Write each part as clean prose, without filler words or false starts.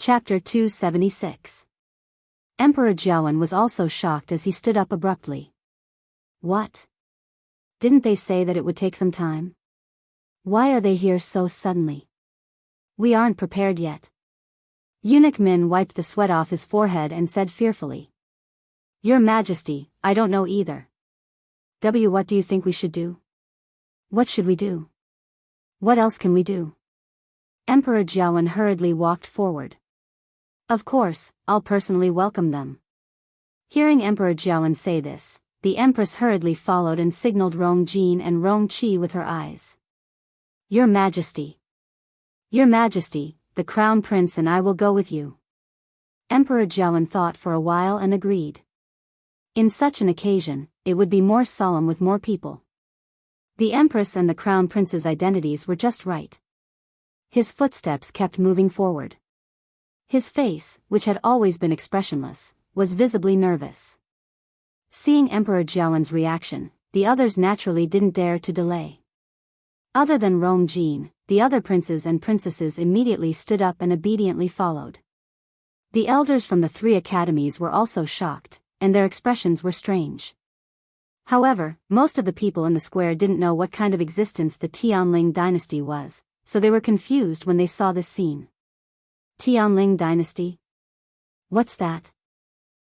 Chapter 276. Emperor Jiawen was also shocked as he stood up abruptly. What? Didn't they say that it would take some time? Why are they here so suddenly? We aren't prepared yet. Eunuch Min wiped the sweat off his forehead and said fearfully. Your Majesty, I don't know either. What do you think we should do? What should we do? What else can we do? Emperor Jiawen hurriedly walked forward. Of course, I'll personally welcome them. Hearing Emperor Jiawen say this, the Empress hurriedly followed and signaled Rong Jin and Rong Qi with her eyes. Your Majesty. Your Majesty, the Crown Prince and I will go with you. Emperor Jiawen thought for a while and agreed. In such an occasion, it would be more solemn with more people. The Empress and the Crown Prince's identities were just right. His footsteps kept moving forward. His face, which had always been expressionless, was visibly nervous. Seeing Emperor Jiawen's reaction, the others naturally didn't dare to delay. Other than Rong Jin, the other princes and princesses immediately stood up and obediently followed. The elders from the 3 academies were also shocked, and their expressions were strange. However, most of the people in the square didn't know what kind of existence the Tianling dynasty was, so they were confused when they saw this scene. Tianling dynasty? What's that?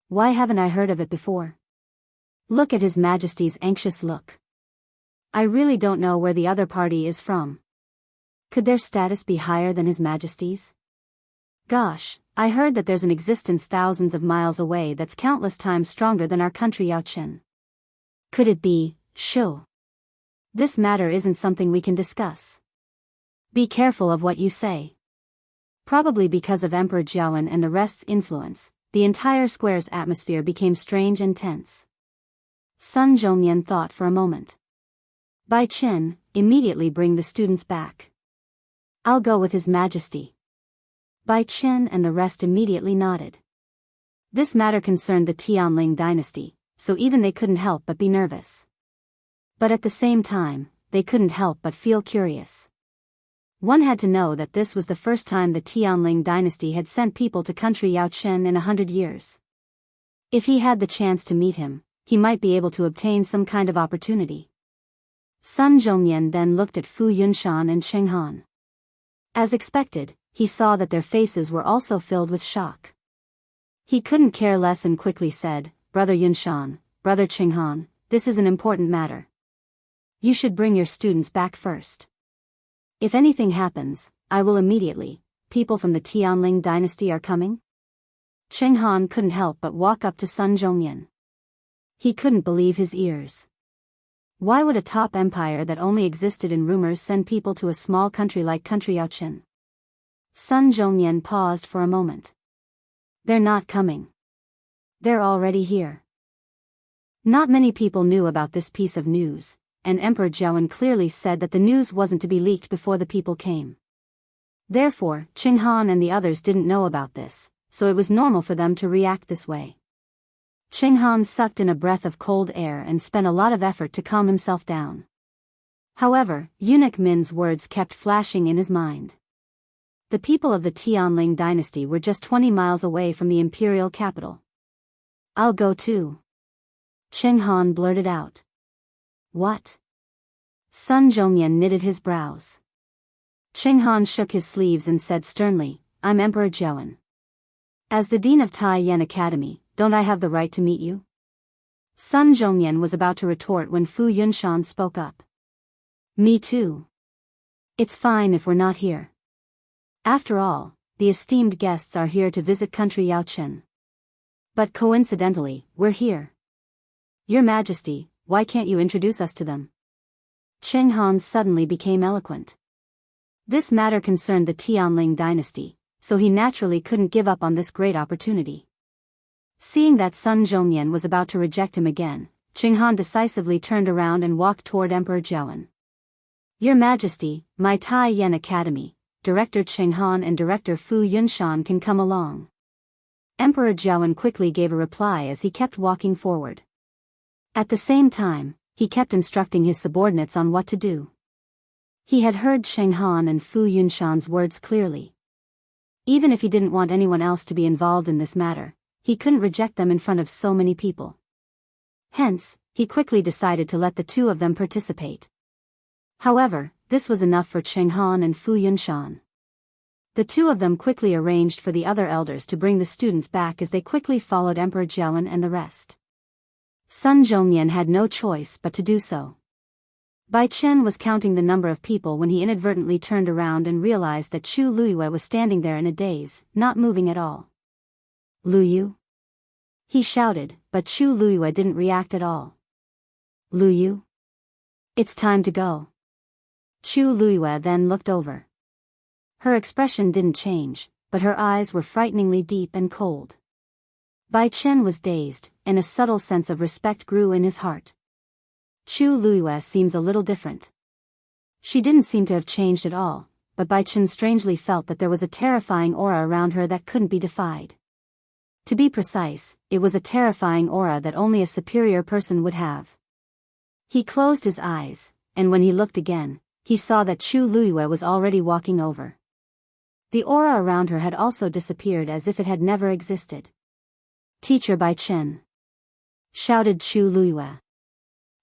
Why haven't I heard of it before? Look at His Majesty's anxious look. I really don't know where the other party is from. Could their status be higher than His Majesty's? Gosh, I heard that there's an existence thousands of miles away that's countless times stronger than our country Yaochen. Could it be, Shu? This matter isn't something we can discuss. Be careful of what you say. Probably because of Emperor Jiawen and the rest's influence, the entire square's atmosphere became strange and tense. Sun Zhongyan thought for a moment. Bai Qin, immediately bring the students back. I'll go with His Majesty. Bai Qin and the rest immediately nodded. This matter concerned the Tianling dynasty, so even they couldn't help but be nervous. But at the same time, they couldn't help but feel curious. One had to know that this was the first time the Tianling dynasty had sent people to country Yaochen in 100 years. If he had the chance to meet him, he might be able to obtain some kind of opportunity. Sun Zhongyan then looked at Fu Yunshan and Cheng Han. As expected, he saw that their faces were also filled with shock. He couldn't care less and quickly said, Brother Yunshan, Brother Cheng Han, this is an important matter. You should bring your students back first. If anything happens, I will immediately. People from the Tianling dynasty are coming? Cheng Han couldn't help but walk up to Sun Zhongyan. He couldn't believe his ears. Why would a top empire that only existed in rumors send people to a small country like country Yaochen? Sun Zhongyan paused for a moment. They're not coming. They're already here. Not many people knew about this piece of news, and Emperor Jiawen clearly said that the news wasn't to be leaked before the people came. Therefore, Cheng Han and the others didn't know about this, so it was normal for them to react this way. Cheng Han sucked in a breath of cold air and spent a lot of effort to calm himself down. However, Eunuch Min's words kept flashing in his mind. The people of the Tianling dynasty were just 20 miles away from the imperial capital. I'll go too. Cheng Han blurted out. What? Sun Zhongyan knitted his brows. Cheng Han shook his sleeves and said sternly, I'm Emperor Jiawen. As the Dean of Tai Yan Academy, don't I have the right to meet you? Sun Zhongyan was about to retort when Fu Yunshan spoke up. Me too. It's fine if we're not here. After all, the esteemed guests are here to visit country Yaochen. But coincidentally, we're here. Your Majesty, why can't you introduce us to them? Cheng Han suddenly became eloquent. This matter concerned the Tianling dynasty, so he naturally couldn't give up on this great opportunity. Seeing that Sun Zhongyan was about to reject him again, Cheng Han decisively turned around and walked toward Emperor Jiawen. Your Majesty, my Tai Yan Academy, Director Cheng Han and Director Fu Yunshan can come along. Emperor Jiawen quickly gave a reply as he kept walking forward. At the same time, he kept instructing his subordinates on what to do. He had heard Cheng Han and Fu Yunshan's words clearly. Even if he didn't want anyone else to be involved in this matter, he couldn't reject them in front of so many people. Hence, he quickly decided to let the two of them participate. However, this was enough for Cheng Han and Fu Yunshan. The two of them quickly arranged for the other elders to bring the students back as they quickly followed Emperor Jiawen and the rest. Sun Zhongyan had no choice but to do so. Bai Chen was counting the number of people when he inadvertently turned around and realized that Chu Luyue was standing there in a daze, not moving at all. "Luyu?" he shouted, but Chu Luyue didn't react at all. "Luyu? It's time to go." Chu Luyue then looked over. Her expression didn't change, but her eyes were frighteningly deep and cold. Bai Chen was dazed, and a subtle sense of respect grew in his heart. Chu Luyue seems a little different. She didn't seem to have changed at all, but Bai Chen strangely felt that there was a terrifying aura around her that couldn't be defied. To be precise, it was a terrifying aura that only a superior person would have. He closed his eyes, and when he looked again, he saw that Chu Luyue was already walking over. The aura around her had also disappeared as if it had never existed. "Teacher Bai Chen!" shouted Chu Luyue.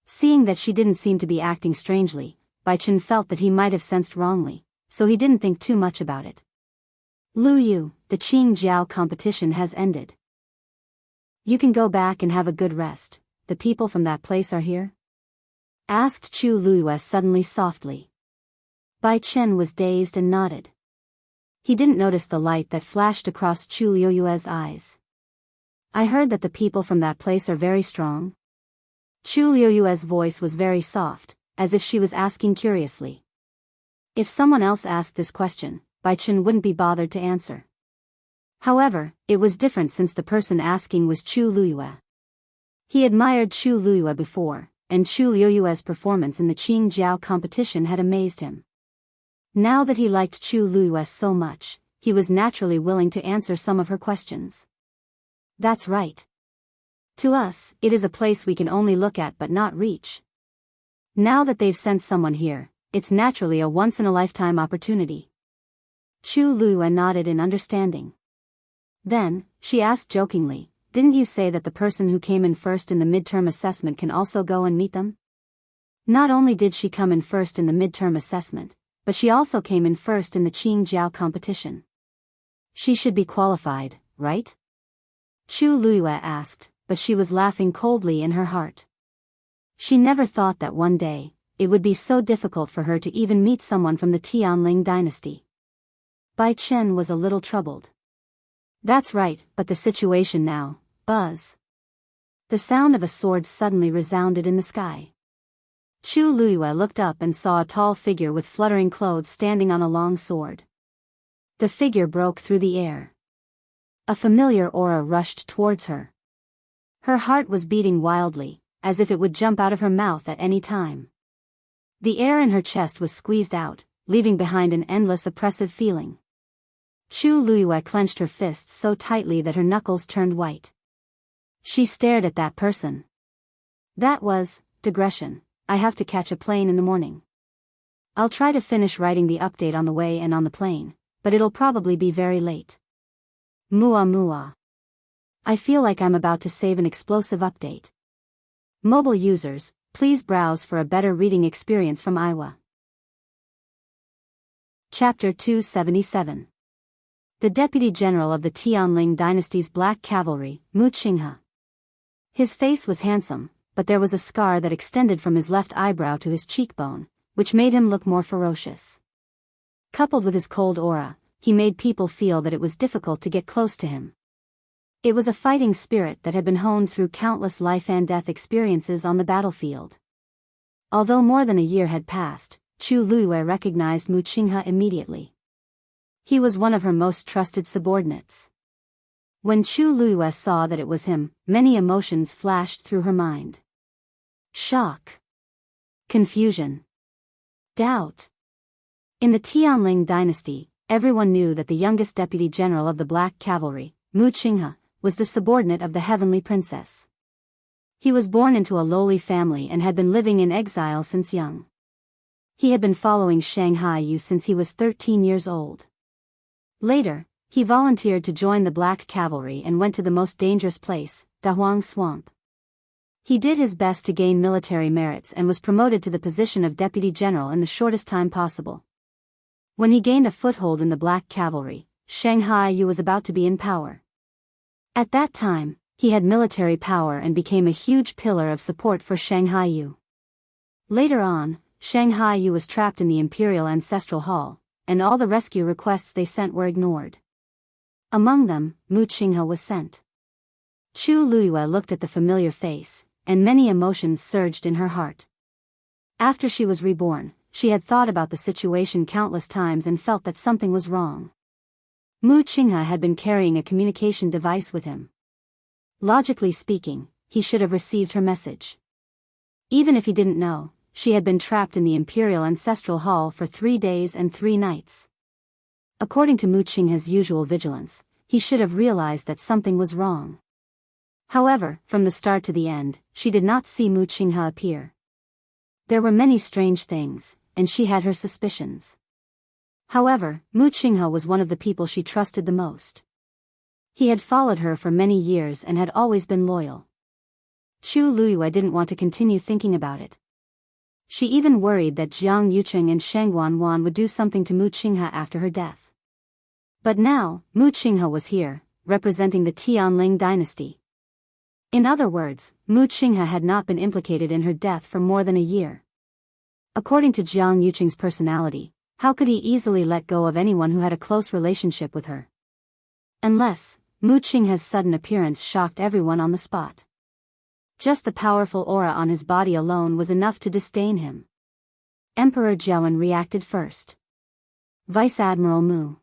Seeing that she didn't seem to be acting strangely, Bai Chen felt that he might have sensed wrongly, so he didn't think too much about it. "Luyu, the Qing Jiao competition has ended. You can go back and have a good rest. The people from that place are here?" asked Chu Luyue suddenly softly. Bai Chen was dazed and nodded. He didn't notice the light that flashed across Chu Luyue's eyes. "I heard that the people from that place are very strong." Chu Luyue's voice was very soft, as if she was asking curiously. If someone else asked this question, Bai Chen wouldn't be bothered to answer. However, it was different since the person asking was Chu Luyue. He admired Chu Luyue before, and Chu Luyue's performance in the Qing Jiao competition had amazed him. Now that he liked Chu Luyue so much, he was naturally willing to answer some of her questions. "That's right. To us, it is a place we can only look at but not reach. Now that they've sent someone here, it's naturally a once-in-a-lifetime opportunity." Chu Luyue nodded in understanding. Then, she asked jokingly, "Didn't you say that the person who came in first in the midterm assessment can also go and meet them?" Not only did she come in first in the midterm assessment, but she also came in first in the Qing Jiao competition. She should be qualified, right? Chu Luyue asked, but she was laughing coldly in her heart. She never thought that one day, it would be so difficult for her to even meet someone from the Tianling dynasty. Bai Chen was a little troubled. "That's right, but the situation now, buzz." The sound of a sword suddenly resounded in the sky. Chu Luyue looked up and saw a tall figure with fluttering clothes standing on a long sword. The figure broke through the air. A familiar aura rushed towards her. Her heart was beating wildly, as if it would jump out of her mouth at any time. The air in her chest was squeezed out, leaving behind an endless oppressive feeling. Chu Luyue clenched her fists so tightly that her knuckles turned white. She stared at that person. "That was, digression. I have to catch a plane in the morning. I'll try to finish writing the update on the way and on the plane, but it'll probably be very late. Mua mua. I feel like I'm about to save an explosive update. Mobile users, please browse for a better reading experience from Iowa." Chapter 277. The Deputy General of the Tianling Dynasty's Black Cavalry, Mu Qinghe. His face was handsome, but there was a scar that extended from his left eyebrow to his cheekbone, which made him look more ferocious. Coupled with his cold aura, he made people feel that it was difficult to get close to him. It was a fighting spirit that had been honed through countless life and death experiences on the battlefield. Although more than a year had passed, Chu Luyue recognized Mu Qinghe immediately. He was one of her most trusted subordinates. When Chu Luyue saw that it was him, many emotions flashed through her mind. Shock. Confusion. Doubt. In the Tianling dynasty, everyone knew that the youngest deputy general of the Black Cavalry, Mu Qinghe, was the subordinate of the Heavenly Princess. He was born into a lowly family and had been living in exile since young. He had been following Shanghai Yu since he was 13 years old. Later, He volunteered to join the Black Cavalry and went to the most dangerous place, Dahuang Swamp. He did his best to gain military merits and was promoted to the position of Deputy General in the shortest time possible. When he gained a foothold in the Black Cavalry, Shanghai Yu was about to be in power. At that time, he had military power and became a huge pillar of support for Shanghai Yu. Later on, Shanghai Yu was trapped in the Imperial Ancestral Hall, and all the rescue requests they sent were ignored. Among them, Mu Qinghe was sent. Chu Luiyue looked at the familiar face, and many emotions surged in her heart. After she was reborn, she had thought about the situation countless times and felt that something was wrong. Mu Qinghe had been carrying a communication device with him. Logically speaking, he should have received her message. Even if he didn't know, she had been trapped in the Imperial Ancestral Hall for 3 days and 3 nights. According to Mu Qinghe's usual vigilance, he should have realized that something was wrong. However, from the start to the end, she did not see Mu Qinghe appear. There were many strange things, and she had her suspicions. However, Mu Qinghe was one of the people she trusted the most. He had followed her for many years and had always been loyal. Chu Luiyue didn't want to continue thinking about it. She even worried that Jiang Yuqing and Sheng Wanwan would do something to Mu Qinghe after her death. But now, Mu Qinghe was here, representing the Tianling dynasty. In other words, Mu Qinghe had not been implicated in her death for more than a year. According to Jiang Yuqing's personality, how could he easily let go of anyone who had a close relationship with her? Unless, Mu Qinghe's sudden appearance shocked everyone on the spot. Just the powerful aura on his body alone was enough to disdain him. Emperor Jiawen reacted first. Vice Admiral Mu.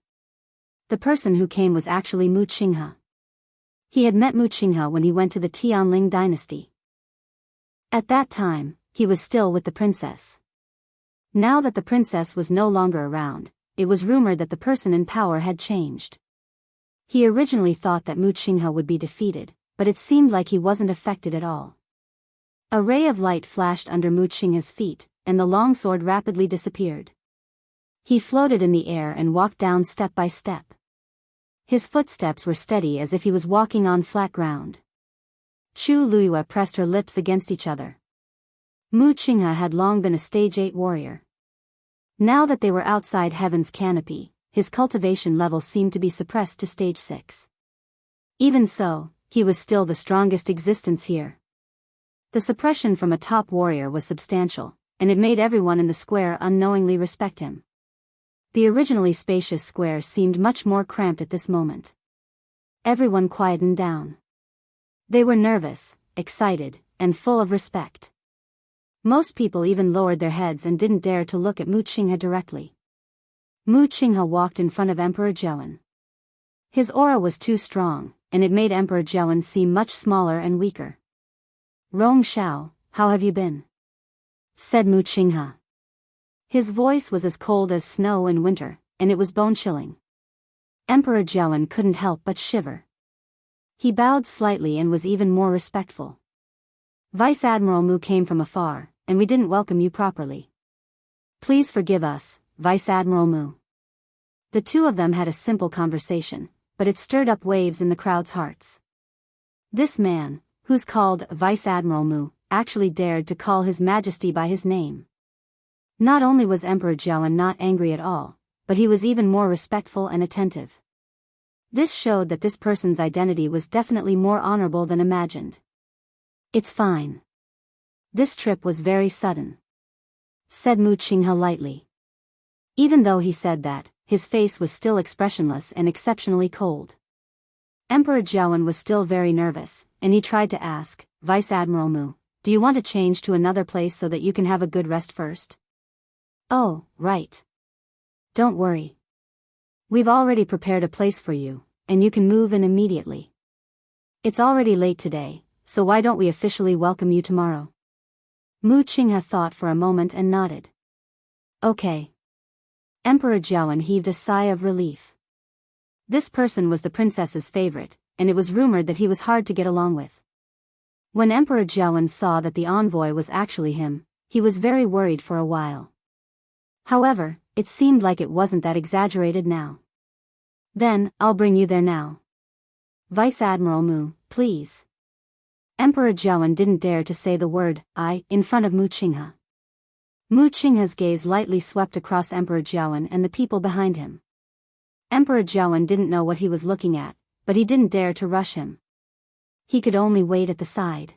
The person who came was actually Mu Qinghe. He had met Mu Qinghe when he went to the Tianling dynasty. At that time, he was still with the princess. Now that the princess was no longer around, it was rumored that the person in power had changed. He originally thought that Mu Qinghe would be defeated, but it seemed like he wasn't affected at all. A ray of light flashed under Mu Qinghe's feet, and the long sword rapidly disappeared. He floated in the air and walked down step by step. His footsteps were steady as if he was walking on flat ground. Chu Luiyue pressed her lips against each other. Mu Qinghe had long been a stage 8 warrior. Now that they were outside heaven's canopy, his cultivation level seemed to be suppressed to stage 6. Even so, he was still the strongest existence here. The suppression from a top warrior was substantial, and it made everyone in the square unknowingly respect him. The originally spacious square seemed much more cramped at this moment. Everyone quietened down. They were nervous, excited, and full of respect. Most people even lowered their heads and didn't dare to look at Mu Qinghe directly. Mu Qinghe walked in front of Emperor Jiawen. His aura was too strong, and it made Emperor Jiawen seem much smaller and weaker. "Rong Xiao, how have you been?" said Mu Qinghe. His voice was as cold as snow in winter, and it was bone-chilling. Emperor Jiawen couldn't help but shiver. He bowed slightly and was even more respectful. "Vice Admiral Mu came from afar, and we didn't welcome you properly. Please forgive us, Vice Admiral Mu." The two of them had a simple conversation, but it stirred up waves in the crowd's hearts. This man, who's called Vice Admiral Mu, actually dared to call His Majesty by his name. Not only was Emperor Jiawen not angry at all, but he was even more respectful and attentive. This showed that this person's identity was definitely more honorable than imagined. "It's fine. This trip was very sudden," said Mu Qinghe lightly. Even though he said that, his face was still expressionless and exceptionally cold. Emperor Jiawen was still very nervous, and he tried to ask, "Vice Admiral Mu, do you want to change to another place so that you can have a good rest first?" "Oh, right. Don't worry. We've already prepared a place for you, and you can move in immediately. It's already late today, so why don't we officially welcome you tomorrow?" Mu Qinghe thought for a moment and nodded. "Okay." Emperor Jiawen heaved a sigh of relief. This person was the princess's favorite, and it was rumored that he was hard to get along with. When Emperor Jiawen saw that the envoy was actually him, he was very worried for a while. However, it seemed like it wasn't that exaggerated now. Then, I'll bring you there now. Vice Admiral Mu, please. Emperor Jiawen didn't dare to say the word, I, in front of Mu Qinghe. Mu Qinghe's gaze lightly swept across Emperor Jiawen and the people behind him. Emperor Jiawen didn't know what he was looking at, but he didn't dare to rush him. He could only wait at the side.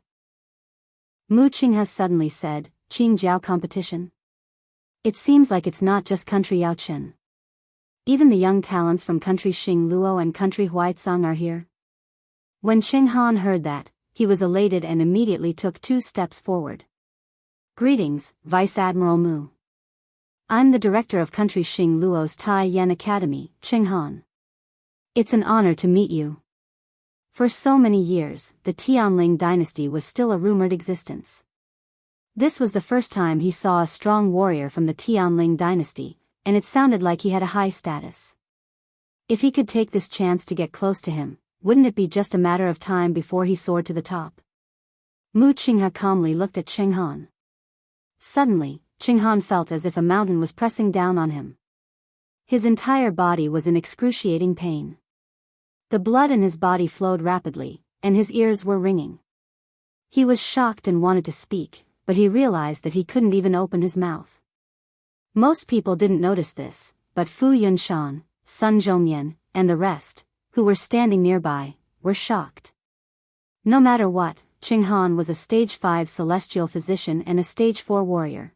Mu Qinghe suddenly said, Qing Jiao competition? It seems like it's not just country Yaochen. Even the young talents from country Xing Luo and country Huaicang are here. When Qing Han heard that, he was elated and immediately took 2 steps forward. Greetings, Vice Admiral Mu. I'm the director of country Xing Luo's Tai Yan Academy, Qing Han. It's an honor to meet you. For so many years, the Tianling dynasty was still a rumored existence. This was the first time he saw a strong warrior from the Tianling dynasty, and it sounded like he had a high status. If he could take this chance to get close to him, wouldn't it be just a matter of time before he soared to the top? Mu Qinghe calmly looked at Qing Han. Suddenly, Qing Han felt as if a mountain was pressing down on him. His entire body was in excruciating pain. The blood in his body flowed rapidly, and his ears were ringing. He was shocked and wanted to speak, but he realized that he couldn't even open his mouth. Most people didn't notice this, but Fu Yunshan, Sun Zhongyan, and the rest, who were standing nearby, were shocked. No matter what, Qing Han was a stage 5 celestial physician and a stage 4 warrior.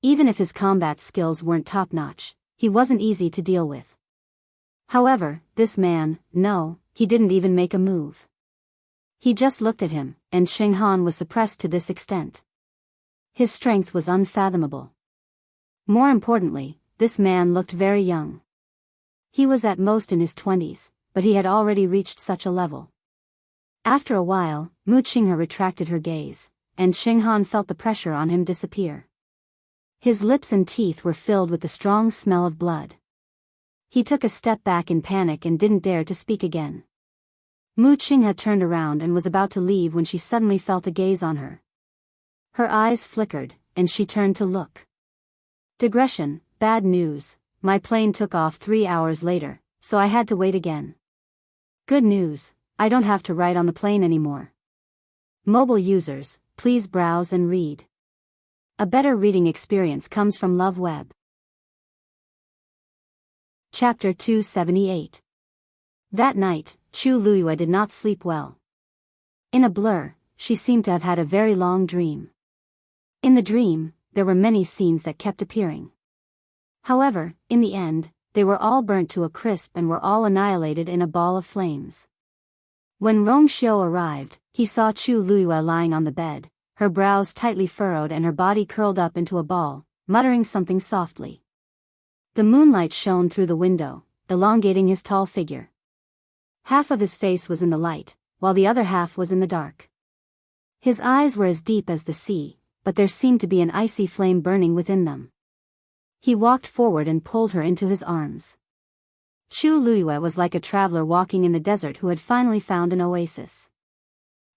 Even if his combat skills weren't top-notch, he wasn't easy to deal with. However, this man, no, he didn't even make a move. He just looked at him, and Qing Han was suppressed to this extent. His strength was unfathomable. More importantly, this man looked very young. He was at most in his 20s, but he had already reached such a level. After a while, Mu Qinghe retracted her gaze, and Qing Han felt the pressure on him disappear. His lips and teeth were filled with the strong smell of blood. He took a step back in panic and didn't dare to speak again. Mu Qinghe turned around and was about to leave when she suddenly felt a gaze on her. Her eyes flickered, and she turned to look. Digression, bad news, my plane took off 3 hours later, so I had to wait again. Good news, I don't have to write on the plane anymore. Mobile users, please browse and read. A better reading experience comes from Love Web. Chapter 278. That night, Chu Luiyue did not sleep well. In a blur, she seemed to have had a very long dream. In the dream, there were many scenes that kept appearing. However, in the end, they were all burnt to a crisp and were all annihilated in a ball of flames. When Rong Xiu arrived, he saw Chu Luiyue lying on the bed, her brows tightly furrowed and her body curled up into a ball, muttering something softly. The moonlight shone through the window, elongating his tall figure. Half of his face was in the light, while the other half was in the dark. His eyes were as deep as the sea, but there seemed to be an icy flame burning within them. He walked forward and pulled her into his arms. Chu Luiyue was like a traveler walking in the desert who had finally found an oasis.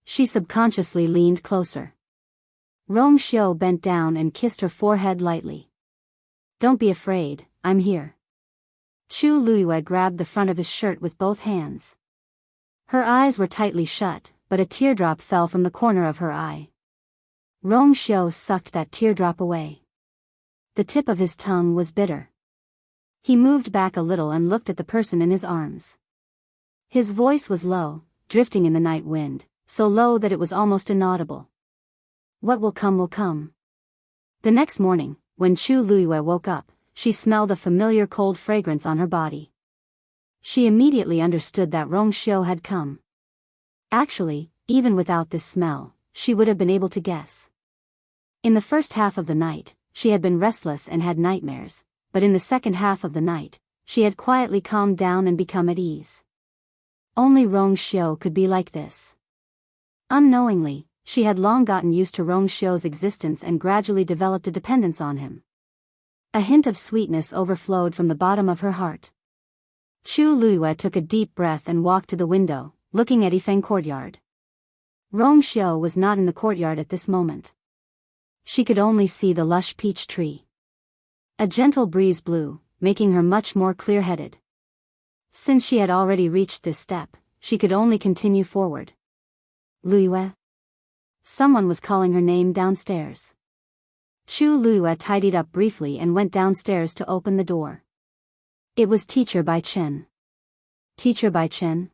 She subconsciously leaned closer. Rong Xiu bent down and kissed her forehead lightly. Don't be afraid, I'm here. Chu Luiyue grabbed the front of his shirt with both hands. Her eyes were tightly shut, but a teardrop fell from the corner of her eye. Rong Xiu sucked that teardrop away. The tip of his tongue was bitter. He moved back a little and looked at the person in his arms. His voice was low, drifting in the night wind, so low that it was almost inaudible. What will come will come. The next morning, when Chu Luiyue woke up, she smelled a familiar cold fragrance on her body. She immediately understood that Rong Xiu had come. Actually, even without this smell, she would have been able to guess. In the first half of the night, she had been restless and had nightmares, but in the second half of the night, she had quietly calmed down and become at ease. Only Rong Xiu could be like this. Unknowingly, she had long gotten used to Rong Xiu's existence and gradually developed a dependence on him. A hint of sweetness overflowed from the bottom of her heart. Chu Luiyue took a deep breath and walked to the window, looking at Yifeng courtyard. Rong Xiu was not in the courtyard at this moment. She could only see the lush peach tree. A gentle breeze blew, making her much more clear-headed. Since she had already reached this step, she could only continue forward. Luyue? Someone was calling her name downstairs. Chu Luyue tidied up briefly and went downstairs to open the door. It was Teacher Bai Chen. Teacher Bai Chen?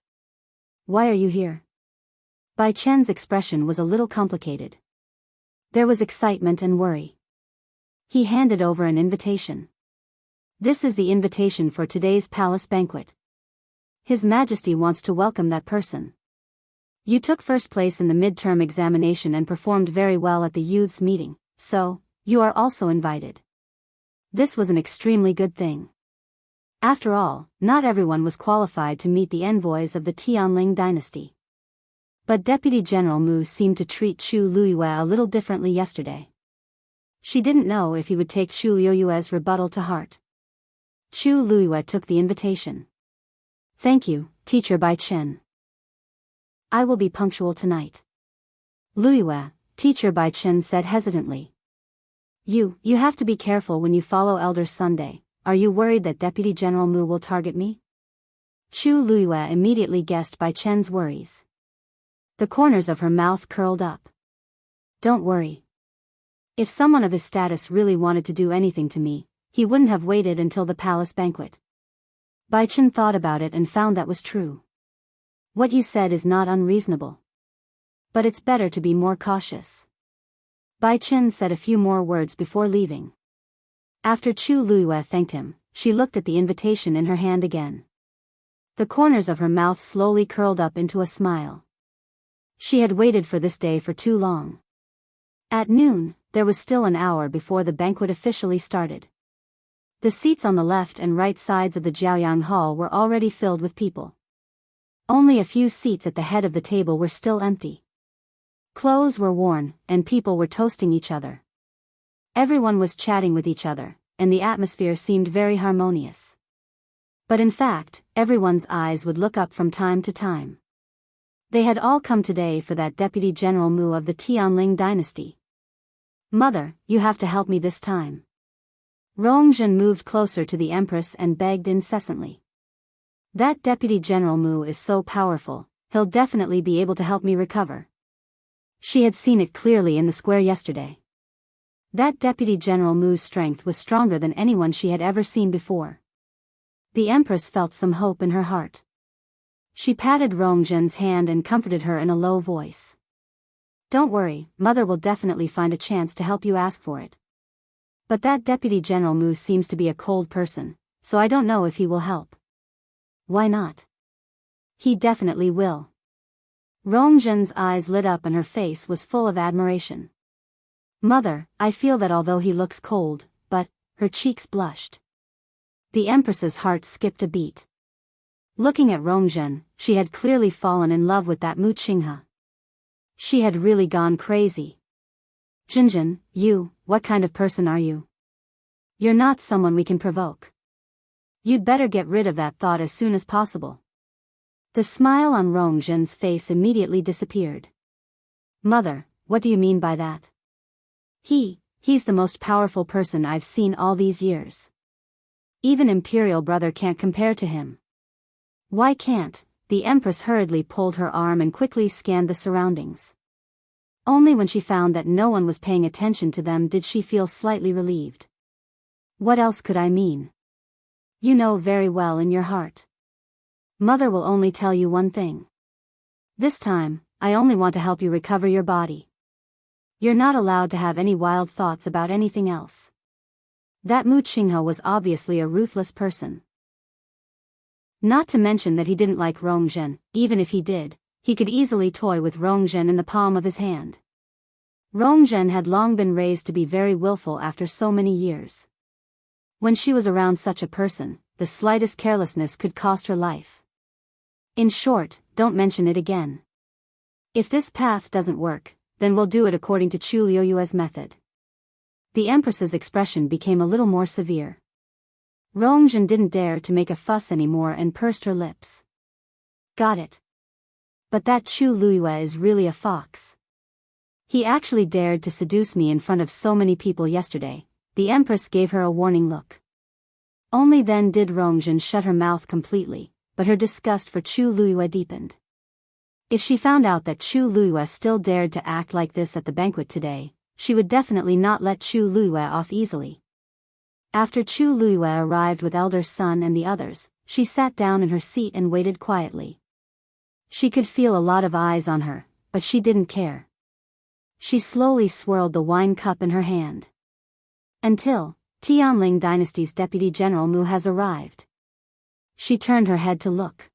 Why are you here? Bai Chen's expression was a little complicated. There was excitement and worry. He handed over an invitation. This is the invitation for today's palace banquet. His Majesty wants to welcome that person. You took first place in the midterm examination and performed very well at the youth's meeting, so, you are also invited. This was an extremely good thing. After all, not everyone was qualified to meet the envoys of the Tianling dynasty. But Deputy General Mu seemed to treat Chu Luyue a little differently yesterday. She didn't know if he would take Chu Luyue's rebuttal to heart. Chu Luyue took the invitation. Thank you, Teacher Bai Chen. I will be punctual tonight. Luyue, Teacher Bai Chen said hesitantly. You have to be careful when you follow Elder Sunday. Are you worried that Deputy General Mu will target me? Chu Luyue immediately guessed Bai Chen's worries. The corners of her mouth curled up. Don't worry. If someone of his status really wanted to do anything to me, he wouldn't have waited until the palace banquet. Bai Chen thought about it and found that was true. What you said is not unreasonable. But it's better to be more cautious. Bai Chen said a few more words before leaving. After Chu Luyue thanked him, she looked at the invitation in her hand again. The corners of her mouth slowly curled up into a smile. She had waited for this day for too long. At noon, there was still an hour before the banquet officially started. The seats on the left and right sides of the Jiaoyang Hall were already filled with people. Only a few seats at the head of the table were still empty. Clothes were worn, and people were toasting each other. Everyone was chatting with each other, and the atmosphere seemed very harmonious. But in fact, everyone's eyes would look up from time to time. They had all come today for that Deputy General Mu of the Tianling dynasty. Mother, you have to help me this time. Rongjin moved closer to the Empress and begged incessantly. That Deputy General Mu is so powerful, he'll definitely be able to help me recover. She had seen it clearly in the square yesterday. That Deputy General Mu's strength was stronger than anyone she had ever seen before. The Empress felt some hope in her heart. She patted Rongjin's hand and comforted her in a low voice. Don't worry, Mother will definitely find a chance to help you ask for it. But that Deputy General Mu seems to be a cold person, so I don't know if he will help. Why not? He definitely will. Rongjin's eyes lit up and her face was full of admiration. Mother, I feel that although he looks cold, but, her cheeks blushed. The Empress's heart skipped a beat. Looking at Rongjin, she had clearly fallen in love with that Mu Qinghe. She had really gone crazy. Jinjin, what kind of person are you? You're not someone we can provoke. You'd better get rid of that thought as soon as possible. The smile on Rongjin's face immediately disappeared. Mother, what do you mean by that? He's the most powerful person I've seen all these years. Even Imperial Brother can't compare to him. Why can't? The Empress hurriedly pulled her arm and quickly scanned the surroundings. Only when she found that no one was paying attention to them did she feel slightly relieved. What else could I mean? You know very well in your heart. Mother will only tell you one thing. This time, I only want to help you recover your body. You're not allowed to have any wild thoughts about anything else. That Mu Qinghe was obviously a ruthless person. Not to mention that he didn't like Rongjin. Even if he did, he could easily toy with Rongjin in the palm of his hand. Rongjin had long been raised to be very willful after so many years. When she was around such a person, the slightest carelessness could cost her life. In short, don't mention it again. If this path doesn't work, then we'll do it according to Chu Liyue's method. The Empress's expression became a little more severe. Rongjin didn't dare to make a fuss anymore and pursed her lips. Got it. But that Chu Liyue is really a fox. He actually dared to seduce me in front of so many people yesterday. The Empress gave her a warning look. Only then did Rongjin shut her mouth completely, but her disgust for Chu Luiyue deepened. If she found out that Chu Luiyue still dared to act like this at the banquet today, she would definitely not let Chu Luiyue off easily. After Chu Luiyue arrived with elder son and the others, she sat down in her seat and waited quietly. She could feel a lot of eyes on her, but she didn't care. She slowly swirled the wine cup in her hand. Until Tianling Dynasty's Deputy General Mu has arrived. She turned her head to look.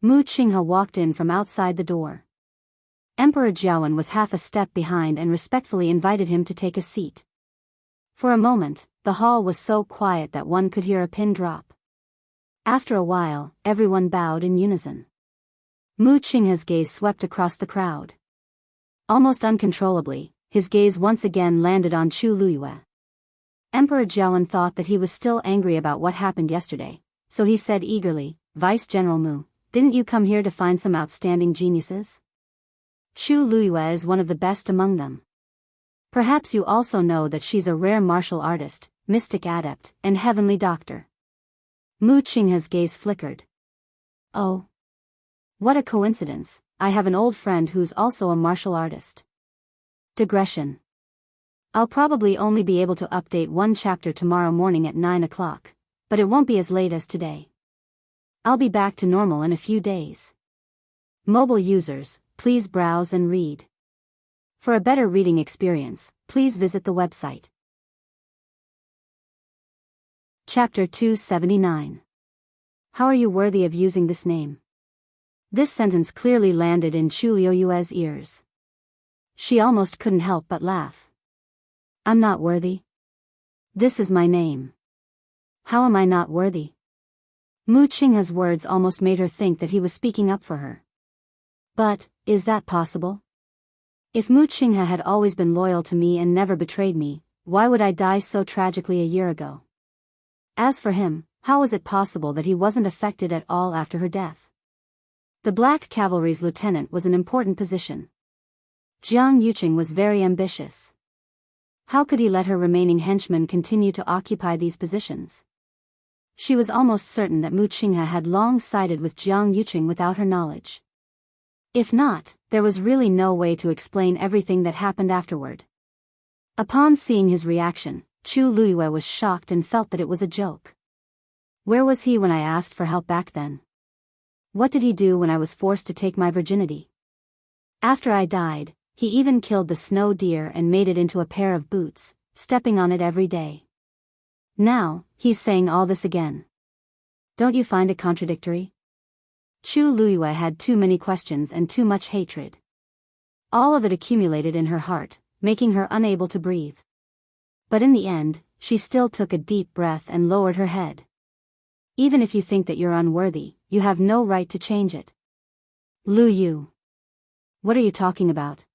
Mu Qinghe walked in from outside the door. Emperor Jiawen was half a step behind and respectfully invited him to take a seat. For a moment, the hall was so quiet that one could hear a pin drop. After a while, everyone bowed in unison. Mu Qinghe's gaze swept across the crowd. Almost uncontrollably, his gaze once again landed on Chu Luiyue. Emperor Jiawen thought that he was still angry about what happened yesterday, so he said eagerly, "Vice General Mu, didn't you come here to find some outstanding geniuses? Chu Luiyue is one of the best among them. Perhaps you also know that she's a rare martial artist, mystic adept, and heavenly doctor." Mu Qinghe's gaze flickered. "Oh. What a coincidence, I have an old friend who's also a martial artist." Digression. I'll probably only be able to update one chapter tomorrow morning at 9 o'clock, but it won't be as late as today. I'll be back to normal in a few days. Mobile users, please browse and read. For a better reading experience, please visit the website. Chapter 279. How are you worthy of using this name? This sentence clearly landed in Chu Luiyue's ears. She almost couldn't help but laugh. I'm not worthy? This is my name. How am I not worthy? Mu Qinghe's words almost made her think that he was speaking up for her. But, is that possible? If Mu Qinghe had always been loyal to me and never betrayed me, why would I die so tragically a year ago? As for him, how was it possible that he wasn't affected at all after her death? The Black Cavalry's lieutenant was an important position. Jiang Yuqing was very ambitious. How could he let her remaining henchmen continue to occupy these positions? She was almost certain that Mu Qinghe had long sided with Jiang Yuqing without her knowledge. If not, there was really no way to explain everything that happened afterward. Upon seeing his reaction, Chu Luiyue was shocked and felt that it was a joke. Where was he when I asked for help back then? What did he do when I was forced to take my virginity? After I died, he even killed the snow deer and made it into a pair of boots, stepping on it every day. Now, he's saying all this again. Don't you find it contradictory? Chu Luiyue had too many questions and too much hatred. All of it accumulated in her heart, making her unable to breathe. But in the end, she still took a deep breath and lowered her head. Even if you think that you're unworthy, you have no right to change it. Lu Yu. What are you talking about?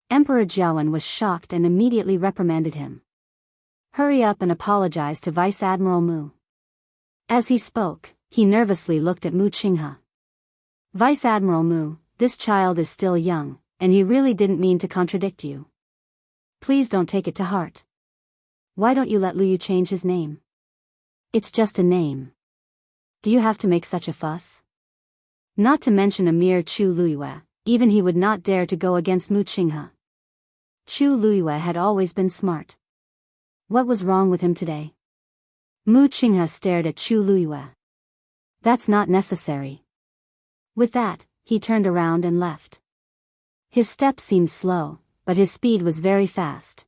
Emperor Jiawen was shocked and immediately reprimanded him. Hurry up and apologize to Vice Admiral Mu. As he spoke, he nervously looked at Mu Qinghe. Vice Admiral Mu, this child is still young, and he really didn't mean to contradict you. Please don't take it to heart. Why don't you let Lu Yu change his name? It's just a name. Do you have to make such a fuss? Not to mention a mere Chu Luiyue, even he would not dare to go against Mu Qinghe. Chu Luiyue had always been smart. What was wrong with him today? Mu Qinghe stared at Chu Luiyue. That's not necessary. With that, he turned around and left. His step seemed slow, but his speed was very fast.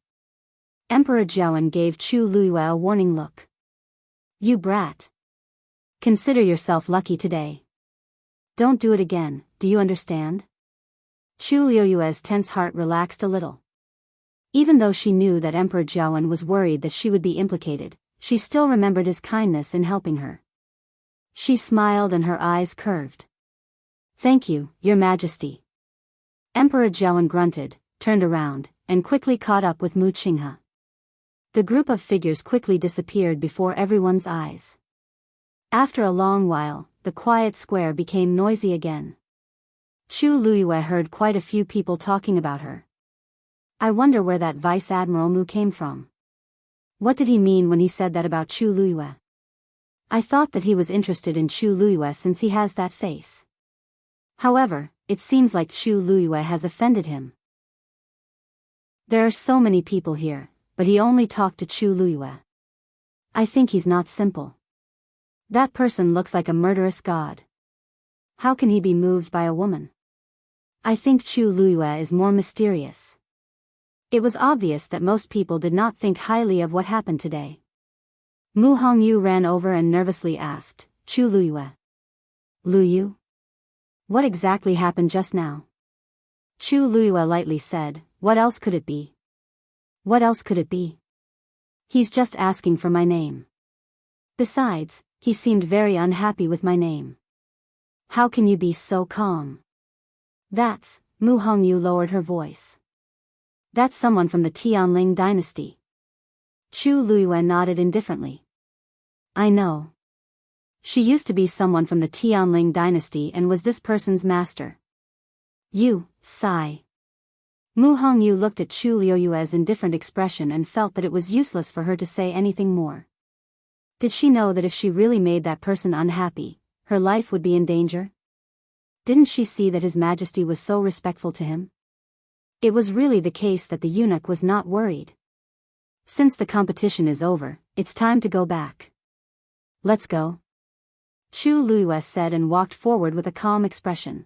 Emperor Jiawen gave Chu Luiyue a warning look. You brat. Consider yourself lucky today. Don't do it again, do you understand? Chu Luiyue's tense heart relaxed a little. Even though she knew that Emperor Jiawen was worried that she would be implicated, she still remembered his kindness in helping her. She smiled and her eyes curved. Thank you, Your Majesty. Emperor Jiawen grunted, turned around, and quickly caught up with Mu Qinghe. The group of figures quickly disappeared before everyone's eyes. After a long while, the quiet square became noisy again. Chu Luiyue heard quite a few people talking about her. I wonder where that Vice Admiral Mu came from. What did he mean when he said that about Chu Luiyue? I thought that he was interested in Chu Luiyue since he has that face. However, it seems like Chu Luiyue has offended him. There are so many people here, but he only talked to Chu Luiyue. I think he's not simple. That person looks like a murderous god. How can he be moved by a woman? I think Chu Luiyue is more mysterious. It was obvious that most people did not think highly of what happened today. Mu Hongyu ran over and nervously asked, Chu Luiyue. Luyu? What exactly happened just now? Chu Luiyue lightly said, what else could it be? What else could it be? He's just asking for my name. Besides, he seemed very unhappy with my name. How can you be so calm? That's, Mu Hongyu lowered her voice. That's someone from the Tianling dynasty. Chu Luiyue nodded indifferently. I know. She used to be someone from the Tianling dynasty and was this person's master. You, sigh. Mu Hongyu looked at Chu Luiyue's indifferent expression and felt that it was useless for her to say anything more. Did she know that if she really made that person unhappy, her life would be in danger? Didn't she see that His Majesty was so respectful to him? It was really the case that the eunuch was not worried. Since the competition is over, it's time to go back. Let's go. Chu Luiyue said and walked forward with a calm expression.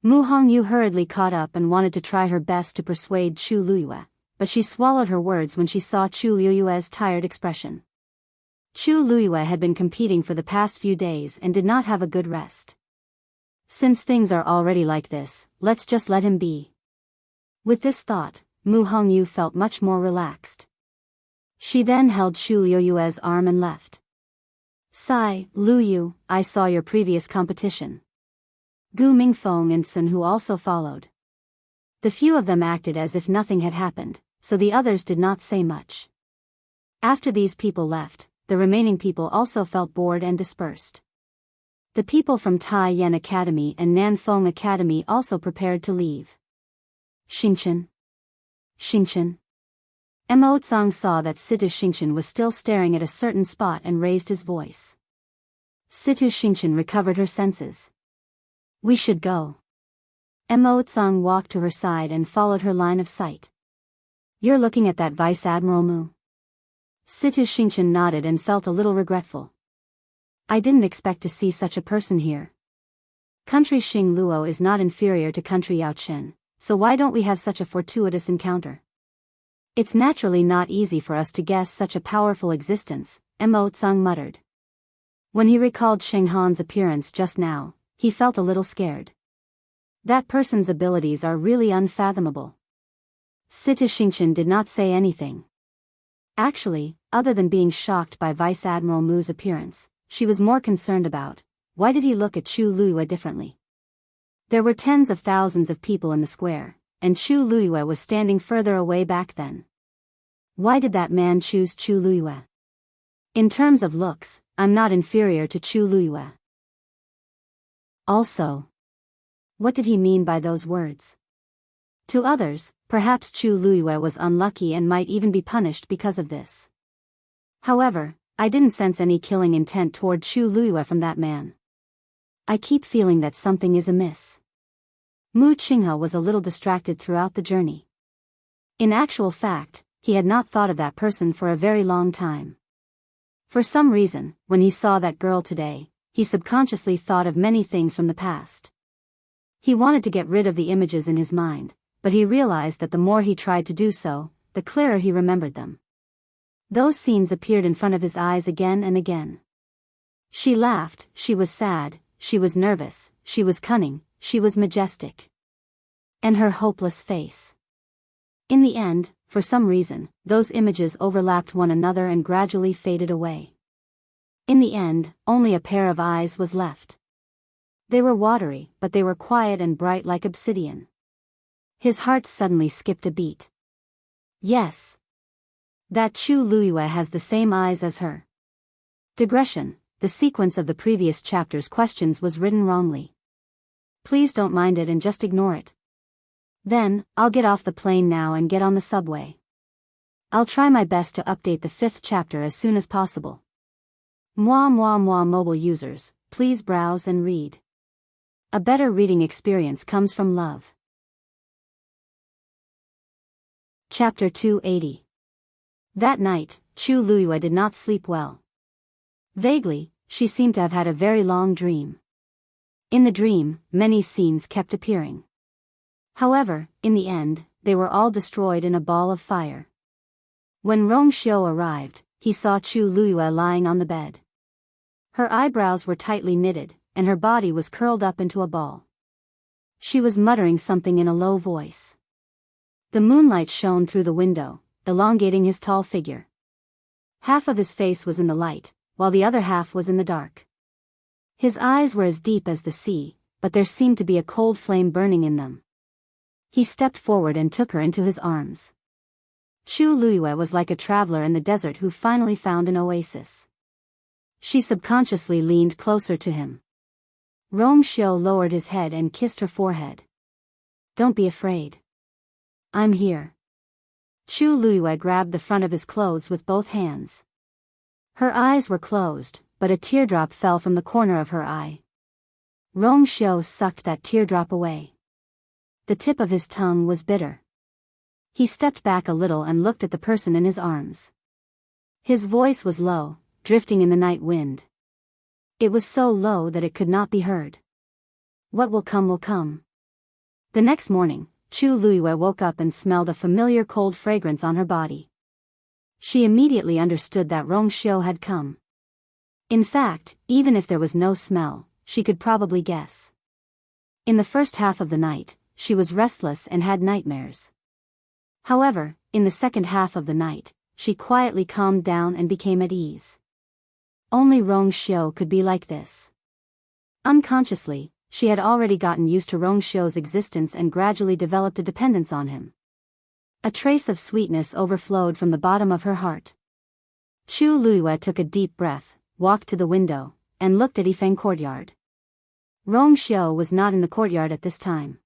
Mu Hongyu hurriedly caught up and wanted to try her best to persuade Chu Luiyue, but she swallowed her words when she saw Chu Luiyue's tired expression. Chu Luiyue had been competing for the past few days and did not have a good rest. Since things are already like this, let's just let him be. With this thought, Mu Hongyu felt much more relaxed. She then held Chu Luiyue's arm and left. Sigh, Luyu, I saw your previous competition. Gu Mingfeng and Sun Hu also followed. The few of them acted as if nothing had happened, so the others did not say much. After these people left, the remaining people also felt bored and dispersed. The people from Tai Yan Academy and Nanfeng Academy also prepared to leave. Xingchen. Xingchen. Mo Tsang saw that Situ Xingchen was still staring at a certain spot and raised his voice. Situ Xingchen recovered her senses. We should go. Mo Tsang walked to her side and followed her line of sight. You're looking at that Vice Admiral Mu? Situ Xingchen nodded and felt a little regretful. I didn't expect to see such a person here. Country Xing Luo is not inferior to country Yao Chen, so why don't we have such a fortuitous encounter? It's naturally not easy for us to guess such a powerful existence, Mo Tsang muttered. When he recalled Sheng Han's appearance just now, he felt a little scared. That person's abilities are really unfathomable. Situ Xingchen did not say anything. Actually, other than being shocked by Vice Admiral Mu's appearance, she was more concerned about, why did he look at Chu Luiyue differently? There were tens of thousands of people in the square, and Chu Luiyue was standing further away back then. Why did that man choose Chu Luiyue? In terms of looks, I'm not inferior to Chu Luiyue. Also, what did he mean by those words? To others, perhaps Chu Luiyue was unlucky and might even be punished because of this. However, I didn't sense any killing intent toward Chu Luiyue from that man. I keep feeling that something is amiss. Mu Qinghe was a little distracted throughout the journey. In actual fact, he had not thought of that person for a very long time. For some reason, when he saw that girl today, he subconsciously thought of many things from the past. He wanted to get rid of the images in his mind, but he realized that the more he tried to do so, the clearer he remembered them. Those scenes appeared in front of his eyes again and again. She laughed, she was sad, she was nervous, she was cunning, she was majestic. And her hopeless face. In the end, for some reason, those images overlapped one another and gradually faded away. In the end, only a pair of eyes was left. They were watery, but they were quiet and bright like obsidian. His heart suddenly skipped a beat. Yes. That Chu Luiyue has the same eyes as her. Digression, the sequence of the previous chapter's questions was written wrongly. Please don't mind it and just ignore it. Then, I'll get off the plane now and get on the subway. I'll try my best to update the 5th chapter as soon as possible. Mobile users, please browse and read. A better reading experience comes from love. Chapter 280. That night, Chu Luiyue did not sleep well. Vaguely, she seemed to have had a very long dream. In the dream, many scenes kept appearing. However, in the end, they were all destroyed in a ball of fire. When Rong Xiu arrived, he saw Chu Luiyue lying on the bed. Her eyebrows were tightly knitted, and her body was curled up into a ball. She was muttering something in a low voice. The moonlight shone through the window, elongating his tall figure. Half of his face was in the light, while the other half was in the dark. His eyes were as deep as the sea, but there seemed to be a cold flame burning in them. He stepped forward and took her into his arms. Chu Luiyue was like a traveler in the desert who finally found an oasis. She subconsciously leaned closer to him. Rong Xiu lowered his head and kissed her forehead. Don't be afraid. I'm here. Chu Luiyue grabbed the front of his clothes with both hands. Her eyes were closed, but a teardrop fell from the corner of her eye. Rong Xiu sucked that teardrop away. The tip of his tongue was bitter. He stepped back a little and looked at the person in his arms. His voice was low, drifting in the night wind. It was so low that it could not be heard. What will come will come. The next morning, Chu Luiyue woke up and smelled a familiar cold fragrance on her body. She immediately understood that Rong Xiu had come. In fact, even if there was no smell, she could probably guess. In the first half of the night, she was restless and had nightmares. However, in the second half of the night, she quietly calmed down and became at ease. Only Rong Xiu could be like this. Unconsciously, she had already gotten used to Rong Xiu's existence and gradually developed a dependence on him. A trace of sweetness overflowed from the bottom of her heart. Chu Luiyue took a deep breath, walked to the window, and looked at Yifeng courtyard. Rong Xiu was not in the courtyard at this time.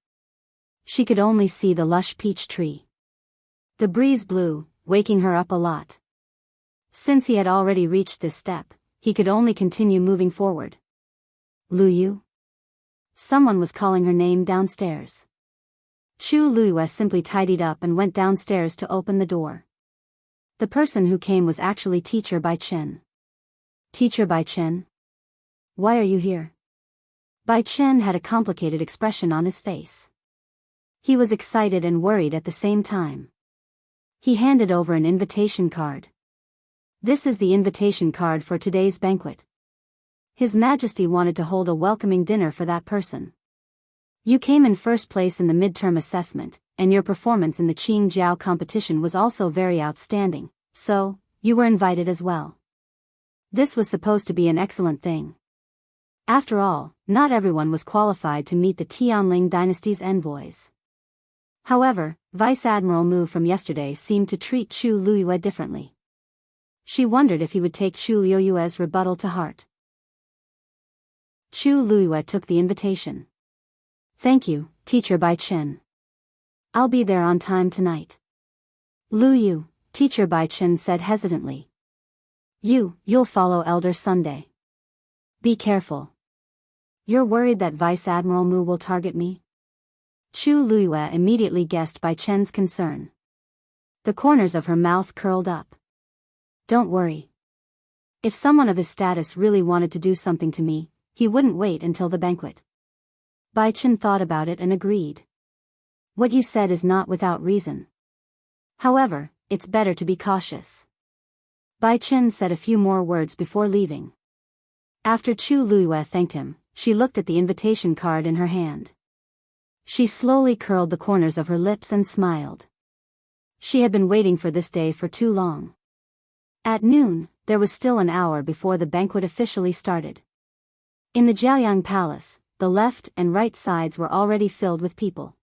She could only see the lush peach tree. The breeze blew, waking her up a lot. Since he had already reached this step, he could only continue moving forward. Luyu? Someone was calling her name downstairs. Chu Luiyue simply tidied up and went downstairs to open the door. The person who came was actually Teacher Bai Chen. Teacher Bai Chen? Why are you here? Bai Chen had a complicated expression on his face. He was excited and worried at the same time. He handed over an invitation card. This is the invitation card for today's banquet. His Majesty wanted to hold a welcoming dinner for that person. You came in first place in the midterm assessment, and your performance in the Qing Jiao competition was also very outstanding, so, you were invited as well. This was supposed to be an excellent thing. After all, not everyone was qualified to meet the Tianling dynasty's envoys. However, Vice Admiral Mu from yesterday seemed to treat Chu Luiyue differently. She wondered if he would take Chu Luiyue's rebuttal to heart. Chu Luiyue took the invitation. Thank you, Teacher Bai Chen. I'll be there on time tonight. Luyu, Teacher Bai Chen said hesitantly. You'll follow Elder Sunday. Be careful. You're worried that Vice Admiral Mu will target me? Chu Luiyue immediately guessed Bai Chen's concern. The corners of her mouth curled up. Don't worry. If someone of his status really wanted to do something to me, he wouldn't wait until the banquet. Bai Chen thought about it and agreed. What you said is not without reason. However, it's better to be cautious. Bai Chen said a few more words before leaving. After Chu Luiyue thanked him, she looked at the invitation card in her hand. She slowly curled the corners of her lips and smiled. She had been waiting for this day for too long. At noon, there was still an hour before the banquet officially started. In the Jiaoyang Palace, the left and right sides were already filled with people.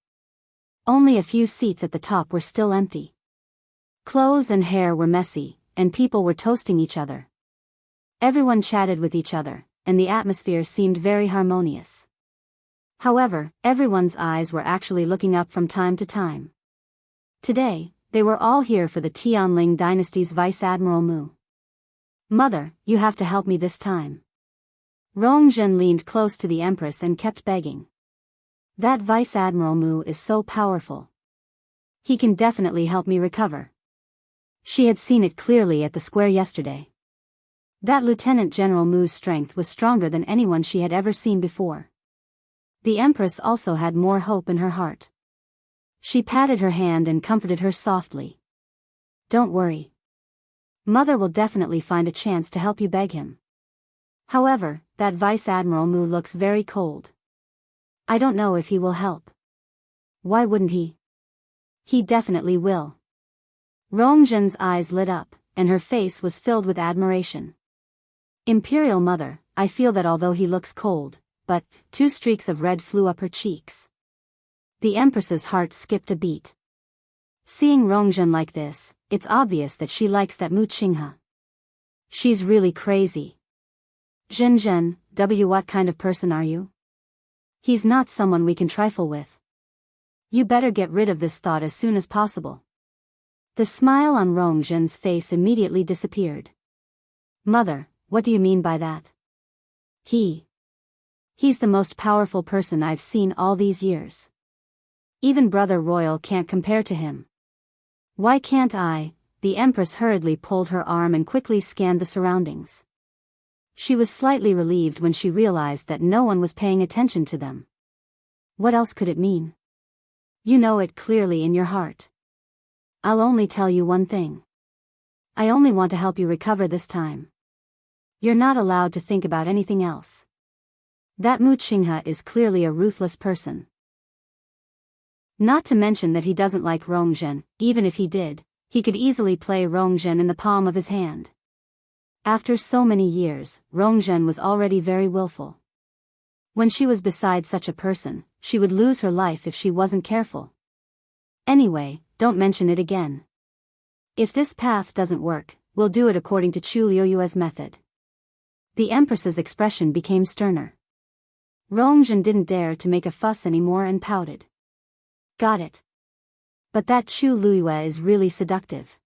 Only a few seats at the top were still empty. Clothes and hair were messy, and people were toasting each other. Everyone chatted with each other, and the atmosphere seemed very harmonious. However, everyone's eyes were actually looking up from time to time. Today, they were all here for the Tianling dynasty's Vice Admiral Mu. Mother, you have to help me this time. Rongzhen leaned close to the Empress and kept begging. That Vice Admiral Mu is so powerful. He can definitely help me recover. She had seen it clearly at the square yesterday. That Lieutenant General Mu's strength was stronger than anyone she had ever seen before. The Empress also had more hope in her heart. She patted her hand and comforted her softly. Don't worry. Mother will definitely find a chance to help you beg him. However, that Vice Admiral Mu looks very cold. I don't know if he will help. Why wouldn't he? He definitely will. Rongzhen's eyes lit up, and her face was filled with admiration. Imperial Mother, I feel that although he looks cold, but, 2 streaks of red flew up her cheeks. The Empress's heart skipped a beat. Seeing Rongzhen like this, it's obvious that she likes that Mu Qinghe. She's really crazy. Zhen, what kind of person are you? He's not someone we can trifle with. You better get rid of this thought as soon as possible. The smile on Rongzhen's face immediately disappeared. Mother, what do you mean by that? He's the most powerful person I've seen all these years. Even Brother Royal can't compare to him. Why can't I? The Empress hurriedly pulled her arm and quickly scanned the surroundings. She was slightly relieved when she realized that no one was paying attention to them. What else could it mean? You know it clearly in your heart. I'll only tell you one thing. I only want to help you recover this time. You're not allowed to think about anything else. That Mu Qinghe is clearly a ruthless person. Not to mention that he doesn't like Rongzhen. Even if he did, he could easily play Rongzhen in the palm of his hand. After so many years, Rongzhen was already very willful. When she was beside such a person, she would lose her life if she wasn't careful. Anyway, don't mention it again. If this path doesn't work, we'll do it according to Chu Liuyue's method. The Empress's expression became sterner. Rongzhen didn't dare to make a fuss anymore and pouted. Got it. But that Chu Liuyue is really seductive.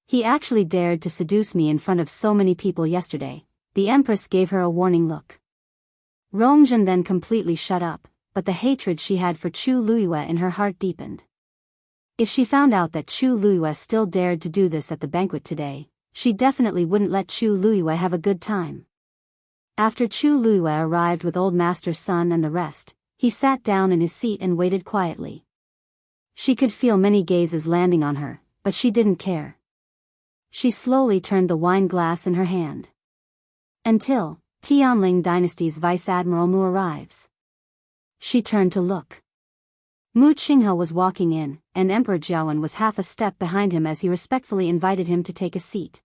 He actually dared to seduce me in front of so many people yesterday. The Empress gave her a warning look. Rongzhen then completely shut up, but the hatred she had for Chu Liuyue in her heart deepened. If she found out that Chu Liuyue still dared to do this at the banquet today, she definitely wouldn't let Chu Liuyue have a good time. After Chu Liuyue arrived with Old Master Sun and the rest, he sat down in his seat and waited quietly. She could feel many gazes landing on her, but she didn't care. She slowly turned the wine glass in her hand. Until Tianling Dynasty's Vice Admiral Mu arrives. She turned to look. Mu Qinghe was walking in, and Emperor Jiawen was half a step behind him as he respectfully invited him to take a seat.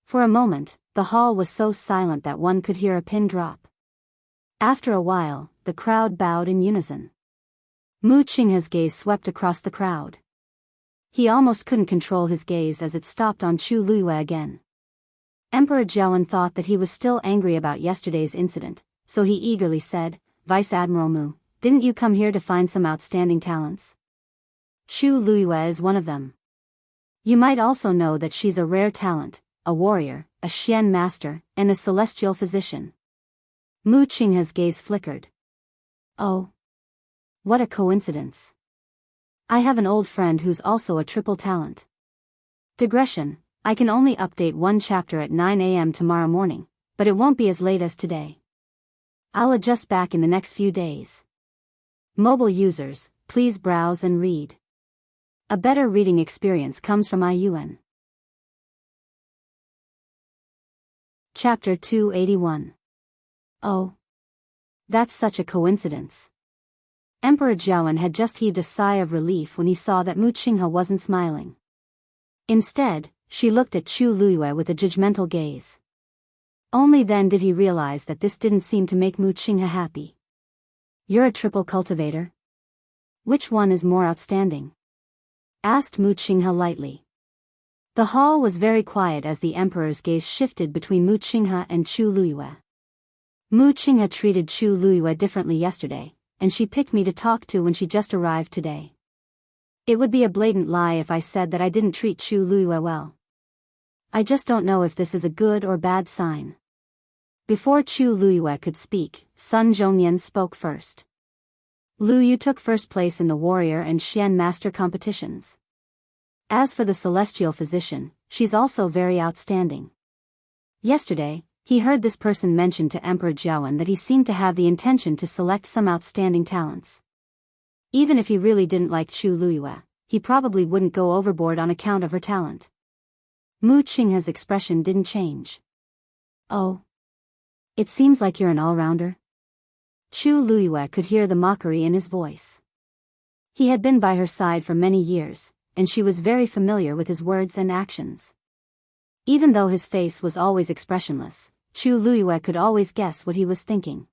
For a moment, the hall was so silent that one could hear a pin drop. After a while, the crowd bowed in unison. Mu Qinghe's gaze swept across the crowd. He almost couldn't control his gaze as it stopped on Chu Liuyue again. Emperor Jiawen thought that he was still angry about yesterday's incident, so he eagerly said, Vice Admiral Mu, didn't you come here to find some outstanding talents? Chu Liuyue is one of them. You might also know that she's a rare talent, a warrior, a Xian master, and a celestial physician. Mu Qinghe's gaze flickered. Oh. What a coincidence. I have an old friend who's also a triple talent. Digression, I can only update one chapter at 9 a.m. tomorrow morning, but it won't be as late as today. I'll adjust back in the next few days. Mobile users, please browse and read. A better reading experience comes from IUN. Chapter 281. Oh. That's such a coincidence. Emperor Jiawen had just heaved a sigh of relief when he saw that Mu Qinghe wasn't smiling. Instead, she looked at Chu Liuyue with a judgmental gaze. Only then did he realize that this didn't seem to make Mu Qinghe happy. You're a triple cultivator? Which one is more outstanding? Asked Mu Qinghe lightly. The hall was very quiet as the emperor's gaze shifted between Mu Qinghe and Chu Liuyue. Mu Qinghe treated Chu Liuyue differently yesterday, and she picked me to talk to when she just arrived today. It would be a blatant lie if I said that I didn't treat Chu Liuyue well. I just don't know if this is a good or bad sign. Before Chu Luyue could speak, Sun Zhongyan spoke first. Lu Yu took first place in the warrior and Xian master competitions. As for the celestial physician, she's also very outstanding. Yesterday, he heard this person mention to Emperor Jiawen that he seemed to have the intention to select some outstanding talents. Even if he really didn't like Chu Luyue, he probably wouldn't go overboard on account of her talent. Mu Qinghe's expression didn't change. Oh. It seems like you're an all-rounder. Chu Luyue could hear the mockery in his voice. He had been by her side for many years, and she was very familiar with his words and actions. Even though his face was always expressionless, Chu Luyue could always guess what he was thinking.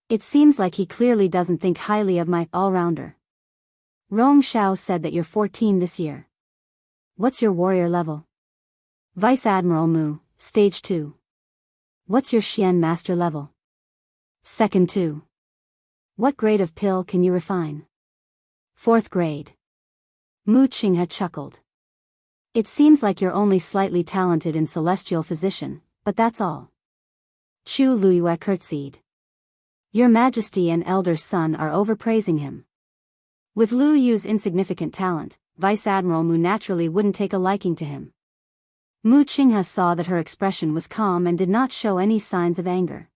It seems like he clearly doesn't think highly of my all-rounder. Rong Xiao said that you're 14 this year. What's your warrior level? Vice Admiral Mu, Stage 2. What's your Xian master level? Second 2. What grade of pill can you refine? 4th grade. Mu Qinghe chuckled. It seems like you're only slightly talented in celestial physician, but that's all. Chu Luyue curtsied. Your Majesty and elder son are overpraising him. With Lu Yu's insignificant talent, Vice Admiral Mu naturally wouldn't take a liking to him. Mu Qinghe saw that her expression was calm and did not show any signs of anger.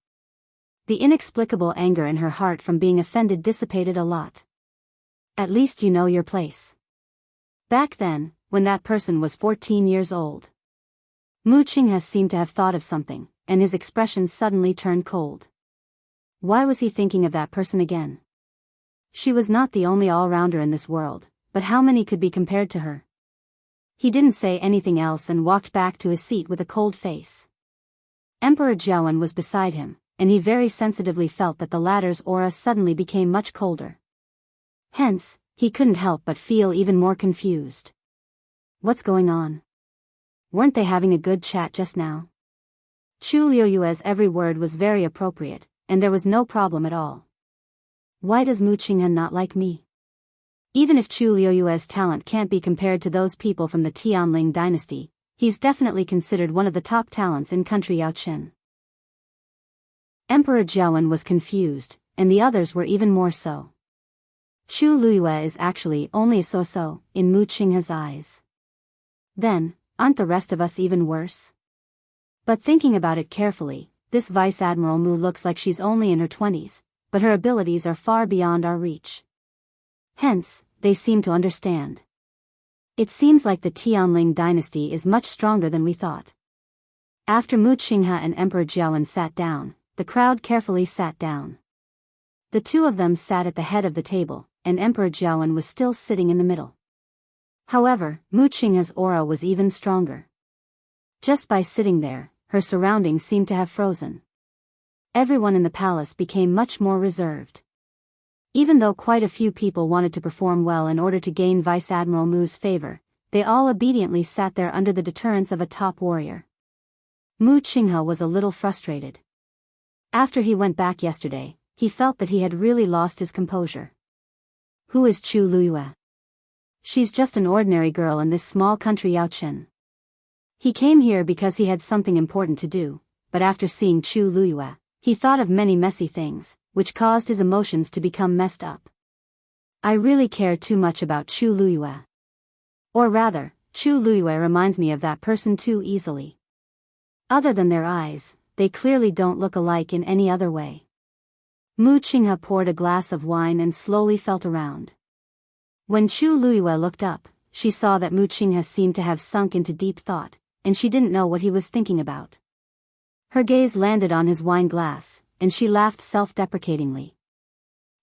The inexplicable anger in her heart from being offended dissipated a lot. At least you know your place. Back then, when that person was 14 years old. Mu Qinghe seemed to have thought of something, and his expression suddenly turned cold. Why was he thinking of that person again? She was not the only all-rounder in this world, but how many could be compared to her? He didn't say anything else and walked back to his seat with a cold face. Emperor Jiawen was beside him, and he very sensitively felt that the latter's aura suddenly became much colder. Hence, he couldn't help but feel even more confused. What's going on? Weren't they having a good chat just now? Chu Liyue's every word was very appropriate, and there was no problem at all. Why does Mu Qinghe not like me? Even if Chu Liyue's talent can't be compared to those people from the Tianling dynasty, he's definitely considered one of the top talents in country Yaochen. Emperor Jiawen was confused, and the others were even more so. Chu Luyue is actually only a so-so, in Mu Qinghe's eyes. Then, aren't the rest of us even worse? But thinking about it carefully, this Vice Admiral Mu looks like she's only in her 20s, but her abilities are far beyond our reach. Hence, they seem to understand. It seems like the Tianling dynasty is much stronger than we thought. After Mu Qinghe and Emperor Jiawen sat down, the crowd carefully sat down. The two of them sat at the head of the table, and Emperor Jiawen was still sitting in the middle. However, Mu Qinghe's aura was even stronger. Just by sitting there, her surroundings seemed to have frozen. Everyone in the palace became much more reserved. Even though quite a few people wanted to perform well in order to gain Vice Admiral Mu's favor, they all obediently sat there under the deterrence of a top warrior. Mu Qinghe was a little frustrated. After he went back yesterday, he felt that he had really lost his composure. Who is Chu Luyue? She's just an ordinary girl in this small country Yaochen. He came here because he had something important to do, but after seeing Chu Luyue, he thought of many messy things, which caused his emotions to become messed up. I really care too much about Chu Luyue. Or rather, Chu Luyue reminds me of that person too easily. Other than their eyes, they clearly don't look alike in any other way. Mu Qinghe poured a glass of wine and slowly felt around. When Chu Luyue looked up, she saw that Mu Qinghe seemed to have sunk into deep thought, and she didn't know what he was thinking about. Her gaze landed on his wine glass, and she laughed self-deprecatingly.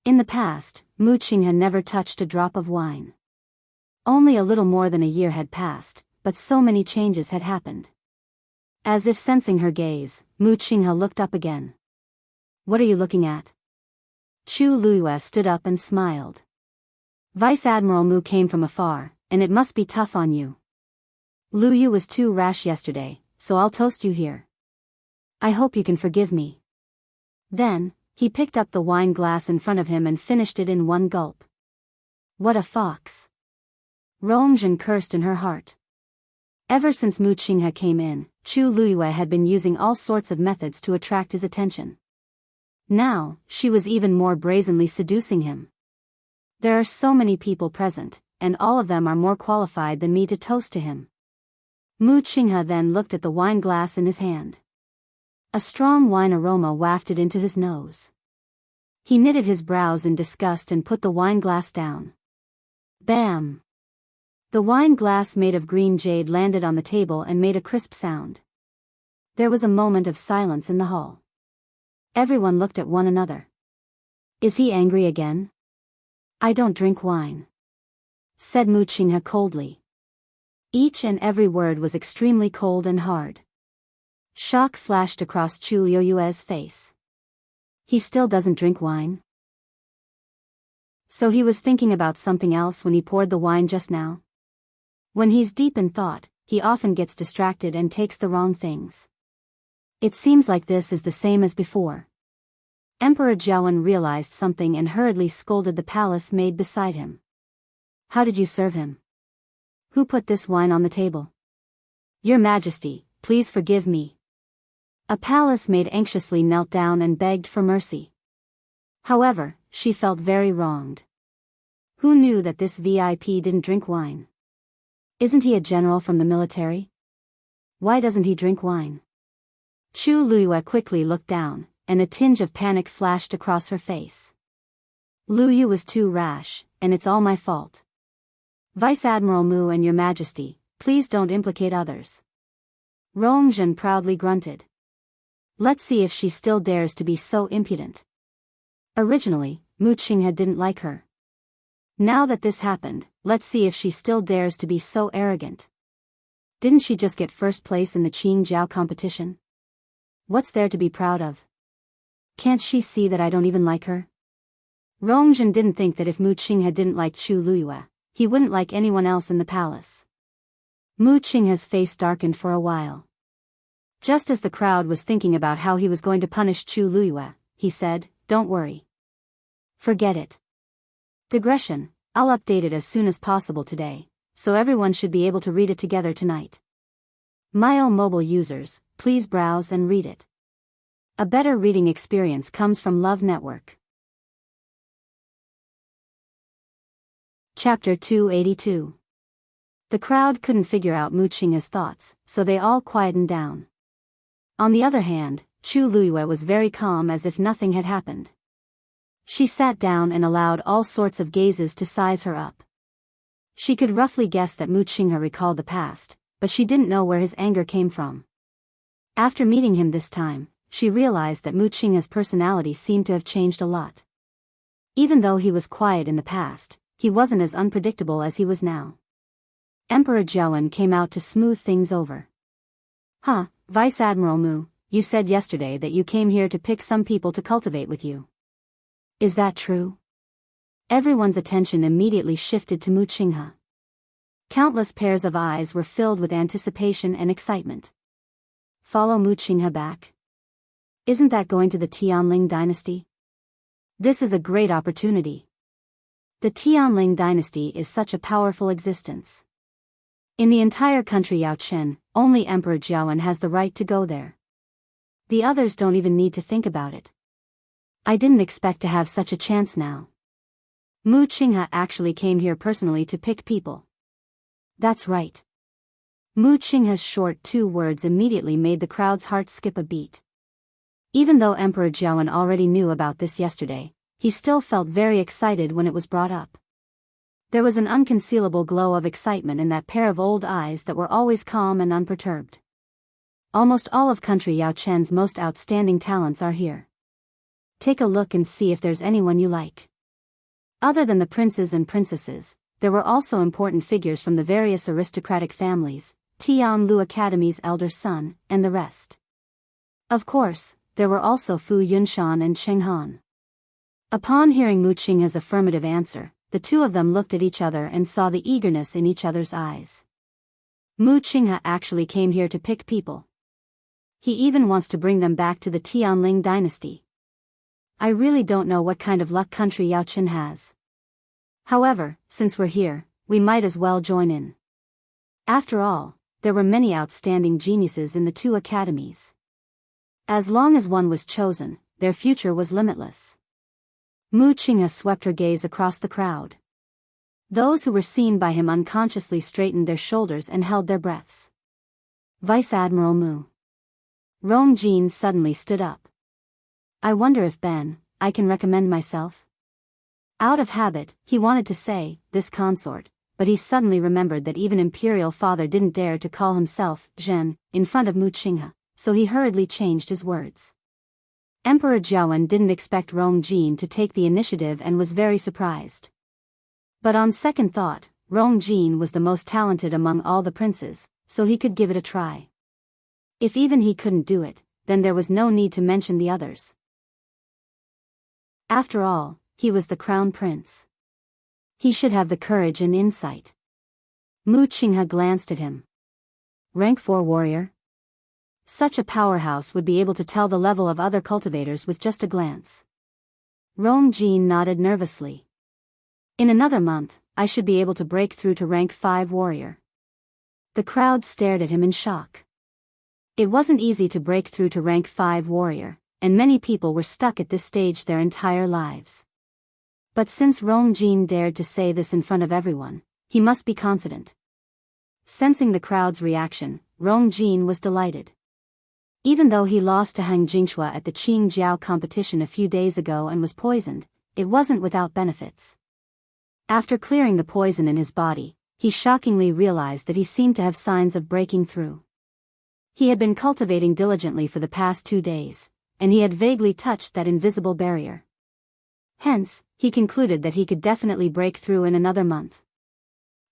In the past, Mu Qinghe never touched a drop of wine. Only a little more than a year had passed, but so many changes had happened. As if sensing her gaze, Mu Qinghe looked up again. What are you looking at? Chu Luyue stood up and smiled. Vice Admiral Mu came from afar, and it must be tough on you. Lu Yu was too rash yesterday, so I'll toast you here. I hope you can forgive me. Then, he picked up the wine glass in front of him and finished it in one gulp. What a fox. Rong Zhen cursed in her heart. Ever since Mu Qinghe came in, Chu Luiyue had been using all sorts of methods to attract his attention. Now, she was even more brazenly seducing him. There are so many people present, and all of them are more qualified than me to toast to him. Mu Qinghe then looked at the wine glass in his hand. A strong wine aroma wafted into his nose. He knitted his brows in disgust and put the wine glass down. Bam! The wine glass made of green jade landed on the table and made a crisp sound. There was a moment of silence in the hall. Everyone looked at one another. Is he angry again? I don't drink wine, said Mu Qinghe coldly. Each and every word was extremely cold and hard. Shock flashed across Chu Luiyue's face. He still doesn't drink wine? So he was thinking about something else when he poured the wine just now? When he's deep in thought, he often gets distracted and takes the wrong things. It seems like this is the same as before. Emperor Jiawen realized something and hurriedly scolded the palace maid beside him. How did you serve him? Who put this wine on the table? Your Majesty, please forgive me. A palace maid anxiously knelt down and begged for mercy. However, she felt very wronged. Who knew that this VIP didn't drink wine? Isn't he a general from the military? Why doesn't he drink wine? Chu Luiyue quickly looked down, and a tinge of panic flashed across her face. Luyu was too rash, and it's all my fault. Vice Admiral Mu and Your Majesty, please don't implicate others. Rongzhen proudly grunted. Let's see if she still dares to be so impudent. Originally, Mu Qinghe didn't like her. Now that this happened, let's see if she still dares to be so arrogant. Didn't she just get first place in the Qing Jiao competition? What's there to be proud of? Can't she see that I don't even like her? Rongzhen didn't think that if Mu Qinghe didn't like Chu Luiyue, he wouldn't like anyone else in the palace. Mu Qinghe's face darkened for a while. Just as the crowd was thinking about how he was going to punish Chu Luiyue, he said, "Don't worry. Forget it. Digression, I'll update it as soon as possible today, so everyone should be able to read it together tonight. Myo mobile users, please browse and read it. A better reading experience comes from Love Network." Chapter 282. The crowd couldn't figure out Mu Qinghe's thoughts, so they all quietened down. On the other hand, Chu Luiyue was very calm as if nothing had happened. She sat down and allowed all sorts of gazes to size her up. She could roughly guess that Mu Qinghe recalled the past, but she didn't know where his anger came from. After meeting him this time, she realized that Mu Qinghe's personality seemed to have changed a lot. Even though he was quiet in the past, he wasn't as unpredictable as he was now. Emperor Jiawen came out to smooth things over. Huh, Vice Admiral Mu, you said yesterday that you came here to pick some people to cultivate with you. Is that true? Everyone's attention immediately shifted to Mu Qinghe. Countless pairs of eyes were filled with anticipation and excitement. Follow Mu Qinghe back? Isn't that going to the Tianling dynasty? This is a great opportunity. The Tianling dynasty is such a powerful existence. In the entire country Yaochen, only Emperor Jiawen has the right to go there. The others don't even need to think about it. I didn't expect to have such a chance now. Mu Qinghe actually came here personally to pick people. That's right. Mu Qinghe's short 2 words immediately made the crowd's heart skip a beat. Even though Emperor Jiawen already knew about this yesterday, he still felt very excited when it was brought up. There was an unconcealable glow of excitement in that pair of old eyes that were always calm and unperturbed. Almost all of country Yaochen's most outstanding talents are here. Take a look and see if there's anyone you like. Other than the princes and princesses, there were also important figures from the various aristocratic families, Tianlu Academy's elder son, and the rest. Of course, there were also Fu Yunshan and Cheng Han. Upon hearing Mu Qinghe's affirmative answer, the two of them looked at each other and saw the eagerness in each other's eyes. Mu Qinghe actually came here to pick people. He even wants to bring them back to the Tianling dynasty. I really don't know what kind of luck country Yaochen has. However, since we're here, we might as well join in. After all, there were many outstanding geniuses in the two academies. As long as one was chosen, their future was limitless. Mu Qinghe swept her gaze across the crowd. Those who were seen by him unconsciously straightened their shoulders and held their breaths. Vice Admiral Mu. Rong Jin suddenly stood up. I wonder if I can recommend myself? Out of habit, he wanted to say, this consort, but he suddenly remembered that even Imperial Father didn't dare to call himself Zhen in front of Mu Qinghe, so he hurriedly changed his words. Emperor Jiawen didn't expect Rong Jin to take the initiative and was very surprised. But on second thought, Rong Jin was the most talented among all the princes, so he could give it a try. If even he couldn't do it, then there was no need to mention the others. After all, he was the crown prince. He should have the courage and insight. Mu Qinghe glanced at him. Rank 4 warrior? Such a powerhouse would be able to tell the level of other cultivators with just a glance. Rong Jin nodded nervously. In another month, I should be able to break through to rank 5 warrior. The crowd stared at him in shock. It wasn't easy to break through to rank 5 warrior, and many people were stuck at this stage their entire lives. But since Rong Jin dared to say this in front of everyone, he must be confident. Sensing the crowd's reaction, Rong Jin was delighted. Even though he lost to Hang Jingshua at the Qing Jiao competition a few days ago and was poisoned, it wasn't without benefits. After clearing the poison in his body, he shockingly realized that he seemed to have signs of breaking through. He had been cultivating diligently for the past 2 days, and he had vaguely touched that invisible barrier. Hence, he concluded that he could definitely break through in another month.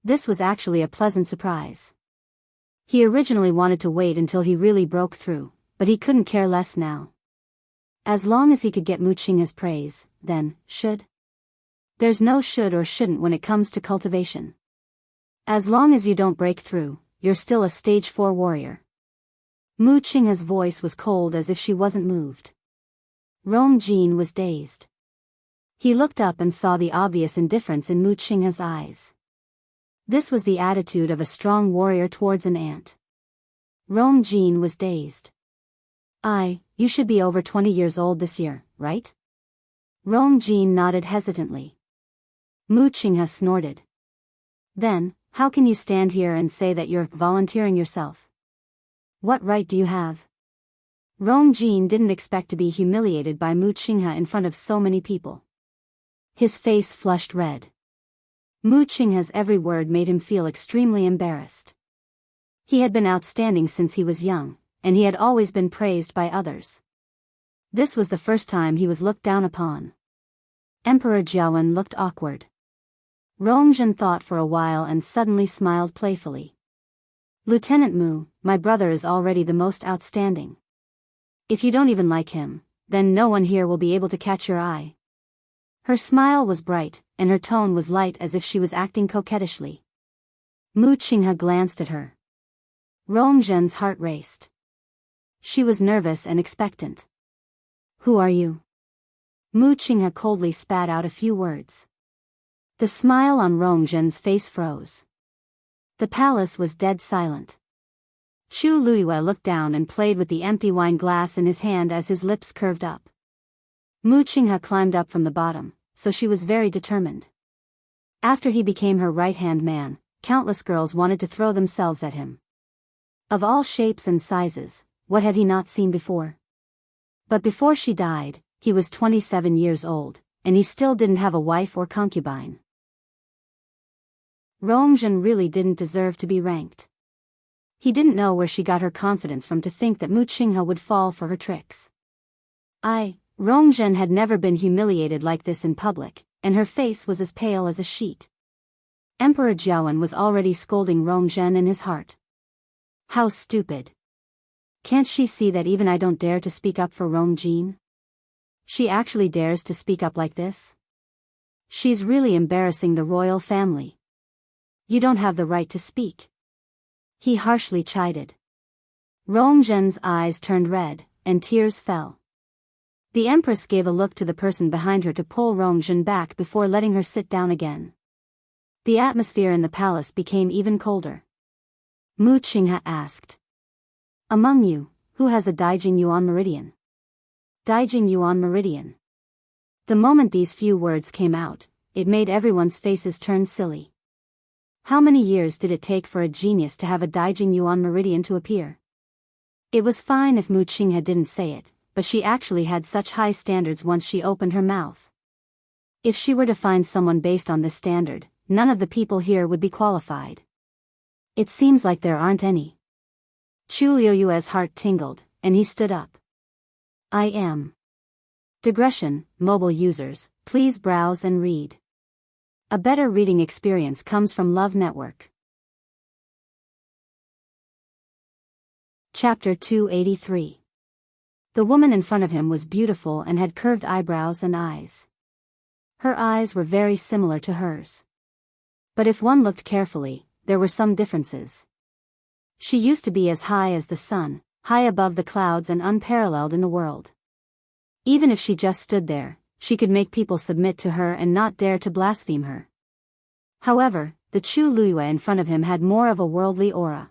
This was actually a pleasant surprise. He originally wanted to wait until he really broke through, but he couldn't care less now. As long as he could get Mu Qinghe's praise, then, There's no should or shouldn't when it comes to cultivation. As long as you don't break through, you're still a stage 4 warrior. Mu Qinghe's voice was cold as if she wasn't moved. Rong Jin was dazed. He looked up and saw the obvious indifference in Mu Qinghe's eyes. This was the attitude of a strong warrior towards an ant. Rong Jin was dazed. You should be over 20 years old this year, right? Rong Jin nodded hesitantly. Mu Qinghe snorted. Then, how can you stand here and say that you're volunteering yourself? What right do you have? Rong Jin didn't expect to be humiliated by Mu Qinghe in front of so many people. His face flushed red. Mu Qinghe's every word made him feel extremely embarrassed. He had been outstanding since he was young, and he had always been praised by others. This was the first time he was looked down upon. Emperor Jiawen looked awkward. Rong Jin thought for a while and suddenly smiled playfully. Lieutenant Mu, my brother is already the most outstanding. If you don't even like him, then no one here will be able to catch your eye. Her smile was bright, and her tone was light as if she was acting coquettishly. Mu Qinghe glanced at her. Rong Jin's heart raced. She was nervous and expectant. Who are you? Mu Qinghe coldly spat out a few words. The smile on Rong Jin's face froze. The palace was dead silent. Chu Luiyue looked down and played with the empty wine glass in his hand as his lips curved up. Mu Qinghe climbed up from the bottom, so she was very determined. After he became her right-hand man, countless girls wanted to throw themselves at him. Of all shapes and sizes, what had he not seen before? But before she died, he was 27 years old, and he still didn't have a wife or concubine. Rong Jin really didn't deserve to be ranked. He didn't know where she got her confidence from to think that Mu Qinghe would fall for her tricks. Rong Jin had never been humiliated like this in public, and her face was as pale as a sheet. Emperor Jiawen was already scolding Rong Jin in his heart. How stupid. Can't she see that even I don't dare to speak up for Rong Jin? She actually dares to speak up like this? She's really embarrassing the royal family. You don't have the right to speak. He harshly chided. Rong Jin's eyes turned red, and tears fell. The Empress gave a look to the person behind her to pull Rong Jin back before letting her sit down again. The atmosphere in the palace became even colder. Mu Qinghe asked. Among you, who has a Daijing Yuan meridian? Daijing Yuan meridian. The moment these few words came out, it made everyone's faces turn silly. How many years did it take for a genius to have a Daijing Yuan meridian to appear? It was fine if Mu Qinghe didn't say it, but she actually had such high standards once she opened her mouth. If she were to find someone based on this standard, none of the people here would be qualified. It seems like there aren't any. Chu Liuyue's heart tingled, and he stood up. I am. Digression, mobile users, please browse and read. A better reading experience comes from Love Network. Chapter 283. The woman in front of him was beautiful and had curved eyebrows and eyes. Her eyes were very similar to hers. But if one looked carefully, there were some differences. She used to be as high as the sun, high above the clouds and unparalleled in the world. Even if she just stood there, she could make people submit to her and not dare to blaspheme her. However, the Chu Luyue in front of him had more of a worldly aura.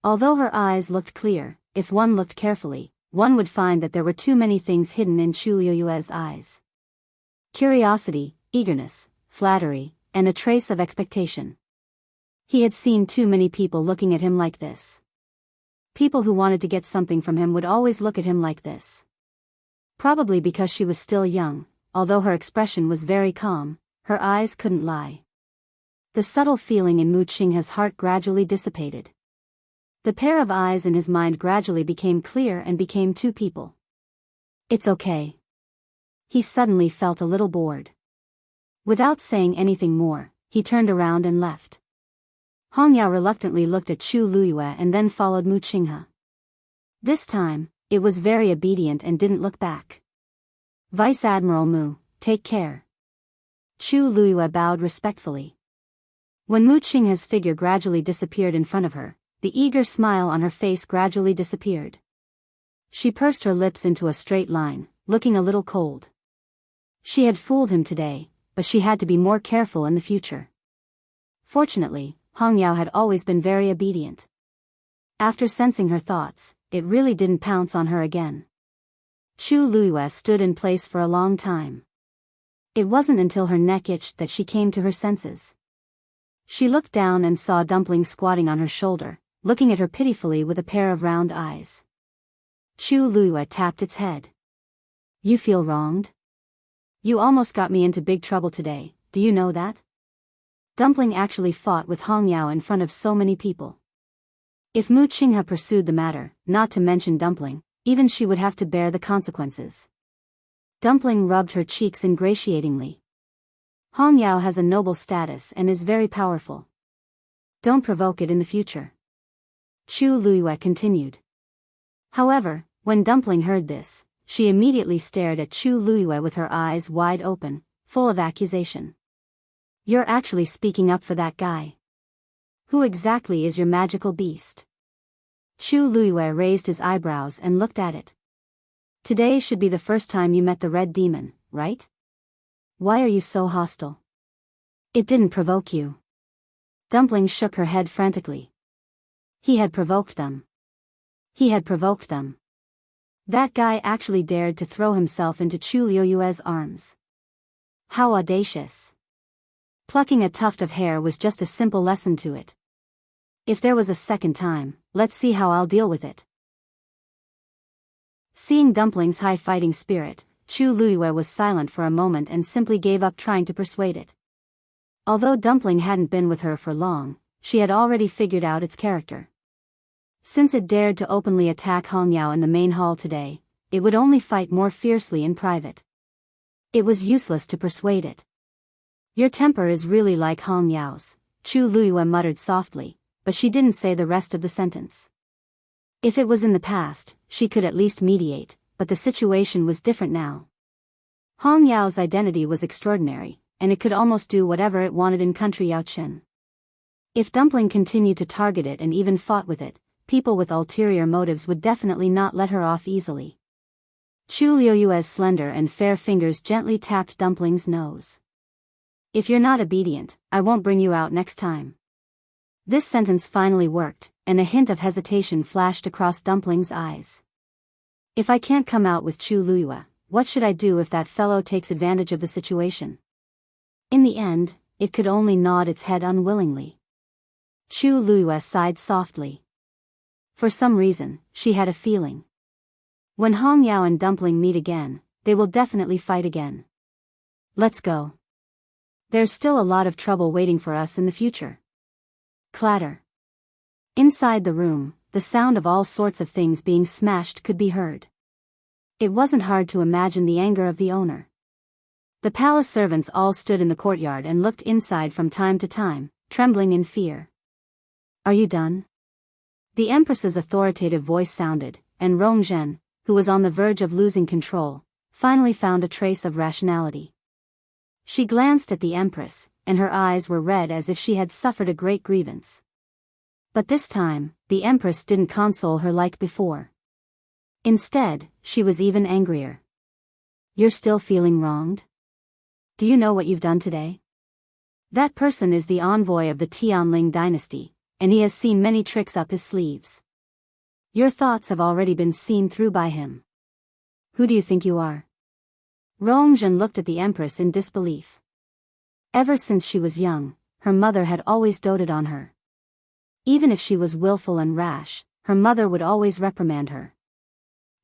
Although her eyes looked clear, if one looked carefully, one would find that there were too many things hidden in Chu Luyue's eyes. Curiosity, eagerness, flattery, and a trace of expectation. He had seen too many people looking at him like this. People who wanted to get something from him would always look at him like this. Probably because she was still young, although her expression was very calm, her eyes couldn't lie. The subtle feeling in Mu Qinghe's heart gradually dissipated. The pair of eyes in his mind gradually became clear and became two people. It's okay. He suddenly felt a little bored. Without saying anything more, he turned around and left. Hong Yao reluctantly looked at Chu Luyue and then followed Mu Qinghe. This time, it was very obedient and didn't look back. Vice Admiral Mu, take care. Chu Luyue bowed respectfully. When Mu Qinghe's figure gradually disappeared in front of her, the eager smile on her face gradually disappeared. She pursed her lips into a straight line, looking a little cold. She had fooled him today, but she had to be more careful in the future. Fortunately, Hong Yao had always been very obedient. After sensing her thoughts, it really didn't pounce on her again. Chu Luyue stood in place for a long time. It wasn't until her neck itched that she came to her senses. She looked down and saw Dumpling squatting on her shoulder, looking at her pitifully with a pair of round eyes. Chu Luyue tapped its head. You feel wronged? You almost got me into big trouble today, do you know that? Dumpling actually fought with Hong Yao in front of so many people. If Mu Qinghe pursued the matter, not to mention Dumpling, even she would have to bear the consequences. Dumpling rubbed her cheeks ingratiatingly. Hong Yao has a noble status and is very powerful. Don't provoke it in the future. Chu Luyue continued. However, when Dumpling heard this, she immediately stared at Chu Luyue with her eyes wide open, full of accusation. You're actually speaking up for that guy. Who exactly is your magical beast? Chu Luyue raised his eyebrows and looked at it. Today should be the first time you met the Red Demon, right? Why are you so hostile? It didn't provoke you. Dumpling shook her head frantically. He had provoked them. He had provoked them. That guy actually dared to throw himself into Chu Liyue's arms. How audacious. Plucking a tuft of hair was just a simple lesson to it. If there was a second time, let's see how I'll deal with it. Seeing Dumpling's high fighting spirit, Chu Luyue was silent for a moment and simply gave up trying to persuade it. Although Dumpling hadn't been with her for long, she had already figured out its character. Since it dared to openly attack Hong Yao in the main hall today, it would only fight more fiercely in private. It was useless to persuade it. Your temper is really like Hong Yao's, Chu Luyue muttered softly, but she didn't say the rest of the sentence. If it was in the past, she could at least mediate, but the situation was different now. Hong Yao's identity was extraordinary, and it could almost do whatever it wanted in country Yaochen. If Dumpling continued to target it and even fought with it, people with ulterior motives would definitely not let her off easily. Chu Liyue's slender and fair fingers gently tapped Dumpling's nose. If you're not obedient, I won't bring you out next time. This sentence finally worked, and a hint of hesitation flashed across Dumpling's eyes. If I can't come out with Chu Luiyue, what should I do if that fellow takes advantage of the situation? In the end, it could only nod its head unwillingly. Chu Luiyue sighed softly. For some reason, she had a feeling. When Hong Yao and Dumpling meet again, they will definitely fight again. Let's go. There's still a lot of trouble waiting for us in the future. Clatter. Inside the room, the sound of all sorts of things being smashed could be heard. It wasn't hard to imagine the anger of the owner. The palace servants all stood in the courtyard and looked inside from time to time, trembling in fear. Are you done? The Empress's authoritative voice sounded, and Rongzhen, who was on the verge of losing control, finally found a trace of rationality. She glanced at the Empress, and her eyes were red as if she had suffered a great grievance. But this time, the Empress didn't console her like before. Instead, she was even angrier. You're still feeling wronged? Do you know what you've done today? That person is the envoy of the Tianling dynasty, and he has seen many tricks up his sleeves. Your thoughts have already been seen through by him. Who do you think you are? Rongzhen looked at the Empress in disbelief. Ever since she was young, her mother had always doted on her. Even if she was willful and rash, her mother would always reprimand her.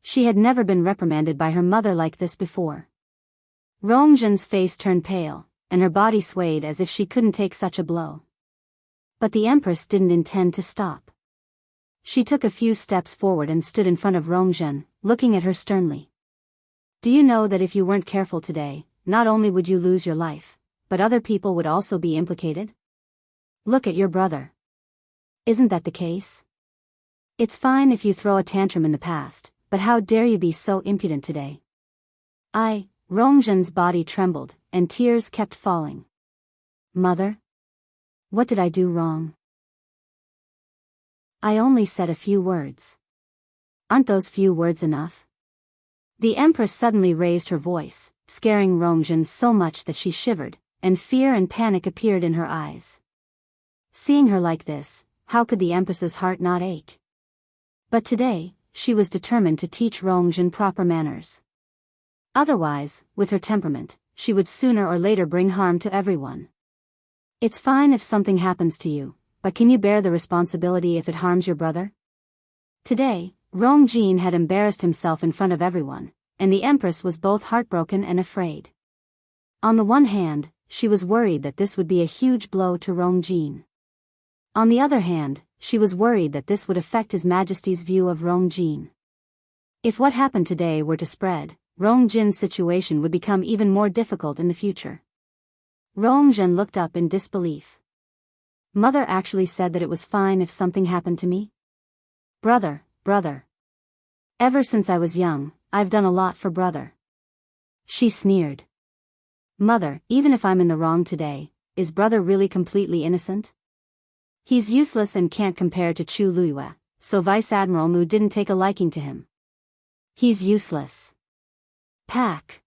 She had never been reprimanded by her mother like this before. Rongzhen's face turned pale, and her body swayed as if she couldn't take such a blow. But the Empress didn't intend to stop. She took a few steps forward and stood in front of Rongzhen, looking at her sternly. Do you know that if you weren't careful today, not only would you lose your life, but other people would also be implicated? Look at your brother. Isn't that the case? It's fine if you throw a tantrum in the past, but how dare you be so impudent today? Rongzhen's body trembled, and tears kept falling. Mother? What did I do wrong? I only said a few words. Aren't those few words enough? The Empress suddenly raised her voice, scaring Rongzhen so much that she shivered, and fear and panic appeared in her eyes. Seeing her like this, how could the Empress's heart not ache? But today, she was determined to teach Rongzhen proper manners. Otherwise, with her temperament, she would sooner or later bring harm to everyone. It's fine if something happens to you, but can you bear the responsibility if it harms your brother? Today, Rongzhen had embarrassed himself in front of everyone, and the Empress was both heartbroken and afraid. On the one hand, she was worried that this would be a huge blow to Rongzhen. On the other hand, she was worried that this would affect His Majesty's view of Rongzhen. If what happened today were to spread, Rongzhen's situation would become even more difficult in the future. Rongzhen looked up in disbelief. Mother actually said that it was fine if something happened to me? Brother. Ever since I was young, I've done a lot for brother. She sneered. Mother, even if I'm in the wrong today, is brother really completely innocent? He's useless and can't compare to Chu Luiyue, so Vice Admiral Mu didn't take a liking to him. He's useless. Pack.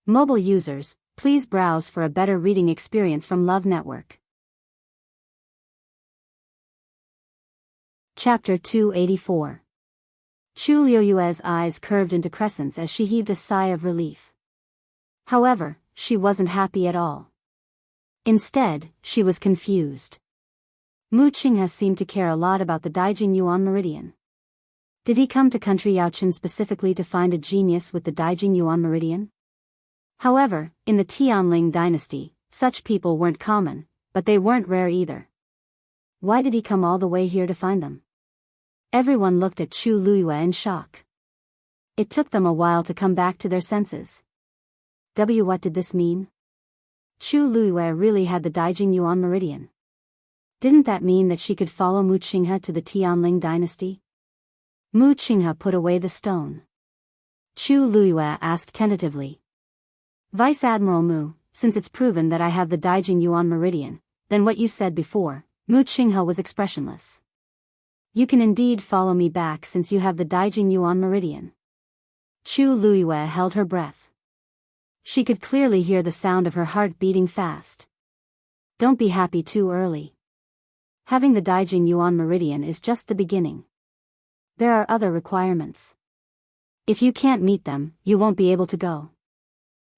Mobile users, please browse for a better reading experience from Love Network. Chapter 284. Chu Luiyue's eyes curved into crescents as she heaved a sigh of relief. However, she wasn't happy at all. Instead, she was confused. Mu Qinghe seemed to care a lot about the Daijing Yuan Meridian. Did he come to country Yaochen specifically to find a genius with the Daijing Yuan Meridian? However, in the Tianling dynasty, such people weren't common, but they weren't rare either. Why did he come all the way here to find them? Everyone looked at Chu Luiyue in shock. It took them a while to come back to their senses. What did this mean? Chu Luiyue really had the Daijing Yuan Meridian. Didn't that mean that she could follow Mu Qinghe to the Tianling dynasty? Mu Qinghe put away the stone. Chu Luiyue asked tentatively. Vice Admiral Mu, since it's proven that I have the Daijing Yuan Meridian, then what you said before, Mu Qinghe was expressionless. You can indeed follow me back since you have the Daijing Yuan Meridian. Chu Luiyue held her breath. She could clearly hear the sound of her heart beating fast. Don't be happy too early. Having the Daijing Yuan meridian is just the beginning. There are other requirements. If you can't meet them, you won't be able to go.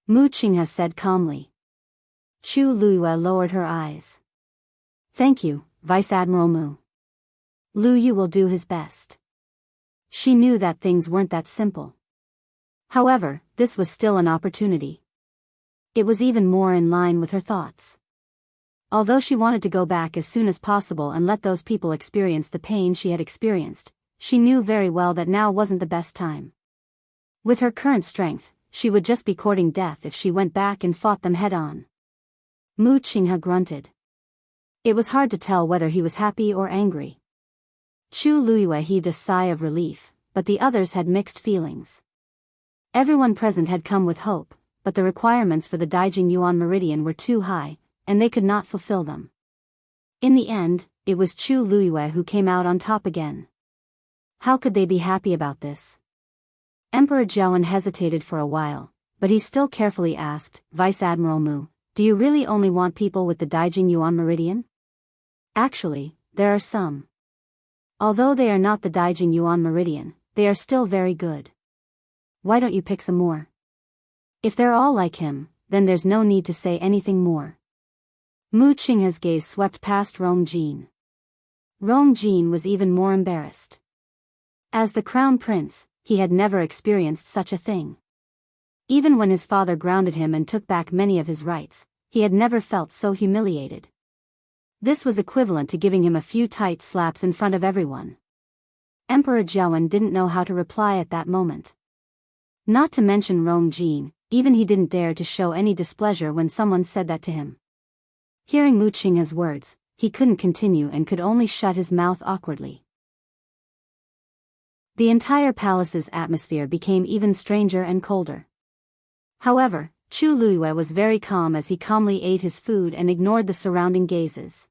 Mu Qinghe said calmly. Chu Luiyue lowered her eyes. Thank you, Vice Admiral Mu. Lu Yu will do his best. She knew that things weren't that simple. However, this was still an opportunity. It was even more in line with her thoughts. Although she wanted to go back as soon as possible and let those people experience the pain she had experienced, she knew very well that now wasn't the best time. With her current strength, she would just be courting death if she went back and fought them head-on. Mu Qinghe grunted. It was hard to tell whether he was happy or angry. Chu Luiyue heaved a sigh of relief, but the others had mixed feelings. Everyone present had come with hope, but the requirements for the Daijing Yuan meridian were too high, and they could not fulfill them. In the end, it was Chu Luiyue who came out on top again. How could they be happy about this? Emperor Jiawen hesitated for a while, but he still carefully asked, Vice Admiral Mu, do you really only want people with the Daijing Yuan meridian? Actually, there are some. Although they are not the Daijing Yuan meridian, they are still very good. Why don't you pick some more? If they're all like him, then there's no need to say anything more. Mu Qinghe's gaze swept past Rong Jin. Rong Jin was even more embarrassed. As the crown prince, he had never experienced such a thing. Even when his father grounded him and took back many of his rights, he had never felt so humiliated. This was equivalent to giving him a few tight slaps in front of everyone. Emperor Jiawen didn't know how to reply at that moment. Not to mention Rong Jin, even he didn't dare to show any displeasure when someone said that to him. Hearing Mu Qinghe's words, he couldn't continue and could only shut his mouth awkwardly. The entire palace's atmosphere became even stranger and colder. However, Chu Luiyue was very calm as he calmly ate his food and ignored the surrounding gazes.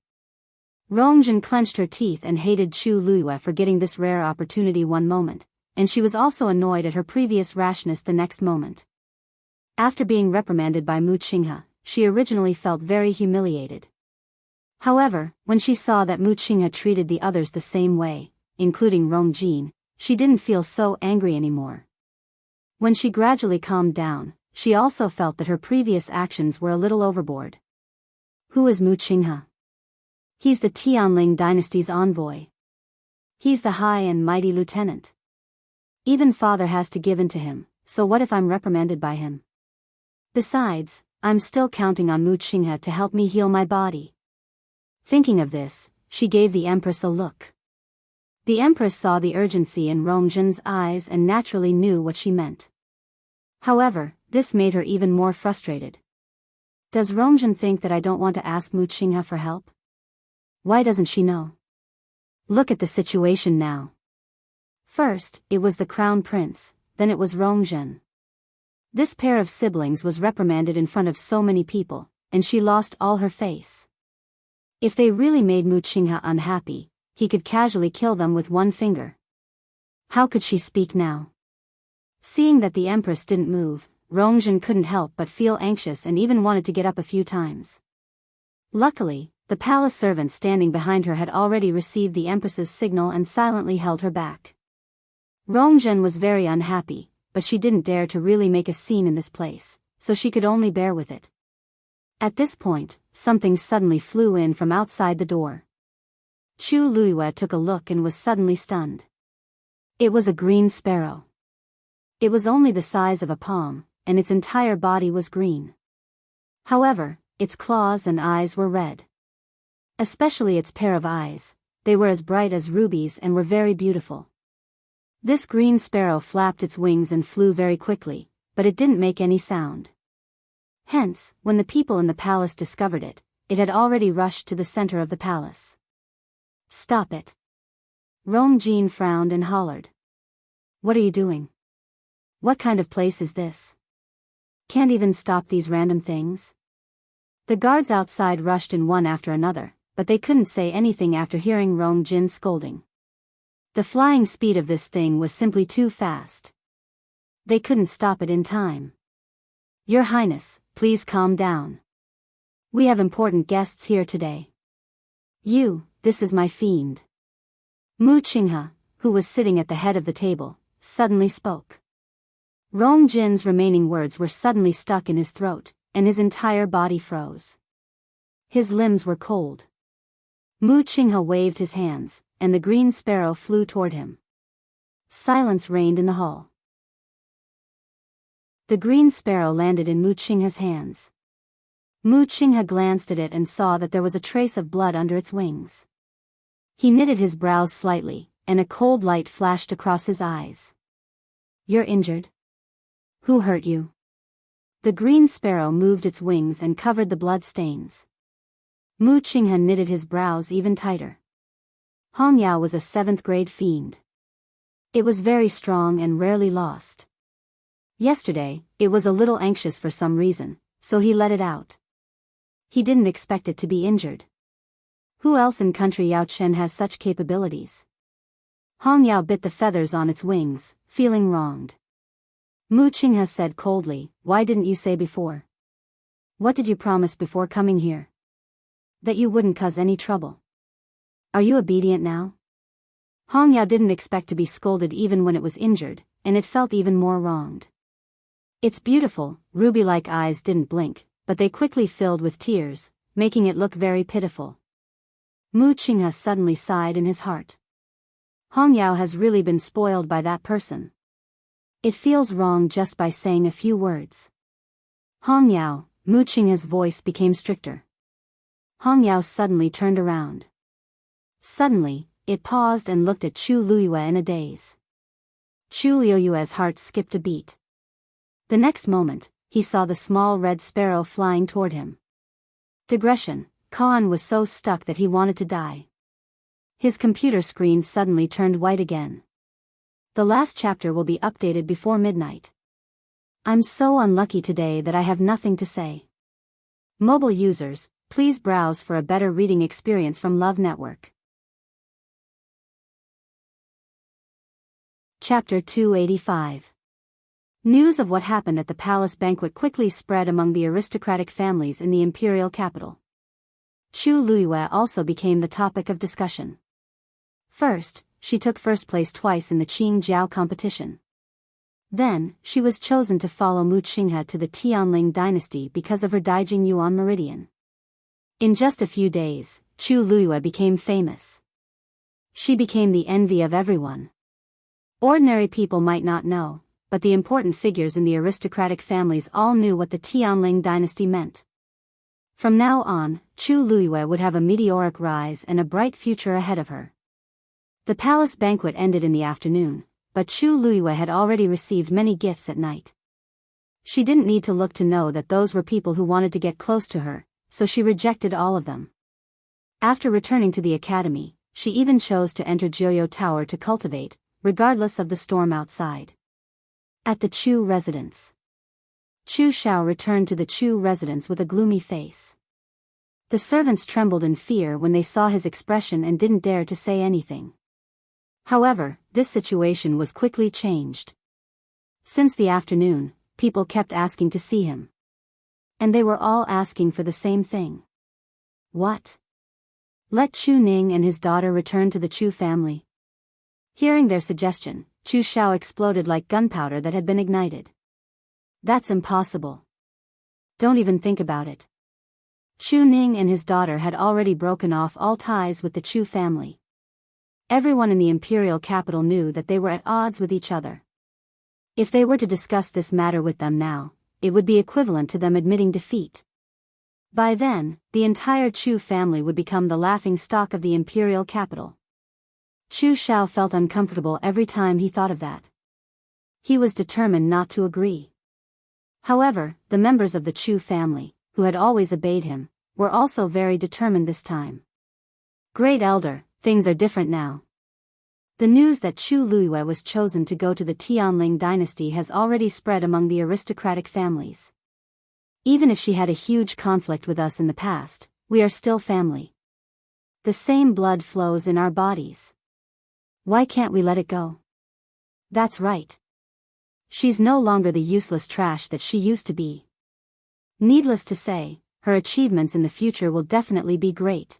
Rongjin clenched her teeth and hated Chu Luiyue for getting this rare opportunity one moment, and she was also annoyed at her previous rashness the next moment. After being reprimanded by Mu Qinghe, she originally felt very humiliated. However, when she saw that Mu Qinghe treated the others the same way, including Rongjin, she didn't feel so angry anymore. When she gradually calmed down, she also felt that her previous actions were a little overboard. Who is Mu Qinghe? He's the Tianling dynasty's envoy. He's the high and mighty lieutenant. Even father has to give in to him, so what if I'm reprimanded by him? Besides, I'm still counting on Mu Qinghe to help me heal my body. Thinking of this, she gave the Empress a look. The Empress saw the urgency in Rongjin's eyes and naturally knew what she meant. However, this made her even more frustrated. Does Rongjin think that I don't want to ask Mu Qinghe for help? Why doesn't she know? Look at the situation now. First, it was the crown prince, then it was Rongjin. This pair of siblings was reprimanded in front of so many people, and she lost all her face. If they really made Mu Qinghe unhappy, he could casually kill them with one finger. How could she speak now? Seeing that the Empress didn't move, Rongjin couldn't help but feel anxious and even wanted to get up a few times. Luckily, the palace servant standing behind her had already received the Empress's signal and silently held her back. Rongjin was very unhappy, but she didn't dare to really make a scene in this place, so she could only bear with it. At this point, something suddenly flew in from outside the door. Chu Luiyue took a look and was suddenly stunned. It was a green sparrow. It was only the size of a palm, and its entire body was green. However, its claws and eyes were red. Especially its pair of eyes, they were as bright as rubies and were very beautiful. This green sparrow flapped its wings and flew very quickly, but it didn't make any sound. Hence, when the people in the palace discovered it, it had already rushed to the center of the palace. Stop it. Rongjin frowned and hollered. What are you doing? What kind of place is this? Can't even stop these random things? The guards outside rushed in one after another, but they couldn't say anything after hearing Rongjin's scolding. The flying speed of this thing was simply too fast. They couldn't stop it in time. Your Highness, please calm down. We have important guests here today. You, this is my fiend. Mu Qinghe, who was sitting at the head of the table, suddenly spoke. Rong Jin's remaining words were suddenly stuck in his throat, and his entire body froze. His limbs were cold. Mu Qinghe waved his hands, and the green sparrow flew toward him. Silence reigned in the hall. The green sparrow landed in Mu Qinghe's hands. Mu Qinghe glanced at it and saw that there was a trace of blood under its wings. He knitted his brows slightly, and a cold light flashed across his eyes. You're injured? Who hurt you? The green sparrow moved its wings and covered the blood stains. Mu Qinghe knitted his brows even tighter. Hong Yao was a 7th grade fiend. It was very strong and rarely lost. Yesterday, it was a little anxious for some reason, so he let it out. He didn't expect it to be injured. Who else in country Yao Chen has such capabilities? Hong Yao bit the feathers on its wings, feeling wronged. Mu Qinghe said coldly, why didn't you say before? What did you promise before coming here? That you wouldn't cause any trouble. Are you obedient now? Hong Yao didn't expect to be scolded even when it was injured, and it felt even more wronged. Its beautiful, ruby-like eyes didn't blink, but they quickly filled with tears, making it look very pitiful. Mu Qinghe suddenly sighed in his heart. Hong Yao has really been spoiled by that person. It feels wrong just by saying a few words. Hong Yao, Mu Qinghe's voice became stricter. Hong Yao suddenly turned around. Suddenly, it paused and looked at Chu Luiyue in a daze. Chu Luiyue's heart skipped a beat. The next moment, he saw the small red sparrow flying toward him. Digression, Khan was so stuck that he wanted to die. His computer screen suddenly turned white again. The last chapter will be updated before midnight. I'm so unlucky today that I have nothing to say. Mobile users, please browse for a better reading experience from Love Network. Chapter 285. News of what happened at the palace banquet quickly spread among the aristocratic families in the imperial capital. Chu Luiyue also became the topic of discussion. First, she took first place twice in the Qing Jiao competition. Then, she was chosen to follow Mu Qinghe to the Tianling dynasty because of her Daijing Yuan meridian. In just a few days, Chu Luiyue became famous. She became the envy of everyone. Ordinary people might not know, but the important figures in the aristocratic families all knew what the Tianling dynasty meant. From now on, Chu Luiyue would have a meteoric rise and a bright future ahead of her. The palace banquet ended in the afternoon, but Chu Luiyue had already received many gifts at night. She didn't need to look to know that those were people who wanted to get close to her, so she rejected all of them. After returning to the academy, she even chose to enter Jiuyo Tower to cultivate, regardless of the storm outside. At the Chu residence. Chu Shao returned to the Chu residence with a gloomy face. The servants trembled in fear when they saw his expression and didn't dare to say anything. However, this situation was quickly changed. Since the afternoon, people kept asking to see him. And they were all asking for the same thing. What? Let Chu Ning and his daughter return to the Chu family. Hearing their suggestion, Chu Shao exploded like gunpowder that had been ignited. That's impossible. Don't even think about it. Chu Ning and his daughter had already broken off all ties with the Chu family. Everyone in the imperial capital knew that they were at odds with each other. If they were to discuss this matter with them now, it would be equivalent to them admitting defeat. By then, the entire Chu family would become the laughing stock of the imperial capital. Chu Shao felt uncomfortable every time he thought of that. He was determined not to agree. However, the members of the Chu family, who had always obeyed him, were also very determined this time. Great Elder, things are different now. The news that Chu Luiyue was chosen to go to the Tianling dynasty has already spread among the aristocratic families. Even if she had a huge conflict with us in the past, we are still family. The same blood flows in our bodies. Why can't we let it go? That's right. She's no longer the useless trash that she used to be. Needless to say, her achievements in the future will definitely be great.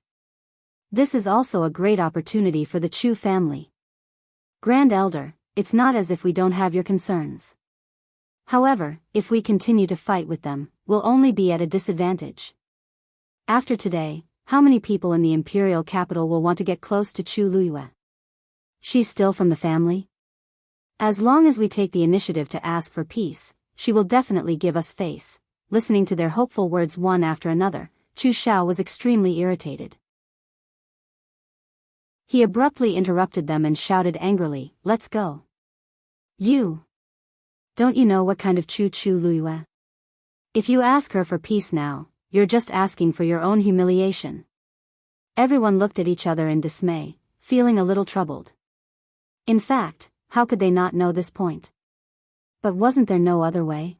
This is also a great opportunity for the Chu family. Grand Elder, it's not as if we don't have your concerns. However, if we continue to fight with them, we'll only be at a disadvantage. After today, how many people in the imperial capital will want to get close to Chu Luiyue? She's still from the family? As long as we take the initiative to ask for peace, she will definitely give us face. Listening to their hopeful words one after another, Chu Xiao was extremely irritated. He abruptly interrupted them and shouted angrily, "Let's go. You! Don't you know what kind of Chu Luiyue? If you ask her for peace now, you're just asking for your own humiliation." Everyone looked at each other in dismay, feeling a little troubled. In fact, how could they not know this point? But wasn't there no other way?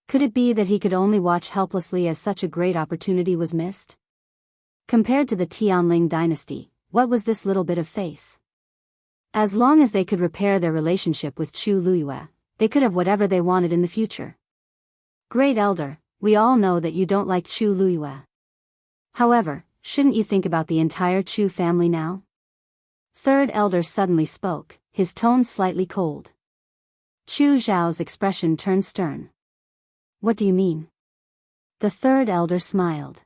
Could it be that he could only watch helplessly as such a great opportunity was missed? Compared to the Tianling dynasty, what was this little bit of face? As long as they could repair their relationship with Chu Luiyue, they could have whatever they wanted in the future. Great Elder, we all know that you don't like Chu Luiyue. However, shouldn't you think about the entire Chu family now? Third Elder suddenly spoke, his tone slightly cold. Chu Zhao's expression turned stern. What do you mean? The third elder smiled.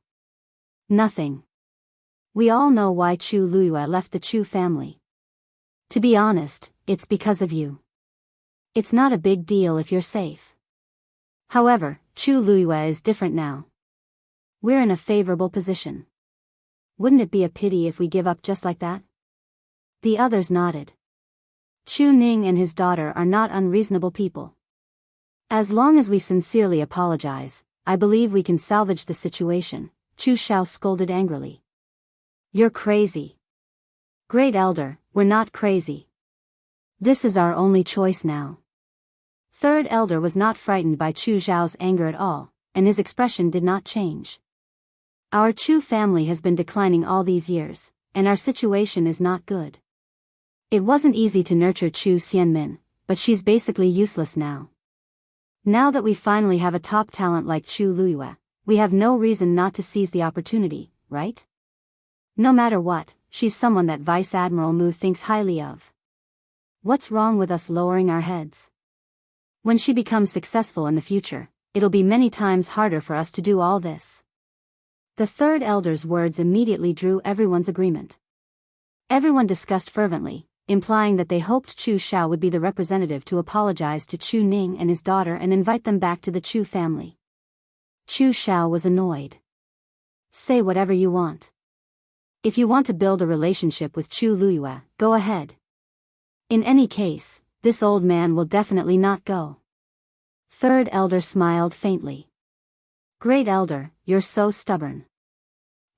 Nothing. We all know why Chu Luiyue left the Chu family. To be honest, it's because of you. It's not a big deal if you're safe. However, Chu Luiyue is different now. We're in a favorable position. Wouldn't it be a pity if we give up just like that? The others nodded. Chu Ning and his daughter are not unreasonable people. As long as we sincerely apologize, I believe we can salvage the situation, Chu Xiao scolded angrily. You're crazy. Great Elder, we're not crazy. This is our only choice now. Third Elder was not frightened by Chu Xiao's anger at all, and his expression did not change. Our Chu family has been declining all these years, and our situation is not good. It wasn't easy to nurture Chu Xianmin, but she's basically useless now. Now that we finally have a top talent like Chu Luiyue, we have no reason not to seize the opportunity, right? No matter what, she's someone that Vice Admiral Mu thinks highly of. What's wrong with us lowering our heads? When she becomes successful in the future, it'll be many times harder for us to do all this. The third elder's words immediately drew everyone's agreement. Everyone discussed fervently, implying that they hoped Chu Xiao would be the representative to apologize to Chu Ning and his daughter and invite them back to the Chu family. Chu Xiao was annoyed. Say whatever you want. If you want to build a relationship with Chu Luiyue, go ahead. In any case, this old man will definitely not go. Third elder smiled faintly. Great Elder, you're so stubborn.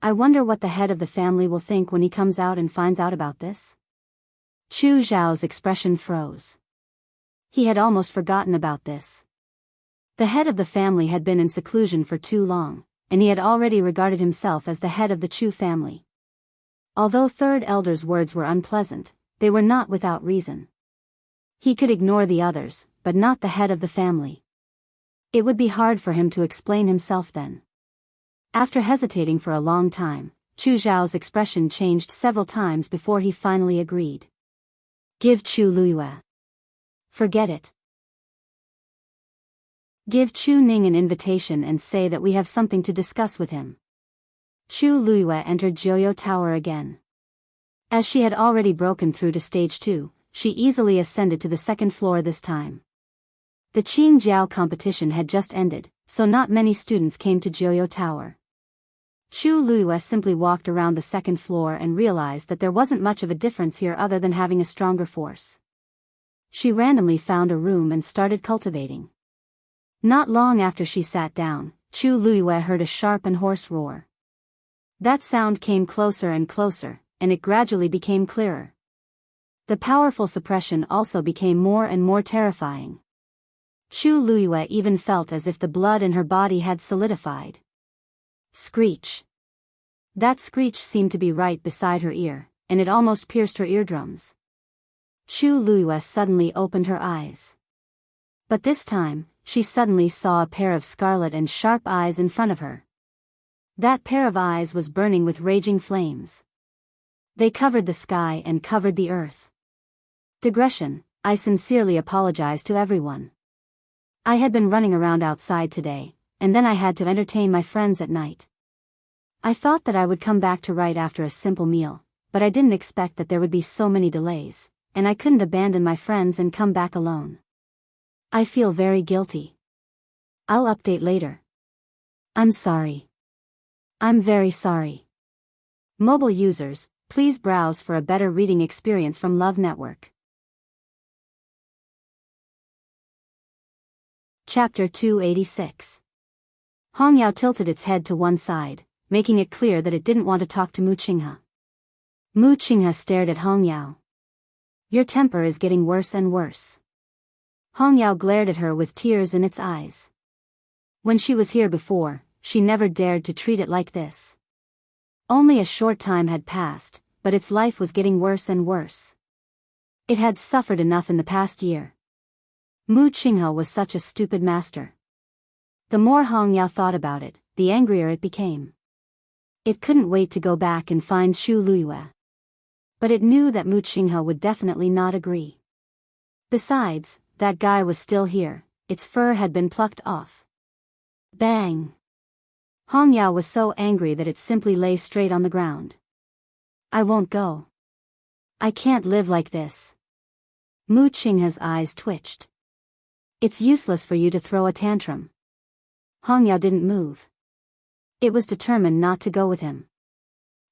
I wonder what the head of the family will think when he comes out and finds out about this. Chu Zhao's expression froze. He had almost forgotten about this. The head of the family had been in seclusion for too long, and he had already regarded himself as the head of the Chu family. Although Third Elder's words were unpleasant, they were not without reason. He could ignore the others, but not the head of the family. It would be hard for him to explain himself then. After hesitating for a long time, Chu Zhao's expression changed several times before he finally agreed. Give Chu Luiyue. Forget it. Give Chu Ning an invitation and say that we have something to discuss with him. Chu Luiyue entered Joyo Tower again. As she had already broken through to stage 2, she easily ascended to the second floor this time. The Qing Jiao competition had just ended, so not many students came to Joyo Tower. Chu Luiyue simply walked around the second floor and realized that there wasn't much of a difference here other than having a stronger force. She randomly found a room and started cultivating. Not long after she sat down, Chu Luiyue heard a sharp and hoarse roar. That sound came closer and closer, and it gradually became clearer. The powerful suppression also became more and more terrifying. Chu Luiyue even felt as if the blood in her body had solidified. Screech. That screech seemed to be right beside her ear, and it almost pierced her eardrums. Chu Luiyue suddenly opened her eyes. But this time, she suddenly saw a pair of scarlet and sharp eyes in front of her. That pair of eyes was burning with raging flames. They covered the sky and covered the earth. Digression, I sincerely apologize to everyone. I had been running around outside today, and then I had to entertain my friends at night. I thought that I would come back to write after a simple meal, but I didn't expect that there would be so many delays, and I couldn't abandon my friends and come back alone. I feel very guilty. I'll update later. I'm sorry. I'm very sorry. Mobile users, please browse for a better reading experience from Love Network. Chapter 286. Hongyao tilted its head to one side, making it clear that it didn't want to talk to Mu Qinghe. Mu Qinghe stared at Hongyao. Your temper is getting worse and worse. Hongyao glared at her with tears in its eyes. When she was here before, she never dared to treat it like this. Only a short time had passed, but its life was getting worse and worse. It had suffered enough in the past year. Mu Qinghe was such a stupid master. The more Hongyao thought about it, the angrier it became. It couldn't wait to go back and find Chu Luiyue. But it knew that Mu Qinghe would definitely not agree. Besides, that guy was still here, its fur had been plucked off. Bang! Hongyao was so angry that it simply lay straight on the ground. I won't go. I can't live like this. Mu Qinghe's eyes twitched. It's useless for you to throw a tantrum. Hongyao didn't move. It was determined not to go with him.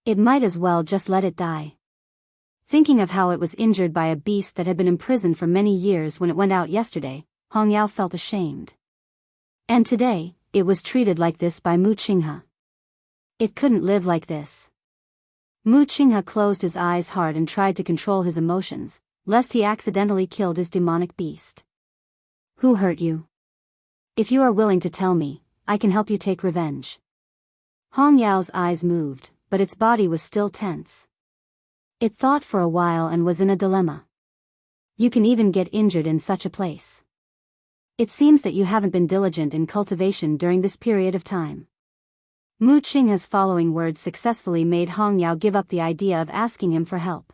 It might as well just let it die. Thinking of how it was injured by a beast that had been imprisoned for many years when it went out yesterday, Hongyao felt ashamed. And today, it was treated like this by Mu Qinghe. It couldn't live like this. Mu Qinghe closed his eyes hard and tried to control his emotions, lest he accidentally killed his demonic beast. Who hurt you? If you are willing to tell me, I can help you take revenge. Hongyao's eyes moved, but its body was still tense. It thought for a while and was in a dilemma. You can even get injured in such a place. It seems that you haven't been diligent in cultivation during this period of time. Mu Qinghe's following words successfully made Hongyao give up the idea of asking him for help.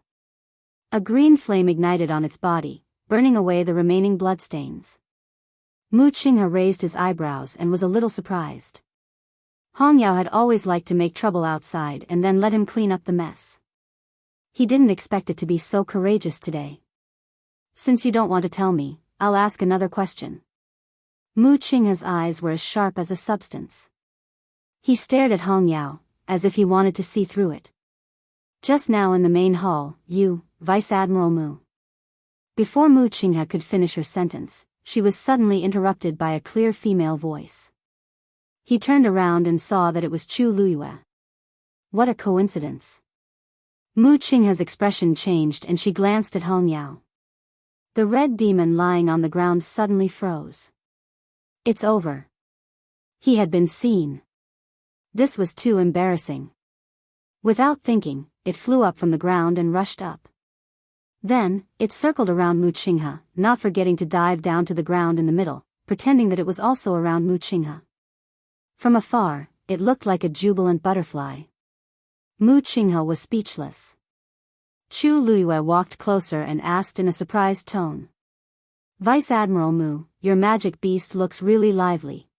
A green flame ignited on its body, burning away the remaining bloodstains. Mu Qinghe raised his eyebrows and was a little surprised. Hongyao had always liked to make trouble outside and then let him clean up the mess. He didn't expect it to be so courageous today. Since you don't want to tell me, I'll ask another question. Mu Qinghe's eyes were as sharp as a substance. He stared at Hongyao, as if he wanted to see through it. Just now in the main hall, you, Vice Admiral Mu. Before Mu Qinghe could finish her sentence, she was suddenly interrupted by a clear female voice. He turned around and saw that it was Chu Luiyue. What a coincidence. Mu Qinghe's expression changed and she glanced at Hongyao. The red demon lying on the ground suddenly froze. It's over. He had been seen. This was too embarrassing. Without thinking, it flew up from the ground and rushed up. Then, it circled around Mu Qinghe, not forgetting to dive down to the ground in the middle, pretending that it was also around Mu Qinghe. From afar, it looked like a jubilant butterfly. Mu Qinghe was speechless. Chu Luiyue walked closer and asked in a surprised tone. Vice Admiral Mu, your magic beast looks really lively.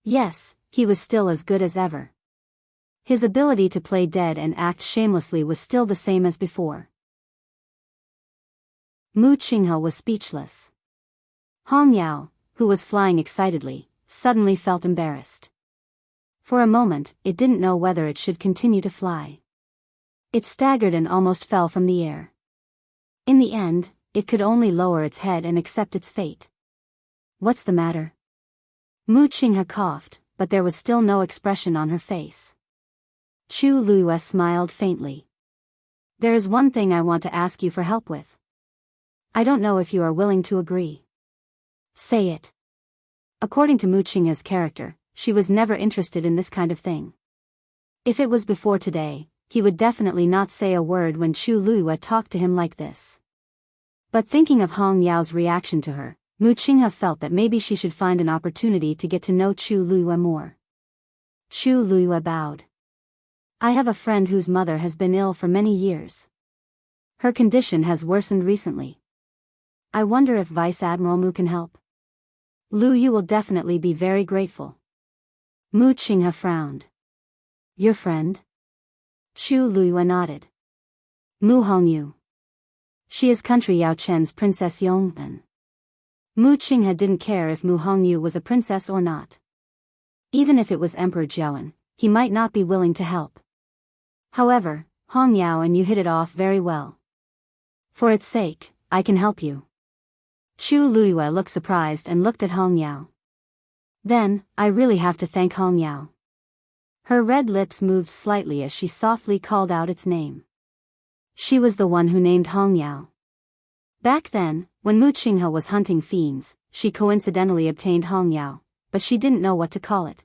Yes, he was still as good as ever. His ability to play dead and act shamelessly was still the same as before. Mu Qinghe was speechless. Hongyao, who was flying excitedly, suddenly felt embarrassed. For a moment, it didn't know whether it should continue to fly. It staggered and almost fell from the air. In the end, it could only lower its head and accept its fate. What's the matter? Mu Qinghe coughed, but there was still no expression on her face. Chu Luiyue smiled faintly. There is one thing I want to ask you for help with. I don't know if you are willing to agree. Say it. According to Mu Qinghe's character, she was never interested in this kind of thing. If it was before today, he would definitely not say a word when Chu Luiyue talked to him like this. But thinking of Hongyao's reaction to her, Mu Qinghe felt that maybe she should find an opportunity to get to know Chu Luiyue more. Chu Luiyue bowed. I have a friend whose mother has been ill for many years. Her condition has worsened recently. I wonder if Vice Admiral Mu can help. Lu Yu will definitely be very grateful. Mu Qinghe frowned. Your friend? Chu Luyue nodded. Mu Hongyu. She is country Yao Chen's Princess Yong'an. Mu Qinghe didn't care if Mu Hongyu was a princess or not. Even if it was Emperor Jiawen, he might not be willing to help. However, Hong Yao and you hit it off very well. For its sake, I can help you. Chu Luyue looked surprised and looked at Hong Yao. Then, I really have to thank Hong Yao. Her red lips moved slightly as she softly called out its name. She was the one who named Hong Yao. Back then, when Mu Qinghe was hunting fiends, she coincidentally obtained Hong Yao, but she didn't know what to call it.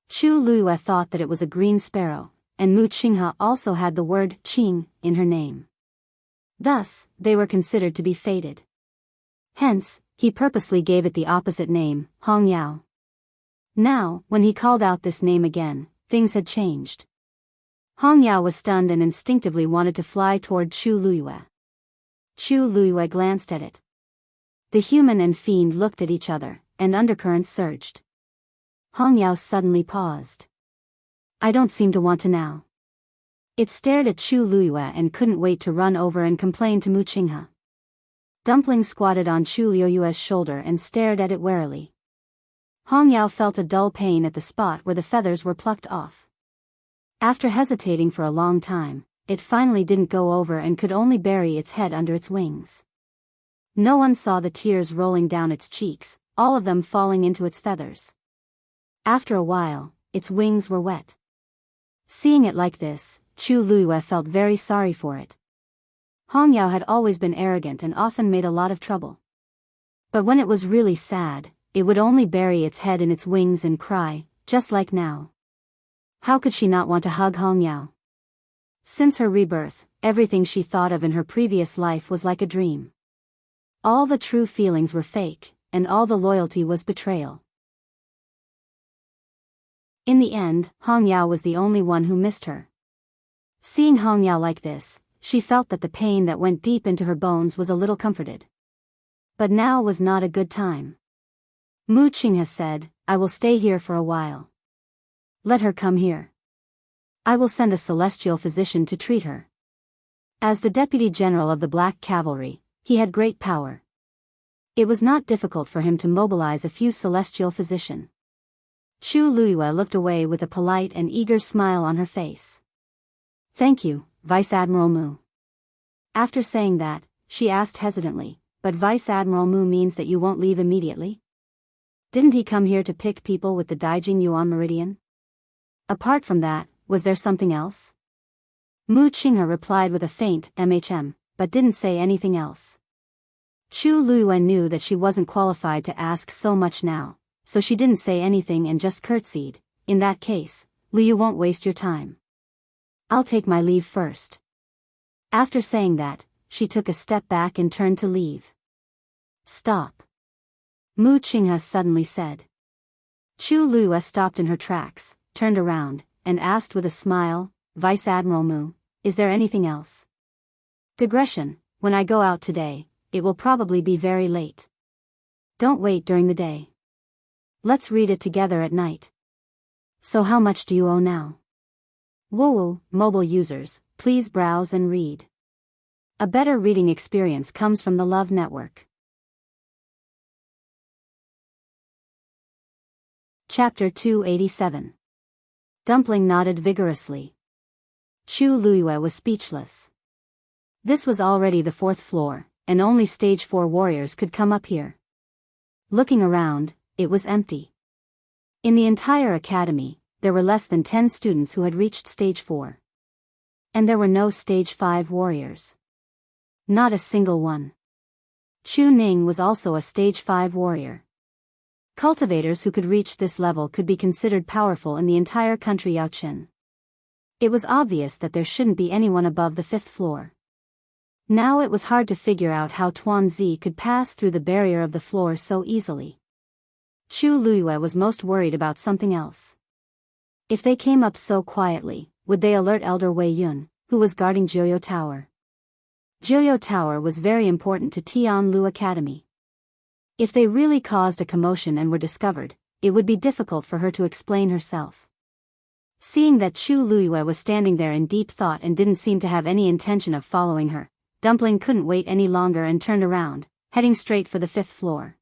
Chu Luyue thought that it was a green sparrow, and Mu Qinghe also had the word Qing in her name. Thus, they were considered to be fated. Hence, he purposely gave it the opposite name, Hong Yao. Now, when he called out this name again, things had changed. Hong Yao was stunned and instinctively wanted to fly toward Chu Luyue. Chu Luyue glanced at it. The human and fiend looked at each other, and undercurrents surged. Hong Yao suddenly paused. I don't seem to want to now. It stared at Chu Luyue and couldn't wait to run over and complain to Mu Qinghe. Dumpling squatted on Chu Luyue's shoulder and stared at it warily. Hong Yao felt a dull pain at the spot where the feathers were plucked off. After hesitating for a long time, it finally didn't go over and could only bury its head under its wings. No one saw the tears rolling down its cheeks, all of them falling into its feathers. After a while, its wings were wet. Seeing it like this, Chu Luyue felt very sorry for it. Hong Yao had always been arrogant and often made a lot of trouble. But when it was really sad, it would only bury its head in its wings and cry, just like now. How could she not want to hug Hong Yao? Since her rebirth, everything she thought of in her previous life was like a dream. All the true feelings were fake, and all the loyalty was betrayal. In the end, Hong Yao was the only one who missed her. Seeing Hong Yao like this, she felt that the pain that went deep into her bones was a little comforted. But now was not a good time. Mu Qinghe said, I will stay here for a while. Let her come here. I will send a celestial physician to treat her. As the deputy general of the Black Cavalry, he had great power. It was not difficult for him to mobilize a few celestial physicians. Chu Luyue looked away with a polite and eager smile on her face. Thank you, Vice Admiral Mu. After saying that, she asked hesitantly, but Vice Admiral Mu means that you won't leave immediately? Didn't he come here to pick people with the Daijing Yuan Meridian? Apart from that, was there something else? Mu Qinghe replied with a faint but didn't say anything else. Chu Luyue knew that she wasn't qualified to ask so much now, so she didn't say anything and just curtsied. In that case, Liu won't waste your time. I'll take my leave first. After saying that, she took a step back and turned to leave. Stop. Mu Qinghe suddenly said. Chu Luyue stopped in her tracks, turned around, and asked with a smile, Vice Admiral Mu, is there anything else? Digression, when I go out today, it will probably be very late. Don't wait during the day. Let's read it together at night. So how much do you owe now? Woo, mobile users, please browse and read. A better reading experience comes from the Love Network. Chapter 287. Dumpling nodded vigorously. Chu Luyue was speechless. This was already the 4th floor, and only Stage 4 warriors could come up here. Looking around, it was empty. In the entire academy, there were less than 10 students who had reached Stage 4. And there were no Stage 5 warriors. Not a single one. Chu Ning was also a Stage 5 warrior. Cultivators who could reach this level could be considered powerful in the entire country Yaochen. It was obvious that there shouldn't be anyone above the 5th floor. Now it was hard to figure out how Tuanzi could pass through the barrier of the floor so easily. Chu Luyue was most worried about something else. If they came up so quietly, would they alert Elder Wei Yun, who was guarding Joyo Tower? Joyo Tower was very important to Tianlu Academy. If they really caused a commotion and were discovered, it would be difficult for her to explain herself. Seeing that Chu Luiyue was standing there in deep thought and didn't seem to have any intention of following her, Dumpling couldn't wait any longer and turned around, heading straight for the 5th floor.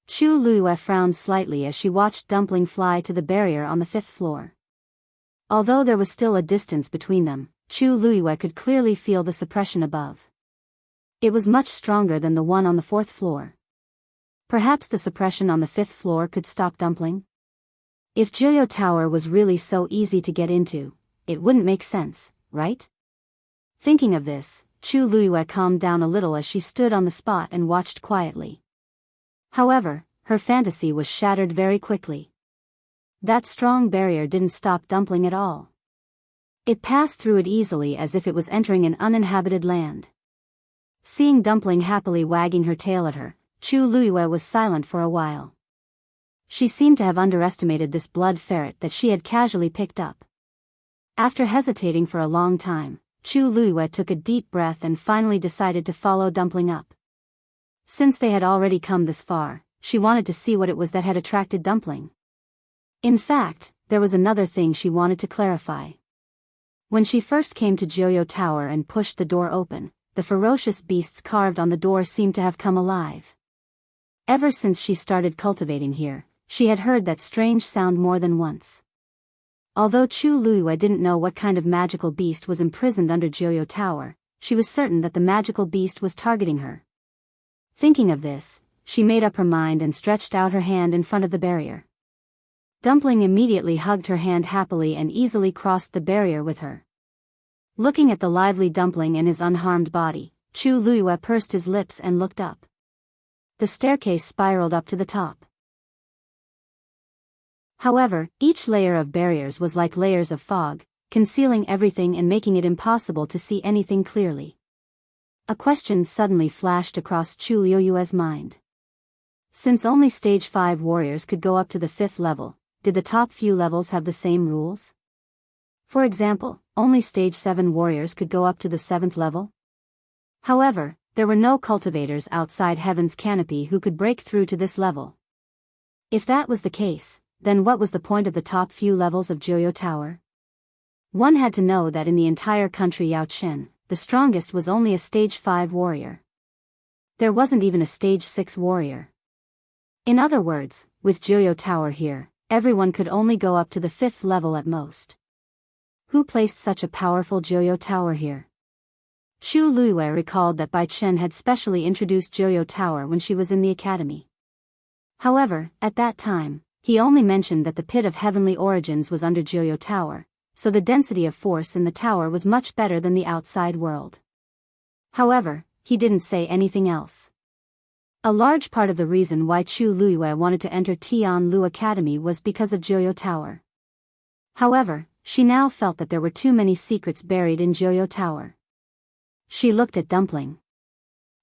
Chu Luiyue frowned slightly as she watched Dumpling fly to the barrier on the 5th floor. Although there was still a distance between them, Chu Luiyue could clearly feel the suppression above. It was much stronger than the one on the 4th floor. Perhaps the suppression on the 5th floor could stop Dumpling? If Joyo Tower was really so easy to get into, it wouldn't make sense, right? Thinking of this, Chu Luiyue calmed down a little as she stood on the spot and watched quietly. However, her fantasy was shattered very quickly. That strong barrier didn't stop Dumpling at all. It passed through it easily as if it was entering an uninhabited land. Seeing Dumpling happily wagging her tail at her, Chu Luiyue was silent for a while. She seemed to have underestimated this blood ferret that she had casually picked up. After hesitating for a long time, Chu Luiyue took a deep breath and finally decided to follow Dumpling up. Since they had already come this far, she wanted to see what it was that had attracted Dumpling. In fact, there was another thing she wanted to clarify. When she first came to Joyo Tower and pushed the door open, the ferocious beasts carved on the door seemed to have come alive. Ever since she started cultivating here, she had heard that strange sound more than once. Although Chu Luiyue didn't know what kind of magical beast was imprisoned under Joyo Tower, she was certain that the magical beast was targeting her. Thinking of this, she made up her mind and stretched out her hand in front of the barrier. Dumpling immediately hugged her hand happily and easily crossed the barrier with her. Looking at the lively Dumpling and his unharmed body, Chu Luiyue pursed his lips and looked up. The staircase spiraled up to the top. However, each layer of barriers was like layers of fog, concealing everything and making it impossible to see anything clearly. A question suddenly flashed across Chu Luiyue's mind. Since only stage 5 warriors could go up to the 5th level, did the top few levels have the same rules? For example, only stage 7 warriors could go up to the 7th level? However, there were no cultivators outside Heaven's canopy who could break through to this level. If that was the case, then what was the point of the top few levels of Joyo Tower? One had to know that in the entire country Yaochen, the strongest was only a stage 5 warrior. There wasn't even a stage 6 warrior. In other words, with Joyo Tower here, everyone could only go up to the 5th level at most. Who placed such a powerful Joyo Tower here? Chu Luiyue recalled that Bai Chen had specially introduced Joyo Tower when she was in the academy. However, at that time, he only mentioned that the pit of heavenly origins was under Joyo Tower, so the density of force in the tower was much better than the outside world. However, he didn't say anything else. A large part of the reason why Chu Luiyue wanted to enter Tianlu Academy was because of Joyo Tower. However, she now felt that there were too many secrets buried in Joyo Tower. She looked at Dumpling.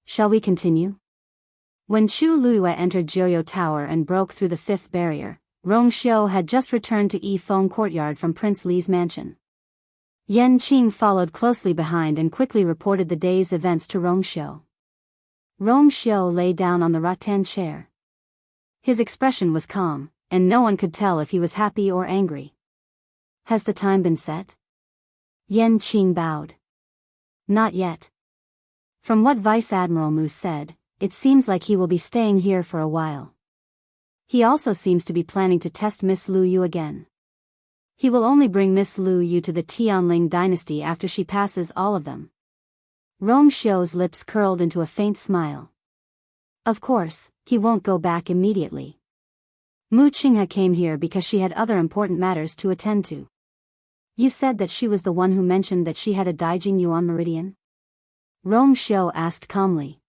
Shall we continue? When Chu Luiyue entered Joyo Tower and broke through the 5th barrier, Rong Xiu had just returned to Yifeng Courtyard from Prince Li's mansion. Yan Qing followed closely behind and quickly reported the day's events to Rong Xiu. Rong Xiu lay down on the rattan chair. His expression was calm, and no one could tell if he was happy or angry. Has the time been set? Yan Qing bowed. Not yet. From what Vice Admiral Mu said, it seems like he will be staying here for a while. He also seems to be planning to test Miss Lu Yu again. He will only bring Miss Lu Yu to the Tianling dynasty after she passes all of them. Rong Xiu's lips curled into a faint smile. Of course, he won't go back immediately. Mu Qinghe came here because she had other important matters to attend to. You said that she was the one who mentioned that she had a Daijing Yuan meridian? Rong Xiu asked calmly.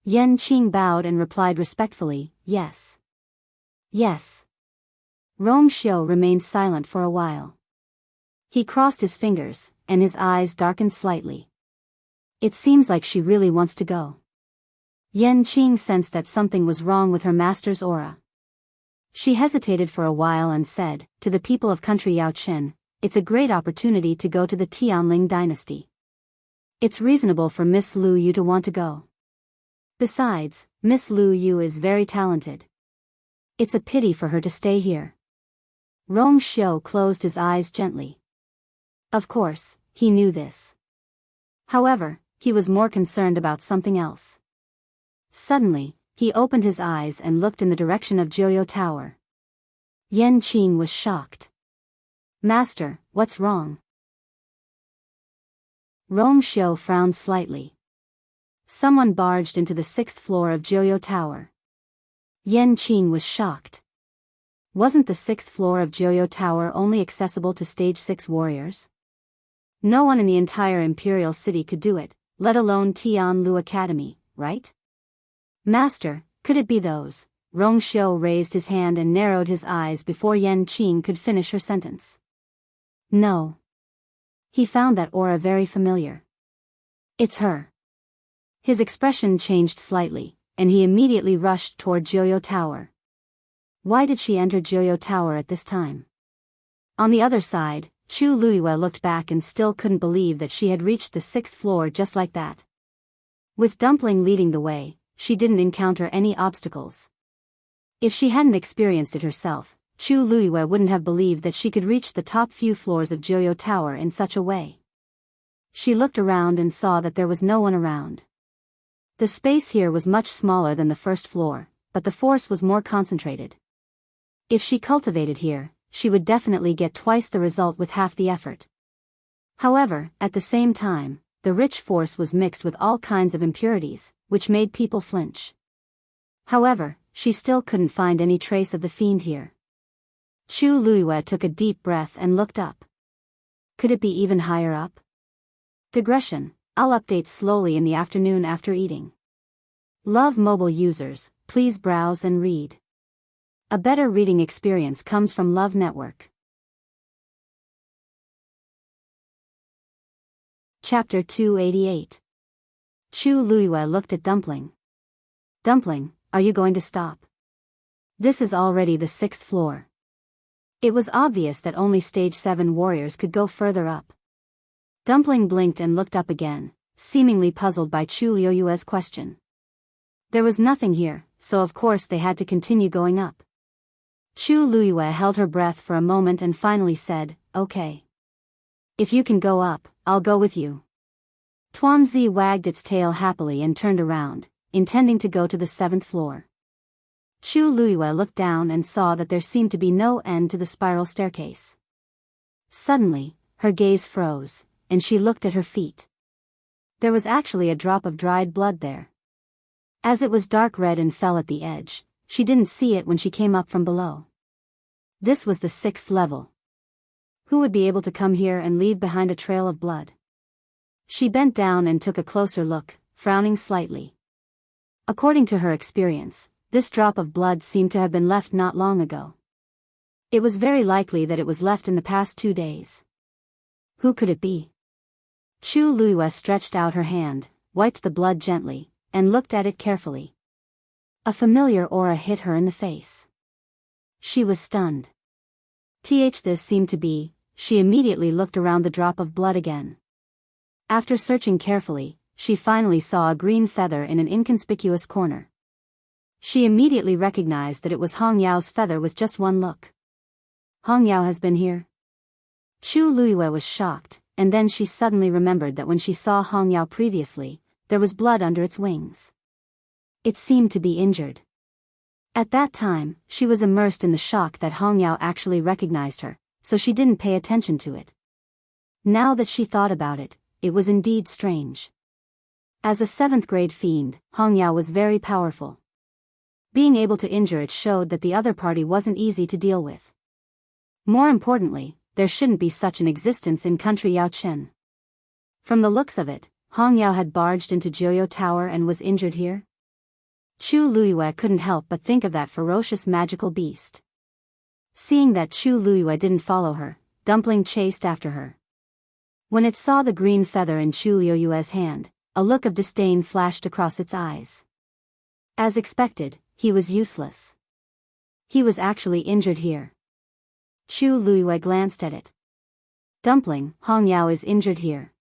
Yan Qing bowed and replied respectfully, yes. Yes. Rong Xiu remained silent for a while. He crossed his fingers, and his eyes darkened slightly. It seems like she really wants to go. Yan Qing sensed that something was wrong with her master's aura. She hesitated for a while and said, to the people of country Yaochen, it's a great opportunity to go to the Tianling dynasty. It's reasonable for Miss Lu Yu to want to go. Besides, Miss Lu Yu is very talented. It's a pity for her to stay here. Rong Xiu closed his eyes gently. Of course, he knew this. However, he was more concerned about something else. Suddenly, he opened his eyes and looked in the direction of Joyo Tower. Yan Qing was shocked. Master, what's wrong? Rong Xiu frowned slightly. Someone barged into the 6th floor of Joyo Tower. Yan Qing was shocked. Wasn't the 6th floor of Joyo Tower only accessible to stage 6 warriors? No one in the entire Imperial City could do it, let alone Tianlu Academy, right? Master, could it be those? Rong Xiu raised his hand and narrowed his eyes before Yan Qing could finish her sentence. No. He found that aura very familiar. It's her. His expression changed slightly, and he immediately rushed toward Joyo Tower. Why did she enter Joyo Tower at this time? On the other side, Chu Luiyue looked back and still couldn't believe that she had reached the 6th floor just like that. With Dumpling leading the way, she didn't encounter any obstacles. If she hadn't experienced it herself, Chu Luiyue wouldn't have believed that she could reach the top few floors of Joyo Tower in such a way. She looked around and saw that there was no one around. The space here was much smaller than the 1st floor, but the force was more concentrated. If she cultivated here, she would definitely get twice the result with half the effort. However, at the same time, the rich force was mixed with all kinds of impurities, which made people flinch. However, she still couldn't find any trace of the fiend here. Chu Luiyue took a deep breath and looked up. Could it be even higher up? Digression, I'll update slowly in the afternoon after eating. Love mobile users, please browse and read. A better reading experience comes from Love Network. Chapter 288. Chu Luiyue looked at Dumpling. Dumpling, are you going to stop? This is already the 6th floor. It was obvious that only stage 7 warriors could go further up. Dumpling blinked and looked up again, seemingly puzzled by Chu Luiyue's question. There was nothing here, so of course they had to continue going up. Chu Luiyue held her breath for a moment and finally said, okay. If you can go up, I'll go with you. Tuanzi wagged its tail happily and turned around, intending to go to the 7th floor. Chu Luiyue looked down and saw that there seemed to be no end to the spiral staircase. Suddenly, her gaze froze, and she looked at her feet. There was actually a drop of dried blood there. As it was dark red and fell at the edge, she didn't see it when she came up from below. This was the 6th level. Who would be able to come here and leave behind a trail of blood? She bent down and took a closer look, frowning slightly. According to her experience, this drop of blood seemed to have been left not long ago. It was very likely that it was left in the past 2 days. Who could it be? Chu Luiyue stretched out her hand, wiped the blood gently, and looked at it carefully. A familiar aura hit her in the face. She was stunned. This seemed to be. She immediately looked around the drop of blood again. After searching carefully, she finally saw a green feather in an inconspicuous corner. She immediately recognized that it was Hong Yao's feather with just one look. Hong Yao has been here? Chu Luiyue was shocked, and then she suddenly remembered that when she saw Hong Yao previously, there was blood under its wings. It seemed to be injured. At that time, she was immersed in the shock that Hong Yao actually recognized her, so she didn't pay attention to it. Now that she thought about it, it was indeed strange. As a 7th grade fiend, Hong Yao was very powerful. Being able to injure it showed that the other party wasn't easy to deal with. More importantly, there shouldn't be such an existence in country Yaochen. From the looks of it, Hong Yao had barged into Joyo Tower and was injured here. Chu Luiyue couldn't help but think of that ferocious magical beast. Seeing that Chu Luiyue didn't follow her, Dumpling chased after her. When it saw the green feather in Chu Luiyue's hand, a look of disdain flashed across its eyes. As expected, he was useless. He was actually injured here. Chu Luiyue glanced at it. Dumpling, Hong Yao is injured here.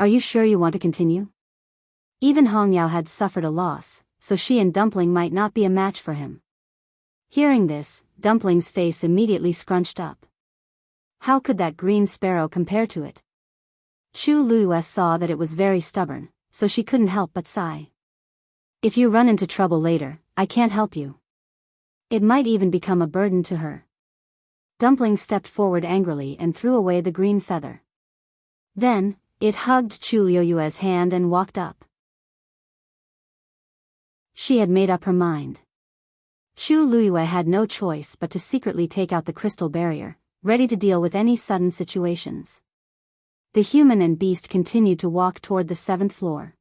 Are you sure you want to continue? Even Hong Yao had suffered a loss, so she and Dumpling might not be a match for him. Hearing this, Dumpling's face immediately scrunched up. How could that green sparrow compare to it? Chu Luiyue saw that it was very stubborn, so she couldn't help but sigh. If you run into trouble later, I can't help you. It might even become a burden to her. Dumpling stepped forward angrily and threw away the green feather. Then, it hugged Chu Luiyue's hand and walked up. She had made up her mind. Chu Luiyue had no choice but to secretly take out the crystal barrier, ready to deal with any sudden situations. The human and beast continued to walk toward the 7th floor.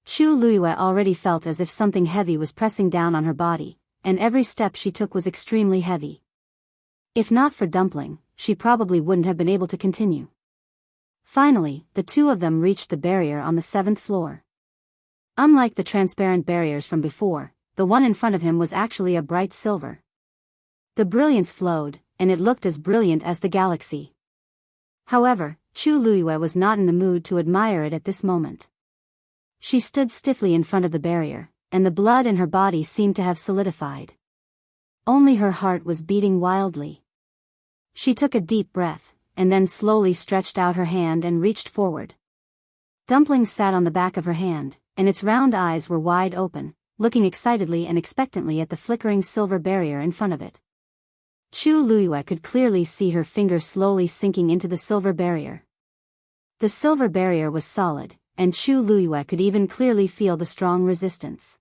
Chu Luiyue already felt as if something heavy was pressing down on her body, and every step she took was extremely heavy. If not for Dumpling, she probably wouldn't have been able to continue. Finally, the two of them reached the barrier on the 7th floor. Unlike the transparent barriers from before, the one in front of him was actually a bright silver. The brilliance flowed, and it looked as brilliant as the galaxy. However, Chu Luiyue was not in the mood to admire it at this moment. She stood stiffly in front of the barrier, and the blood in her body seemed to have solidified. Only her heart was beating wildly. She took a deep breath, and then slowly stretched out her hand and reached forward. Dumpling sat on the back of her hand, and its round eyes were wide open, looking excitedly and expectantly at the flickering silver barrier in front of it. Chu Luiyue could clearly see her finger slowly sinking into the silver barrier. The silver barrier was solid, and Chu Luiyue could even clearly feel the strong resistance.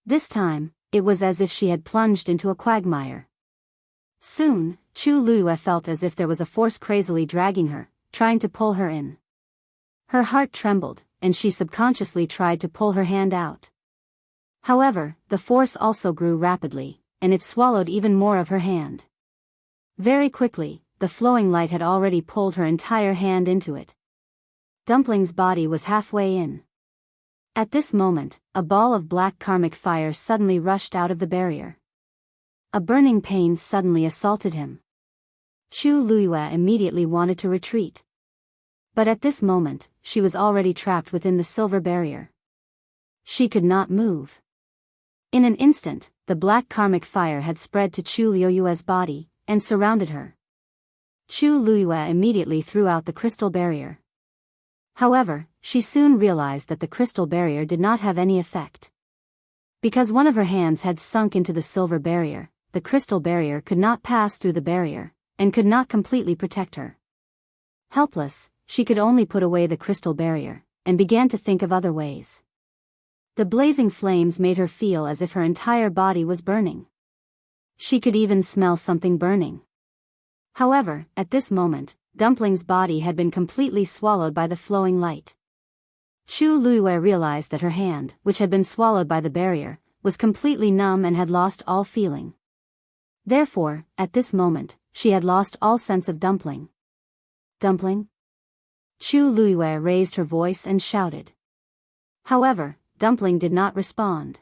This time, it was as if she had plunged into a quagmire. Soon, Chu Luiyue felt as if there was a force crazily dragging her, trying to pull her in. Her heart trembled, and she subconsciously tried to pull her hand out. However, the force also grew rapidly, and it swallowed even more of her hand. Very quickly, the flowing light had already pulled her entire hand into it. Dumpling's body was halfway in. At this moment, a ball of black karmic fire suddenly rushed out of the barrier. A burning pain suddenly assaulted him. Chu Luiyue immediately wanted to retreat. But at this moment, she was already trapped within the silver barrier. She could not move. In an instant, the black karmic fire had spread to Chu Luiyue's body, and surrounded her. Chu Luiyue immediately threw out the crystal barrier. However, she soon realized that the crystal barrier did not have any effect. Because one of her hands had sunk into the silver barrier, the crystal barrier could not pass through the barrier, and could not completely protect her. Helpless, she could only put away the crystal barrier, and began to think of other ways. The blazing flames made her feel as if her entire body was burning. She could even smell something burning. However, at this moment, Dumpling's body had been completely swallowed by the flowing light. Chu Luiyue realized that her hand, which had been swallowed by the barrier, was completely numb and had lost all feeling. Therefore, at this moment, she had lost all sense of Dumpling. Dumpling? Chu Luiyue raised her voice and shouted. However, Dumpling did not respond.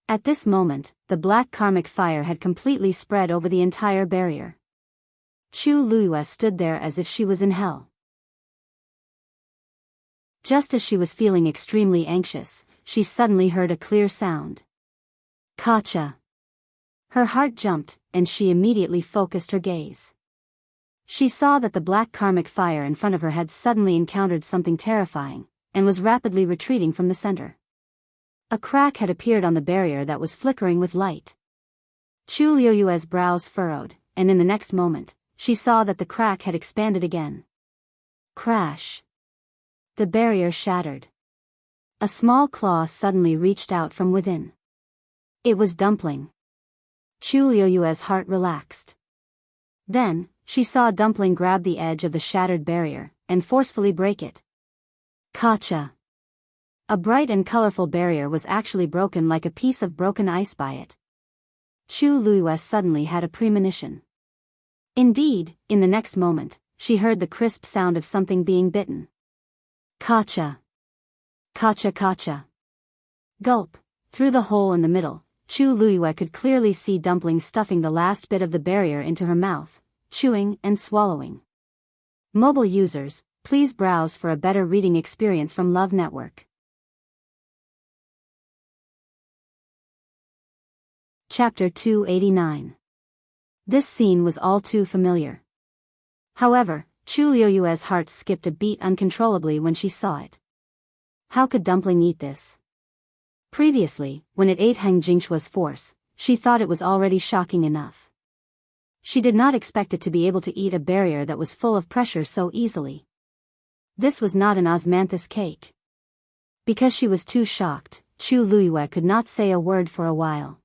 At this moment, the black karmic fire had completely spread over the entire barrier. Chu Luiyue stood there as if she was in hell. Just as she was feeling extremely anxious, she suddenly heard a clear sound. Kacha! Her heart jumped, and she immediately focused her gaze. She saw that the black karmic fire in front of her had suddenly encountered something terrifying, and was rapidly retreating from the center. A crack had appeared on the barrier that was flickering with light. Chu Luiyue's brows furrowed, and in the next moment, she saw that the crack had expanded again. Crash! The barrier shattered. A small claw suddenly reached out from within. It was Dumpling. Chu Luiyue's heart relaxed. Then, she saw Dumpling grab the edge of the shattered barrier, and forcefully break it. Kacha! A bright and colorful barrier was actually broken like a piece of broken ice by it. Chu Luiyue suddenly had a premonition. Indeed, in the next moment, she heard the crisp sound of something being bitten. Kacha! Kacha kacha! Gulp! Through the hole in the middle, Chu Luiyue could clearly see Dumpling stuffing the last bit of the barrier into her mouth, chewing and swallowing. Mobile users, please browse for a better reading experience from Love Network. Chapter 289. This scene was all too familiar. However, Chu Liuyue's heart skipped a beat uncontrollably when she saw it. How could Dumpling eat this? Previously, when it ate Heng Jingshua's force, she thought it was already shocking enough. She did not expect it to be able to eat a barrier that was full of pressure so easily. This was not an osmanthus cake. Because she was too shocked, Chu Liyue could not say a word for a while.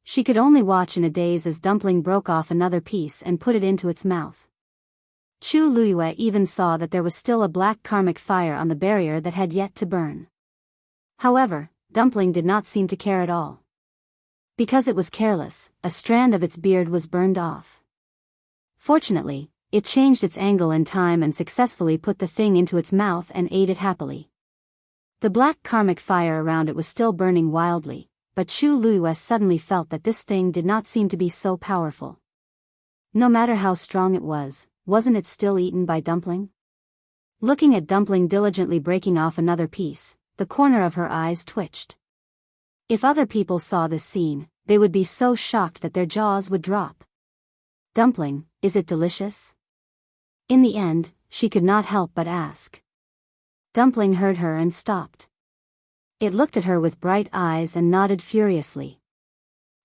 She could only watch in a daze as Dumpling broke off another piece and put it into its mouth. Chu Liyue even saw that there was still a black karmic fire on the barrier that had yet to burn. However, Dumpling did not seem to care at all. Because it was careless, a strand of its beard was burned off. Fortunately, it changed its angle in time and successfully put the thing into its mouth and ate it happily. The black karmic fire around it was still burning wildly, but Chu Liyue suddenly felt that this thing did not seem to be so powerful. No matter how strong it was, wasn't it still eaten by Dumpling? Looking at Dumpling diligently breaking off another piece, the corner of her eyes twitched. If other people saw this scene, they would be so shocked that their jaws would drop. Dumpling, is it delicious? In the end, she could not help but ask. Dumpling heard her and stopped. It looked at her with bright eyes and nodded furiously.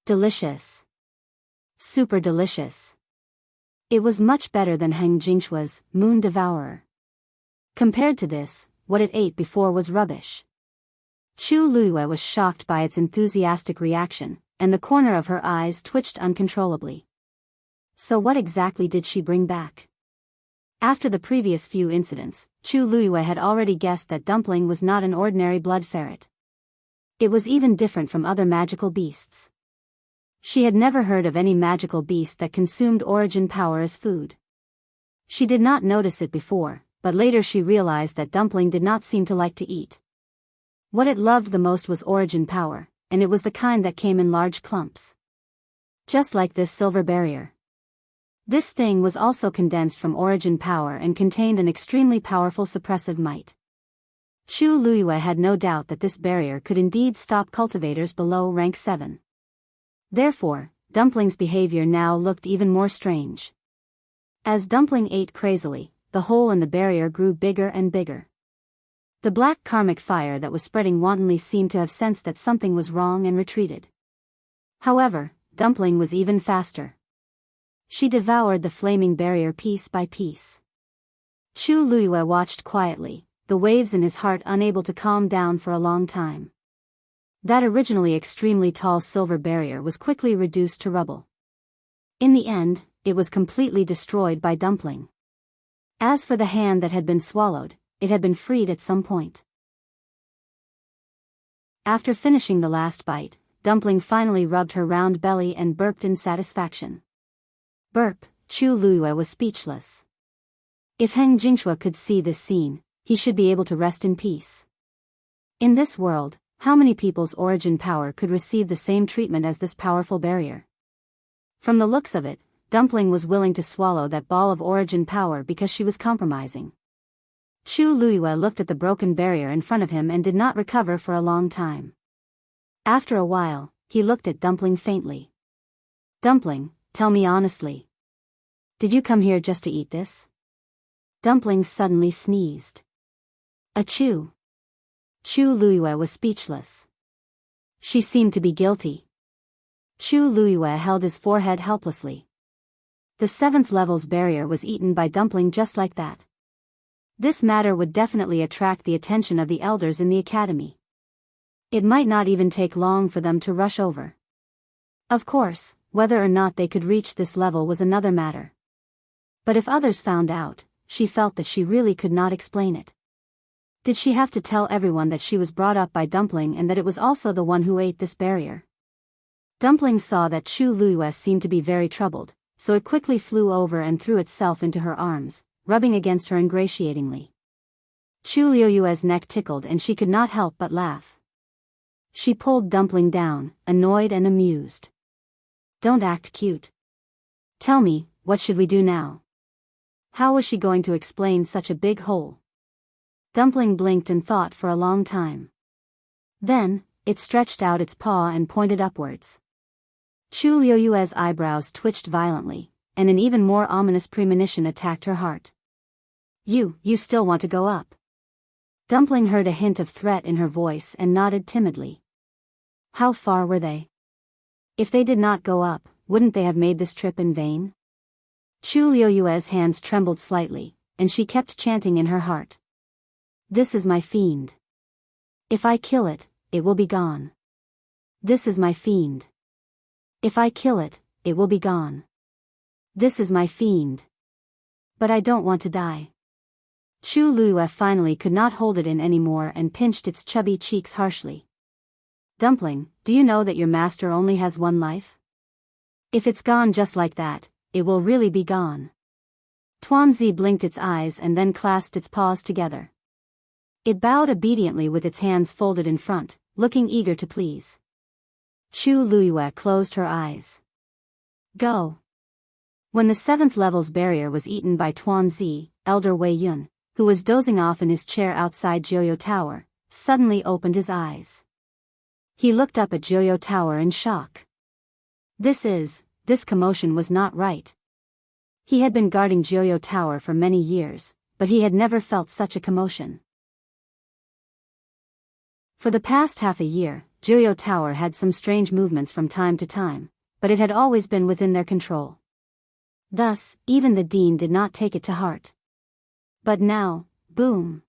Delicious. Super delicious. It was much better than Heng Jingshua's Moon Devourer. Compared to this, what it ate before was rubbish. Chu Liyue was shocked by its enthusiastic reaction, and the corner of her eyes twitched uncontrollably. So what exactly did she bring back? After the previous few incidents, Chu Liyue had already guessed that Dumpling was not an ordinary blood ferret. It was even different from other magical beasts. She had never heard of any magical beast that consumed origin power as food. She did not notice it before, but later she realized that Dumpling did not seem to like to eat. What it loved the most was origin power, and it was the kind that came in large clumps. Just like this silver barrier. This thing was also condensed from origin power and contained an extremely powerful suppressive might. Chu Liyue had no doubt that this barrier could indeed stop cultivators below rank 7. Therefore, Dumpling's behavior now looked even more strange. As Dumpling ate crazily, the hole in the barrier grew bigger and bigger. The black karmic fire that was spreading wantonly seemed to have sensed that something was wrong and retreated. However, Dumpling was even faster. She devoured the flaming barrier piece by piece. Chu Liyue watched quietly, the waves in his heart unable to calm down for a long time. That originally extremely tall silver barrier was quickly reduced to rubble. In the end, it was completely destroyed by Dumpling. As for the hand that had been swallowed, it had been freed at some point. After finishing the last bite, Dumpling finally rubbed her round belly and burped in satisfaction. Burp, Chu Liyue was speechless. If Heng Jingshua could see this scene, he should be able to rest in peace. In this world, how many people's origin power could receive the same treatment as this powerful barrier? From the looks of it, Dumpling was willing to swallow that ball of origin power because she was compromising. Chu Liyue looked at the broken barrier in front of him and did not recover for a long time. After a while, he looked at Dumpling faintly. Dumpling, tell me honestly. Did you come here just to eat this? Dumpling suddenly sneezed. Achoo! Chu Liyue was speechless. She seemed to be guilty. Chu Liyue held his forehead helplessly. The 7th level's barrier was eaten by Dumpling just like that. This matter would definitely attract the attention of the elders in the academy. It might not even take long for them to rush over. Of course, whether or not they could reach this level was another matter. But if others found out, she felt that she really could not explain it. Did she have to tell everyone that she was brought up by Dumpling and that it was also the one who ate this barrier? Dumpling saw that Chu Liyue seemed to be very troubled, so it quickly flew over and threw itself into her arms, rubbing against her ingratiatingly. Chu Liyue's neck tickled and she could not help but laugh. She pulled Dumpling down, annoyed and amused. Don't act cute. Tell me, what should we do now? How was she going to explain such a big hole? Dumpling blinked and thought for a long time. Then, it stretched out its paw and pointed upwards. Chu Liuyue's eyebrows twitched violently, and an even more ominous premonition attacked her heart. You still want to go up? Dumpling heard a hint of threat in her voice and nodded timidly. How far were they? If they did not go up, wouldn't they have made this trip in vain? Chu Liuyue's hands trembled slightly, and she kept chanting in her heart. This is my fiend. If I kill it, it will be gone. This is my fiend. If I kill it, it will be gone. This is my fiend. But I don't want to die. Chu Liyue finally could not hold it in anymore and pinched its chubby cheeks harshly. Dumpling, do you know that your master only has one life? If it's gone just like that, it will really be gone. Tuanzi blinked its eyes and then clasped its paws together. It bowed obediently with its hands folded in front, looking eager to please. Chu Liyue closed her eyes. Go. When the 7th level's barrier was eaten by Tuanzi, Elder Wei Yun, who was dozing off in his chair outside Joyo Tower, suddenly opened his eyes. He looked up at Joyo Tower in shock. This commotion was not right. He had been guarding Joyo Tower for many years, but he had never felt such a commotion. For the past half a year, Joyo Tower had some strange movements from time to time, but it had always been within their control. Thus, even the dean did not take it to heart. But now, boom!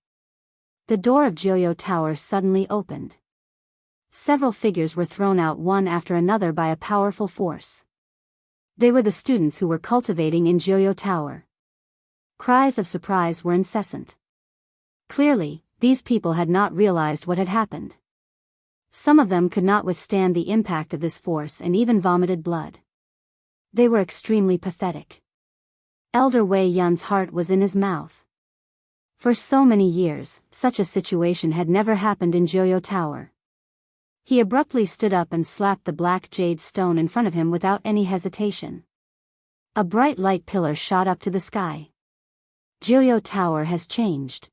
The door of Joyo Tower suddenly opened. Several figures were thrown out one after another by a powerful force. They were the students who were cultivating in Joyo Tower. Cries of surprise were incessant. Clearly, these people had not realized what had happened. Some of them could not withstand the impact of this force and even vomited blood. They were extremely pathetic. Elder Wei Yun's heart was in his mouth. For so many years, such a situation had never happened in Joyo Tower. He abruptly stood up and slapped the black jade stone in front of him without any hesitation. A bright light pillar shot up to the sky. Joyo Tower has changed.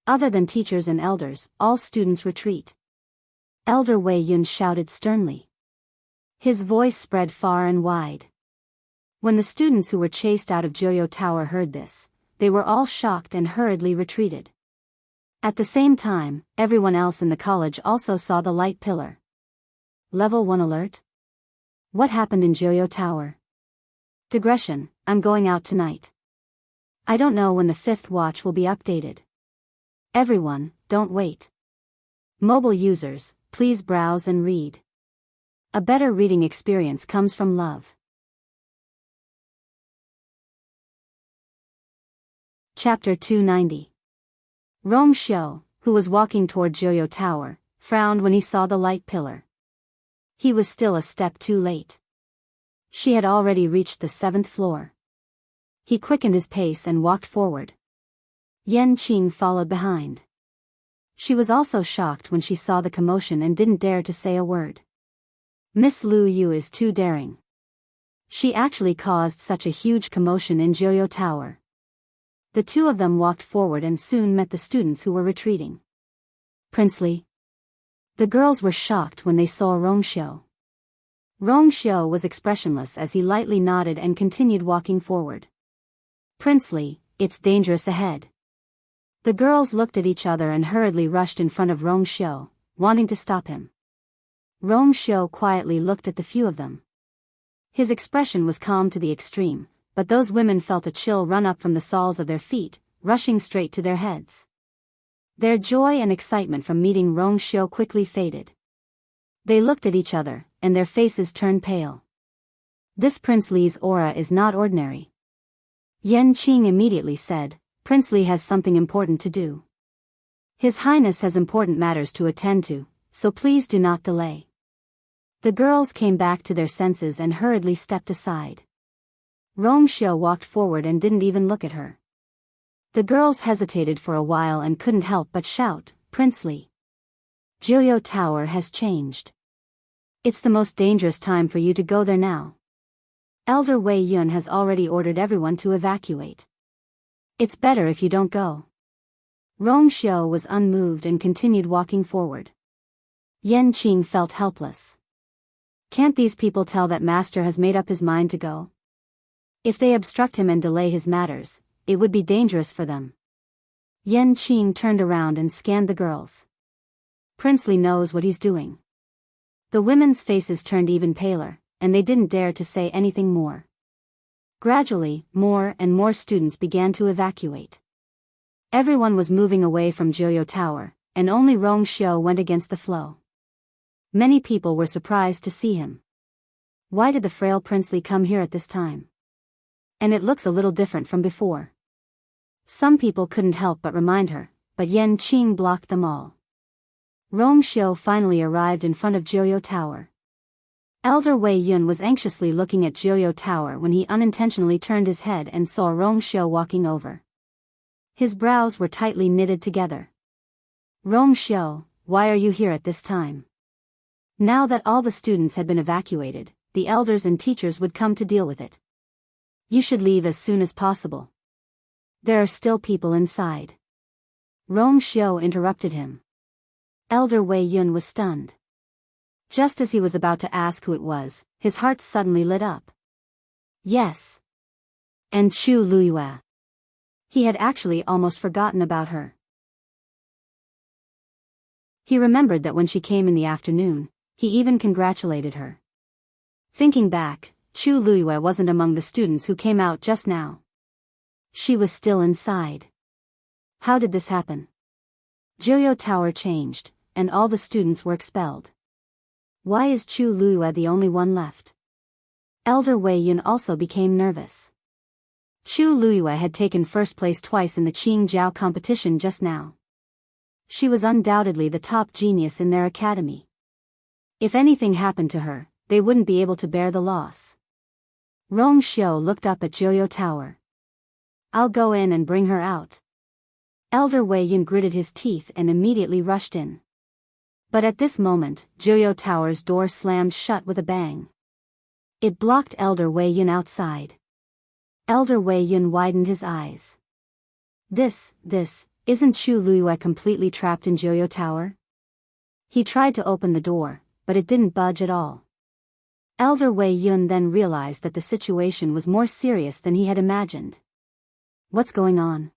Other than teachers and elders, all students retreat. Elder Wei Yun shouted sternly. His voice spread far and wide. When the students who were chased out of Joyo Tower heard this, they were all shocked and hurriedly retreated. At the same time, everyone else in the college also saw the light pillar. Level 1 alert? What happened in Joyo Tower? Digression, I'm going out tonight. I don't know when the 5th watch will be updated. Everyone, don't wait. Mobile users, please browse and read. A better reading experience comes from love. Chapter 290. Rong Xiu, who was walking toward Joyo Tower, frowned when he saw the light pillar. He was still a step too late. She had already reached the 7th floor. He quickened his pace and walked forward. Yan Qing followed behind. She was also shocked when she saw the commotion and didn't dare to say a word. Miss Lu Yu is too daring. She actually caused such a huge commotion in Joyo Tower. The two of them walked forward and soon met the students who were retreating. Princely. The girls were shocked when they saw Rong Xiu. Rong Xiu was expressionless as he lightly nodded and continued walking forward. Princely, it's dangerous ahead. The girls looked at each other and hurriedly rushed in front of Rong Xiu, wanting to stop him. Rong Xiu quietly looked at the few of them. His expression was calm to the extreme, but those women felt a chill run up from the soles of their feet, rushing straight to their heads. Their joy and excitement from meeting Rong Xiu quickly faded. They looked at each other, and their faces turned pale. This Prince Li's aura is not ordinary. Yan Qing immediately said, Prince Li has something important to do. His Highness has important matters to attend to, so please do not delay. The girls came back to their senses and hurriedly stepped aside. Rong Xiu walked forward and didn't even look at her. The girls hesitated for a while and couldn't help but shout, Prince Li. Joyo Tower has changed. It's the most dangerous time for you to go there now. Elder Wei Yun has already ordered everyone to evacuate. It's better if you don't go. Rong Xiao was unmoved and continued walking forward. Yan Qing felt helpless. Can't these people tell that master has made up his mind to go? If they obstruct him and delay his matters, it would be dangerous for them. Yan Qing turned around and scanned the girls. Princely knows what he's doing. The women's faces turned even paler, and they didn't dare to say anything more. Gradually, more and more students began to evacuate. Everyone was moving away from Joyo Tower, and only Rong Xiao went against the flow. Many people were surprised to see him. Why did the frail Princely come here at this time? And it looks a little different from before. Some people couldn't help but remind her, but Yan Qing blocked them all. Rong Xiao finally arrived in front of Joyo Tower. Elder Wei Yun was anxiously looking at Joyo Tower when he unintentionally turned his head and saw Rong Xiao walking over. His brows were tightly knitted together. Rong Xiao, why are you here at this time? Now that all the students had been evacuated, the elders and teachers would come to deal with it. You should leave as soon as possible. There are still people inside. Rong Xiao interrupted him. Elder Wei Yun was stunned. Just as he was about to ask who it was, his heart suddenly lit up. Yes. And Chu Luyue. He had actually almost forgotten about her. He remembered that when she came in the afternoon, he even congratulated her. Thinking back, Chu Luyue wasn't among the students who came out just now. She was still inside. How did this happen? Joyo Tower changed, and all the students were expelled. Why is Chu Luyue the only one left? Elder Wei Yun also became nervous. Chu Luyue had taken first place twice in the Qing Jiao competition just now. She was undoubtedly the top genius in their academy. If anything happened to her, they wouldn't be able to bear the loss. Rong Xiao looked up at Joyo Tower. I'll go in and bring her out. Elder Wei Yun gritted his teeth and immediately rushed in. But at this moment, Joyo Tower's door slammed shut with a bang. It blocked Elder Wei Yun outside. Elder Wei Yun widened his eyes. This, isn't Chu Luyue completely trapped in Joyo Tower? He tried to open the door, but it didn't budge at all. Elder Wei Yun then realized that the situation was more serious than he had imagined. What's going on?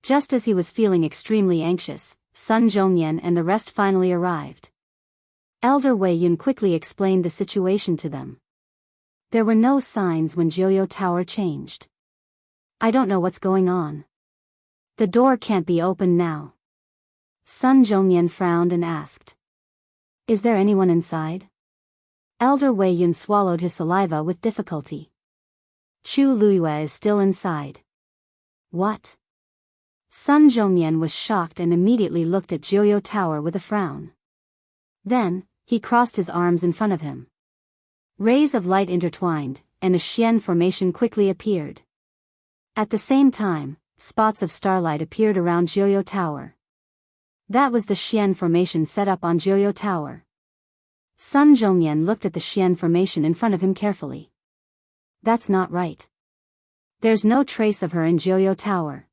Just as he was feeling extremely anxious, Sun Zhongyan and the rest finally arrived. Elder Wei Yun quickly explained the situation to them. There were no signs when Joyo Tower changed. I don't know what's going on. The door can't be opened now. Sun Zhongyan frowned and asked. Is there anyone inside? Elder Wei Yun swallowed his saliva with difficulty. Chu Luyue is still inside. What? Sun Zhongyan was shocked and immediately looked at Joyo Tower with a frown. Then, he crossed his arms in front of him. Rays of light intertwined, and a Xian formation quickly appeared. At the same time, spots of starlight appeared around Joyo Tower. That was the Xian formation set up on Joyo Tower. Sun Zhongyan looked at the Xian formation in front of him carefully. That's not right. There's no trace of her in Joyo Tower.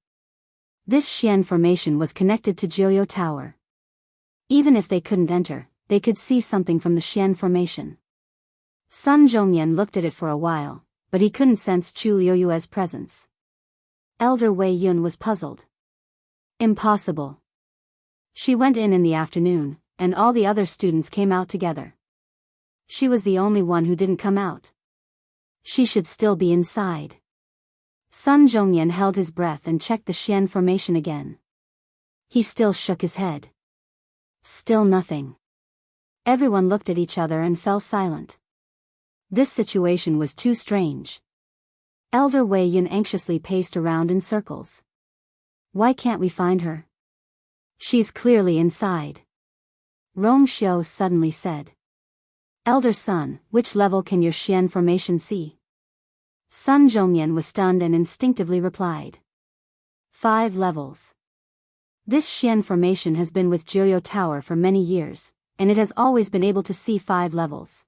This Xian formation was connected to Joyo Tower. Even if they couldn't enter, they could see something from the Xian formation. Sun Zhongyan looked at it for a while, but he couldn't sense Chu Luyue's presence. Elder Wei Yun was puzzled. Impossible. She went in the afternoon, and all the other students came out together. She was the only one who didn't come out. She should still be inside. Sun Zhongyan held his breath and checked the Xian formation again. He still shook his head. Still nothing. Everyone looked at each other and fell silent. This situation was too strange. Elder Wei Yun anxiously paced around in circles. Why can't we find her? She's clearly inside. Rong Xiao suddenly said. Elder Sun, which level can your Xian formation see? Sun Zhongyan was stunned and instinctively replied. 5 levels. This Xian formation has been with Joyo Tower for many years, and it has always been able to see 5 levels.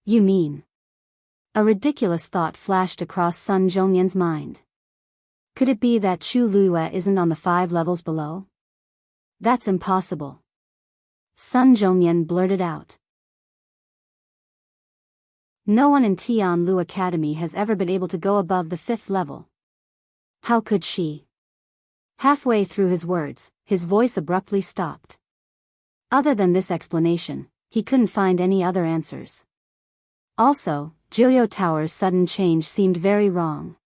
You mean? A ridiculous thought flashed across Sun Zhongyan's mind. Could it be that Chu Lue isn't on the 5 levels below? That's impossible. Sun Zhongyan blurted out. No one in Tianlu Academy has ever been able to go above the 5th level. How could she? Halfway through his words, his voice abruptly stopped. Other than this explanation, he couldn't find any other answers. Also, Joyo Tower's sudden change seemed very wrong.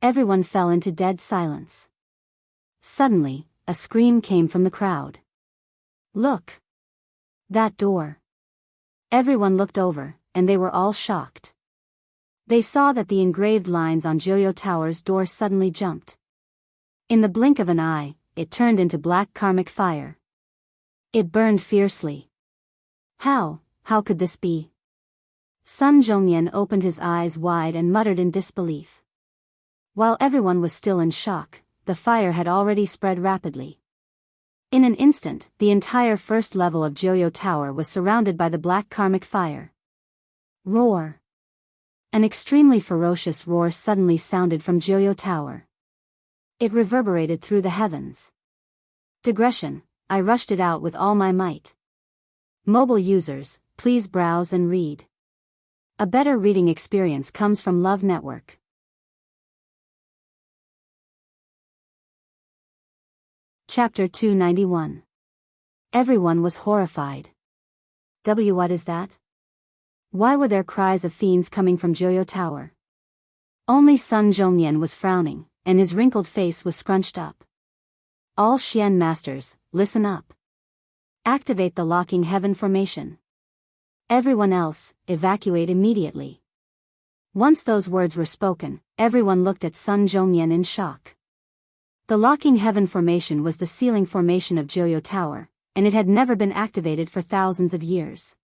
Everyone fell into dead silence. Suddenly, a scream came from the crowd. Look! That door! Everyone looked over, and they were all shocked. They saw that the engraved lines on Joyo Tower's door suddenly jumped. In the blink of an eye, it turned into black karmic fire. It burned fiercely. How could this be? Sun Zhongyan opened his eyes wide and muttered in disbelief. While everyone was still in shock, the fire had already spread rapidly. In an instant, the entire first level of Joyo Tower was surrounded by the black karmic fire. Roar! An extremely ferocious roar suddenly sounded from Joyo Tower. It reverberated through the heavens. Digression, I rushed it out with all my might. Mobile users, please browse and read. A better reading experience comes from Love Network. Chapter 291. Everyone was horrified. What is that? Why were there cries of fiends coming from Joyo Tower? Only Sun Zhongyan was frowning, and his wrinkled face was scrunched up. All Xian masters, listen up. Activate the locking heaven formation. Everyone else, evacuate immediately. Once those words were spoken, everyone looked at Sun Zhongyan in shock. The locking heaven formation was the sealing formation of Joyo Tower, and it had never been activated for thousands of years.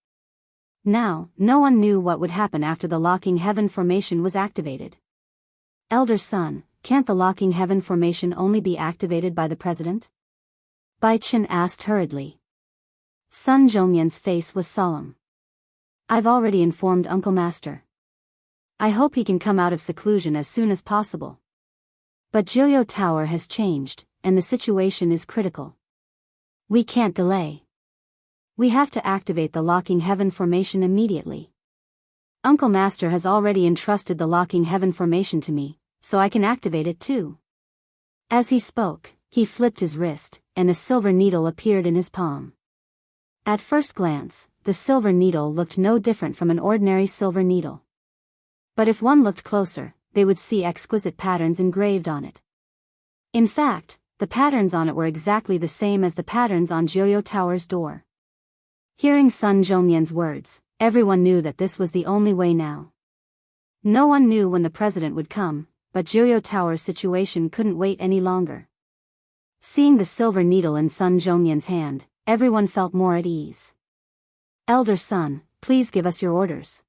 Now, no one knew what would happen after the locking heaven formation was activated. Elder Sun, can't the locking heaven formation only be activated by the president? Bai Chen asked hurriedly. Sun Zhongyan's face was solemn. I've already informed Uncle Master. I hope he can come out of seclusion as soon as possible. But Joyo Tower has changed, and the situation is critical. We can't delay. We have to activate the locking heaven formation immediately. Uncle Master has already entrusted the locking heaven formation to me, so I can activate it too. As he spoke, he flipped his wrist, and a silver needle appeared in his palm. At first glance, the silver needle looked no different from an ordinary silver needle. But if one looked closer, they would see exquisite patterns engraved on it. In fact, the patterns on it were exactly the same as the patterns on Joyo Tower's door. Hearing Sun Zhongyan's words, everyone knew that this was the only way now. No one knew when the president would come, but Joyo Tower's situation couldn't wait any longer. Seeing the silver needle in Sun Zhongyan's hand, everyone felt more at ease. Elder Sun, please give us your orders.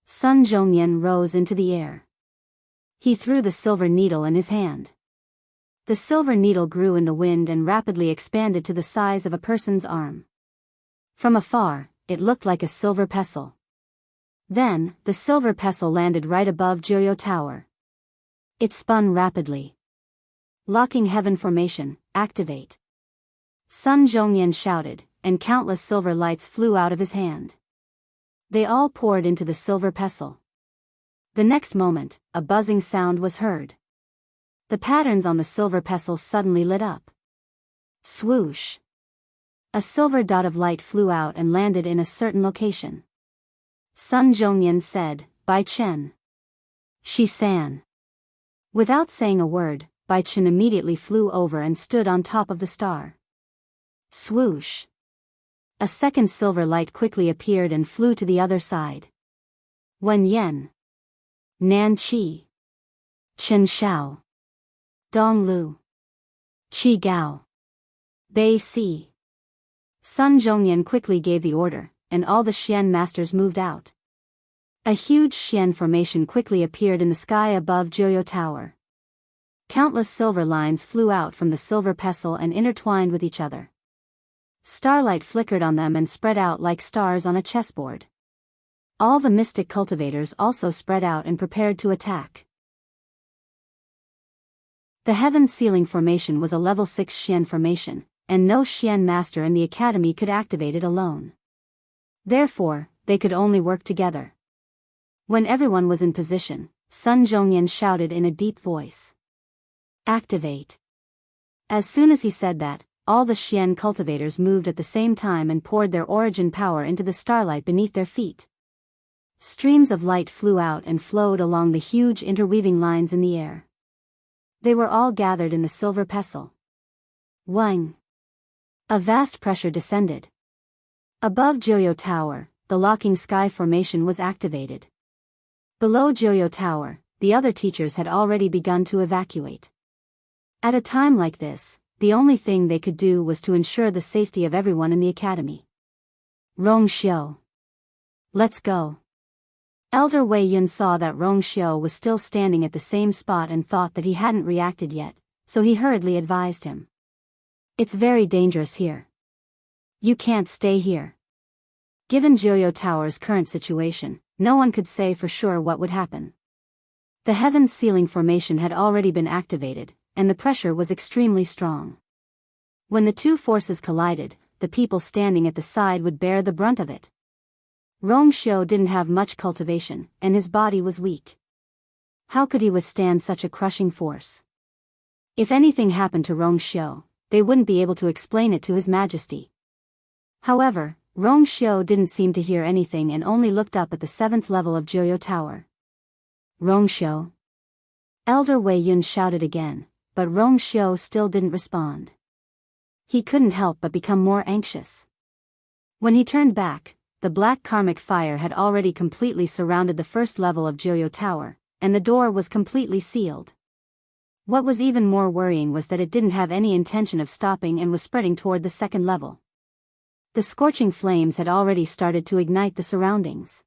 Sun Zhongyan rose into the air. He threw the silver needle in his hand. The silver needle grew in the wind and rapidly expanded to the size of a person's arm. From afar, it looked like a silver pestle. Then, the silver pestle landed right above Joyo Tower. It spun rapidly. Locking heaven formation, activate. Sun Zhongyan shouted, and countless silver lights flew out of his hand. They all poured into the silver pestle. The next moment, a buzzing sound was heard. The patterns on the silver pestle suddenly lit up. Swoosh! A silver dot of light flew out and landed in a certain location. Sun Zhongyan said, Bai Chen. Shi-san. Without saying a word, Bai Chen immediately flew over and stood on top of the star. Swoosh! A second silver light quickly appeared and flew to the other side. Wen Yen. Nan Qi. Chen Shao. Dong Lu. Qi Gao. Bei Si. Sun Zhongyan quickly gave the order, and all the Xian masters moved out. A huge Xian formation quickly appeared in the sky above Joyo Tower. Countless silver lines flew out from the silver pestle and intertwined with each other. Starlight flickered on them and spread out like stars on a chessboard. All the mystic cultivators also spread out and prepared to attack. The heaven ceiling formation was a level 6 Xian formation, and no Xian master in the academy could activate it alone. Therefore, they could only work together. When everyone was in position, Sun Zhongyan shouted in a deep voice. Activate. As soon as he said that, all the Xian cultivators moved at the same time and poured their origin power into the starlight beneath their feet. Streams of light flew out and flowed along the huge interweaving lines in the air. They were all gathered in the silver pestle. Wang. A vast pressure descended. Above Joyo Tower, the locking sky formation was activated. Below Joyo Tower, the other teachers had already begun to evacuate. At a time like this, the only thing they could do was to ensure the safety of everyone in the academy. Rong Xiu. Let's go. Elder Wei Yun saw that Rong Xiu was still standing at the same spot and thought that he hadn't reacted yet, so he hurriedly advised him. It's very dangerous here. You can't stay here. Given Joyo Tower's current situation, no one could say for sure what would happen. The heaven ceiling formation had already been activated, and the pressure was extremely strong. When the two forces collided, the people standing at the side would bear the brunt of it. Rong Xiu didn't have much cultivation, and his body was weak. How could he withstand such a crushing force? If anything happened to Rong Xiu, they wouldn't be able to explain it to His Majesty. However, Rong Xiu didn't seem to hear anything and only looked up at the 7th level of Joyo Tower. Rong Xiu. Elder Wei Yun shouted again, but Rong Xiu still didn't respond. He couldn't help but become more anxious. When he turned back, the black karmic fire had already completely surrounded the 1st level of Joyo Tower, and the door was completely sealed. What was even more worrying was that it didn't have any intention of stopping and was spreading toward the 2nd level. The scorching flames had already started to ignite the surroundings.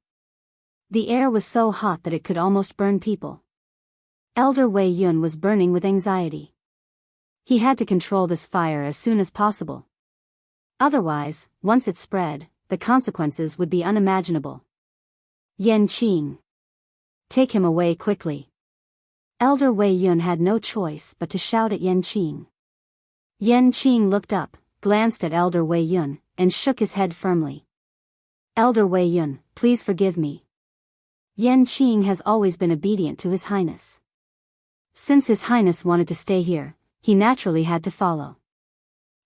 The air was so hot that it could almost burn people. Elder Wei Yun was burning with anxiety. He had to control this fire as soon as possible. Otherwise, once it spread, the consequences would be unimaginable. Yan Qing. Take him away quickly. Elder Wei Yun had no choice but to shout at Yan Qing. Yan Qing looked up, glanced at Elder Wei Yun, and shook his head firmly. Elder Wei Yun, please forgive me. Yan Qing has always been obedient to His Highness. Since His Highness wanted to stay here, he naturally had to follow.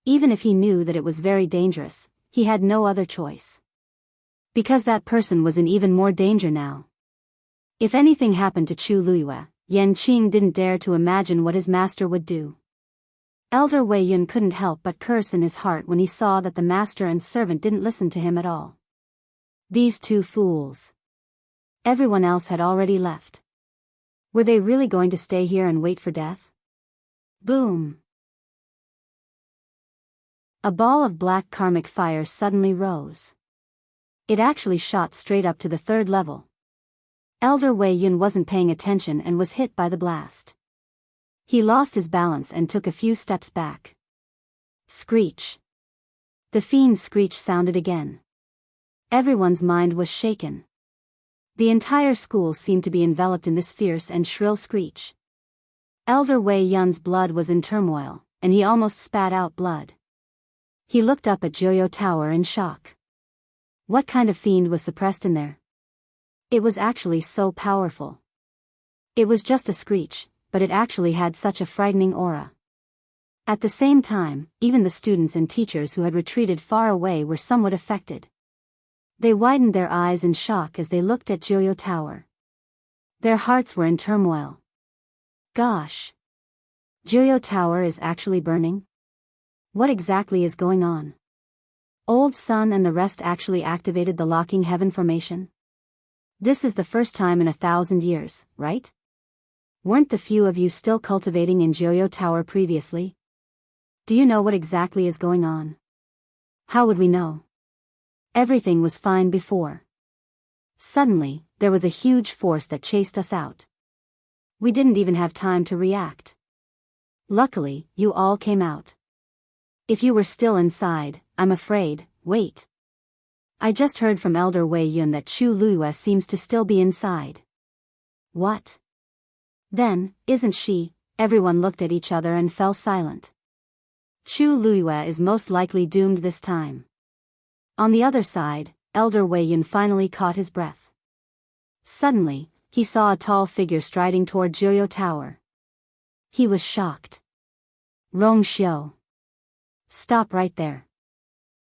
Even if he knew that it was very dangerous, he had no other choice. Because that person was in even more danger now. If anything happened to Chu Luiyue, Yan Qing didn't dare to imagine what his master would do. Elder Wei Yun couldn't help but curse in his heart when he saw that the master and servant didn't listen to him at all. These two fools. Everyone else had already left. Were they really going to stay here and wait for death? Boom! A ball of black karmic fire suddenly rose. It actually shot straight up to the 3rd level. Elder Wei Yun wasn't paying attention and was hit by the blast. He lost his balance and took a few steps back. Screech. The fiend's screech sounded again. Everyone's mind was shaken. The entire school seemed to be enveloped in this fierce and shrill screech. Elder Wei Yun's blood was in turmoil, and he almost spat out blood. He looked up at Joyo Tower in shock. What kind of fiend was suppressed in there? It was actually so powerful. It was just a screech, but it actually had such a frightening aura. At the same time, even the students and teachers who had retreated far away were somewhat affected. They widened their eyes in shock as they looked at Joyo Tower. Their hearts were in turmoil. Gosh! Joyo Tower is actually burning? What exactly is going on? Old Sun and the rest actually activated the locking heaven formation? This is the first time in 1,000 years, right? Weren't the few of you still cultivating in Joyo Tower previously? Do you know what exactly is going on? How would we know? Everything was fine before. Suddenly, there was a huge force that chased us out. We didn't even have time to react. Luckily, you all came out. If you were still inside, I'm afraid, wait. I just heard from Elder Wei Yun that Chu Luiyue seems to still be inside. What? Then, isn't she, everyone looked at each other and fell silent. Chu Luiyue is most likely doomed this time. On the other side, Elder Wei Yun finally caught his breath. Suddenly, he saw a tall figure striding toward Joyo Tower. He was shocked. Rong Xiu. Stop right there.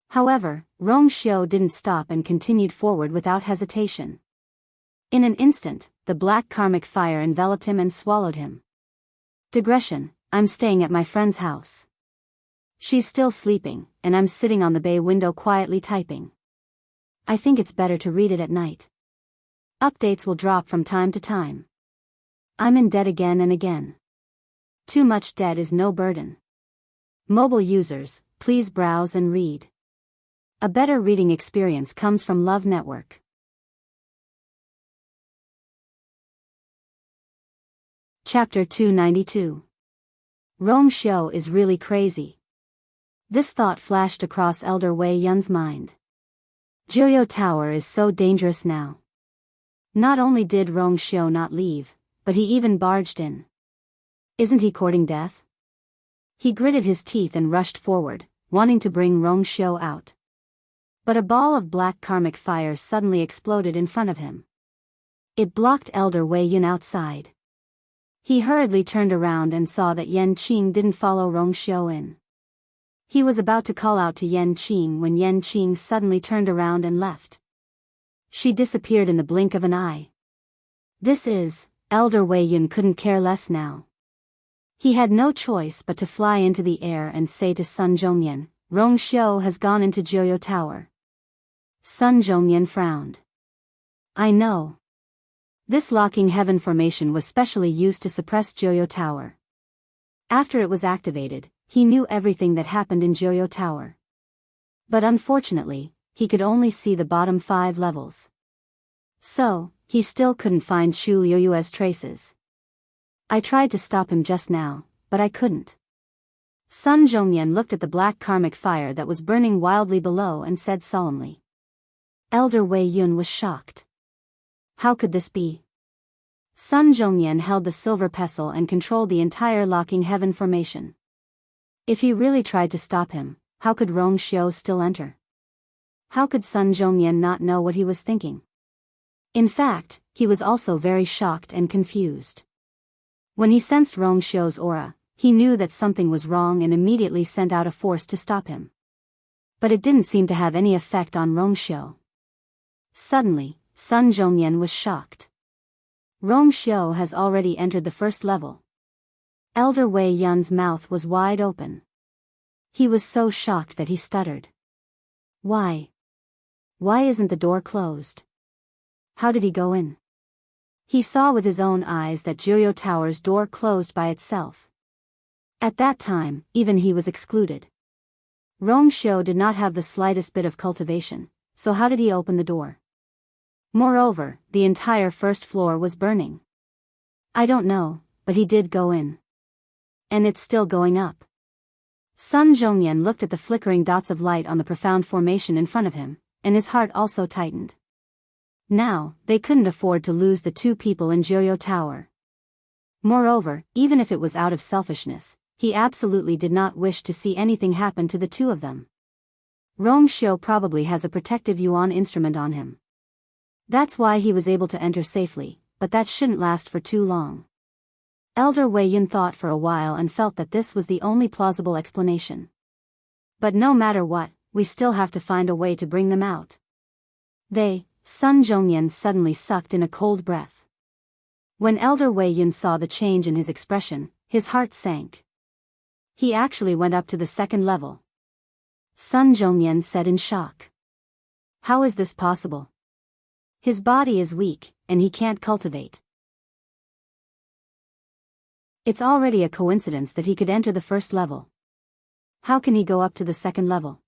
However, Rong Xiu didn't stop and continued forward without hesitation. In an instant, the black karmic fire enveloped him and swallowed him. Digression, I'm staying at my friend's house. She's still sleeping, and I'm sitting on the bay window quietly typing. I think it's better to read it at night. Updates will drop from time to time. I'm in debt again and again. Too much debt is no burden. Mobile users, please browse and read. A better reading experience comes from Love Network. Chapter 292. Rong Xiu is really crazy. This thought flashed across Elder Wei Yun's mind. Joyo Tower is so dangerous now. Not only did Rong Xiu not leave, but he even barged in. Isn't he courting death? He gritted his teeth and rushed forward, wanting to bring Rong Xiu out. But a ball of black karmic fire suddenly exploded in front of him. It blocked Elder Wei Yun outside. He hurriedly turned around and saw that Yan Qing didn't follow Rong Xiu in. He was about to call out to Yan Qing when Yan Qing suddenly turned around and left. She disappeared in the blink of an eye. Elder Wei Yun couldn't care less now. He had no choice but to fly into the air and say to Sun Zhongyan, Rong Xiu has gone into Joyo Tower. Sun Zhongyan frowned. I know. This locking heaven formation was specially used to suppress Joyo Tower. After it was activated, he knew everything that happened in Joyo Tower. But unfortunately, he could only see the bottom 5 levels. So, he still couldn't find Chu Luiyue's traces. I tried to stop him just now, but I couldn't. Sun Zhongyan looked at the black karmic fire that was burning wildly below and said solemnly. Elder Wei Yun was shocked. How could this be? Sun Zhongyan held the silver pestle and controlled the entire locking heaven formation. If he really tried to stop him, how could Rong Xiu still enter? How could Sun Zhongyan not know what he was thinking? In fact, he was also very shocked and confused. When he sensed Rong Xiu's aura, he knew that something was wrong and immediately sent out a force to stop him. But it didn't seem to have any effect on Rong Xiu. Suddenly, Sun Zhongyan was shocked. Rong Xiu has already entered the first level. Elder Wei Yun's mouth was wide open. He was so shocked that he stuttered. Why? Why isn't the door closed? How did he go in? He saw with his own eyes that Joyo Tower's door closed by itself. At that time, even he was excluded. Rong Xiu did not have the slightest bit of cultivation, so how did he open the door? Moreover, the entire first floor was burning. I don't know, but he did go in. And it's still going up. Sun Zhongyan looked at the flickering dots of light on the profound formation in front of him, and his heart also tightened. Now, they couldn't afford to lose the 2 people in Joyo Tower. Moreover, even if it was out of selfishness, he absolutely did not wish to see anything happen to the 2 of them. Rong Xiu probably has a protective yuan instrument on him. That's why he was able to enter safely, but that shouldn't last for too long. Elder Wei Yun thought for a while and felt that this was the only plausible explanation. But no matter what, we still have to find a way to bring them out. Sun Zhongyan suddenly sucked in a cold breath. When Elder Wei Yun saw the change in his expression, his heart sank. He actually went up to the 2nd level. Sun Zhongyan said in shock. How is this possible? His body is weak, and he can't cultivate. It's already a coincidence that he could enter the 1st level. How can he go up to the 2nd level?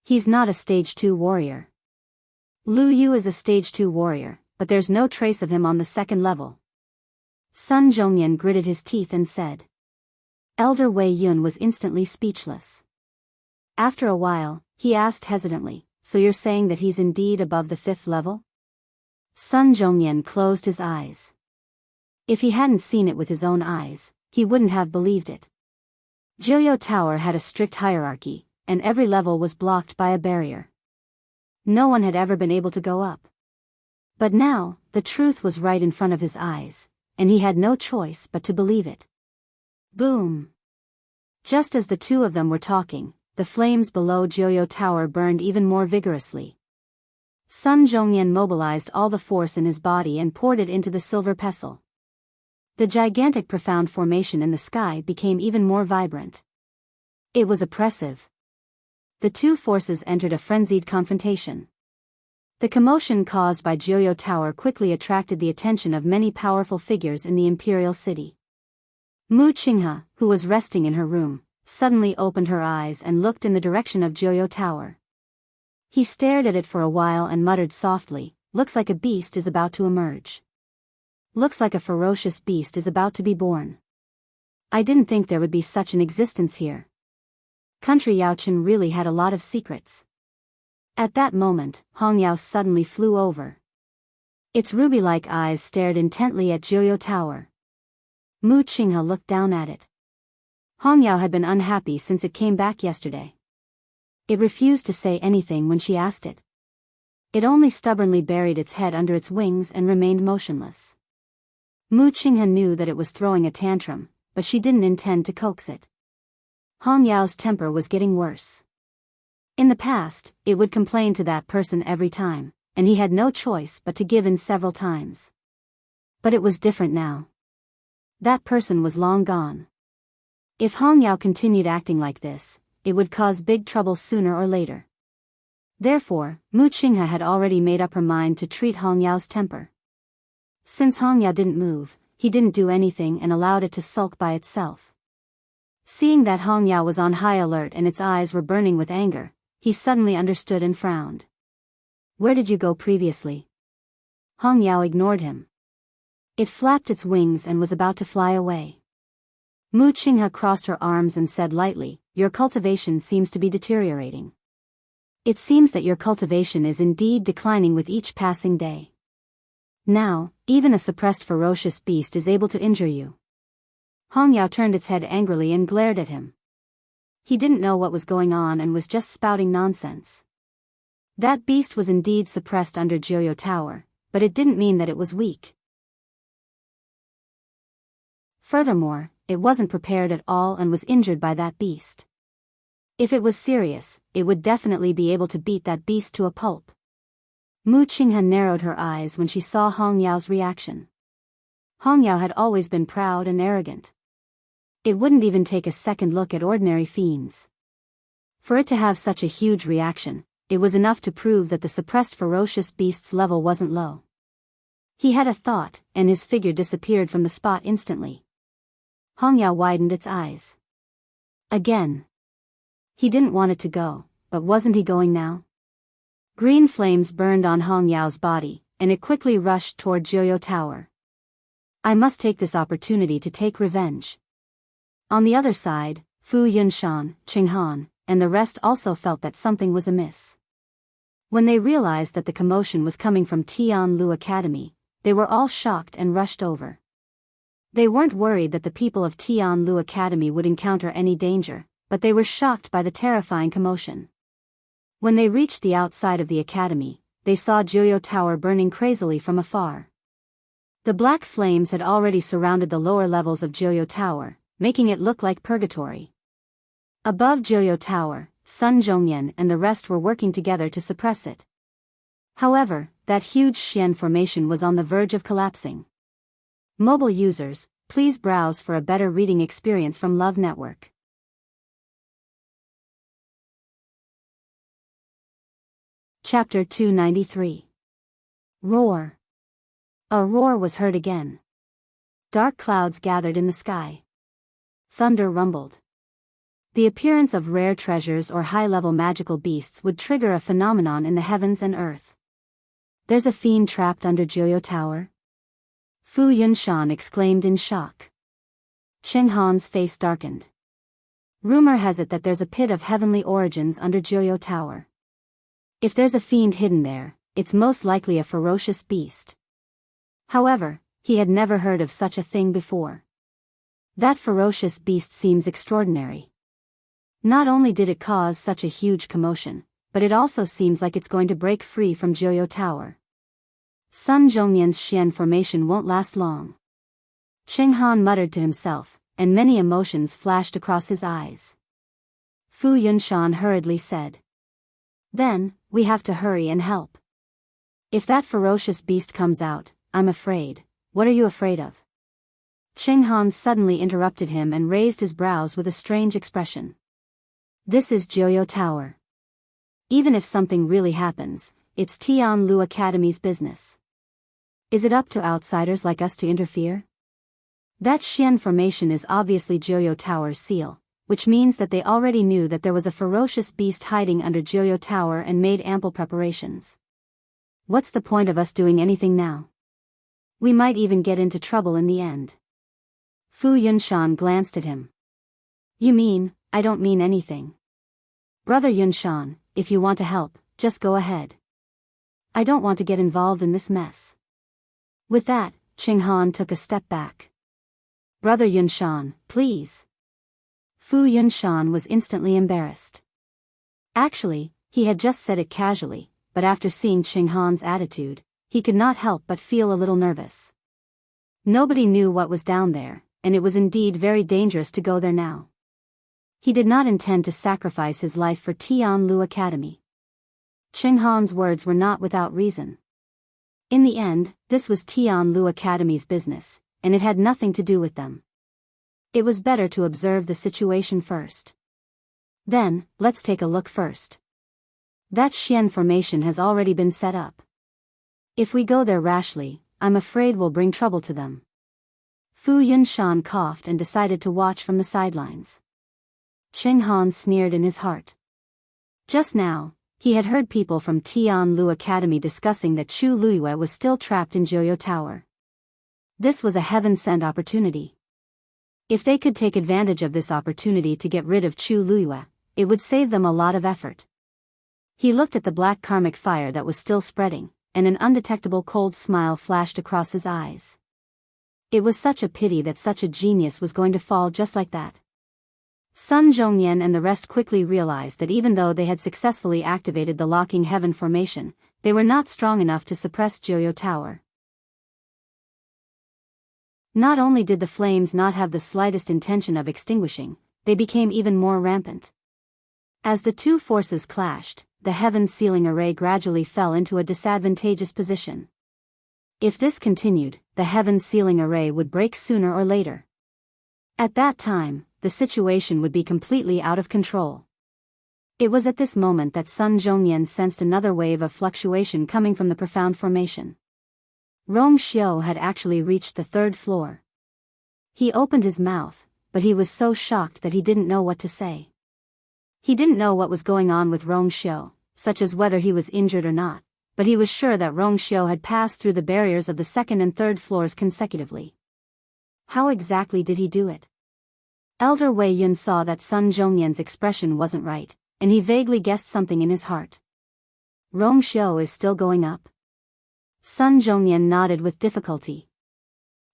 He's not a stage 2 warrior. Lu Yu is a stage 2 warrior, but there's no trace of him on the 2nd level. Sun Zhongyan gritted his teeth and said. Elder Wei Yun was instantly speechless. After a while, he asked hesitantly, so you're saying that he's indeed above the 5th level? Sun Zhongyan closed his eyes. If he hadn't seen it with his own eyes, he wouldn't have believed it. Joyo Tower had a strict hierarchy, and every level was blocked by a barrier. No one had ever been able to go up. But now, the truth was right in front of his eyes, and he had no choice but to believe it. Boom! Just as the two of them were talking, the flames below Joyo Tower burned even more vigorously. Sun Zhongyan mobilized all the force in his body and poured it into the silver pestle. The gigantic profound formation in the sky became even more vibrant. It was oppressive. The two forces entered a frenzied confrontation. The commotion caused by Joyo Tower quickly attracted the attention of many powerful figures in the imperial city. Mu Qinghe, who was resting in her room, suddenly opened her eyes and looked in the direction of Joyo Tower. He stared at it for a while and muttered softly, "Looks like a beast is about to emerge. Looks like a ferocious beast is about to be born. I didn't think there would be such an existence here." Country Yaochen really had a lot of secrets. At that moment, Hongyao suddenly flew over. Its ruby-like eyes stared intently at Joyo Tower. Mu Qinghe looked down at it. Hongyao had been unhappy since it came back yesterday. It refused to say anything when she asked it. It only stubbornly buried its head under its wings and remained motionless. Mu Qinghe knew that it was throwing a tantrum, but she didn't intend to coax it. Hongyao's temper was getting worse. In the past, it would complain to that person every time, and he had no choice but to give in several times. But it was different now. That person was long gone. If Hongyao continued acting like this, it would cause big trouble sooner or later. Therefore, Mu Qinghe had already made up her mind to treat Hongyao's temper. Since Hongyao didn't move, he didn't do anything and allowed it to sulk by itself. Seeing that Hongyao was on high alert and its eyes were burning with anger, he suddenly understood and frowned. "Where did you go previously?" Hongyao ignored him. It flapped its wings and was about to fly away. Mu Qinghe crossed her arms and said lightly, "Your cultivation seems to be deteriorating. It seems that your cultivation is indeed declining with each passing day. Now, even a suppressed ferocious beast is able to injure you." Hongyao turned its head angrily and glared at him. He didn't know what was going on and was just spouting nonsense. That beast was indeed suppressed under Joyo Tower, but it didn't mean that it was weak. Furthermore, it wasn't prepared at all and was injured by that beast. If it was serious, it would definitely be able to beat that beast to a pulp. Mu Qinghe narrowed her eyes when she saw Hongyao's reaction. Hongyao had always been proud and arrogant. It wouldn't even take a second look at ordinary fiends. For it to have such a huge reaction, it was enough to prove that the suppressed ferocious beast's level wasn't low. He had a thought, and his figure disappeared from the spot instantly. Hongyao widened its eyes. Again. He didn't want it to go, but wasn't he going now? Green flames burned on Hongyao's body, and it quickly rushed toward Joyo Tower. "I must take this opportunity to take revenge." On the other side, Fu Yunshan, Qinghan, and the rest also felt that something was amiss. When they realized that the commotion was coming from Tianlu Academy, they were all shocked and rushed over. They weren't worried that the people of Tianlu Academy would encounter any danger, but they were shocked by the terrifying commotion. When they reached the outside of the academy, they saw Joyo Tower burning crazily from afar. The black flames had already surrounded the lower levels of Joyo Tower, making it look like purgatory. Above Joyo Tower, Sun Zhongyan and the rest were working together to suppress it. However, that huge Xian formation was on the verge of collapsing. Mobile users, please browse for a better reading experience from Love Network. Chapter 293. Roar. A roar was heard again. Dark clouds gathered in the sky. Thunder rumbled. The appearance of rare treasures or high-level magical beasts would trigger a phenomenon in the heavens and earth. "There's a fiend trapped under Joyo Tower?" Fu Yunshan exclaimed in shock. Qinghan's face darkened. "Rumor has it that there's a pit of heavenly origins under Joyo Tower. If there's a fiend hidden there, it's most likely a ferocious beast." However, he had never heard of such a thing before. That ferocious beast seems extraordinary. Not only did it cause such a huge commotion, but it also seems like it's going to break free from Joyo Tower. Sun Zhongyan's Xian formation won't last long. Qing Han muttered to himself, and many emotions flashed across his eyes. Fu Yunshan hurriedly said. Then, we have to hurry and help. If that ferocious beast comes out, I'm afraid. What are you afraid of? Qing Han suddenly interrupted him and raised his brows with a strange expression. This is Joyo Tower. Even if something really happens, it's Tianlu Academy's business. Is it up to outsiders like us to interfere? That Xian formation is obviously Joyo Tower's seal, which means that they already knew that there was a ferocious beast hiding under Joyo Tower and made ample preparations. What's the point of us doing anything now? We might even get into trouble in the end. Fu Yunshan glanced at him. You mean, I don't mean anything. Brother Yunshan, if you want to help, just go ahead. I don't want to get involved in this mess. With that, Qing Han took a step back. Brother Yunshan, please. Fu Yunshan was instantly embarrassed. Actually, he had just said it casually, but after seeing Qing Han's attitude, he could not help but feel a little nervous. Nobody knew what was down there, and it was indeed very dangerous to go there now. He did not intend to sacrifice his life for Tianlu Academy. Qing Han's words were not without reason. In the end, this was Tianlu Academy's business, and it had nothing to do with them. It was better to observe the situation first. Then, let's take a look first. That Xian formation has already been set up. If we go there rashly, I'm afraid we'll bring trouble to them. Fu Yunshan coughed and decided to watch from the sidelines. Qing Han sneered in his heart. Just now, he had heard people from Tianlu Academy discussing that Chu Luiyue was still trapped in Joyo Tower. This was a heaven-sent opportunity. If they could take advantage of this opportunity to get rid of Chu Luiyue, it would save them a lot of effort. He looked at the black karmic fire that was still spreading, and an undetectable cold smile flashed across his eyes. It was such a pity that such a genius was going to fall just like that. Sun Zhongyan and the rest quickly realized that even though they had successfully activated the locking heaven formation, they were not strong enough to suppress Joyo Tower. Not only did the flames not have the slightest intention of extinguishing, they became even more rampant. As the two forces clashed, the heaven sealing array gradually fell into a disadvantageous position. If this continued, the heaven sealing array would break sooner or later. At that time, the situation would be completely out of control. It was at this moment that Sun Zhongyan sensed another wave of fluctuation coming from the profound formation. Rong Xiu had actually reached the 3rd floor. He opened his mouth, but he was so shocked that he didn't know what to say. He didn't know what was going on with Rong Xiu, such as whether he was injured or not, but he was sure that Rong Xiu had passed through the barriers of the 2nd and 3rd floors consecutively. How exactly did he do it? Elder Wei Yun saw that Sun Zhongyan's expression wasn't right, and he vaguely guessed something in his heart. Rong Xiu is still going up? Sun Zhongyan nodded with difficulty.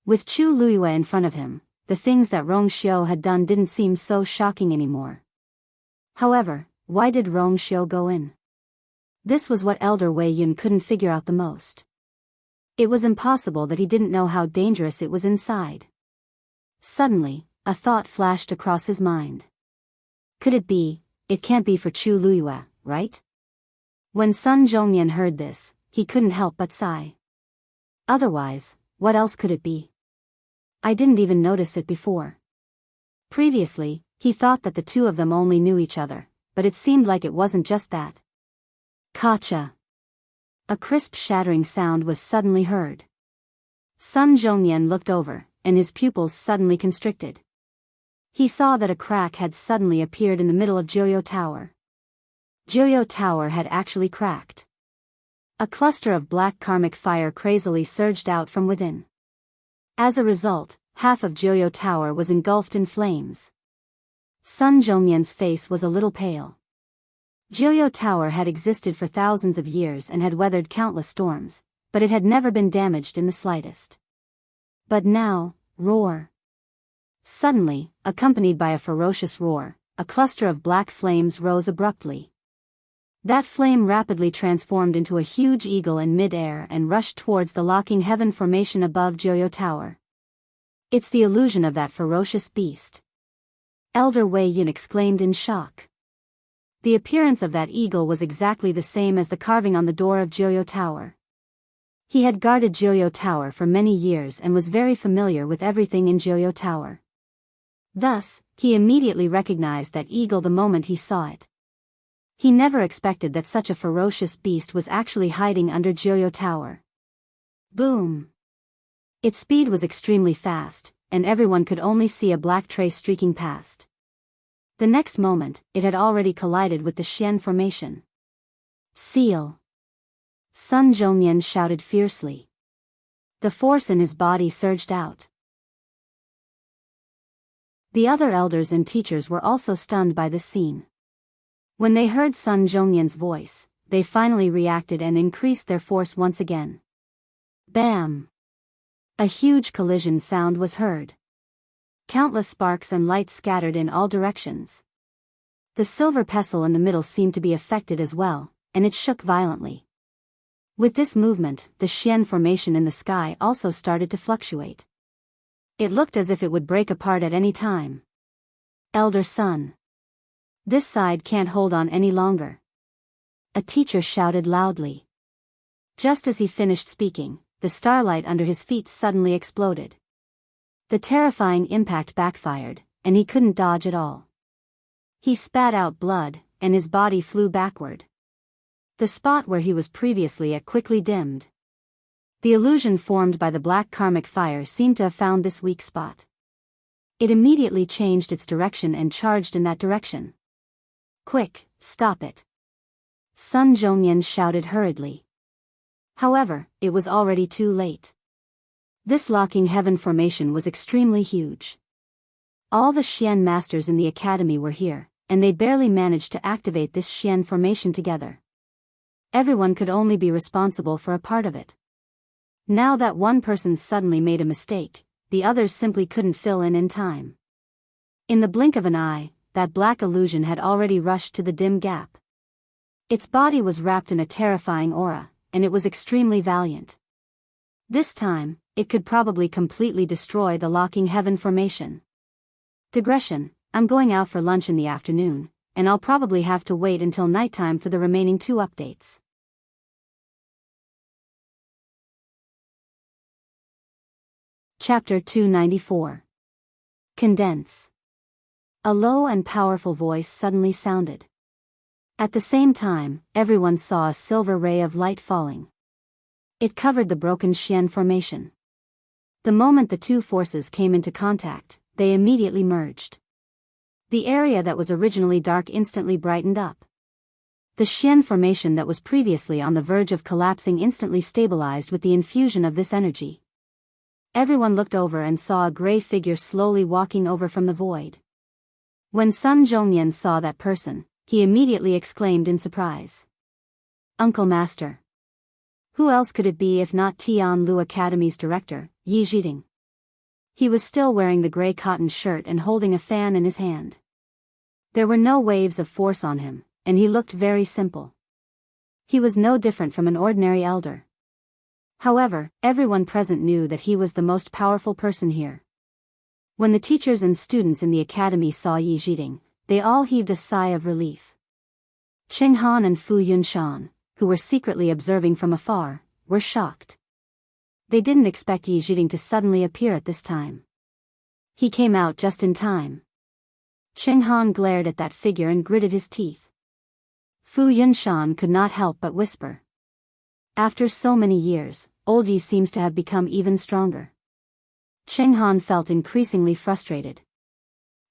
With Chu Luiyue in front of him, the things that Rong Xiu had done didn't seem so shocking anymore. However, why did Rong Xiu go in? This was what Elder Wei Yun couldn't figure out the most. It was impossible that he didn't know how dangerous it was inside. Suddenly, a thought flashed across his mind. Could it be, it can't be for Chu Luiyue, right? When Sun Zhongyan heard this, he couldn't help but sigh. Otherwise, what else could it be? I didn't even notice it before. Previously, he thought that the two of them only knew each other, but it seemed like it wasn't just that. Kacha! A crisp shattering sound was suddenly heard. Sun Zhongyan looked over, and his pupils suddenly constricted. He saw that a crack had suddenly appeared in the middle of Joyo Tower. Joyo Tower had actually cracked. A cluster of black karmic fire crazily surged out from within. As a result, half of Joyo Tower was engulfed in flames. Sun Zhongyan's face was a little pale. Joyo Tower had existed for thousands of years and had weathered countless storms, but it had never been damaged in the slightest. But now, roar! Suddenly, accompanied by a ferocious roar, a cluster of black flames rose abruptly. That flame rapidly transformed into a huge eagle in mid-air and rushed towards the locking heaven formation above Joyo Tower. It's the illusion of that ferocious beast. Elder Wei Yun exclaimed in shock. The appearance of that eagle was exactly the same as the carving on the door of Joyo Tower. He had guarded Joyo Tower for many years and was very familiar with everything in Joyo Tower. Thus, he immediately recognized that eagle the moment he saw it. He never expected that such a ferocious beast was actually hiding under Joyo Tower. Boom! Its speed was extremely fast, and everyone could only see a black trace streaking past. The next moment, it had already collided with the Xian formation. Seal! Sun Zhongyan shouted fiercely. The force in his body surged out. The other elders and teachers were also stunned by this scene. When they heard Sun Zhongyan's voice, they finally reacted and increased their force once again. Bam! A huge collision sound was heard. Countless sparks and light scattered in all directions. The silver pestle in the middle seemed to be affected as well, and it shook violently. With this movement, the Xian formation in the sky also started to fluctuate. It looked as if it would break apart at any time. Elder Sun. This side can't hold on any longer. A teacher shouted loudly. Just as he finished speaking, the starlight under his feet suddenly exploded. The terrifying impact backfired, and he couldn't dodge at all. He spat out blood, and his body flew backward. The spot where he was previously at quickly dimmed. The illusion formed by the black karmic fire seemed to have found this weak spot. It immediately changed its direction and charged in that direction. Quick, stop it! Sun Zhongyan shouted hurriedly. However, it was already too late. This locking heaven formation was extremely huge. All the Xian masters in the academy were here, and they barely managed to activate this Xian formation together. Everyone could only be responsible for a part of it. Now that one person suddenly made a mistake, the others simply couldn't fill in time. In the blink of an eye, that black illusion had already rushed to the dim gap. Its body was wrapped in a terrifying aura, and it was extremely valiant. This time, it could probably completely destroy the locking heaven formation. Digression: I'm going out for lunch in the afternoon, and I'll probably have to wait until nighttime for the remaining 2 updates. Chapter 294. Condense. A low and powerful voice suddenly sounded. At the same time, everyone saw a silver ray of light falling. It covered the broken Xian formation. The moment the two forces came into contact, they immediately merged. The area that was originally dark instantly brightened up. The Xian formation that was previously on the verge of collapsing instantly stabilized with the infusion of this energy. Everyone looked over and saw a gray figure slowly walking over from the void. When Sun Zhongyan saw that person, he immediately exclaimed in surprise. Uncle Master. Who else could it be if not Tianlu Academy's director, Yi Zhiding? He was still wearing the gray cotton shirt and holding a fan in his hand. There were no waves of force on him, and he looked very simple. He was no different from an ordinary elder. However, everyone present knew that he was the most powerful person here. When the teachers and students in the academy saw Yi Zhiding, they all heaved a sigh of relief. Qing Han and Fu Yunshan, who were secretly observing from afar, were shocked. They didn't expect Yi Zhiding to suddenly appear at this time. He came out just in time. Qing Han glared at that figure and gritted his teeth. Fu Yunshan could not help but whisper. After so many years, old Yi seems to have become even stronger. Qing Han felt increasingly frustrated.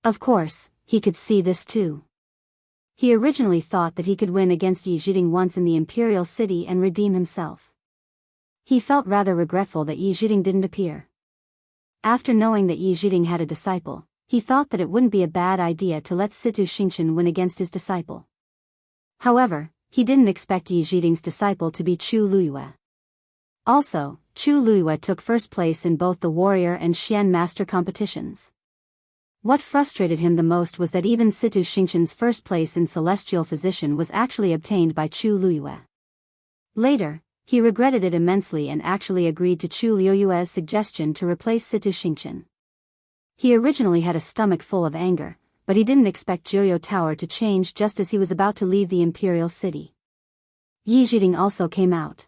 Of course, he could see this too. He originally thought that he could win against Yi Zhiding once in the Imperial City and redeem himself. He felt rather regretful that Yi Zhiding didn't appear. After knowing that Yi Zhiding had a disciple, he thought that it wouldn't be a bad idea to let Situ Xingchen win against his disciple. However, he didn't expect Yi Zhiding's disciple to be Chu Luiyue. Also, Chu Luiyue took first place in both the warrior and Xian master competitions. What frustrated him the most was that even Situ Xingqian's first place in celestial physician was actually obtained by Chu Liyue. Later, he regretted it immensely and actually agreed to Chu Liyue's suggestion to replace Situ Xingqian. He originally had a stomach full of anger, but he didn't expect Joyo Tower to change just as he was about to leave the imperial city. Yi Zhiding also came out.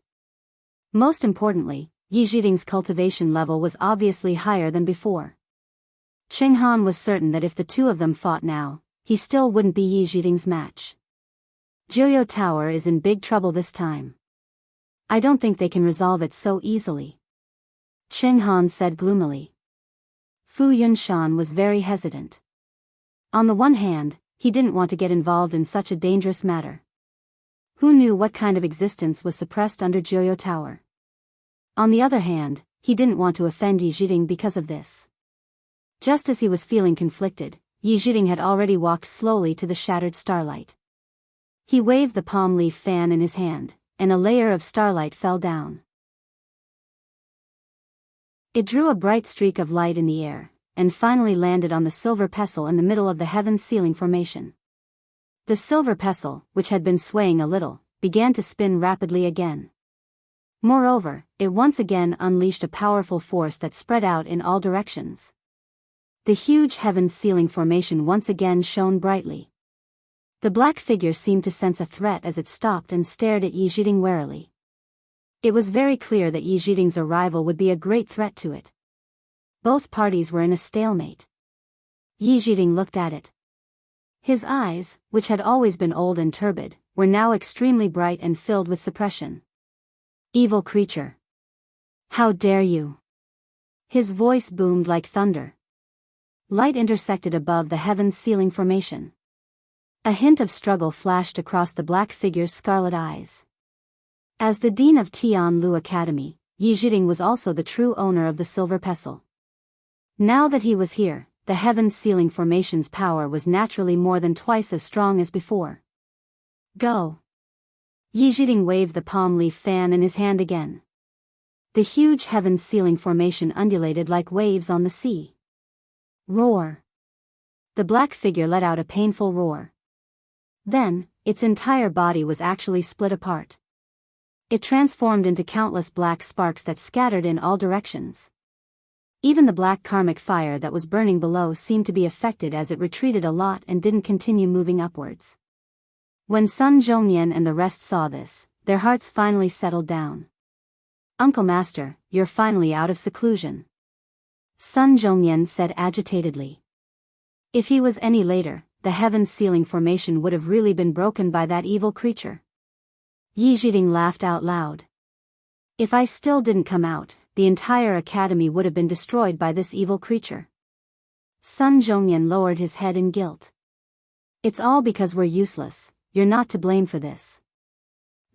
Most importantly, Yi Zhiding's cultivation level was obviously higher than before. Cheng Han was certain that if the two of them fought now, he still wouldn't be Yi Zhiding's match. Joyo Tower is in big trouble this time. I don't think they can resolve it so easily, Cheng Han said gloomily. Fu Yunshan was very hesitant. On the one hand, he didn't want to get involved in such a dangerous matter. Who knew what kind of existence was suppressed under Joyo Tower? On the other hand, he didn't want to offend Yi Zhiding because of this. Just as he was feeling conflicted, Yi Zhiding had already walked slowly to the shattered starlight. He waved the palm leaf fan in his hand, and a layer of starlight fell down. It drew a bright streak of light in the air, and finally landed on the silver pestle in the middle of the heaven ceiling formation. The silver pestle, which had been swaying a little, began to spin rapidly again. Moreover, it once again unleashed a powerful force that spread out in all directions. The huge heaven ceiling formation once again shone brightly. The black figure seemed to sense a threat as it stopped and stared at Yi Zhiding warily. It was very clear that Yi Zhiding's arrival would be a great threat to it. Both parties were in a stalemate. Yi Zhiding looked at it. His eyes, which had always been old and turbid, were now extremely bright and filled with suppression. Evil creature! How dare you! His voice boomed like thunder. Light intersected above the heaven's ceiling formation. A hint of struggle flashed across the black figure's scarlet eyes. As the dean of Tianlu Academy, Yi Zhiding was also the true owner of the silver pestle. Now that he was here, the heaven's ceiling formation's power was naturally more than twice as strong as before. Go! Yi Zhiding waved the palm leaf fan in his hand again. The huge heaven's ceiling formation undulated like waves on the sea. Roar! The black figure let out a painful roar. Then, its entire body was actually split apart. It transformed into countless black sparks that scattered in all directions. Even the black karmic fire that was burning below seemed to be affected as it retreated a lot and didn't continue moving upwards. When Sun Zhongyan and the rest saw this, their hearts finally settled down. Uncle Master, you're finally out of seclusion, Sun Zhongyan said agitatedly. If he was any later, the heaven's ceiling formation would have really been broken by that evil creature. Yi Zhiding laughed out loud. If I still didn't come out, the entire academy would have been destroyed by this evil creature. Sun Zhongyan lowered his head in guilt. It's all because we're useless, you're not to blame for this.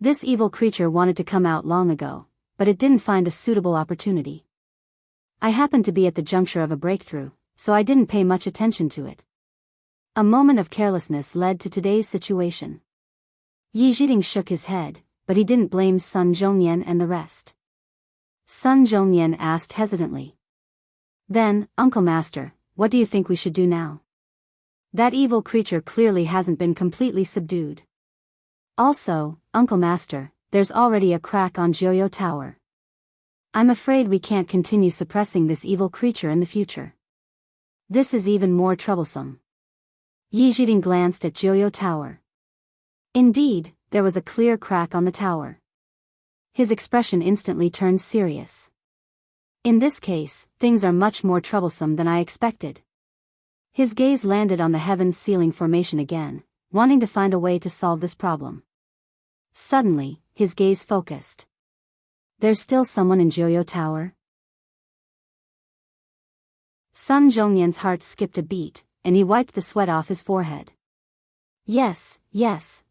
This evil creature wanted to come out long ago, but it didn't find a suitable opportunity. I happened to be at the juncture of a breakthrough, so I didn't pay much attention to it. A moment of carelessness led to today's situation. Yi Zhiding shook his head, but he didn't blame Sun Zhongyan and the rest. Sun Zhongyan asked hesitantly. Then, Uncle Master, what do you think we should do now? That evil creature clearly hasn't been completely subdued. Also, Uncle Master, there's already a crack on Joyo Tower. I'm afraid we can't continue suppressing this evil creature in the future. This is even more troublesome. Yi Zhiding glanced at Joyo Tower. Indeed, there was a clear crack on the tower. His expression instantly turned serious. In this case, things are much more troublesome than I expected. His gaze landed on the heaven's ceiling formation again, wanting to find a way to solve this problem. Suddenly, his gaze focused. There's still someone in Joyo Tower? Sun Zhongyan's heart skipped a beat, and he wiped the sweat off his forehead. Yes,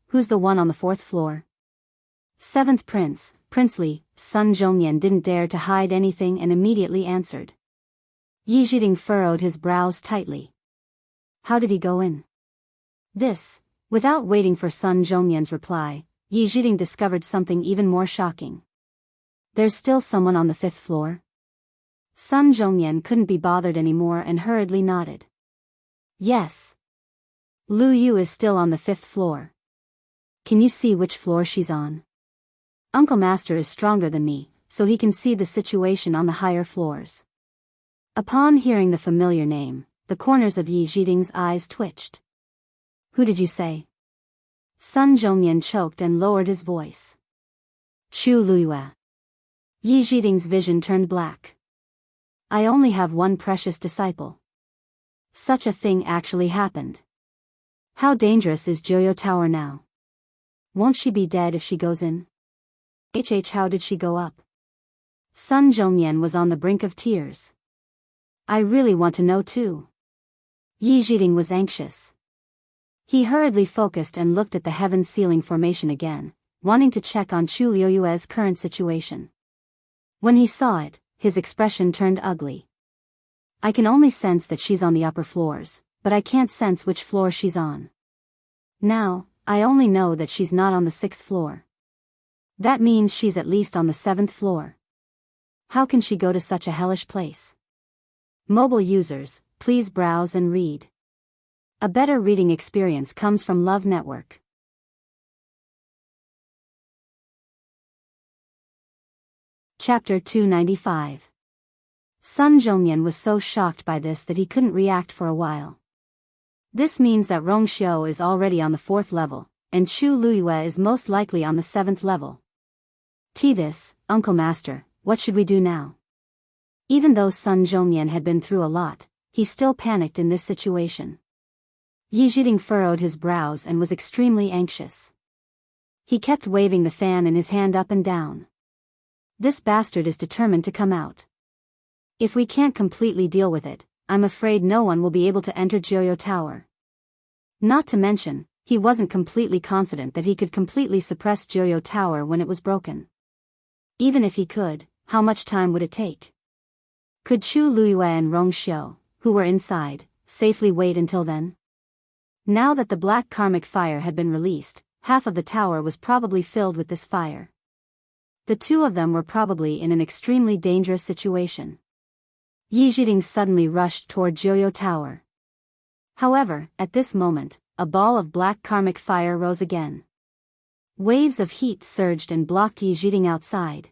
who's the one on the 4th floor? 7th Prince, Princely. Sun Zhongyan didn't dare to hide anything and immediately answered. Yi Zhiding furrowed his brows tightly. How did he go in? Without waiting for Sun Zhongyan's reply, Yi Zhiding discovered something even more shocking. There's still someone on the 5th floor? Sun Zhongyan couldn't be bothered anymore and hurriedly nodded. Yes. Lu Yu is still on the 5th floor. Can you see which floor she's on? Uncle Master is stronger than me, so he can see the situation on the higher floors. Upon hearing the familiar name, the corners of Yi Zhiding's eyes twitched. Who did you say? Sun Zhongyan choked and lowered his voice. Chu Luyue. Yi Zhiding's vision turned black. I only have one precious disciple. Such a thing actually happened. How dangerous is Joyo Tower now? Won't she be dead if she goes in? How did she go up? Sun Zhongyan was on the brink of tears. I really want to know too. Yi Zhiding was anxious. He hurriedly focused and looked at the heaven ceiling formation again, wanting to check on Chu Liuyue's current situation. When he saw it, his expression turned ugly. I can only sense that she's on the upper floors, but I can't sense which floor she's on. Now, I only know that she's not on the 6th floor. That means she's at least on the 7th floor. How can she go to such a hellish place? Mobile users, please browse and read. A better reading experience comes from Love Network. Chapter 295. Sun Zhongyan was so shocked by this that he couldn't react for a while. This means that Rongxiu is already on the 4th level, and Chu Luyue is most likely on the 7th level. This, Uncle Master, what should we do now? Even though Sun Zhongyan had been through a lot, he still panicked in this situation. Yi Zhiding furrowed his brows and was extremely anxious. He kept waving the fan in his hand up and down. This bastard is determined to come out. If we can't completely deal with it, I'm afraid no one will be able to enter Joyo Tower. Not to mention, he wasn't completely confident that he could completely suppress Joyo Tower when it was broken. Even if he could, how much time would it take? Could Chu Luyue and Rongxiu, who were inside, safely wait until then? Now that the black karmic fire had been released, half of the tower was probably filled with this fire. The two of them were probably in an extremely dangerous situation. Yi Zhiding suddenly rushed toward Joyo Tower. However, at this moment, a ball of black karmic fire rose again. Waves of heat surged and blocked Yi Zhiding outside.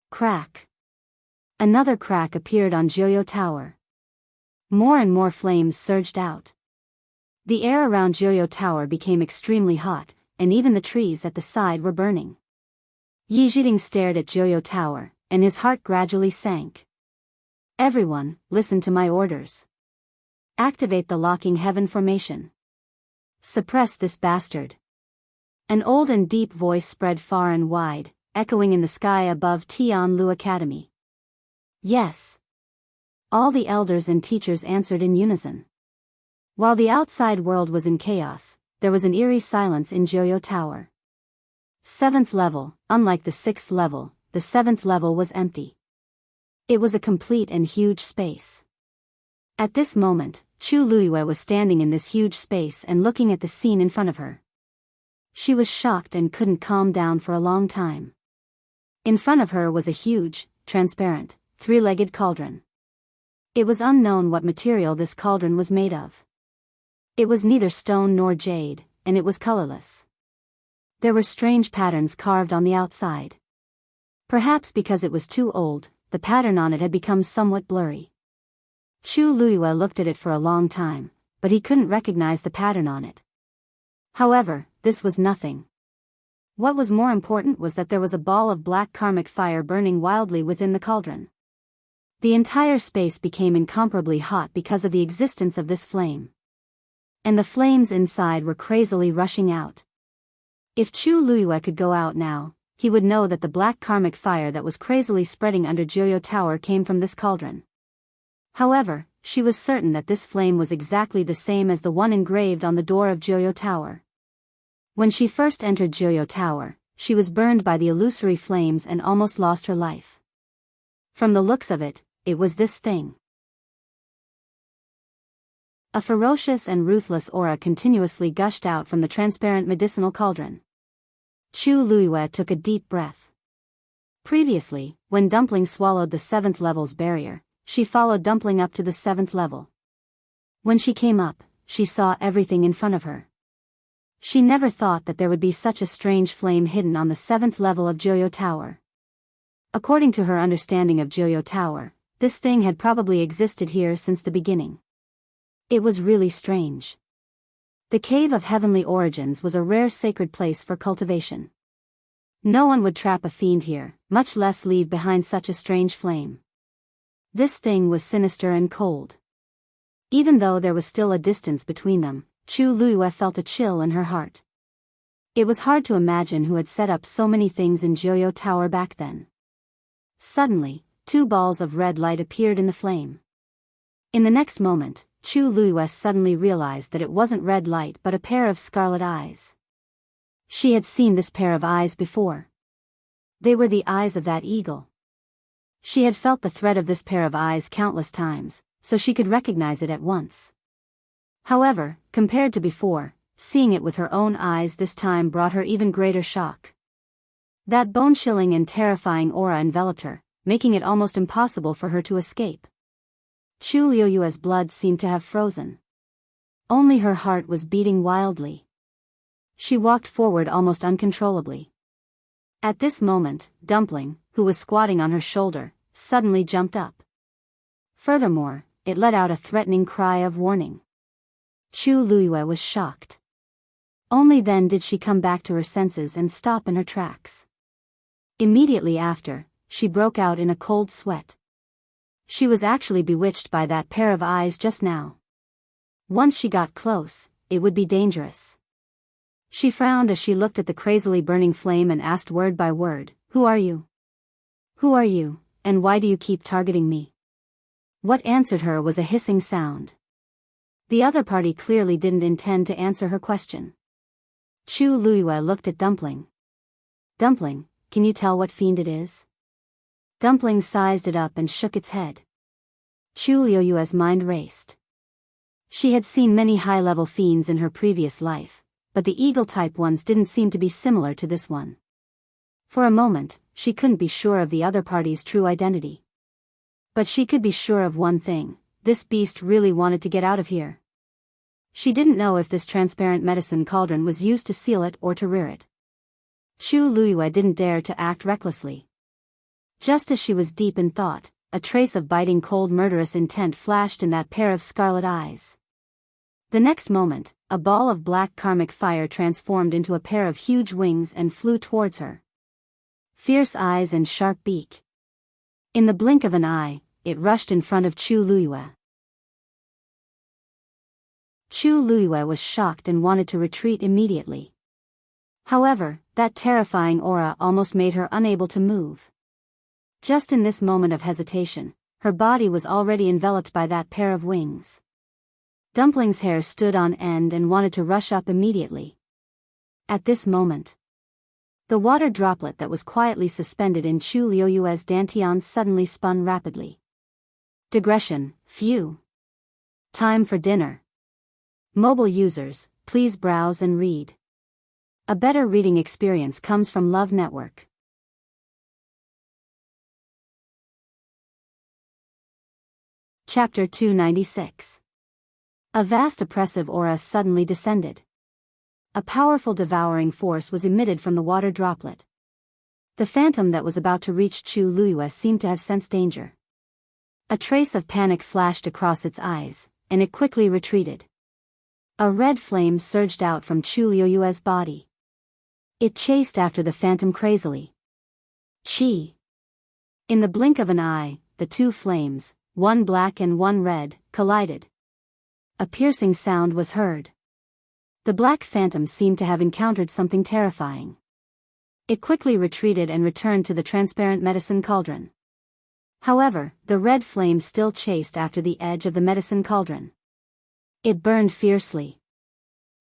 Crack. Another crack appeared on Joyo Tower. More and more flames surged out. The air around Joyo Tower became extremely hot, and even the trees at the side were burning. Yi Zhiding stared at Joyo Tower, and his heart gradually sank. Everyone, listen to my orders. Activate the locking heaven formation. Suppress this bastard. An old and deep voice spread far and wide, echoing in the sky above Tianlu Academy. Yes. All the elders and teachers answered in unison. While the outside world was in chaos, there was an eerie silence in Joyo Tower. 7th level, unlike the 6th level, the 7th level was empty. It was a complete and huge space. At this moment, Chu Luyue was standing in this huge space and looking at the scene in front of her. She was shocked and couldn't calm down for a long time. In front of her was a huge, transparent, three-legged cauldron. It was unknown what material this cauldron was made of. It was neither stone nor jade, and it was colorless. There were strange patterns carved on the outside. Perhaps because it was too old, the pattern on it had become somewhat blurry. Chu Luyue looked at it for a long time, but he couldn't recognize the pattern on it. However, this was nothing. What was more important was that there was a ball of black karmic fire burning wildly within the cauldron. The entire space became incomparably hot because of the existence of this flame. And the flames inside were crazily rushing out. If Chu Luyue could go out now, he would know that the black karmic fire that was crazily spreading under Joyo Tower came from this cauldron. However, she was certain that this flame was exactly the same as the one engraved on the door of Joyo Tower. When she first entered Joyo Tower, she was burned by the illusory flames and almost lost her life. From the looks of it, it was this thing. A ferocious and ruthless aura continuously gushed out from the transparent medicinal cauldron. Chu Luyue took a deep breath. Previously, when Dumpling swallowed the 7th level's barrier, she followed Dumpling up to the 7th level. When she came up, she saw everything in front of her. She never thought that there would be such a strange flame hidden on the 7th level of Joyo Tower. According to her understanding of Joyo Tower, this thing had probably existed here since the beginning. It was really strange. The Cave of Heavenly Origins was a rare sacred place for cultivation. No one would trap a fiend here, much less leave behind such a strange flame. This thing was sinister and cold. Even though there was still a distance between them, Chu Luyue felt a chill in her heart. It was hard to imagine who had set up so many things in Joyo Tower back then. Suddenly, 2 balls of red light appeared in the flame. In the next moment, Chu Luyue suddenly realized that it wasn't red light but a pair of scarlet eyes. She had seen this pair of eyes before. They were the eyes of that eagle. She had felt the threat of this pair of eyes countless times, so she could recognize it at once. However, compared to before, seeing it with her own eyes this time brought her even greater shock. That bone-chilling and terrifying aura enveloped her, making it almost impossible for her to escape. Chu Luyue's blood seemed to have frozen. Only her heart was beating wildly. She walked forward almost uncontrollably. At this moment, Dumpling, who was squatting on her shoulder, suddenly jumped up. Furthermore, it let out a threatening cry of warning. Chu Luyue was shocked. Only then did she come back to her senses and stop in her tracks. Immediately after, she broke out in a cold sweat. She was actually bewitched by that pair of eyes just now. Once she got close, it would be dangerous. She frowned as she looked at the crazily burning flame and asked word by word, "Who are you? Who are you, and why do you keep targeting me?" What answered her was a hissing sound. The other party clearly didn't intend to answer her question. Chu Luyue looked at Dumpling. "Dumpling, can you tell what fiend it is?" Dumpling sized it up and shook its head. Chu Luyue's mind raced. She had seen many high-level fiends in her previous life, but the eagle-type ones didn't seem to be similar to this one. For a moment, she couldn't be sure of the other party's true identity. But she could be sure of one thing: this beast really wanted to get out of here. She didn't know if this transparent medicine cauldron was used to seal it or to rear it. Chu Luyue didn't dare to act recklessly. Just as she was deep in thought, a trace of biting cold murderous intent flashed in that pair of scarlet eyes. The next moment, a ball of black karmic fire transformed into a pair of huge wings and flew towards her. Fierce eyes and sharp beak. In the blink of an eye, it rushed in front of Chu Luyue. Chu Luyue was shocked and wanted to retreat immediately. However, that terrifying aura almost made her unable to move. Just in this moment of hesitation, her body was already enveloped by that pair of wings. Dumpling's hair stood on end and wanted to rush up immediately. At this moment, the water droplet that was quietly suspended in Chu Luyue's dantian suddenly spun rapidly. Digression, phew. Time for dinner. Mobile users, please browse and read. A better reading experience comes from Love Network. Chapter 296. A vast oppressive aura suddenly descended. A powerful devouring force was emitted from the water droplet. The phantom that was about to reach Chu Luyue seemed to have sensed danger. A trace of panic flashed across its eyes, and it quickly retreated. A red flame surged out from Chu Luyue's body. It chased after the phantom crazily. Chi! In the blink of an eye, the two flames, one black and one red, collided. A piercing sound was heard. The black phantom seemed to have encountered something terrifying. It quickly retreated and returned to the transparent medicine cauldron. However, the red flame still chased after the edge of the medicine cauldron. It burned fiercely.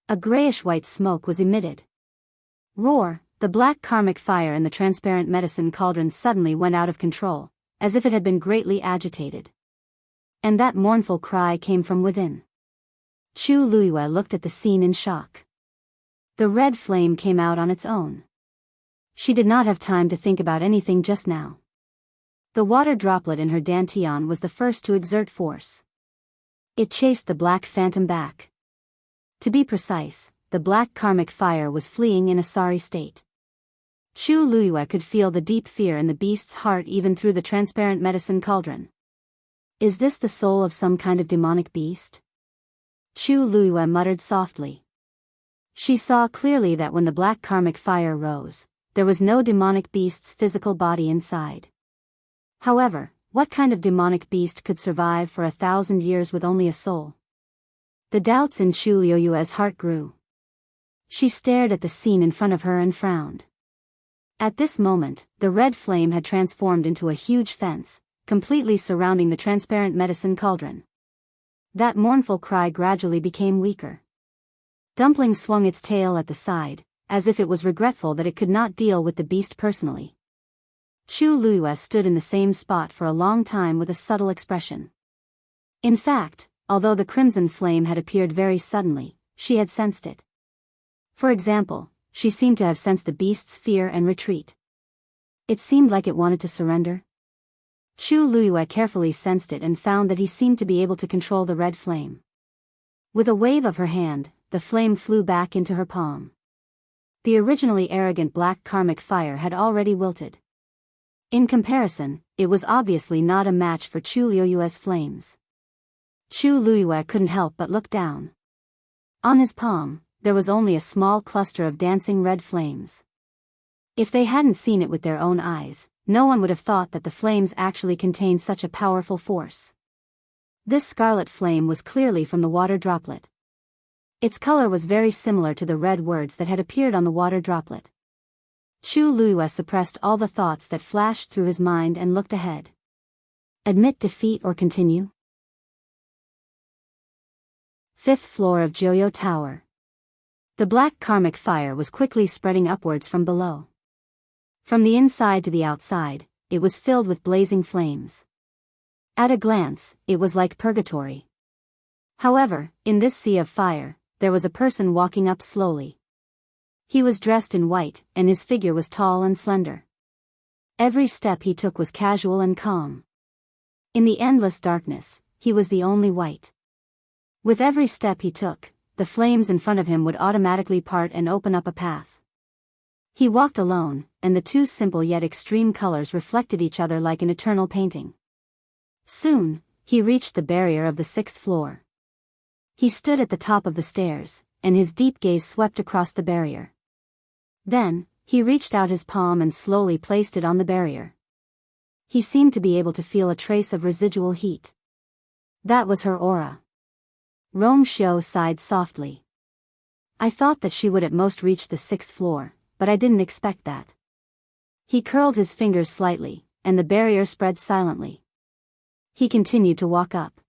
A grayish-white smoke was emitted. Roar! The black karmic fire in the transparent medicine cauldron suddenly went out of control, as if it had been greatly agitated. And that mournful cry came from within. Chu Luyue looked at the scene in shock. The red flame came out on its own. She did not have time to think about anything just now. The water droplet in her dantian was the first to exert force. It chased the black phantom back. To be precise, the black karmic fire was fleeing in a sorry state. Chu Luiyue could feel the deep fear in the beast's heart even through the transparent medicine cauldron. Is this the soul of some kind of demonic beast? Chu Luiyue muttered softly. She saw clearly that when the black karmic fire rose, there was no demonic beast's physical body inside. However, what kind of demonic beast could survive for 1,000 years with only a soul? The doubts in Chu Luiyue's heart grew. She stared at the scene in front of her and frowned. At this moment, the red flame had transformed into a huge fence, completely surrounding the transparent medicine cauldron. That mournful cry gradually became weaker. Dumpling swung its tail at the side, as if it was regretful that it could not deal with the beast personally. Chu Luiyue stood in the same spot for a long time with a subtle expression. In fact, although the crimson flame had appeared very suddenly, she had sensed it. For example, she seemed to have sensed the beast's fear and retreat. It seemed like it wanted to surrender. Chu Luiyue carefully sensed it and found that he seemed to be able to control the red flame. With a wave of her hand, the flame flew back into her palm. The originally arrogant black karmic fire had already wilted. In comparison, it was obviously not a match for Chu Luiyue's flames. Chu Luiyue couldn't help but look down. On his palm, there was only a small cluster of dancing red flames. If they hadn't seen it with their own eyes, no one would have thought that the flames actually contained such a powerful force. This scarlet flame was clearly from the water droplet. Its color was very similar to the red words that had appeared on the water droplet. Chu Luiyue suppressed all the thoughts that flashed through his mind and looked ahead. Admit defeat or continue? 5th floor of Joyo Tower. The black karmic fire was quickly spreading upwards from below. From the inside to the outside, it was filled with blazing flames. At a glance, it was like purgatory. However, in this sea of fire, there was a person walking up slowly. He was dressed in white, and his figure was tall and slender. Every step he took was casual and calm. In the endless darkness, he was the only white. With every step he took, the flames in front of him would automatically part and open up a path. He walked alone, and the two simple yet extreme colors reflected each other like an eternal painting. Soon, he reached the barrier of the 6th floor. He stood at the top of the stairs, and his deep gaze swept across the barrier. Then, he reached out his palm and slowly placed it on the barrier. He seemed to be able to feel a trace of residual heat. That was her aura. Rong Xiu sighed softly. I thought that she would at most reach the 6th floor, but I didn't expect that. He curled his fingers slightly, and the barrier spread silently. He continued to walk up.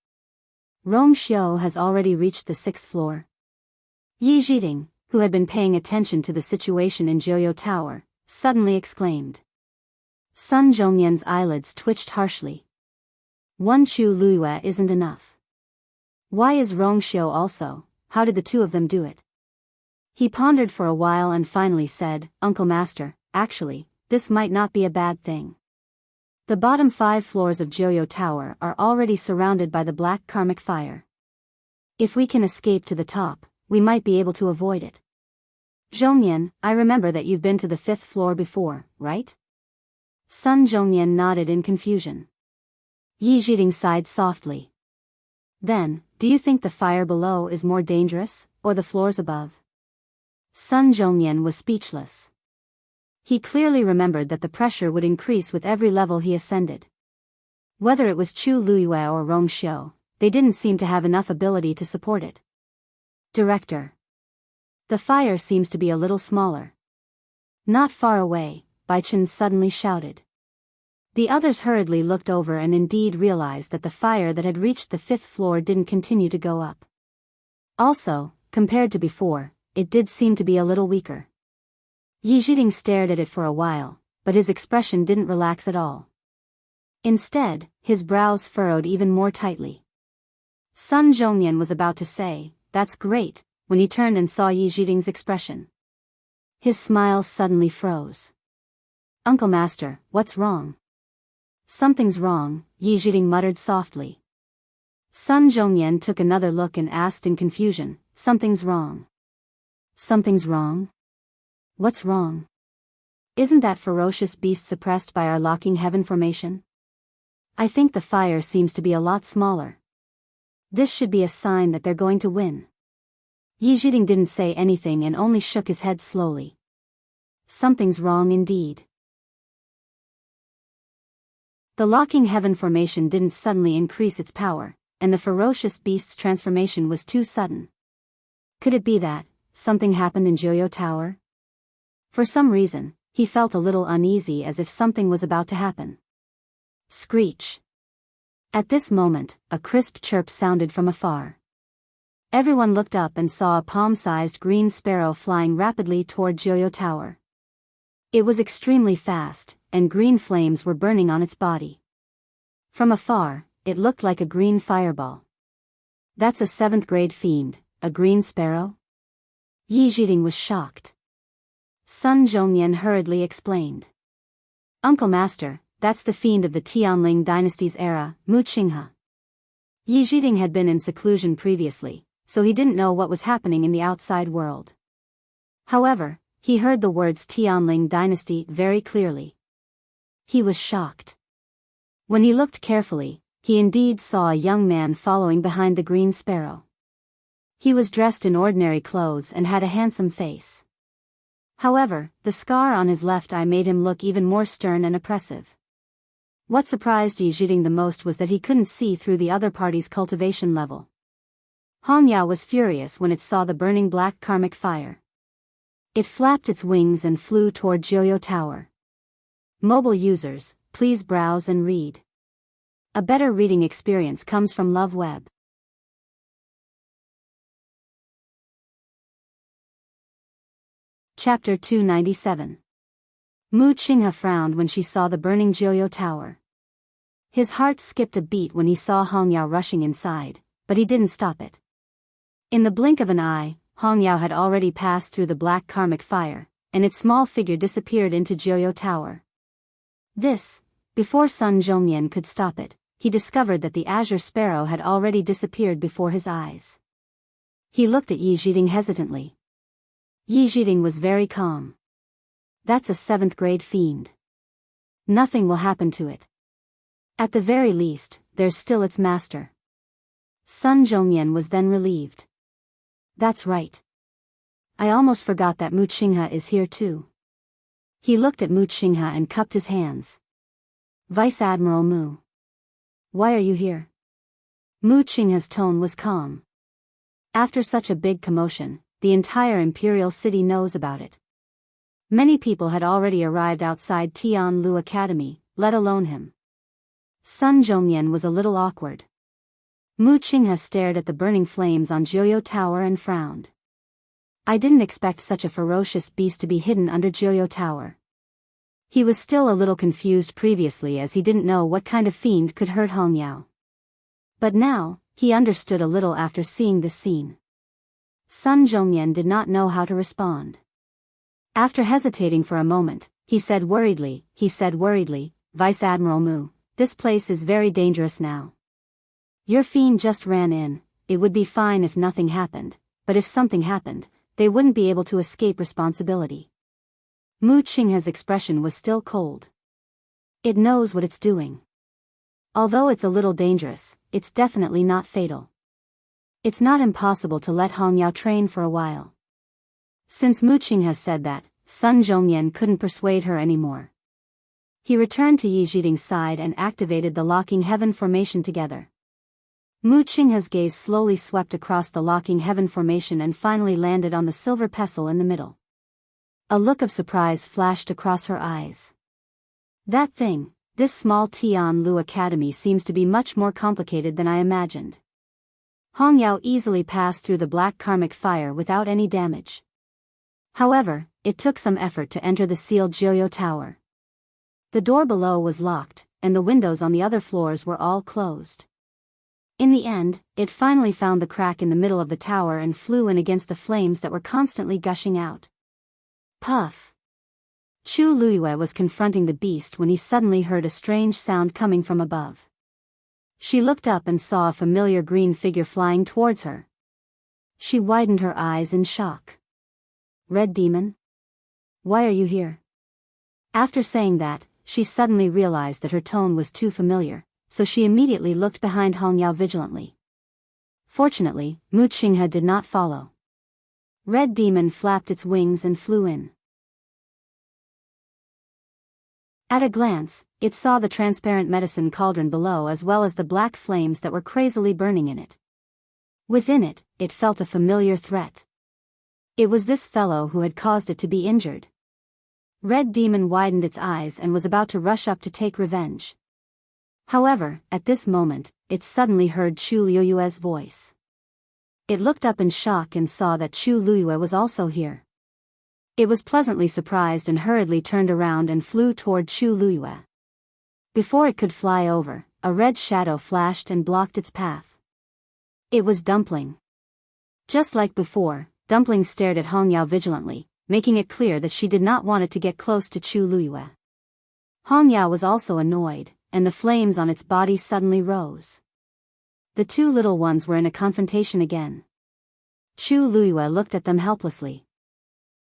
Rong Xiu has already reached the 6th floor. Yi Zhiding, who had been paying attention to the situation in Joyo Tower, suddenly exclaimed. Sun Zhongyan's eyelids twitched harshly. One Chu Luiyue isn't enough. Why is Rong Xiu also? How did the two of them do it? He pondered for a while and finally said, Uncle Master, actually, this might not be a bad thing. The bottom 5 floors of Joyo Tower are already surrounded by the black karmic fire. If we can escape to the top, we might be able to avoid it. Zhongyan, I remember that you've been to the 5th floor before, right? Sun Zhongyan nodded in confusion. Yi Zhiding sighed softly. Then, do you think the fire below is more dangerous, or the floors above? Sun Zhongyan was speechless. He clearly remembered that the pressure would increase with every level he ascended. Whether it was Chu Luiyue or Rong Xiu, they didn't seem to have enough ability to support it. Director. The fire seems to be a little smaller. Not far away, Bai Chen suddenly shouted. The others hurriedly looked over and indeed realized that the fire that had reached the 5th floor didn't continue to go up. Also, compared to before, it did seem to be a little weaker. Yi Zhiding stared at it for a while, but his expression didn't relax at all. Instead, his brows furrowed even more tightly. Sun Zhongyan was about to say, that's great, when he turned and saw Yi Zhiding's expression. His smile suddenly froze. Uncle Master, what's wrong? Something's wrong, Yi Zhiding muttered softly. Sun Zhongyan took another look and asked in confusion, "Something's wrong." "Something's wrong? What's wrong? Isn't that ferocious beast suppressed by our locking heaven formation? I think the fire seems to be a lot smaller. This should be a sign that they're going to win." Yi Zhiding didn't say anything and only shook his head slowly. Something's wrong indeed. The locking heaven formation didn't suddenly increase its power, and the ferocious beast's transformation was too sudden. Could it be that something happened in Joyo Tower? For some reason, he felt a little uneasy, as if something was about to happen. Screech. At this moment, a crisp chirp sounded from afar. Everyone looked up and saw a palm-sized green sparrow flying rapidly toward Joyo Tower. It was extremely fast, and green flames were burning on its body. From afar, it looked like a green fireball. "That's a 7th grade fiend, a green sparrow?" Yi Zhiding was shocked. Sun Zhongyan hurriedly explained. "Uncle Master, that's the fiend of the Tianling dynasty's era, Mu Qinghe." Yi Zhiding had been in seclusion previously, so he didn't know what was happening in the outside world. However, he heard the words Tianling dynasty very clearly. He was shocked. When he looked carefully, he indeed saw a young man following behind the green sparrow. He was dressed in ordinary clothes and had a handsome face. However, the scar on his left eye made him look even more stern and oppressive. What surprised Yi Zhiding the most was that he couldn't see through the other party's cultivation level. Hong Yao was furious when it saw the burning black karmic fire. It flapped its wings and flew toward Joyo Tower. Mobile users, please browse and read. A better reading experience comes from Love Web. Chapter 297. Mu Qinghe frowned when she saw the burning Joyo Tower. His heart skipped a beat when he saw Hong Yao rushing inside, but he didn't stop it. In the blink of an eye, Hong Yao had already passed through the black karmic fire, and its small figure disappeared into Joyo Tower. Before Sun Zhongyan could stop it, he discovered that the azure sparrow had already disappeared before his eyes. He looked at Yi Zhiding hesitantly. Yi Zhiding was very calm. "That's a 7th grade fiend. Nothing will happen to it. At the very least, there's still its master." Sun Zhongyan was then relieved. "That's right. I almost forgot that Mu Qinghe is here too." He looked at Mu Qinghe and cupped his hands. "Vice Admiral Mu. Why are you here?" Mu Qinghe's tone was calm. "After such a big commotion, the entire imperial city knows about it. Many people had already arrived outside Tianlu Academy, let alone him." Sun Zhongyan was a little awkward. Mu Qinghe stared at the burning flames on Joyo Tower and frowned. "I didn't expect such a ferocious beast to be hidden under Joyo Tower." He was still a little confused previously, as he didn't know what kind of fiend could hurt Hong Yao. But now, he understood a little after seeing this scene. Sun Zhongyan did not know how to respond. After hesitating for a moment, he said worriedly, "Vice Admiral Mu, this place is very dangerous now. Your fiend just ran in. It would be fine if nothing happened, but if something happened, they wouldn't be able to escape responsibility." Mu Qinghe's expression was still cold. "It knows what it's doing. Although it's a little dangerous, it's definitely not fatal. It's not impossible to let Hong Yao train for a while." Since Mu Qinghe said that, Sun Zhongyan couldn't persuade her anymore. He returned to Yi Zhiding's side and activated the locking heaven formation together. Mu Qinghe's gaze slowly swept across the locking heaven formation and finally landed on the silver pestle in the middle. A look of surprise flashed across her eyes. "That thing, this small Tianlu Academy seems to be much more complicated than I imagined." Hong Yao easily passed through the black karmic fire without any damage. However, it took some effort to enter the sealed Joyo Tower. The door below was locked, and the windows on the other floors were all closed. In the end, it finally found the crack in the middle of the tower and flew in against the flames that were constantly gushing out. Puff! Chu Luiyue was confronting the beast when he suddenly heard a strange sound coming from above. She looked up and saw a familiar green figure flying towards her. She widened her eyes in shock. Red Demon? Why are you here? After saying that, she suddenly realized that her tone was too familiar, so she immediately looked behind Hong Yao vigilantly. Fortunately, Mu Qinghe did not follow. Red Demon flapped its wings and flew in. At a glance, it saw the transparent medicine cauldron below as well as the black flames that were crazily burning in it. Within it, it felt a familiar threat. It was this fellow who had caused it to be injured. Red Demon widened its eyes and was about to rush up to take revenge. However, at this moment, it suddenly heard Chu Liuyue's voice. It looked up in shock and saw that Chu Liyue was also here. It was pleasantly surprised and hurriedly turned around and flew toward Chu Liyue. Before it could fly over, a red shadow flashed and blocked its path. It was Dumpling. Just like before, Dumpling stared at Hong Yao vigilantly, making it clear that she did not want it to get close to Chu Liyue. Hong Yao was also annoyed, and the flames on its body suddenly rose. The two little ones were in a confrontation again. Chu Liyue looked at them helplessly.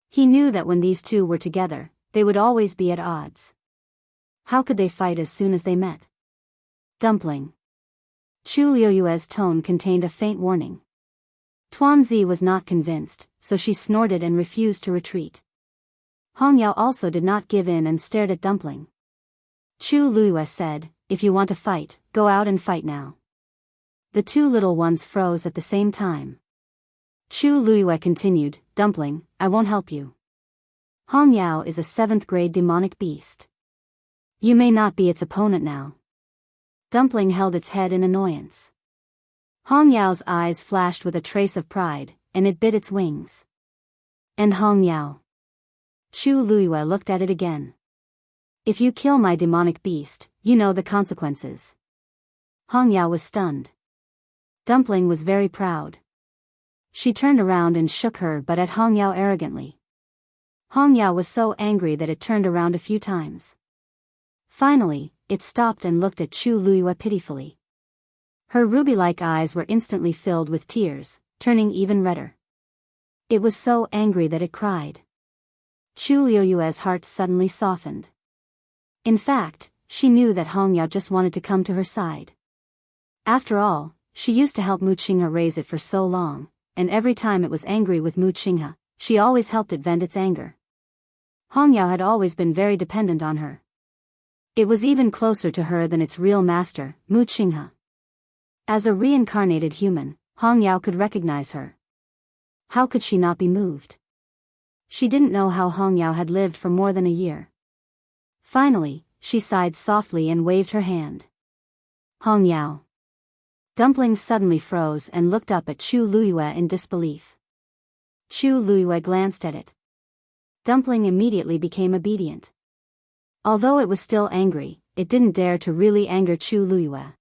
He knew that when these two were together, they would always be at odds. How could they fight as soon as they met? Dumpling. Chu Liyue's tone contained a faint warning. Tuanzi was not convinced, so she snorted and refused to retreat. Hong Yao also did not give in and stared at Dumpling. Chu Liyue said, "If you want to fight, go out and fight now." The two little ones froze at the same time. Chu Liyue continued, "Dumpling, I won't help you. Hong Yao is a 7th grade demonic beast. You may not be its opponent now." Dumpling held its head in annoyance. Hong Yao's eyes flashed with a trace of pride, and it bit its wings. "And Hong Yao?" Chu Liyue looked at it again. "If you kill my demonic beast, you know the consequences." Hong Yao was stunned. Dumpling was very proud. She turned around and shook her butt at Hong Yao arrogantly. Hong Yao was so angry that it turned around a few times. Finally, it stopped and looked at Chu Liyue pitifully. Her ruby-like eyes were instantly filled with tears, turning even redder. It was so angry that it cried. Chu Liyue's heart suddenly softened. In fact, she knew that Hong Yao just wanted to come to her side. After all, she used to help Mu Qinghe raise it for so long, and every time it was angry with Mu Qinghe, she always helped it vent its anger. Hong Yao had always been very dependent on her. It was even closer to her than its real master, Mu Qinghe. As a reincarnated human, Hong Yao could recognize her. How could she not be moved? She didn't know how Hong Yao had lived for more than a year. Finally, she sighed softly and waved her hand. Hong Yao. Dumpling suddenly froze and looked up at Chu Liyue in disbelief. Chu Liyue glanced at it. Dumpling immediately became obedient. Although it was still angry, it didn't dare to really anger Chu Liyue.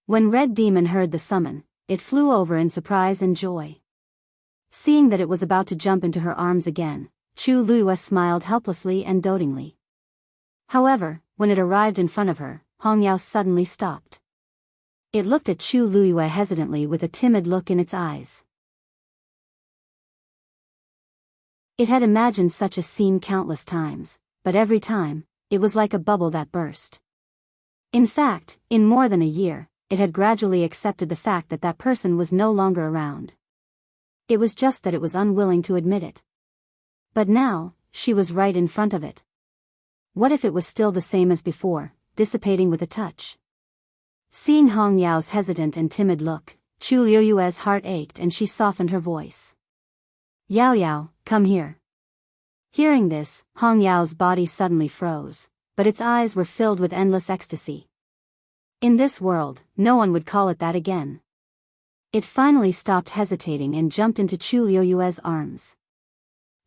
When Red Demon heard the summon, it flew over in surprise and joy. Seeing that it was about to jump into her arms again, Chu Liyue smiled helplessly and dotingly. However, when it arrived in front of her, Hong Yao suddenly stopped. It looked at Chu Liyue hesitantly with a timid look in its eyes. It had imagined such a scene countless times, but every time, it was like a bubble that burst. In fact, in more than a year, it had gradually accepted the fact that that person was no longer around. It was just that it was unwilling to admit it. But now, she was right in front of it. What if it was still the same as before, dissipating with a touch? Seeing Hong Yao's hesitant and timid look, Chu Liyue's heart ached and she softened her voice. "Yao Yao, come here." Hearing this, Hong Yao's body suddenly froze, but its eyes were filled with endless ecstasy. In this world, no one would call it that again. It finally stopped hesitating and jumped into Chu Liyue's arms.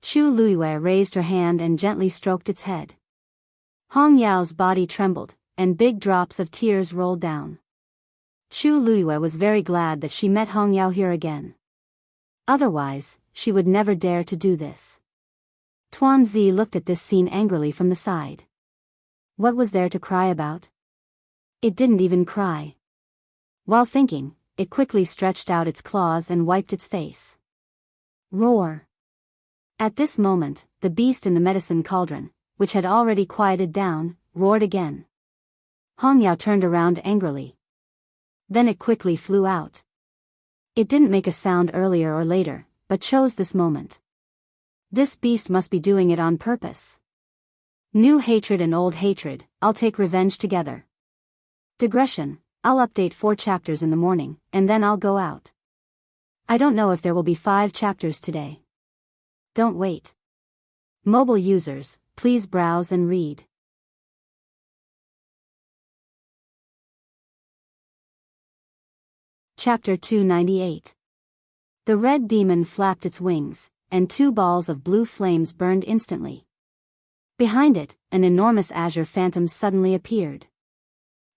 Chu Liyue raised her hand and gently stroked its head. Hong Yao's body trembled, and big drops of tears rolled down. Chu Liyue was very glad that she met Hong Yao here again. Otherwise, she would never dare to do this. Tuanzi looked at this scene angrily from the side. What was there to cry about? It didn't even cry. While thinking, it quickly stretched out its claws and wiped its face. Roar! At this moment, the beast in the medicine cauldron, which had already quieted down, roared again. Hong Yao turned around angrily. Then it quickly flew out. It didn't make a sound earlier or later, but chose this moment. This beast must be doing it on purpose. New hatred and old hatred, I'll take revenge together. Digression, I'll update 4 chapters in the morning, and then I'll go out. I don't know if there will be 5 chapters today. Don't wait. Mobile users, please browse and read. Chapter 298. The red demon flapped its wings, and 2 balls of blue flames burned instantly. Behind it, an enormous azure phantom suddenly appeared.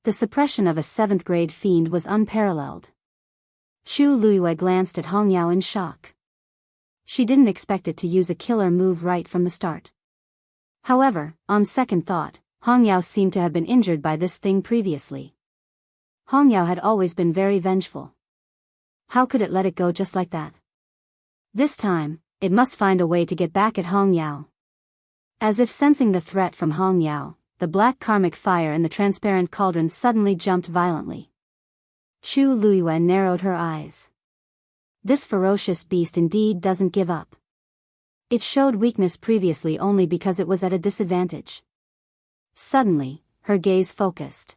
The suppression of a 7th grade fiend was unparalleled. Chu Luiyue glanced at Hong Yao in shock. She didn't expect it to use a killer move right from the start. However, on second thought, Hong Yao seemed to have been injured by this thing previously. Hong Yao had always been very vengeful. How could it let it go just like that? This time, it must find a way to get back at Hong Yao. As if sensing the threat from Hong Yao, the black karmic fire in the transparent cauldron suddenly jumped violently. Chu Luiyue narrowed her eyes. This ferocious beast indeed doesn't give up. It showed weakness previously only because it was at a disadvantage. Suddenly, her gaze focused.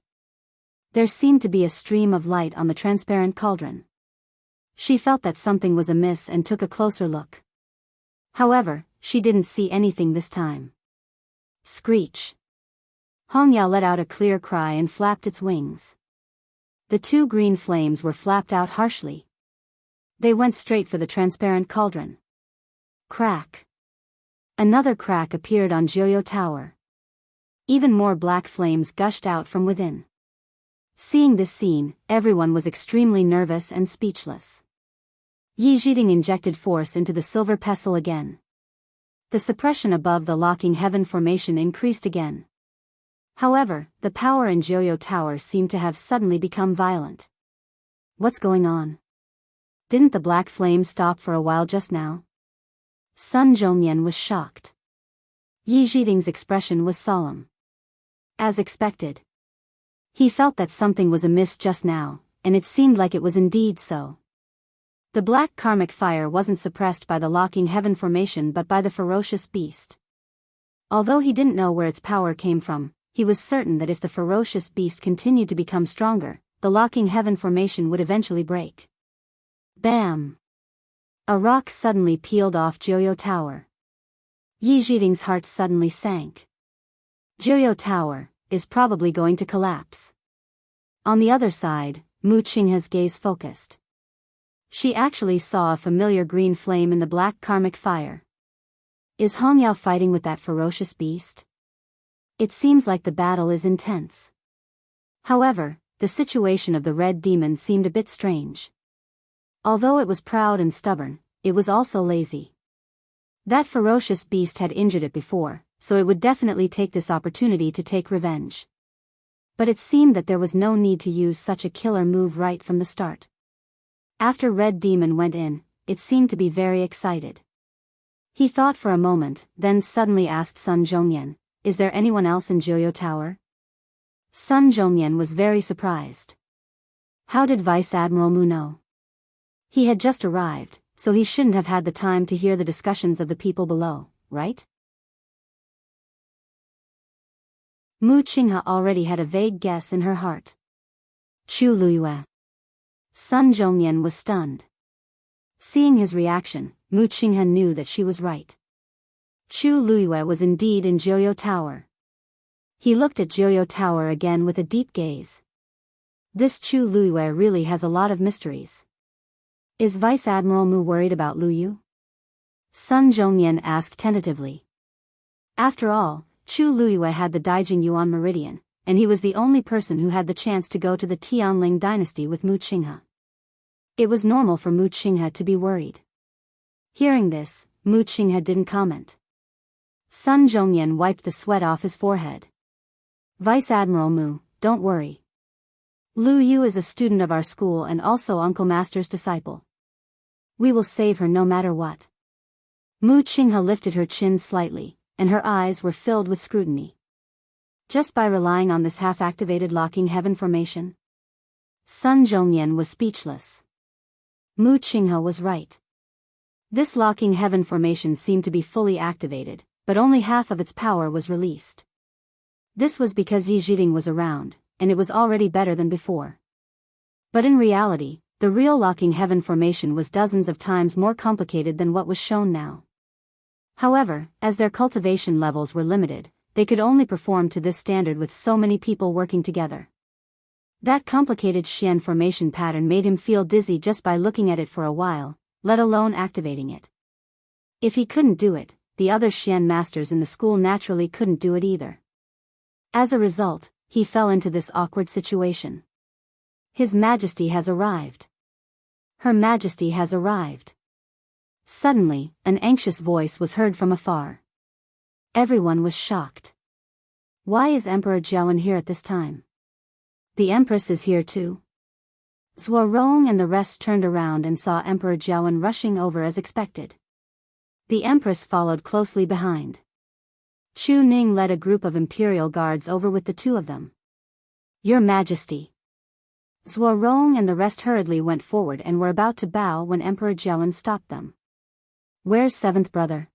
There seemed to be a stream of light on the transparent cauldron. She felt that something was amiss and took a closer look. However, she didn't see anything this time. Screech! Hong Yao let out a clear cry and flapped its wings. The 2 green flames were flapped out harshly. They went straight for the transparent cauldron. Crack! Another crack appeared on Joyo Tower. Even more black flames gushed out from within. Seeing this scene, everyone was extremely nervous and speechless. Yi Zhiding injected force into the silver pestle again. The suppression above the locking heaven formation increased again. However, the power in Joyo Tower seemed to have suddenly become violent. What's going on? Didn't the black flame stop for a while just now? Sun Zhongyan was shocked. Yi Zhiding's expression was solemn. As expected. He felt that something was amiss just now, and it seemed like it was indeed so. The black karmic fire wasn't suppressed by the locking heaven formation but by the ferocious beast. Although he didn't know where its power came from, he was certain that if the ferocious beast continued to become stronger, the locking heaven formation would eventually break. Bam! A rock suddenly peeled off Joyo Tower. Yi Zhiding's heart suddenly sank. Joyo Tower is probably going to collapse. On the other side, Mu Qinghe's gaze focused. She actually saw a familiar green flame in the black karmic fire. Is Hong Yao fighting with that ferocious beast? It seems like the battle is intense. However, the situation of the red demon seemed a bit strange. Although it was proud and stubborn, it was also lazy. That ferocious beast had injured it before, so it would definitely take this opportunity to take revenge. But it seemed that there was no need to use such a killer move right from the start. After Red Demon went in, it seemed to be very excited. He thought for a moment, then suddenly asked Sun Zhongyan, "Is there anyone else in Joyo Tower?" Sun Zhongyan was very surprised. How did Vice Admiral Mu know? He had just arrived, so he shouldn't have had the time to hear the discussions of the people below, right? Mu Qinghe already had a vague guess in her heart. Chu Luiyue. Sun Zhongyan was stunned. Seeing his reaction, Mu Qinghe knew that she was right. Chu Luiyue was indeed in Joyo Tower. He looked at Joyo Tower again with a deep gaze. This Chu Luiyue really has a lot of mysteries. Is Vice Admiral Mu worried about Lu Yu? Sun Zhongyan asked tentatively. After all, Chu Luiyue had the Daijing Yuan Meridian, and he was the only person who had the chance to go to the Tianling dynasty with Mu Qinghe. It was normal for Mu Qinghe to be worried. Hearing this, Mu Qinghe didn't comment. Sun Zhongyan wiped the sweat off his forehead. Vice Admiral Mu, don't worry. Lu Yu is a student of our school and also Uncle Master's disciple. We will save her no matter what. Mu Qinghe lifted her chin slightly, and her eyes were filled with scrutiny. Just by relying on this half-activated locking heaven formation? Sun Zhongyan was speechless. Mu Qinghe was right. This locking heaven formation seemed to be fully activated, but only half of its power was released. This was because Yi Zhiding was around, and it was already better than before. But in reality, the real locking heaven formation was dozens of times more complicated than what was shown now. However, as their cultivation levels were limited, they could only perform to this standard with so many people working together. That complicated Xian formation pattern made him feel dizzy just by looking at it for a while, let alone activating it. If he couldn't do it, the other Xian masters in the school naturally couldn't do it either. As a result, he fell into this awkward situation. His Majesty has arrived. Her Majesty has arrived. Suddenly, an anxious voice was heard from afar. Everyone was shocked. Why is Emperor Jiawen here at this time? The Empress is here too. Zuo Rong and the rest turned around and saw Emperor Jiawen rushing over as expected. The Empress followed closely behind. Chu Ning led a group of imperial guards over with the two of them. Your Majesty. Zuo Rong and the rest hurriedly went forward and were about to bow when Emperor Jiawen stopped them. Where's seventh brother?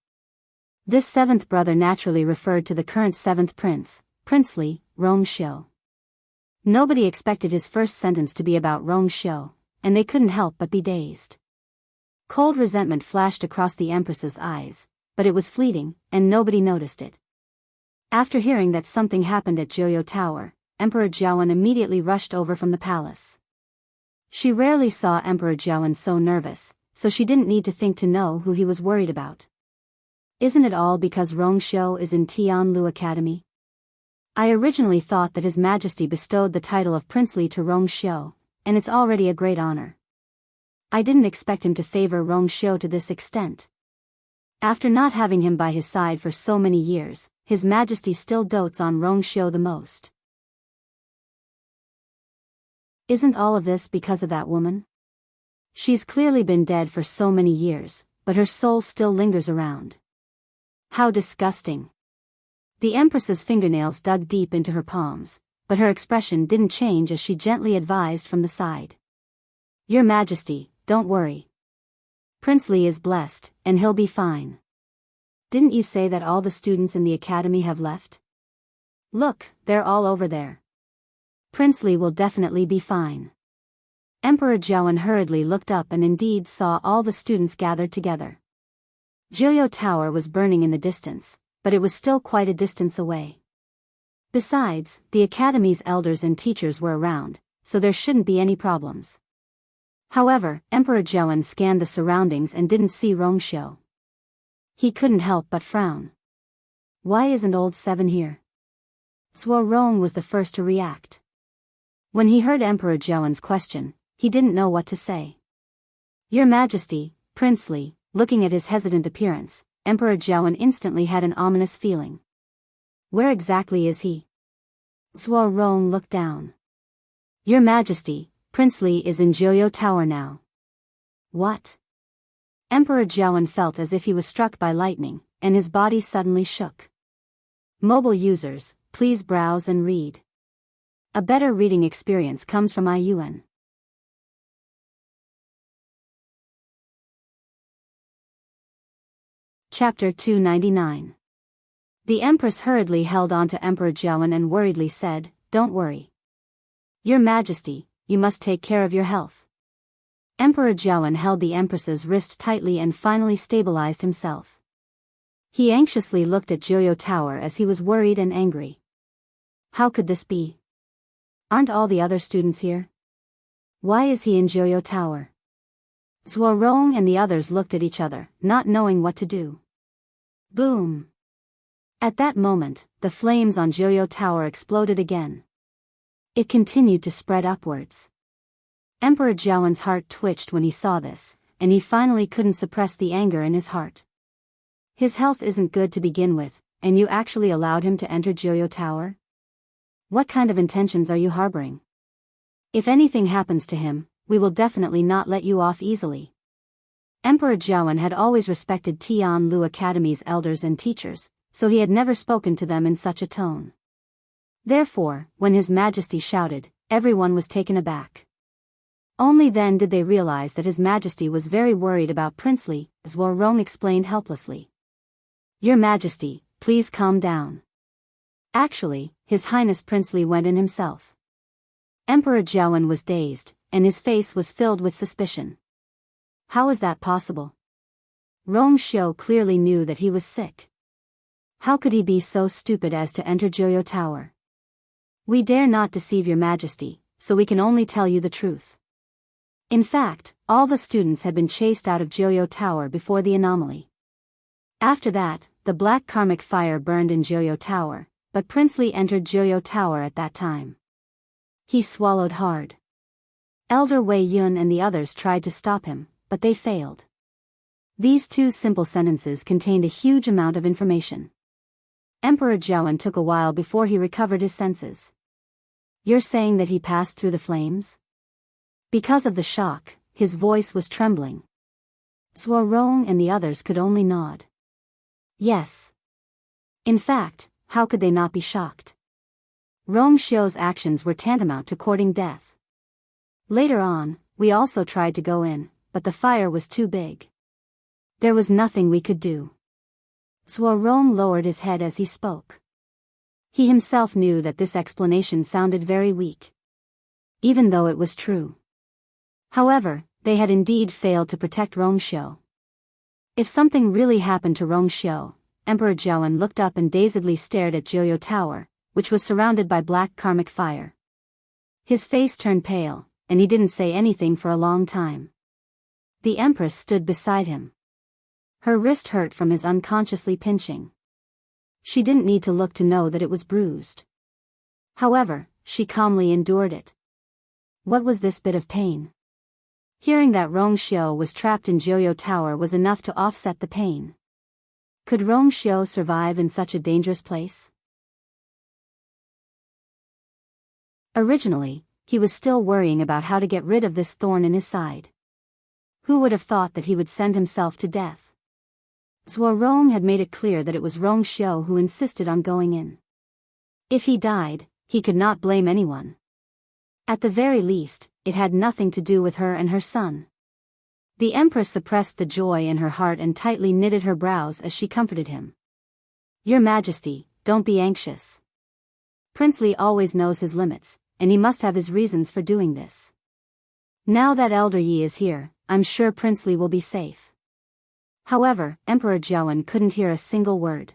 This seventh brother naturally referred to the current seventh prince, Princely, Rong Xiu. Nobody expected his first sentence to be about Rong Xiu, and they couldn't help but be dazed. Cold resentment flashed across the Empress's eyes, but it was fleeting, and nobody noticed it. After hearing that something happened at Joyo Tower, Emperor Jiawen immediately rushed over from the palace. She rarely saw Emperor Jiawen so nervous, so she didn't need to think to know who he was worried about. Isn't it all because Rong Xiu is in Tianlu Academy? I originally thought that His Majesty bestowed the title of princely to Rong Xiu, and it's already a great honor. I didn't expect him to favor Rong Xiu to this extent. After not having him by his side for so many years, His Majesty still dotes on Rong Xiu the most. Isn't all of this because of that woman? She's clearly been dead for so many years, but her soul still lingers around. How disgusting. The Empress's fingernails dug deep into her palms, but her expression didn't change as she gently advised from the side. Your Majesty, don't worry. Princely is blessed, and he'll be fine. Didn't you say that all the students in the academy have left? Look, they're all over there. Princely will definitely be fine. Emperor Jiawen hurriedly looked up and indeed saw all the students gathered together. Joyo Tower was burning in the distance, but it was still quite a distance away. Besides, the academy's elders and teachers were around, so there shouldn't be any problems. However, Emperor Jiawen scanned the surroundings and didn't see Rong Xiu. He couldn't help but frown. Why isn't old Seven here? Zuo Rong was the first to react. When he heard Emperor Jiawen's question, he didn't know what to say. Your Majesty, Princely, looking at his hesitant appearance, Emperor Jiawen instantly had an ominous feeling. Where exactly is he? Zuo Rong looked down. Your Majesty, Princely is in Joyo Tower now. What? Emperor Jiawen felt as if he was struck by lightning, and his body suddenly shook. Mobile users, please browse and read. A better reading experience comes from IUN. Chapter 299. The Empress hurriedly held on to Emperor Jiawen and worriedly said, Don't worry. Your Majesty, you must take care of your health. Emperor Jiawen held the Empress's wrist tightly and finally stabilized himself. He anxiously looked at Joyo Tower as he was worried and angry. How could this be? Aren't all the other students here? Why is he in Joyo Tower? Zuo Rong and the others looked at each other, not knowing what to do. Boom! At that moment, the flames on Joyo Tower exploded again. It continued to spread upwards. Emperor Jiawen's heart twitched when he saw this, and he finally couldn't suppress the anger in his heart. His health isn't good to begin with, and you actually allowed him to enter Joyo Tower? What kind of intentions are you harboring? If anything happens to him, we will definitely not let you off easily. Emperor Jiawen had always respected Tianlu Academy's elders and teachers, so he had never spoken to them in such a tone. Therefore, when His Majesty shouted, everyone was taken aback. Only then did they realize that His Majesty was very worried about Princely, as Rong explained helplessly. Your Majesty, please calm down. Actually, His Highness Princely went in himself. Emperor Jiawen was dazed, and his face was filled with suspicion. How is that possible? Rong Xiu clearly knew that he was sick. How could he be so stupid as to enter Joyo Tower? We dare not deceive your Majesty, so we can only tell you the truth. In fact, all the students had been chased out of Joyo Tower before the anomaly. After that, the black karmic fire burned in Joyo Tower, but Princely entered Joyo Tower at that time. He swallowed hard. Elder Wei Yun and the others tried to stop him, but they failed. These two simple sentences contained a huge amount of information. Emperor Jiawen took a while before he recovered his senses. You're saying that he passed through the flames? Because of the shock, his voice was trembling. Rong and the others could only nod. Yes. In fact, how could they not be shocked? Rong Xiu's actions were tantamount to courting death. Later on, we also tried to go in, but the fire was too big. There was nothing we could do. Rong lowered his head as he spoke. He himself knew that this explanation sounded very weak. Even though it was true. However, they had indeed failed to protect Rong Xiu. If something really happened to Rong Xiu, Emperor Jiawen looked up and dazedly stared at Joyo Tower, which was surrounded by black karmic fire. His face turned pale, and he didn't say anything for a long time. The Empress stood beside him. Her wrist hurt from his unconsciously pinching. She didn't need to look to know that it was bruised. However, she calmly endured it. What was this bit of pain? Hearing that Rong Xiu was trapped in Joyo Tower was enough to offset the pain. Could Rong Xiu survive in such a dangerous place? Originally, he was still worrying about how to get rid of this thorn in his side. Who would have thought that he would send himself to death? Rong had made it clear that it was Rong Xiu who insisted on going in. If he died, he could not blame anyone. At the very least, it had nothing to do with her and her son. The Empress suppressed the joy in her heart and tightly knitted her brows as she comforted him. Your Majesty, don't be anxious. Princely always knows his limits, and he must have his reasons for doing this. Now that Elder Yi is here, I'm sure Princely will be safe. However, Emperor Jiawen couldn't hear a single word.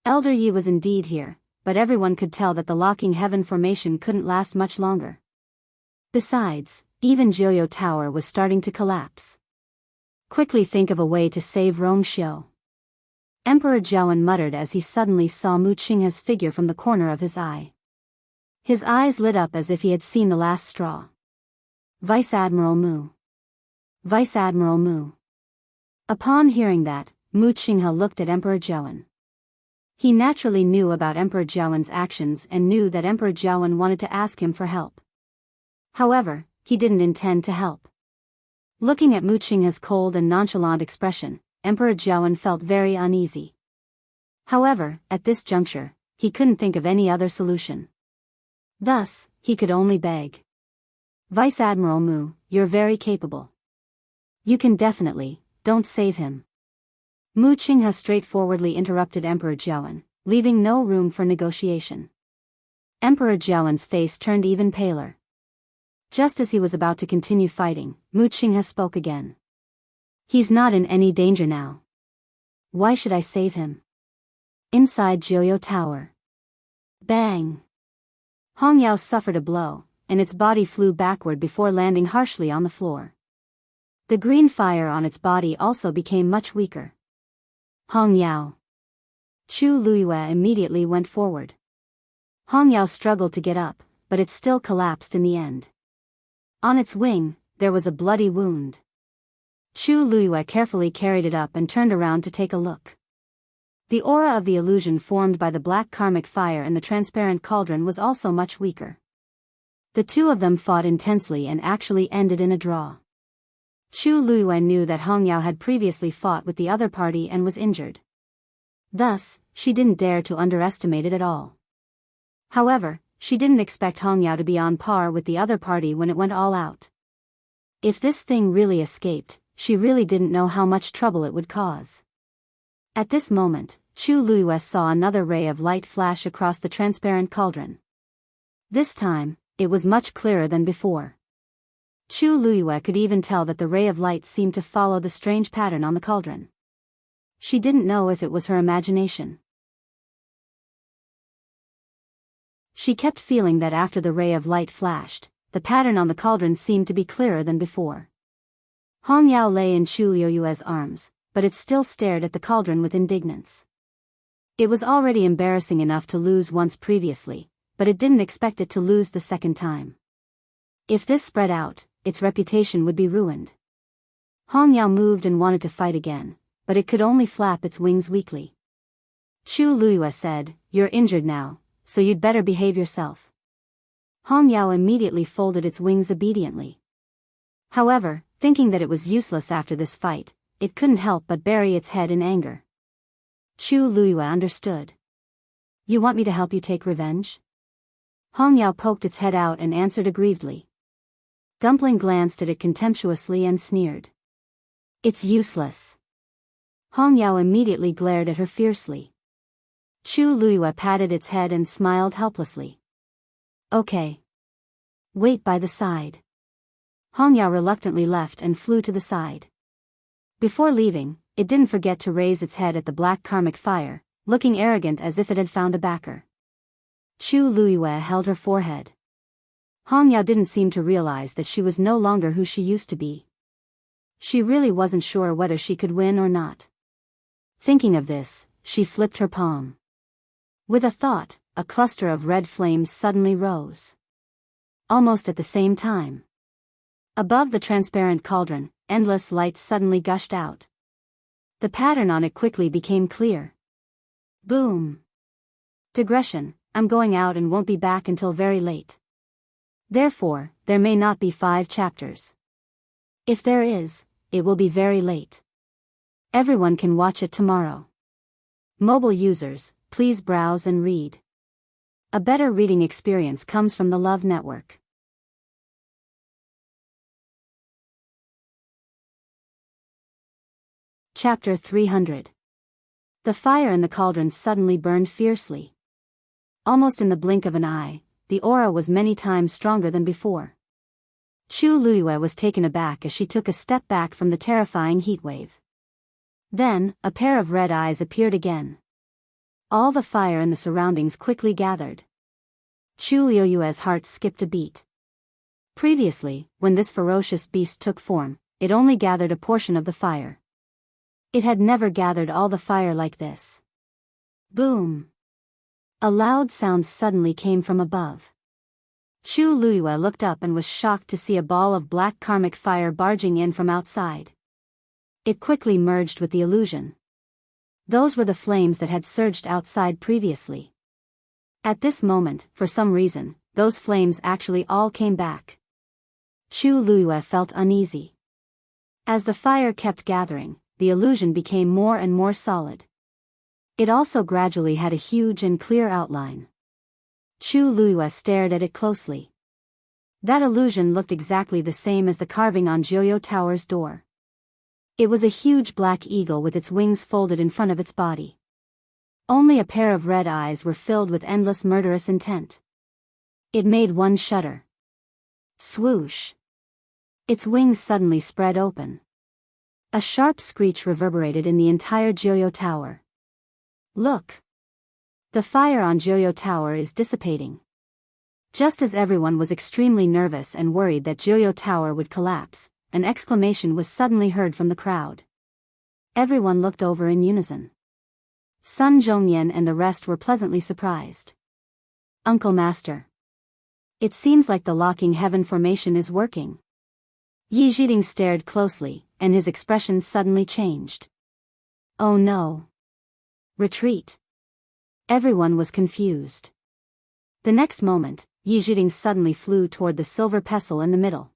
Elder Yi was indeed here, but everyone could tell that the locking heaven formation couldn't last much longer. Besides, even Joyo Tower was starting to collapse. Quickly think of a way to save Rong Xiu. Emperor Jiawen muttered as he suddenly saw Mu Qinghe's figure from the corner of his eye. His eyes lit up as if he had seen the last straw. Vice Admiral Mu. Vice Admiral Mu. Upon hearing that, Mu Qinghe looked at Emperor Jiawen. He naturally knew about Emperor Jiawen's actions and knew that Emperor Jiawen wanted to ask him for help. However, he didn't intend to help. Looking at Mu Qinghe's cold and nonchalant expression, Emperor Jiawen felt very uneasy. However, at this juncture, he couldn't think of any other solution. Thus, he could only beg. Vice Admiral Mu, you're very capable. You can definitely, don't save him. Mu Qinghe straightforwardly interrupted Emperor Jiawen, leaving no room for negotiation. Emperor Jiawen's face turned even paler. Just as he was about to continue fighting, Mu Qinghe spoke again. He's not in any danger now. Why should I save him? Inside Joyo Tower. Bang! Hong Yao suffered a blow, and its body flew backward before landing harshly on the floor. The green fire on its body also became much weaker. Hong Yao. Chu Luiyue immediately went forward. Hong Yao struggled to get up, but it still collapsed in the end. On its wing, there was a bloody wound. Chu Luiyue carefully carried it up and turned around to take a look. The aura of the illusion formed by the black karmic fire in the transparent cauldron was also much weaker. The two of them fought intensely and actually ended in a draw. Chu Luiyue knew that Hong Yao had previously fought with the other party and was injured. Thus, she didn't dare to underestimate it at all. However, she didn't expect Hong Yao to be on par with the other party when it went all out. If this thing really escaped, she really didn't know how much trouble it would cause. At this moment, Chu Luiyue saw another ray of light flash across the transparent cauldron. This time, it was much clearer than before. Chu Luiyue could even tell that the ray of light seemed to follow the strange pattern on the cauldron. She didn't know if it was her imagination. She kept feeling that after the ray of light flashed, the pattern on the cauldron seemed to be clearer than before. Hong Yao lay in Chu Luiyue's arms, but it still stared at the cauldron with indignance. It was already embarrassing enough to lose once previously, but it didn't expect it to lose the second time. If this spread out, its reputation would be ruined. Hong Yao moved and wanted to fight again, but it could only flap its wings weakly. Chu Luiyue said, "You're injured now, so you'd better behave yourself." Hong Yao immediately folded its wings obediently. However, thinking that it was useless after this fight, it couldn't help but bury its head in anger. Chu Luiyue understood. "You want me to help you take revenge?" Hong Yao poked its head out and answered aggrievedly. Dumpling glanced at it contemptuously and sneered. "It's useless." Hong Yao immediately glared at her fiercely. Chu Luiyue patted its head and smiled helplessly. "Okay. Wait by the side." Hong Yao reluctantly left and flew to the side. Before leaving, it didn't forget to raise its head at the black karmic fire, looking arrogant as if it had found a backer. Chu Luiyue held her forehead. Hong Yao didn't seem to realize that she was no longer who she used to be. She really wasn't sure whether she could win or not. Thinking of this, she flipped her palm. With a thought, a cluster of red flames suddenly rose. Almost at the same time. Above the transparent cauldron, endless light suddenly gushed out. The pattern on it quickly became clear. Boom. Digression, I'm going out and won't be back until very late. Therefore, there may not be 5 chapters. If there is, it will be very late. Everyone can watch it tomorrow. Mobile users, please browse and read. A better reading experience comes from the Love Network. Chapter 300. The fire in the cauldron suddenly burned fiercely. Almost in the blink of an eye, the aura was many times stronger than before. Chu Luiyue was taken aback as she took a step back from the terrifying heatwave. Then, a pair of red eyes appeared again. All the fire in the surroundings quickly gathered. Chu Luiyue's heart skipped a beat. Previously, when this ferocious beast took form, it only gathered a portion of the fire. It had never gathered all the fire like this. Boom! A loud sound suddenly came from above. Chu Luiyue looked up and was shocked to see a ball of black karmic fire barging in from outside. It quickly merged with the illusion. Those were the flames that had surged outside previously. At this moment, for some reason, those flames actually all came back. Chu Luiyue felt uneasy. As the fire kept gathering, the illusion became more and more solid. It also gradually had a huge and clear outline. Chu Luiyue stared at it closely. That illusion looked exactly the same as the carving on Joyo Tower's door. It was a huge black eagle with its wings folded in front of its body. Only a pair of red eyes were filled with endless murderous intent. It made one shudder. Swoosh! Its wings suddenly spread open. A sharp screech reverberated in the entire Joyo Tower. Look! The fire on Joyo Tower is dissipating. Just as everyone was extremely nervous and worried that Joyo Tower would collapse, an exclamation was suddenly heard from the crowd. Everyone looked over in unison. Sun Zhongyan and the rest were pleasantly surprised. Uncle Master. It seems like the locking heaven formation is working. Yi Zhiding stared closely, and his expression suddenly changed. Oh no. Retreat. Everyone was confused. The next moment, Yijing suddenly flew toward the silver pestle in the middle.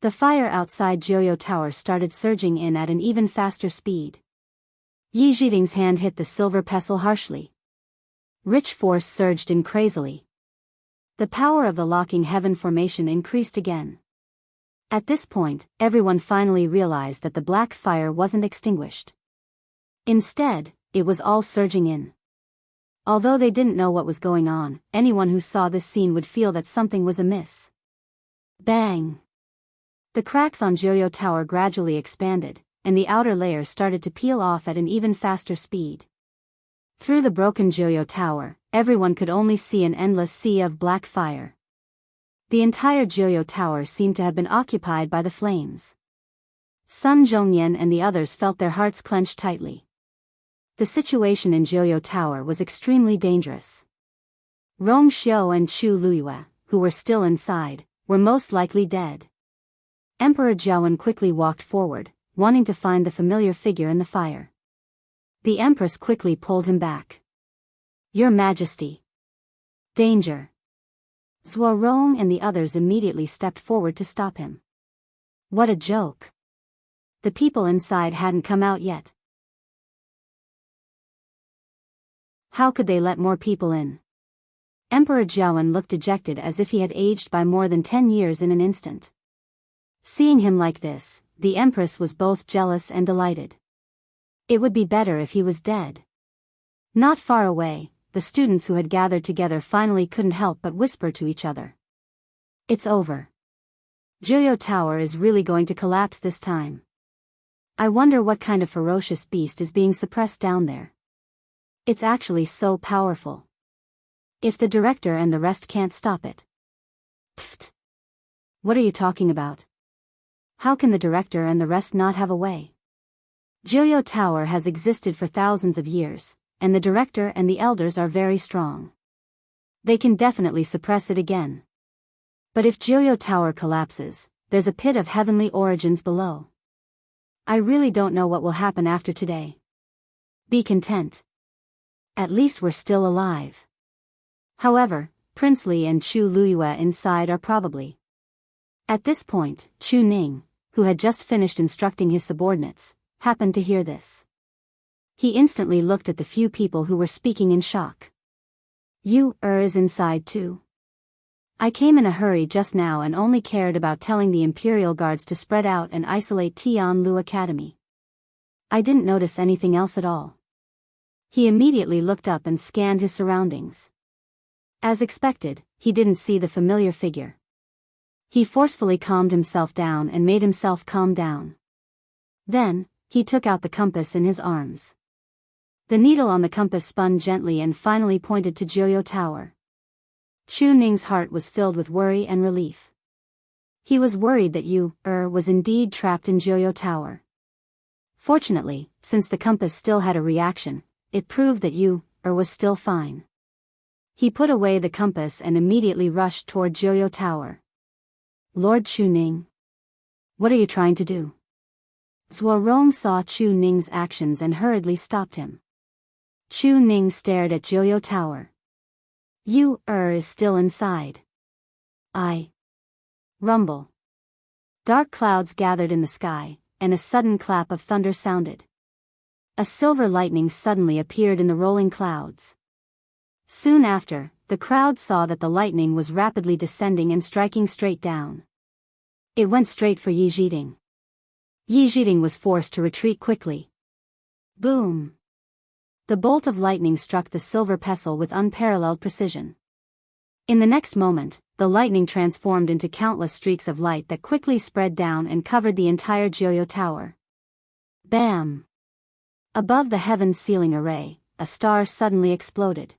The fire outside Joyo Tower started surging in at an even faster speed. Yijing's hand hit the silver pestle harshly. Rich force surged in crazily. The power of the locking heaven formation increased again. At this point, everyone finally realized that the black fire wasn't extinguished. Instead, it was all surging in. Although they didn't know what was going on, anyone who saw this scene would feel that something was amiss. Bang! The cracks on Joyo Tower gradually expanded, and the outer layer started to peel off at an even faster speed. Through the broken Joyo Tower, everyone could only see an endless sea of black fire. The entire Joyo Tower seemed to have been occupied by the flames. Sun Zhongyan and the others felt their hearts clench tightly. The situation in Joyo Tower was extremely dangerous. Rong Xiu and Chu Luiyue, who were still inside, were most likely dead. Emperor Jiawen quickly walked forward, wanting to find the familiar figure in the fire. The Empress quickly pulled him back. Your Majesty. Danger. Zuorong and the others immediately stepped forward to stop him. What a joke. The people inside hadn't come out yet. How could they let more people in? Emperor Jiawen looked dejected as if he had aged by more than 10 years in an instant. Seeing him like this, the Empress was both jealous and delighted. It would be better if he was dead. Not far away, the students who had gathered together finally couldn't help but whisper to each other. It's over. Joyo Tower is really going to collapse this time. I wonder what kind of ferocious beast is being suppressed down there. It's actually so powerful. If the director and the rest can't stop it. Pfft. What are you talking about? How can the director and the rest not have a way? Joyo Tower has existed for thousands of years, and the director and the elders are very strong. They can definitely suppress it again. But if Joyo Tower collapses, there's a pit of heavenly origins below. I really don't know what will happen after today. Be content. At least we're still alive. However, Prince Li and Chu Luiyue inside are probably. At this point, Chu Ning, who had just finished instructing his subordinates, happened to hear this. He instantly looked at the few people who were speaking in shock. You, is inside too? I came in a hurry just now and only cared about telling the Imperial Guards to spread out and isolate Tianlu Academy. I didn't notice anything else at all. He immediately looked up and scanned his surroundings. As expected, he didn't see the familiar figure. He forcefully calmed himself down and made himself calm down. Then, he took out the compass in his arms. The needle on the compass spun gently and finally pointed to Joyo Tower. Chu Ning's heart was filled with worry and relief. He was worried that was indeed trapped in Joyo Tower. Fortunately, since the compass still had a reaction, it proved that was still fine. He put away the compass and immediately rushed toward Joyo Tower. Lord Chu Ning. What are you trying to do? Zuorong saw Chu Ning's actions and hurriedly stopped him. Chu Ning stared at Joyo Tower. Is still inside. Rumble. Dark clouds gathered in the sky, and a sudden clap of thunder sounded. A silver lightning suddenly appeared in the rolling clouds. Soon after, the crowd saw that the lightning was rapidly descending and striking straight down. It went straight for Yijing. Yijing was forced to retreat quickly. Boom! The bolt of lightning struck the silver pestle with unparalleled precision. In the next moment, the lightning transformed into countless streaks of light that quickly spread down and covered the entire Joyo Tower. Bam! Above the heaven's ceiling array, a star suddenly exploded.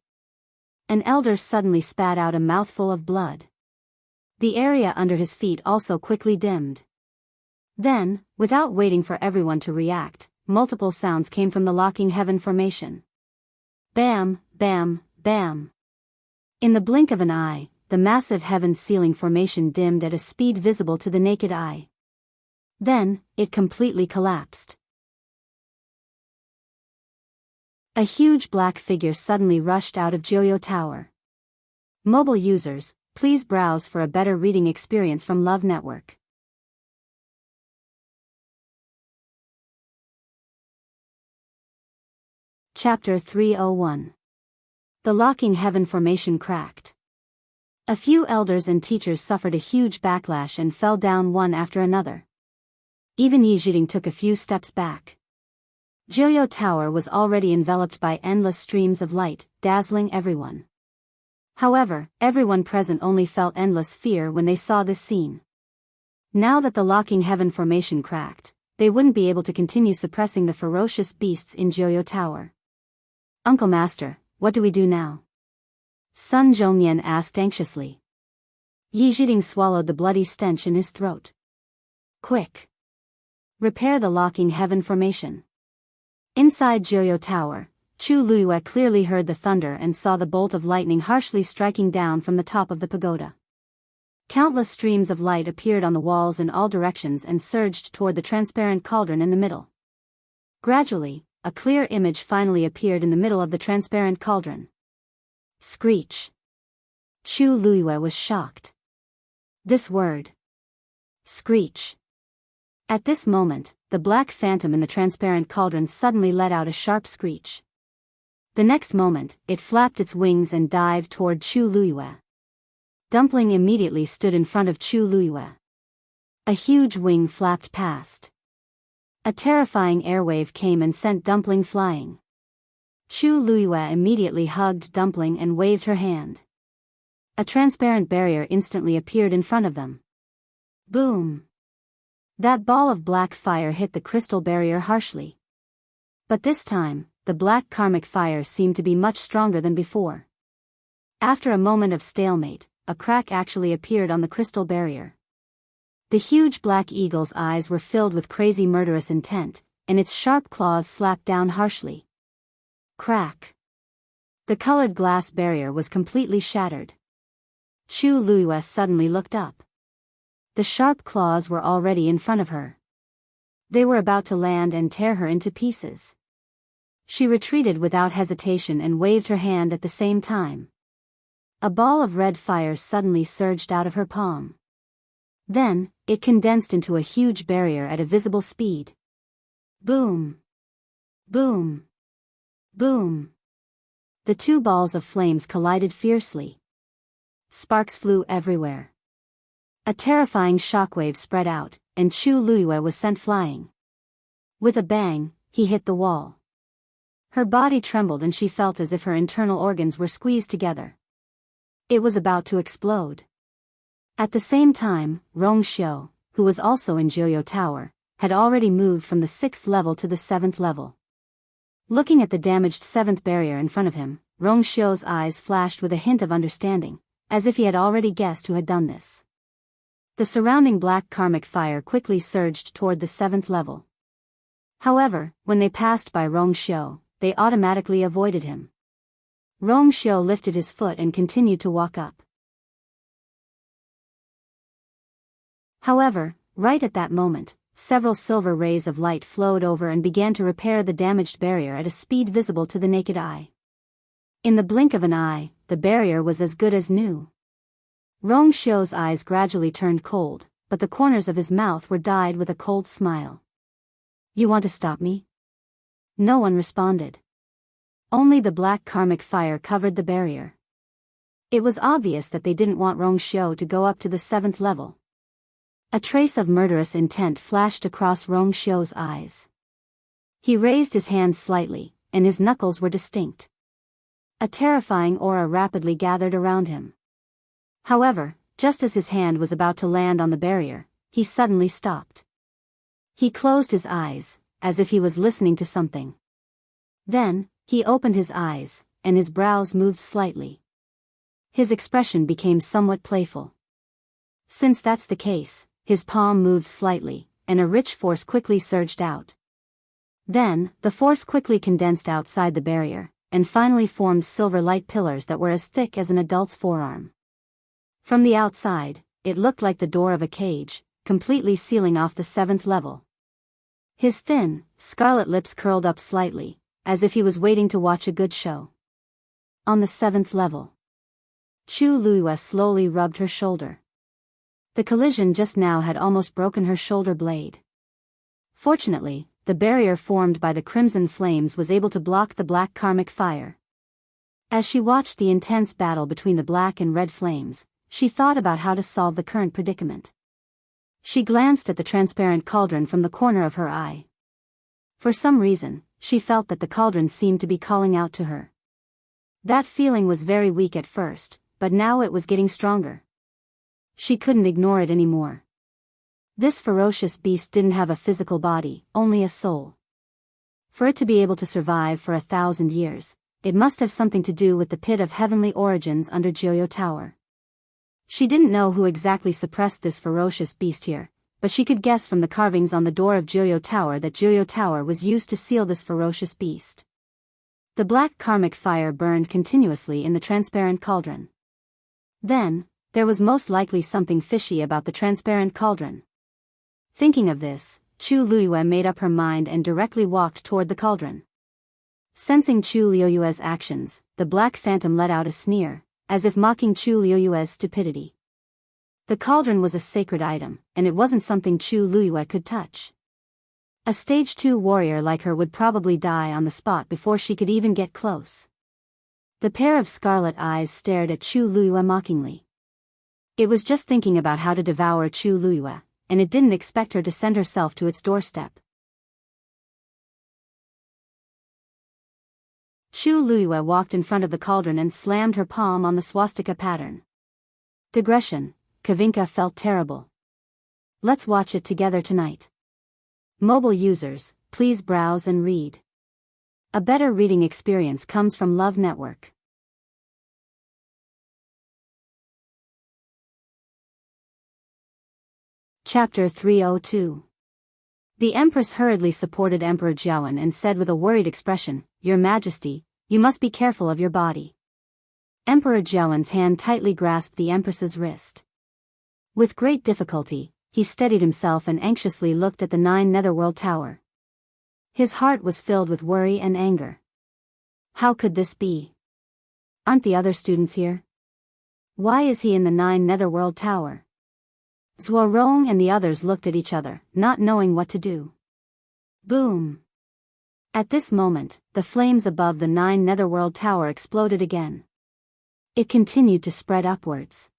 An elder suddenly spat out a mouthful of blood. The area under his feet also quickly dimmed. Then, without waiting for everyone to react, multiple sounds came from the locking heaven formation. Bam, bam, bam. In the blink of an eye, the massive heaven ceiling formation dimmed at a speed visible to the naked eye. Then, it completely collapsed. A huge black figure suddenly rushed out of Joyo Tower. Mobile users, Please browse for a better reading experience from Love Network. Chapter 301. The Locking Heaven Formation Cracked. A few elders and teachers suffered a huge backlash and fell down one after another. Even Yijing took a few steps back. Joyo Tower was already enveloped by endless streams of light, dazzling everyone. However, everyone present only felt endless fear when they saw this scene. Now that the Locking Heaven Formation cracked, they wouldn't be able to continue suppressing the ferocious beasts in Joyo Tower. Uncle Master, what do we do now? Sun Zhongyan asked anxiously. Yijing swallowed the bloody stench in his throat. Quick! Repair the Locking Heaven Formation. Inside Joyo Tower, Chu Luiyue clearly heard the thunder and saw the bolt of lightning harshly striking down from the top of the pagoda. Countless streams of light appeared on the walls in all directions and surged toward the transparent cauldron in the middle. Gradually, a clear image finally appeared in the middle of the transparent cauldron. Screech! Chu Luiyue was shocked. This word. Screech. At this moment, the black phantom in the transparent cauldron suddenly let out a sharp screech. The next moment, it flapped its wings and dived toward Chu Luiyue. Dumpling immediately stood in front of Chu Luiyue. A huge wing flapped past. A terrifying airwave came and sent Dumpling flying. Chu Luiyue immediately hugged Dumpling and waved her hand. A transparent barrier instantly appeared in front of them. Boom! That ball of black fire hit the crystal barrier harshly. But this time, the black karmic fire seemed to be much stronger than before. After a moment of stalemate, a crack actually appeared on the crystal barrier. The huge black eagle's eyes were filled with crazy murderous intent, and its sharp claws slapped down harshly. Crack! The colored glass barrier was completely shattered. Chu Luiyue suddenly looked up. The sharp claws were already in front of her. They were about to land and tear her into pieces. She retreated without hesitation and waved her hand at the same time. A ball of red fire suddenly surged out of her palm. Then, it condensed into a huge barrier at a visible speed. Boom! Boom! Boom! The two balls of flames collided fiercely. Sparks flew everywhere. A terrifying shockwave spread out, and Chu Luiyue was sent flying. With a bang, he hit the wall. Her body trembled and she felt as if her internal organs were squeezed together. It was about to explode. At the same time, Rongxiu, who was also in Joyo Tower, had already moved from the 6th level to the 7th level. Looking at the damaged 7th barrier in front of him, Rongxiu's eyes flashed with a hint of understanding, as if he had already guessed who had done this. The surrounding black karmic fire quickly surged toward the 7th level. However, when they passed by Rongxiu, they automatically avoided him. Rongxiu lifted his foot and continued to walk up. However, right at that moment, several silver rays of light flowed over and began to repair the damaged barrier at a speed visible to the naked eye. In the blink of an eye, the barrier was as good as new. Rongxiu's eyes gradually turned cold, but the corners of his mouth were dyed with a cold smile. You want to stop me? No one responded. Only the black karmic fire covered the barrier. It was obvious that they didn't want Rongxiu to go up to the 7th level. A trace of murderous intent flashed across Rongxiu's eyes. He raised his hands slightly, and his knuckles were distinct. A terrifying aura rapidly gathered around him. However, just as his hand was about to land on the barrier, he suddenly stopped. He closed his eyes, as if he was listening to something. Then, he opened his eyes, and his brows moved slightly. His expression became somewhat playful. Since that's the case, his palm moved slightly, and a rich force quickly surged out. Then, the force quickly condensed outside the barrier, and finally formed silver light pillars that were as thick as an adult's forearm. From the outside, it looked like the door of a cage, completely sealing off the 7th level. His thin, scarlet lips curled up slightly, as if he was waiting to watch a good show. On the 7th level. Chu Luiyue slowly rubbed her shoulder. The collision just now had almost broken her shoulder blade. Fortunately, the barrier formed by the crimson flames was able to block the black karmic fire. As she watched the intense battle between the black and red flames, she thought about how to solve the current predicament. She glanced at the transparent cauldron from the corner of her eye. For some reason, she felt that the cauldron seemed to be calling out to her. That feeling was very weak at first, but now it was getting stronger. She couldn't ignore it anymore. This ferocious beast didn't have a physical body, only a soul. For it to be able to survive for 1,000 years, it must have something to do with the pit of heavenly origins under Joyo Tower. She didn't know who exactly suppressed this ferocious beast here, but she could guess from the carvings on the door of Joyo Tower that Joyo Tower was used to seal this ferocious beast. The black karmic fire burned continuously in the transparent cauldron. Then, there was most likely something fishy about the transparent cauldron. Thinking of this, Chu Luiyue made up her mind and directly walked toward the cauldron. Sensing Chu Luiyue's actions, the black phantom let out a sneer, as if mocking Chu Luiyue's stupidity. The cauldron was a sacred item, and it wasn't something Chu Luiyue could touch. A stage 2 warrior like her would probably die on the spot before she could even get close. The pair of scarlet eyes stared at Chu Luiyue mockingly. It was just thinking about how to devour Chu Luiyue, and it didn't expect her to send herself to its doorstep. Chu Luiyue walked in front of the cauldron and slammed her palm on the swastika pattern. Digression, Kavinka felt terrible. Let's watch it together tonight. Mobile users, please browse and read. A better reading experience comes from Love Network. Chapter 302. The Empress hurriedly supported Emperor Jiawen and said with a worried expression, "Your Majesty, you must be careful of your body." Emperor Jiawen's hand tightly grasped the Empress's wrist. With great difficulty, he steadied himself and anxiously looked at the 9 Netherworld Tower. His heart was filled with worry and anger. How could this be? Aren't the other students here? Why is he in the 9 Netherworld Tower? Zuorong and the others looked at each other, not knowing what to do. Boom! At this moment, the flames above the 9 Netherworld Tower exploded again. It continued to spread upwards.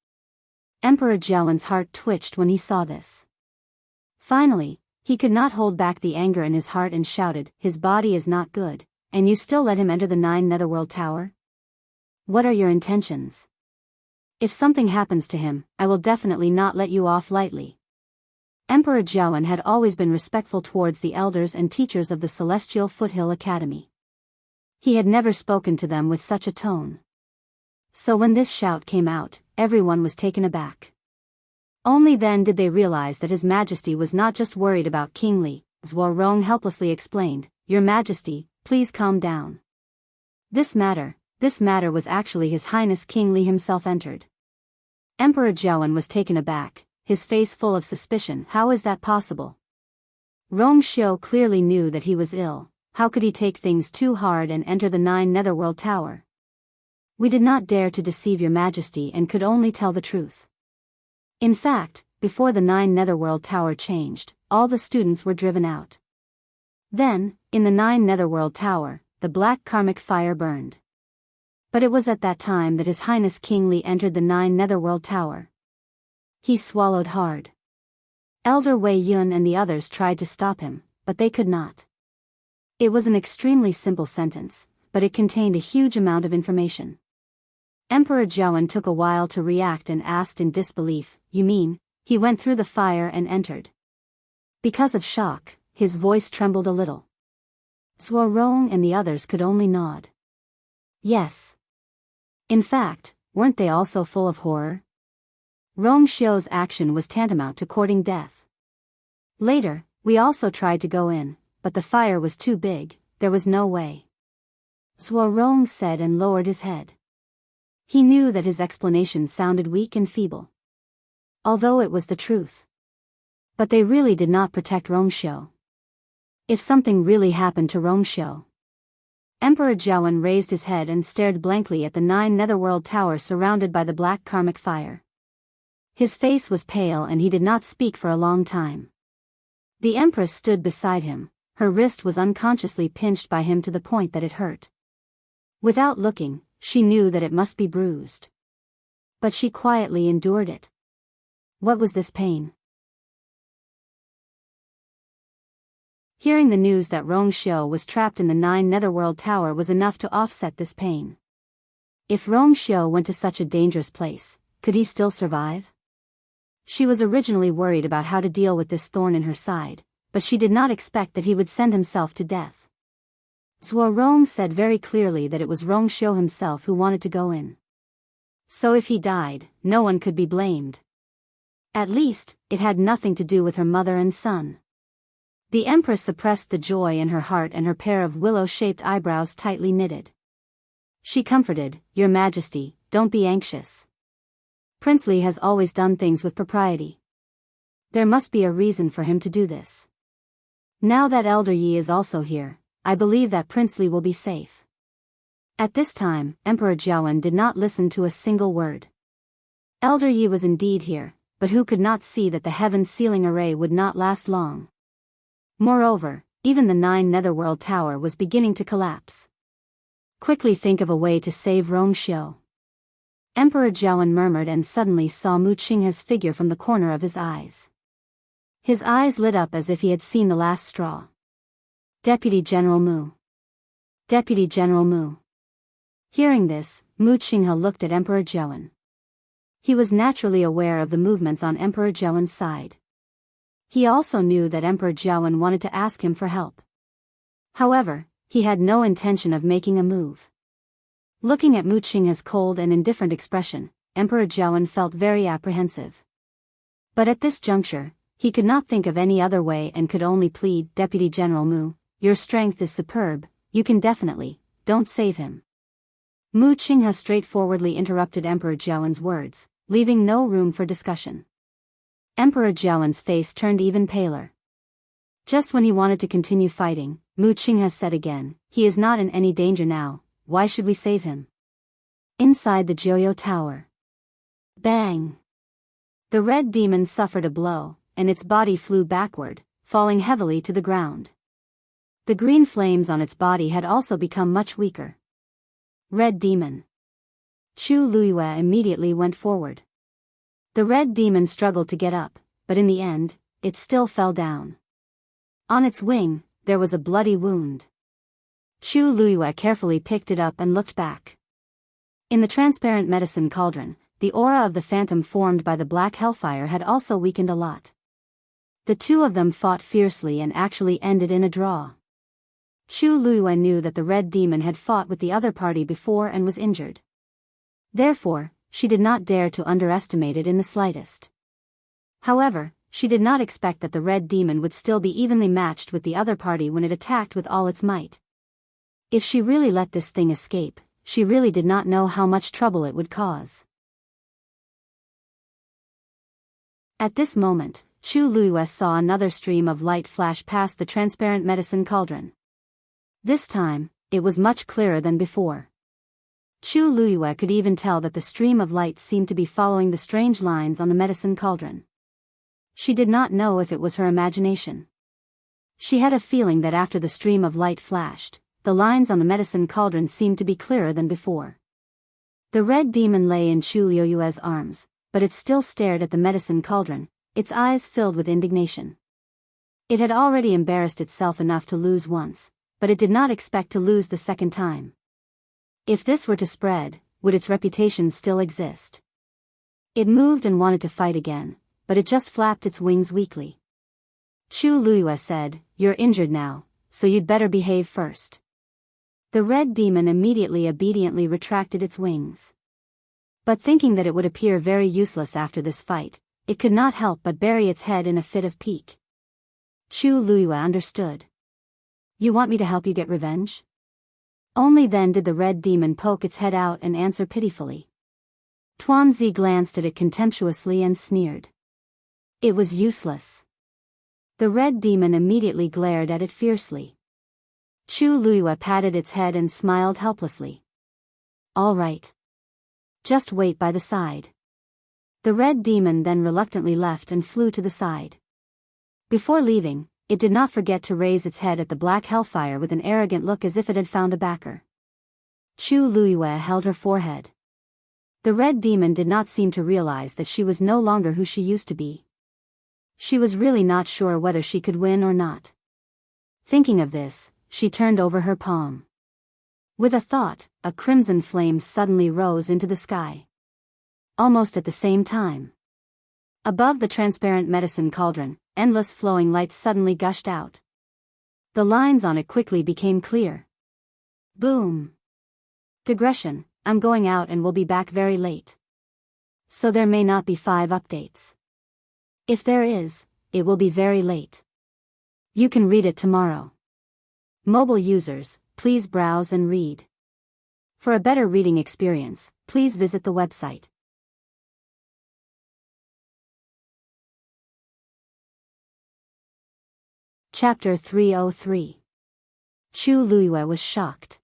Emperor Jiawen's heart twitched when he saw this. Finally, he could not hold back the anger in his heart and shouted, "His body is not good, and you still let him enter the 9 Netherworld Tower? What are your intentions? If something happens to him, I will definitely not let you off lightly." Emperor Jiawen had always been respectful towards the elders and teachers of the Celestial Foothill Academy. He had never spoken to them with such a tone. So when this shout came out, everyone was taken aback. Only then did they realize that His Majesty was not just worried about King Li. Zuorong helplessly explained, "Your Majesty, please calm down. This matter was actually His Highness King Li himself entered." Emperor Jiawen was taken aback, his face full of suspicion. How is that possible? Rong Xiu clearly knew that he was ill. How could he take things too hard and enter the 9 Netherworld Tower? "We did not dare to deceive your Majesty and could only tell the truth. In fact, before the 9 Netherworld Tower changed, all the students were driven out. Then, in the 9 Netherworld Tower, the black karmic fire burned. But it was at that time that His Highness King Li entered the 9 Netherworld Tower." He swallowed hard. Elder Wei Yun and the others tried to stop him, but they could not. It was an extremely simple sentence, but it contained a huge amount of information. Emperor Jiawen took a while to react and asked in disbelief, "You mean, he went through the fire and entered?" Because of shock, his voice trembled a little. Zuorong and the others could only nod. Yes. In fact, weren't they also full of horror? Rong Xiu's action was tantamount to courting death. Later, we also tried to go in, but the fire was too big, there was no way. Zuorong said and lowered his head. He knew that his explanation sounded weak and feeble. Although it was the truth. But they really did not protect Rong Xiu. If something really happened to Rong Xiu, Emperor Jiawen raised his head and stared blankly at the 9 netherworld towers surrounded by the black karmic fire. His face was pale and he did not speak for a long time. The Empress stood beside him. Her wrist was unconsciously pinched by him to the point that it hurt. Without looking, she knew that it must be bruised. But she quietly endured it. What was this pain? Hearing the news that Rongxiu was trapped in the 9 netherworld tower was enough to offset this pain. If Rongxiu went to such a dangerous place, could he still survive? She was originally worried about how to deal with this thorn in her side, but she did not expect that he would send himself to death. Zhuo Rong said very clearly that it was Rongxiu himself who wanted to go in. So if he died, no one could be blamed. At least, it had nothing to do with her mother and son. The Empress suppressed the joy in her heart and her pair of willow-shaped eyebrows tightly knitted. She comforted, "Your Majesty, don't be anxious. Prince Li has always done things with propriety. There must be a reason for him to do this. Now that Elder Yi is also here, I believe that Prince Li will be safe." At this time, Emperor Jiawen did not listen to a single word. Elder Yi was indeed here, but who could not see that the heaven's sealing array would not last long? Moreover, even the 9 netherworld tower was beginning to collapse. Quickly think of a way to save Rongxiu. Emperor Jiawen murmured and suddenly saw Mu Qinghe's figure from the corner of his eyes. His eyes lit up as if he had seen the last straw. Deputy General Mu. Deputy General Mu. Hearing this, Mu Qinghe looked at Emperor Jiawen. He was naturally aware of the movements on Emperor Jiawen's side. He also knew that Emperor Jiawen wanted to ask him for help. However, he had no intention of making a move. Looking at Mu Qinghe's cold and indifferent expression, Emperor Jiawen felt very apprehensive. But at this juncture, he could not think of any other way and could only plead, "Deputy General Mu, your strength is superb, you can definitely, don't save him." Mu Qinghe straightforwardly interrupted Emperor Jiawen's words, leaving no room for discussion. Emperor Jiawen's face turned even paler. Just when he wanted to continue fighting, Mu Qinghe said again, "He is not in any danger now, why should we save him?" Inside the Jiuyo Tower. Bang! The red demon suffered a blow, and its body flew backward, falling heavily to the ground. The green flames on its body had also become much weaker. Red demon. Chu Luiyue immediately went forward. The red demon struggled to get up, but in the end, it still fell down. On its wing, there was a bloody wound. Chu Luiyue carefully picked it up and looked back. In the transparent medicine cauldron, the aura of the phantom formed by the black hellfire had also weakened a lot. The two of them fought fiercely and actually ended in a draw. Chu Luiyue knew that the red demon had fought with the other party before and was injured. Therefore, she did not dare to underestimate it in the slightest. However, she did not expect that the red demon would still be evenly matched with the other party when it attacked with all its might. If she really let this thing escape, she really did not know how much trouble it would cause. At this moment, Chu Luiyue saw another stream of light flash past the transparent medicine cauldron. This time, it was much clearer than before. Chu Luiyue could even tell that the stream of light seemed to be following the strange lines on the medicine cauldron. She did not know if it was her imagination. She had a feeling that after the stream of light flashed, the lines on the medicine cauldron seemed to be clearer than before. The red demon lay in Chu Luiyue's arms, but it still stared at the medicine cauldron, its eyes filled with indignation. It had already embarrassed itself enough to lose once, but it did not expect to lose the second time. If this were to spread, would its reputation still exist? It moved and wanted to fight again, but it just flapped its wings weakly. Chu Luiyue said, "You're injured now, so you'd better behave first." The red demon immediately obediently retracted its wings. But thinking that it would appear very useless after this fight, it could not help but bury its head in a fit of pique. Chu Luiyue understood. "You want me to help you get revenge?" Only then did the red demon poke its head out and answer pitifully. Tuanzi glanced at it contemptuously and sneered. It was useless. The red demon immediately glared at it fiercely. Chu Luiyue patted its head and smiled helplessly. All right. Just wait by the side. The red demon then reluctantly left and flew to the side. Before leaving, it did not forget to raise its head at the black hellfire with an arrogant look as if it had found a backer. Chu Luiyue held her forehead. The red demon did not seem to realize that she was no longer who she used to be. She was really not sure whether she could win or not. Thinking of this, she turned over her palm. With a thought, a crimson flame suddenly rose into the sky. Almost at the same time. Above the transparent medicine cauldron, endless flowing light suddenly gushed out. The lines on it quickly became clear. Boom. Digression, I'm going out and will be back very late. So there may not be 5 updates. If there is, it will be very late. You can read it tomorrow. Mobile users, please browse and read. For a better reading experience, please visit the website. Chapter 303. Chu Luiyue was shocked.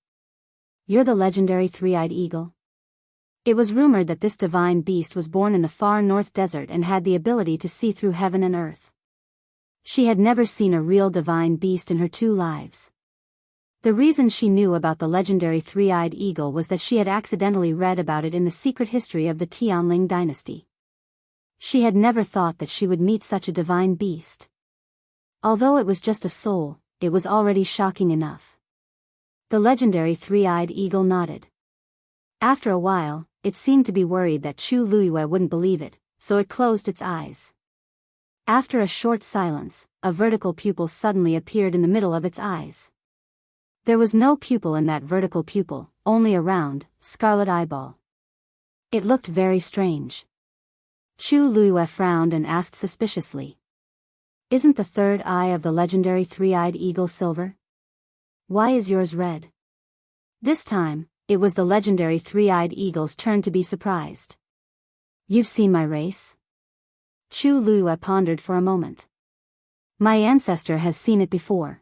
You're the legendary three-eyed eagle? It was rumored that this divine beast was born in the far north desert and had the ability to see through heaven and earth. She had never seen a real divine beast in her 2 lives. The reason she knew about the legendary three-eyed eagle was that she had accidentally read about it in the secret history of the Tianling dynasty. She had never thought that she would meet such a divine beast. Although it was just a soul, it was already shocking enough. The legendary three-eyed eagle nodded. After a while, it seemed to be worried that Chu Luiyue wouldn't believe it, so it closed its eyes. After a short silence, a vertical pupil suddenly appeared in the middle of its eyes. There was no pupil in that vertical pupil, only a round, scarlet eyeball. It looked very strange. Chu Luiyue frowned and asked suspiciously. Isn't the third eye of the legendary three-eyed eagle silver? Why is yours red? This time, it was the legendary three-eyed eagle's turn to be surprised. You've seen my race? Chu Luiyue pondered for a moment. My ancestor has seen it before.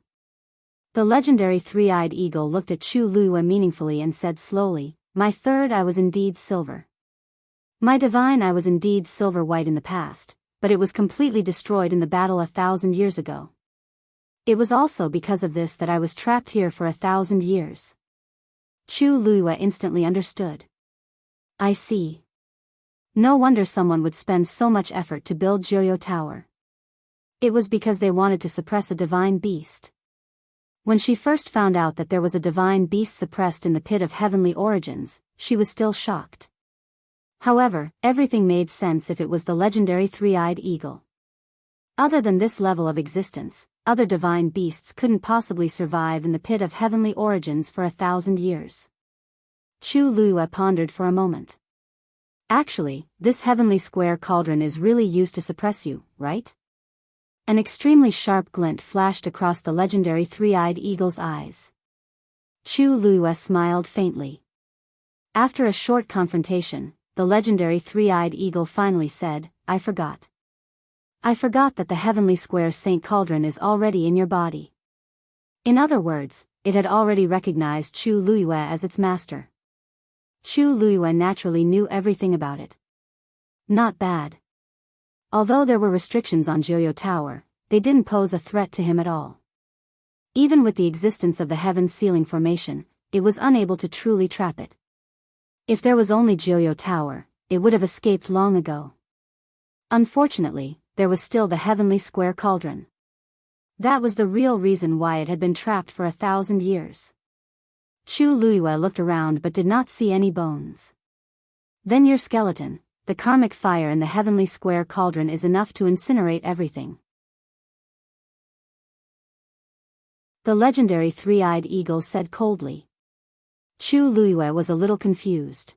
The legendary three-eyed eagle looked at Chu Luiyue meaningfully and said slowly, my third eye was indeed silver. My divine eye was indeed silver-white in the past, but it was completely destroyed in the battle 1,000 years ago. It was also because of this that I was trapped here for 1,000 years. Chu Luiyue instantly understood. I see. No wonder someone would spend so much effort to build Joyo Tower. It was because they wanted to suppress a divine beast. When she first found out that there was a divine beast suppressed in the pit of heavenly origins, she was still shocked. However, everything made sense if it was the legendary three-eyed eagle. Other than this level of existence, other divine beasts couldn't possibly survive in the pit of heavenly origins for 1,000 years. Chu Luiyue pondered for a moment. Actually, this heavenly square cauldron is really used to suppress you, right? An extremely sharp glint flashed across the legendary three-eyed eagle's eyes. Chu Luiyue smiled faintly. After a short confrontation, the legendary three-eyed eagle finally said, I forgot. I forgot that the heavenly square Saint Cauldron is already in your body. In other words, it had already recognized Chu Luiyue as its master. Chu Luiyue naturally knew everything about it. Not bad. Although there were restrictions on Joyo Tower, they didn't pose a threat to him at all. Even with the existence of the heaven sealing formation, it was unable to truly trap it. If there was only Joyo Tower, it would have escaped long ago. Unfortunately, there was still the heavenly square cauldron. That was the real reason why it had been trapped for 1,000 years. Chu Luiyue looked around but did not see any bones. Then your skeleton, the karmic fire in the heavenly square cauldron is enough to incinerate everything. The legendary three-eyed eagle said coldly. Chu Luiyue was a little confused.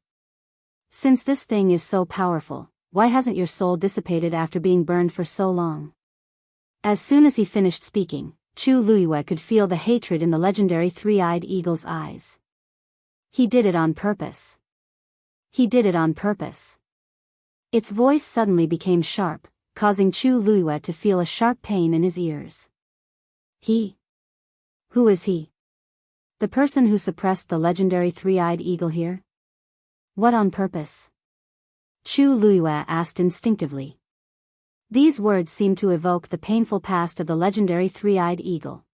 Since this thing is so powerful, why hasn't your soul dissipated after being burned for so long? As soon as he finished speaking, Chu Luiyue could feel the hatred in the legendary three-eyed eagle's eyes. He did it on purpose. He did it on purpose. Its voice suddenly became sharp, causing Chu Luiyue to feel a sharp pain in his ears. He? Who is he? The person who suppressed the legendary three-eyed eagle here? What on purpose? Chu Luiyue asked instinctively. These words seemed to evoke the painful past of the legendary three-eyed eagle.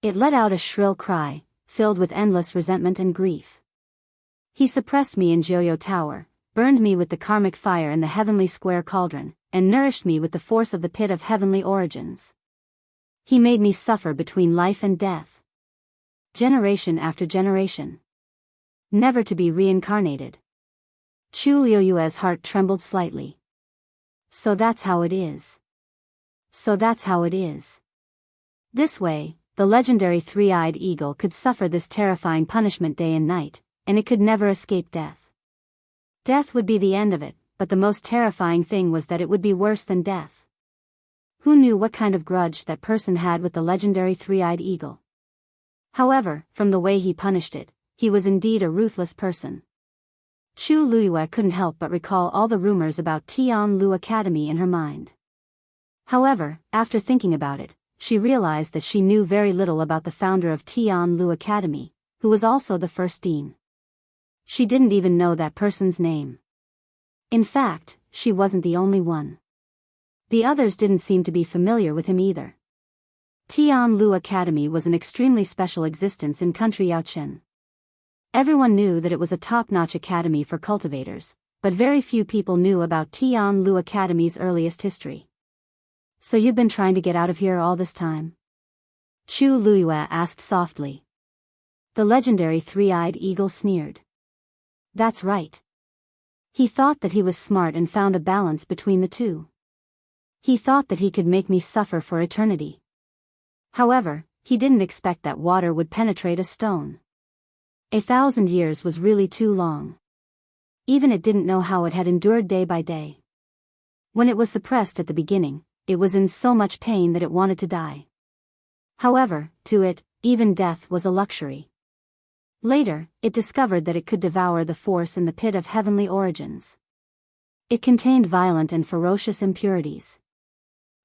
It let out a shrill cry, filled with endless resentment and grief. He suppressed me in Joyo Tower, burned me with the karmic fire in the heavenly square cauldron, and nourished me with the force of the pit of heavenly origins. He made me suffer between life and death. Generation after generation. Never to be reincarnated. Chu Luiyue's heart trembled slightly. So that's how it is. So that's how it is. This way, the legendary three-eyed eagle could suffer this terrifying punishment day and night, and it could never escape death. Death would be the end of it, but the most terrifying thing was that it would be worse than death. Who knew what kind of grudge that person had with the legendary three-eyed eagle? However, from the way he punished it, he was indeed a ruthless person. Chu Luiyue couldn't help but recall all the rumors about Tianlu Academy in her mind. However, after thinking about it, she realized that she knew very little about the founder of Tianlu Academy, who was also the first dean. She didn't even know that person's name. In fact, she wasn't the only one. The others didn't seem to be familiar with him either. Tianlu Academy was an extremely special existence in country Yaochen. Everyone knew that it was a top-notch academy for cultivators, but very few people knew about Tianlu Academy's earliest history. So you've been trying to get out of here all this time? Chu Luiyue asked softly. The legendary three-eyed eagle sneered. That's right. He thought that he was smart and found a balance between the two. He thought that he could make me suffer for eternity. However, he didn't expect that water would penetrate a stone. 1,000 years was really too long. Even it didn't know how it had endured day by day. When it was suppressed at the beginning, it was in so much pain that it wanted to die. However, to it, even death was a luxury. Later, it discovered that it could devour the force in the pit of heavenly origins. It contained violent and ferocious impurities.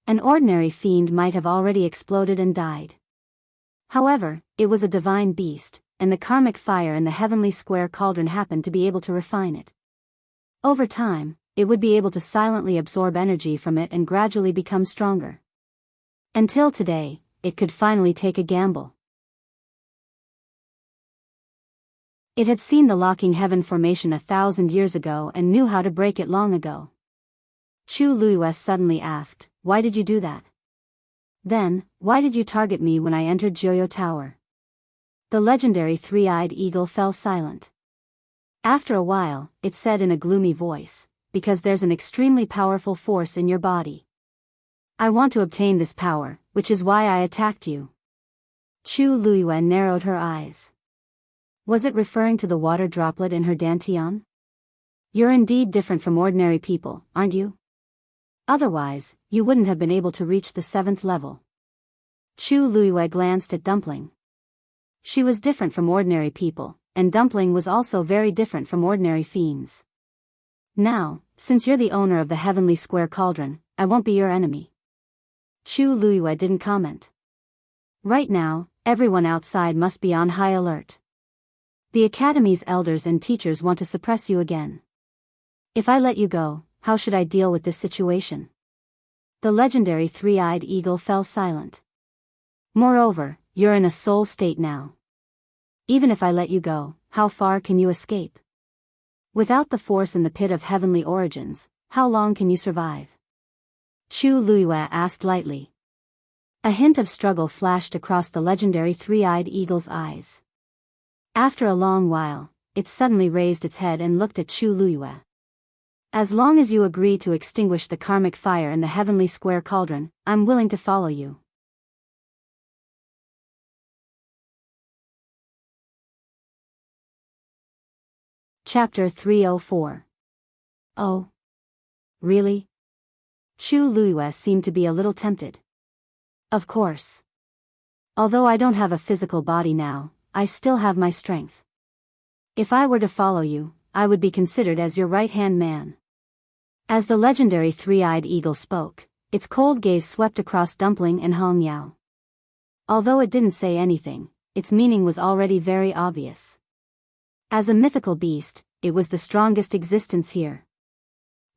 An ordinary fiend might have already exploded and died. However, it was a divine beast, and the karmic fire in the heavenly square cauldron happened to be able to refine it. Over time, it would be able to silently absorb energy from it and gradually become stronger. Until today, it could finally take a gamble. It had seen the locking heaven formation 1,000 years ago and knew how to break it long ago. Chu Luiyue suddenly asked, "Why did you do that? Then, why did you target me when I entered Joyo Tower?" The legendary three-eyed eagle fell silent. After a while, it said in a gloomy voice, "Because there's an extremely powerful force in your body. I want to obtain this power, which is why I attacked you." Chu Luiyue narrowed her eyes. Was it referring to the water droplet in her dantian? You're indeed different from ordinary people, aren't you? Otherwise, you wouldn't have been able to reach the 7th level. Chu Luiyue glanced at Dumpling. She was different from ordinary people, and Dumpling was also very different from ordinary fiends. Now, since you're the owner of the heavenly square cauldron, I won't be your enemy. Chu Luiyue didn't comment. Right now, everyone outside must be on high alert. The Academy's elders and teachers want to suppress you again. If I let you go, how should I deal with this situation? The legendary three-eyed eagle fell silent. Moreover, you're in a soul state now. Even if I let you go, how far can you escape? Without the force in the pit of heavenly origins, how long can you survive? Chu Luiyue asked lightly. A hint of struggle flashed across the legendary three-eyed eagle's eyes. After a long while, it suddenly raised its head and looked at Chu Luiyue. As long as you agree to extinguish the karmic fire in the heavenly square cauldron, I'm willing to follow you. Chapter 304. Oh. Really? Chu Luiyue seemed to be a little tempted. Of course. Although I don't have a physical body now, I still have my strength. If I were to follow you, I would be considered as your right-hand man. As the legendary three-eyed eagle spoke, its cold gaze swept across Dumpling and Hong Yao. Although it didn't say anything, its meaning was already very obvious. As a mythical beast, it was the strongest existence here.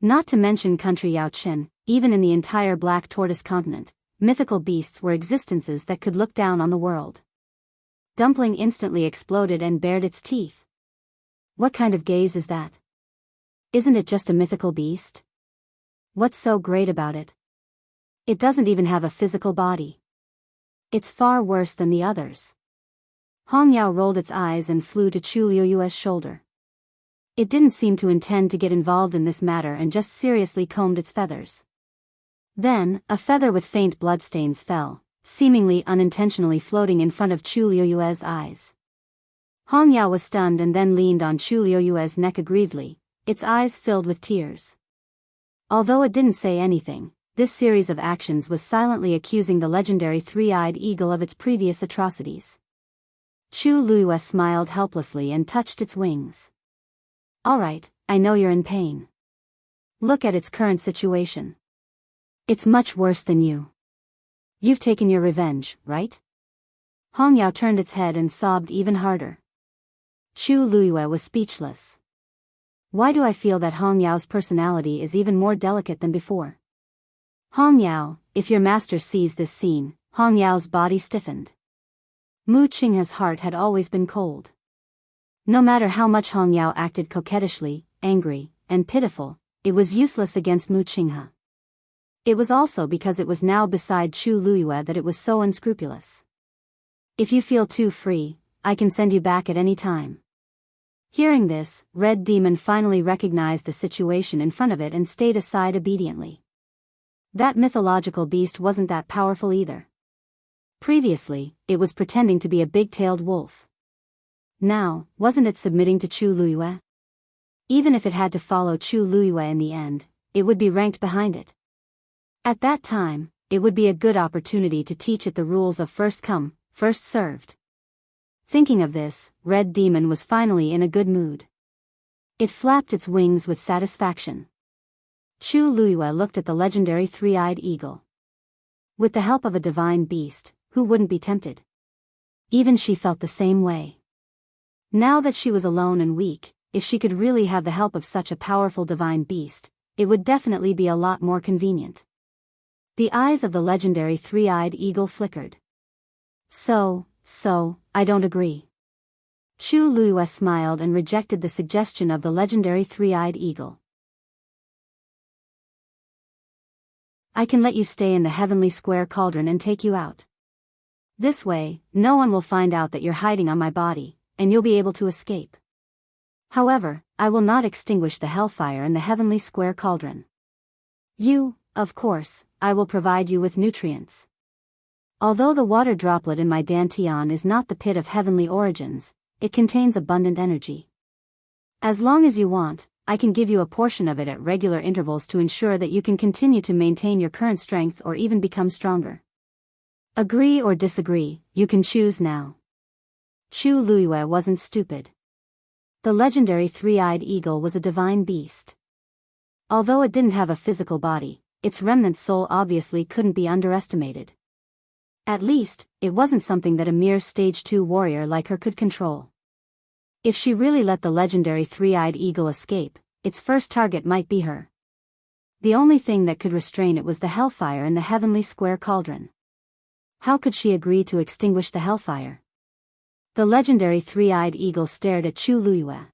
Not to mention country Yaochen, even in the entire Black Tortoise continent, mythical beasts were existences that could look down on the world. Dumpling instantly exploded and bared its teeth. What kind of gaze is that? Isn't it just a mythical beast? What's so great about it? It doesn't even have a physical body. It's far worse than the others. Hong Yao rolled its eyes and flew to Chu Liuyue's shoulder. It didn't seem to intend to get involved in this matter and just seriously combed its feathers. Then, a feather with faint bloodstains fell, seemingly unintentionally floating in front of Chu Liuyue's eyes. Hong Yao was stunned and then leaned on Chu Liuyue's neck aggrievedly, its eyes filled with tears. Although it didn't say anything, this series of actions was silently accusing the legendary three-eyed eagle of its previous atrocities. Chu Liyue smiled helplessly and touched its wings. All right, I know you're in pain. Look at its current situation. It's much worse than you. You've taken your revenge, right? Hong Yao turned its head and sobbed even harder. Chu Liyue was speechless. Why do I feel that Hong Yao's personality is even more delicate than before? Hong Yao, if your master sees this scene, Hong Yao's body stiffened. Mu Qinghe's heart had always been cold. No matter how much Hong Yao acted coquettishly, angry, and pitiful, it was useless against Mu Qinghe. It was also because it was now beside Chu Liyue that it was so unscrupulous. If you feel too free, I can send you back at any time. Hearing this, Red Demon finally recognized the situation in front of it and stayed aside obediently. That mythological beast wasn't that powerful either. Previously, it was pretending to be a big-tailed wolf. Now, wasn't it submitting to Chu Liyue? Even if it had to follow Chu Liyue in the end, it would be ranked behind it. At that time, it would be a good opportunity to teach it the rules of first come, first served. Thinking of this, Red Demon was finally in a good mood. It flapped its wings with satisfaction. Chu Liyue looked at the legendary three-eyed eagle. With the help of a divine beast, who wouldn't be tempted? Even she felt the same way. Now that she was alone and weak, if she could really have the help of such a powerful divine beast, it would definitely be a lot more convenient. The eyes of the legendary three-eyed eagle flickered. So, I don't agree. Chu Liyue smiled and rejected the suggestion of the legendary three-eyed eagle. I can let you stay in the heavenly square cauldron and take you out. This way, no one will find out that you're hiding on my body, and you'll be able to escape. However, I will not extinguish the hellfire in the heavenly square cauldron. Of course, I will provide you with nutrients. Although the water droplet in my dantian is not the pit of heavenly origins, it contains abundant energy. As long as you want, I can give you a portion of it at regular intervals to ensure that you can continue to maintain your current strength or even become stronger. Agree or disagree, you can choose now. Chu Liyue wasn't stupid. The legendary three-eyed eagle was a divine beast. Although it didn't have a physical body, its remnant soul obviously couldn't be underestimated. At least, it wasn't something that a mere stage 2 warrior like her could control. If she really let the legendary three-eyed eagle escape, its first target might be her. The only thing that could restrain it was the hellfire in the heavenly square cauldron. How could she agree to extinguish the hellfire? The legendary three-eyed eagle stared at Chu Liyue.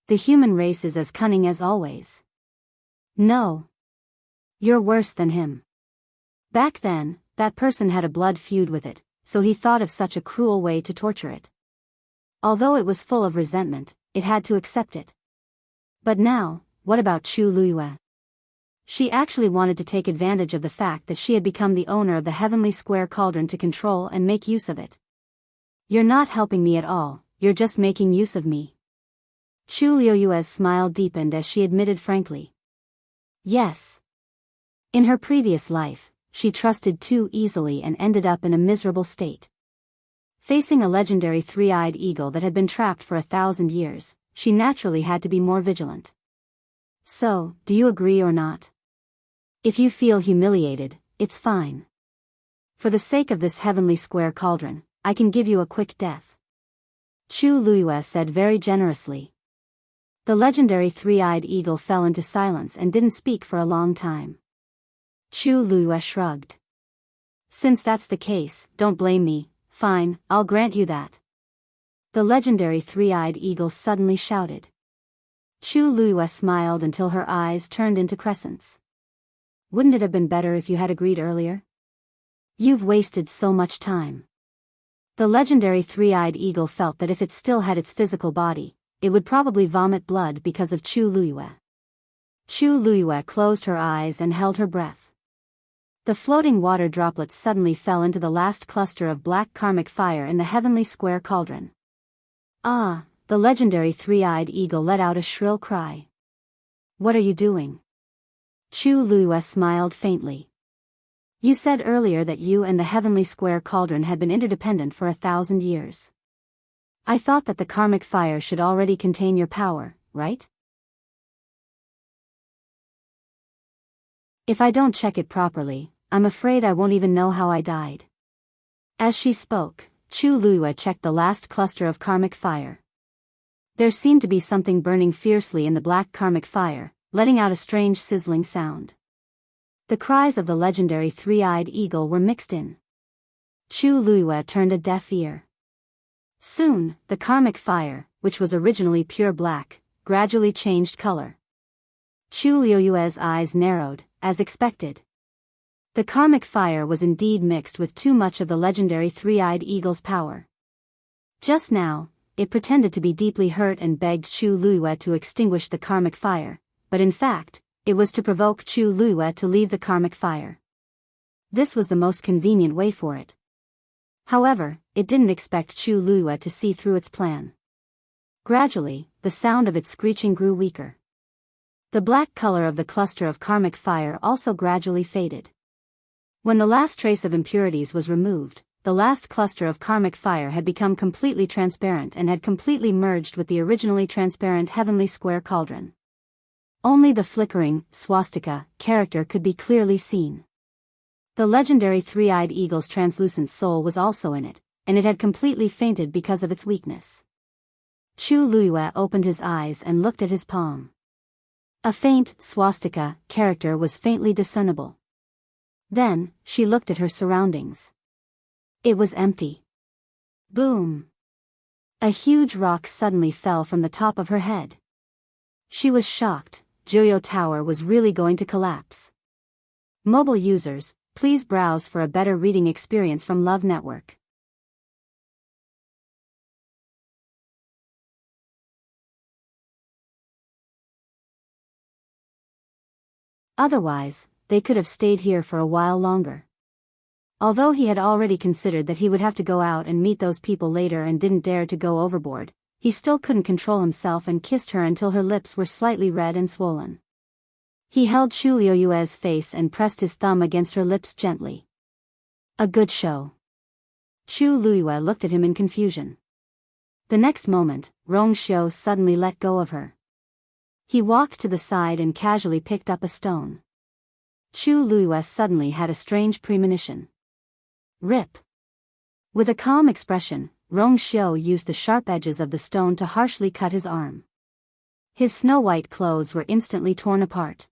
The human race is as cunning as always. No. You're worse than him. Back then, that person had a blood feud with it, so he thought of such a cruel way to torture it. Although it was full of resentment, it had to accept it. But now, what about Chu Liyue? She actually wanted to take advantage of the fact that she had become the owner of the heavenly square cauldron to control and make use of it. You're not helping me at all, you're just making use of me. Chu Liyue's smile deepened as she admitted frankly. Yes. In her previous life, she trusted too easily and ended up in a miserable state. Facing a legendary three-eyed eagle that had been trapped for 1,000 years, she naturally had to be more vigilant. So, do you agree or not? If you feel humiliated, it's fine. For the sake of this heavenly square cauldron, I can give you a quick death. Chu Luiyue said very generously. The legendary three-eyed eagle fell into silence and didn't speak for a long time. Chu Luiyue shrugged. Since that's the case, don't blame me. Fine, I'll grant you that. The legendary three-eyed eagle suddenly shouted. Chu Luiyue smiled until her eyes turned into crescents. Wouldn't it have been better if you had agreed earlier? You've wasted so much time. The legendary three-eyed eagle felt that if it still had its physical body, it would probably vomit blood because of Chu Luiyue. Chu Luiyue closed her eyes and held her breath. The floating water droplets suddenly fell into the last cluster of black karmic fire in the heavenly square cauldron. Ah, the legendary three-eyed eagle let out a shrill cry. What are you doing? Chu Luiyue smiled faintly. You said earlier that you and the heavenly square cauldron had been interdependent for 1,000 years. I thought that the karmic fire should already contain your power, right? If I don't check it properly, I'm afraid I won't even know how I died. As she spoke, Chu Luiyue checked the last cluster of karmic fire. There seemed to be something burning fiercely in the black karmic fire, letting out a strange sizzling sound. The cries of the legendary three-eyed eagle were mixed in. Chu Luiyue turned a deaf ear. Soon, the karmic fire, which was originally pure black, gradually changed color. Chu Luiyue's eyes narrowed, as expected. The karmic fire was indeed mixed with too much of the legendary three-eyed eagle's power. Just now, it pretended to be deeply hurt and begged Chu Luiyue to extinguish the karmic fire, but in fact, it was to provoke Chu Luiyue to leave the karmic fire. This was the most convenient way for it. However, it didn't expect Chu Luiyue to see through its plan. Gradually, the sound of its screeching grew weaker. The black color of the cluster of karmic fire also gradually faded. When the last trace of impurities was removed, the last cluster of karmic fire had become completely transparent and had completely merged with the originally transparent heavenly square cauldron. Only the flickering, swastika, character could be clearly seen. The legendary three-eyed eagle's translucent soul was also in it, and it had completely fainted because of its weakness. Chu Luiyue opened his eyes and looked at his palm. A faint, swastika, character was faintly discernible. Then, she looked at her surroundings. It was empty. Boom! A huge rock suddenly fell from the top of her head. She was shocked. Joyo Tower was really going to collapse. Mobile users, please browse for a better reading experience from Love Network. Otherwise, they could have stayed here for a while longer. Although he had already considered that he would have to go out and meet those people later and didn't dare to go overboard, he still couldn't control himself and kissed her until her lips were slightly red and swollen. He held Chu Luiyue's face and pressed his thumb against her lips gently. A good show. Chu Luiyue looked at him in confusion. The next moment, Rongxiu suddenly let go of her. He walked to the side and casually picked up a stone. Chu Luiyue suddenly had a strange premonition. Rip. With a calm expression, Rongxiu used the sharp edges of the stone to harshly cut his arm. His snow-white clothes were instantly torn apart.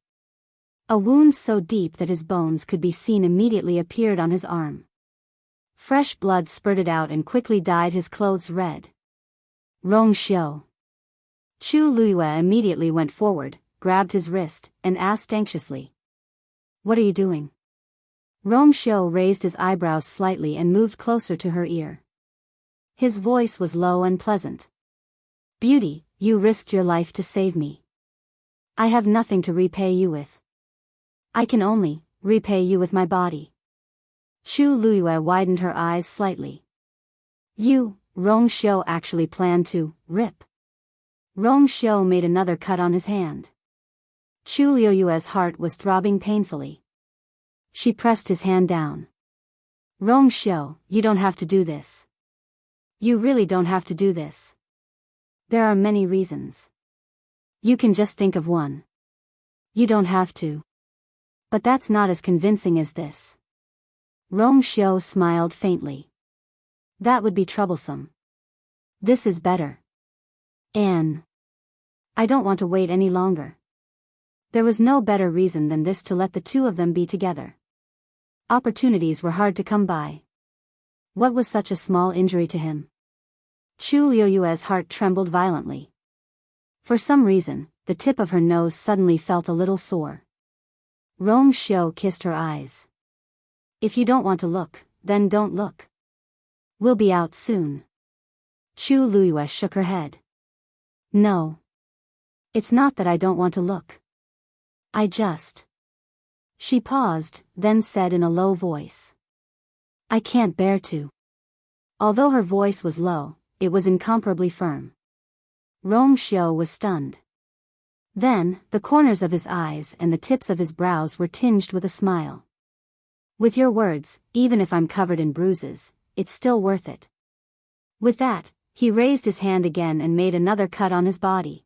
A wound so deep that his bones could be seen immediately appeared on his arm. Fresh blood spurted out and quickly dyed his clothes red. Rongxiu. Chu Luiyue immediately went forward, grabbed his wrist, and asked anxiously. What are you doing? Rongxiu raised his eyebrows slightly and moved closer to her ear. His voice was low and pleasant. Beauty, you risked your life to save me. I have nothing to repay you with. I can only repay you with my body. Chu Luiyue widened her eyes slightly. You, Rongxiu actually planned to rip. Rongxiu made another cut on his hand. Chu Luiyue's heart was throbbing painfully. She pressed his hand down. Rongxiu, you don't have to do this. You really don't have to do this. There are many reasons. You can just think of one. You don't have to. But that's not as convincing as this. Rongxiu smiled faintly. That would be troublesome. This is better. Anne. I don't want to wait any longer. There was no better reason than this to let the two of them be together. Opportunities were hard to come by. What was such a small injury to him? Chu Liuyue's heart trembled violently. For some reason, the tip of her nose suddenly felt a little sore. Rong Xiu kissed her eyes. If you don't want to look, then don't look. We'll be out soon. Chu Liyue shook her head. No. It's not that I don't want to look. I just... She paused, then said in a low voice. I can't bear to. Although her voice was low, it was incomparably firm. Rong Xiu was stunned. Then, the corners of his eyes and the tips of his brows were tinged with a smile. With your words, even if I'm covered in bruises, it's still worth it. With that, he raised his hand again and made another cut on his body.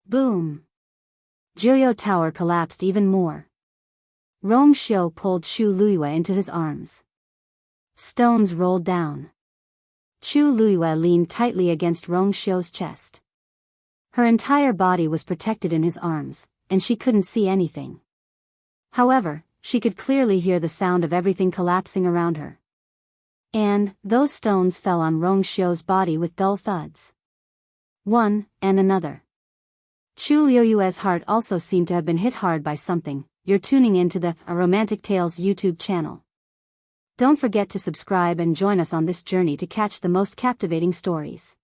Boom! Jiuyou Tower collapsed even more. Rong Xiu pulled Chu Liyue into his arms. Stones rolled down. Chu Liyue leaned tightly against Rong Xiu's chest. Her entire body was protected in his arms, and she couldn't see anything. However, she could clearly hear the sound of everything collapsing around her. And those stones fell on Rong Xiu's body with dull thuds. One, and another. Chu Liuyue's heart also seemed to have been hit hard by something. You're tuning into the A Romantic Tales YouTube channel. Don't forget to subscribe and join us on this journey to catch the most captivating stories.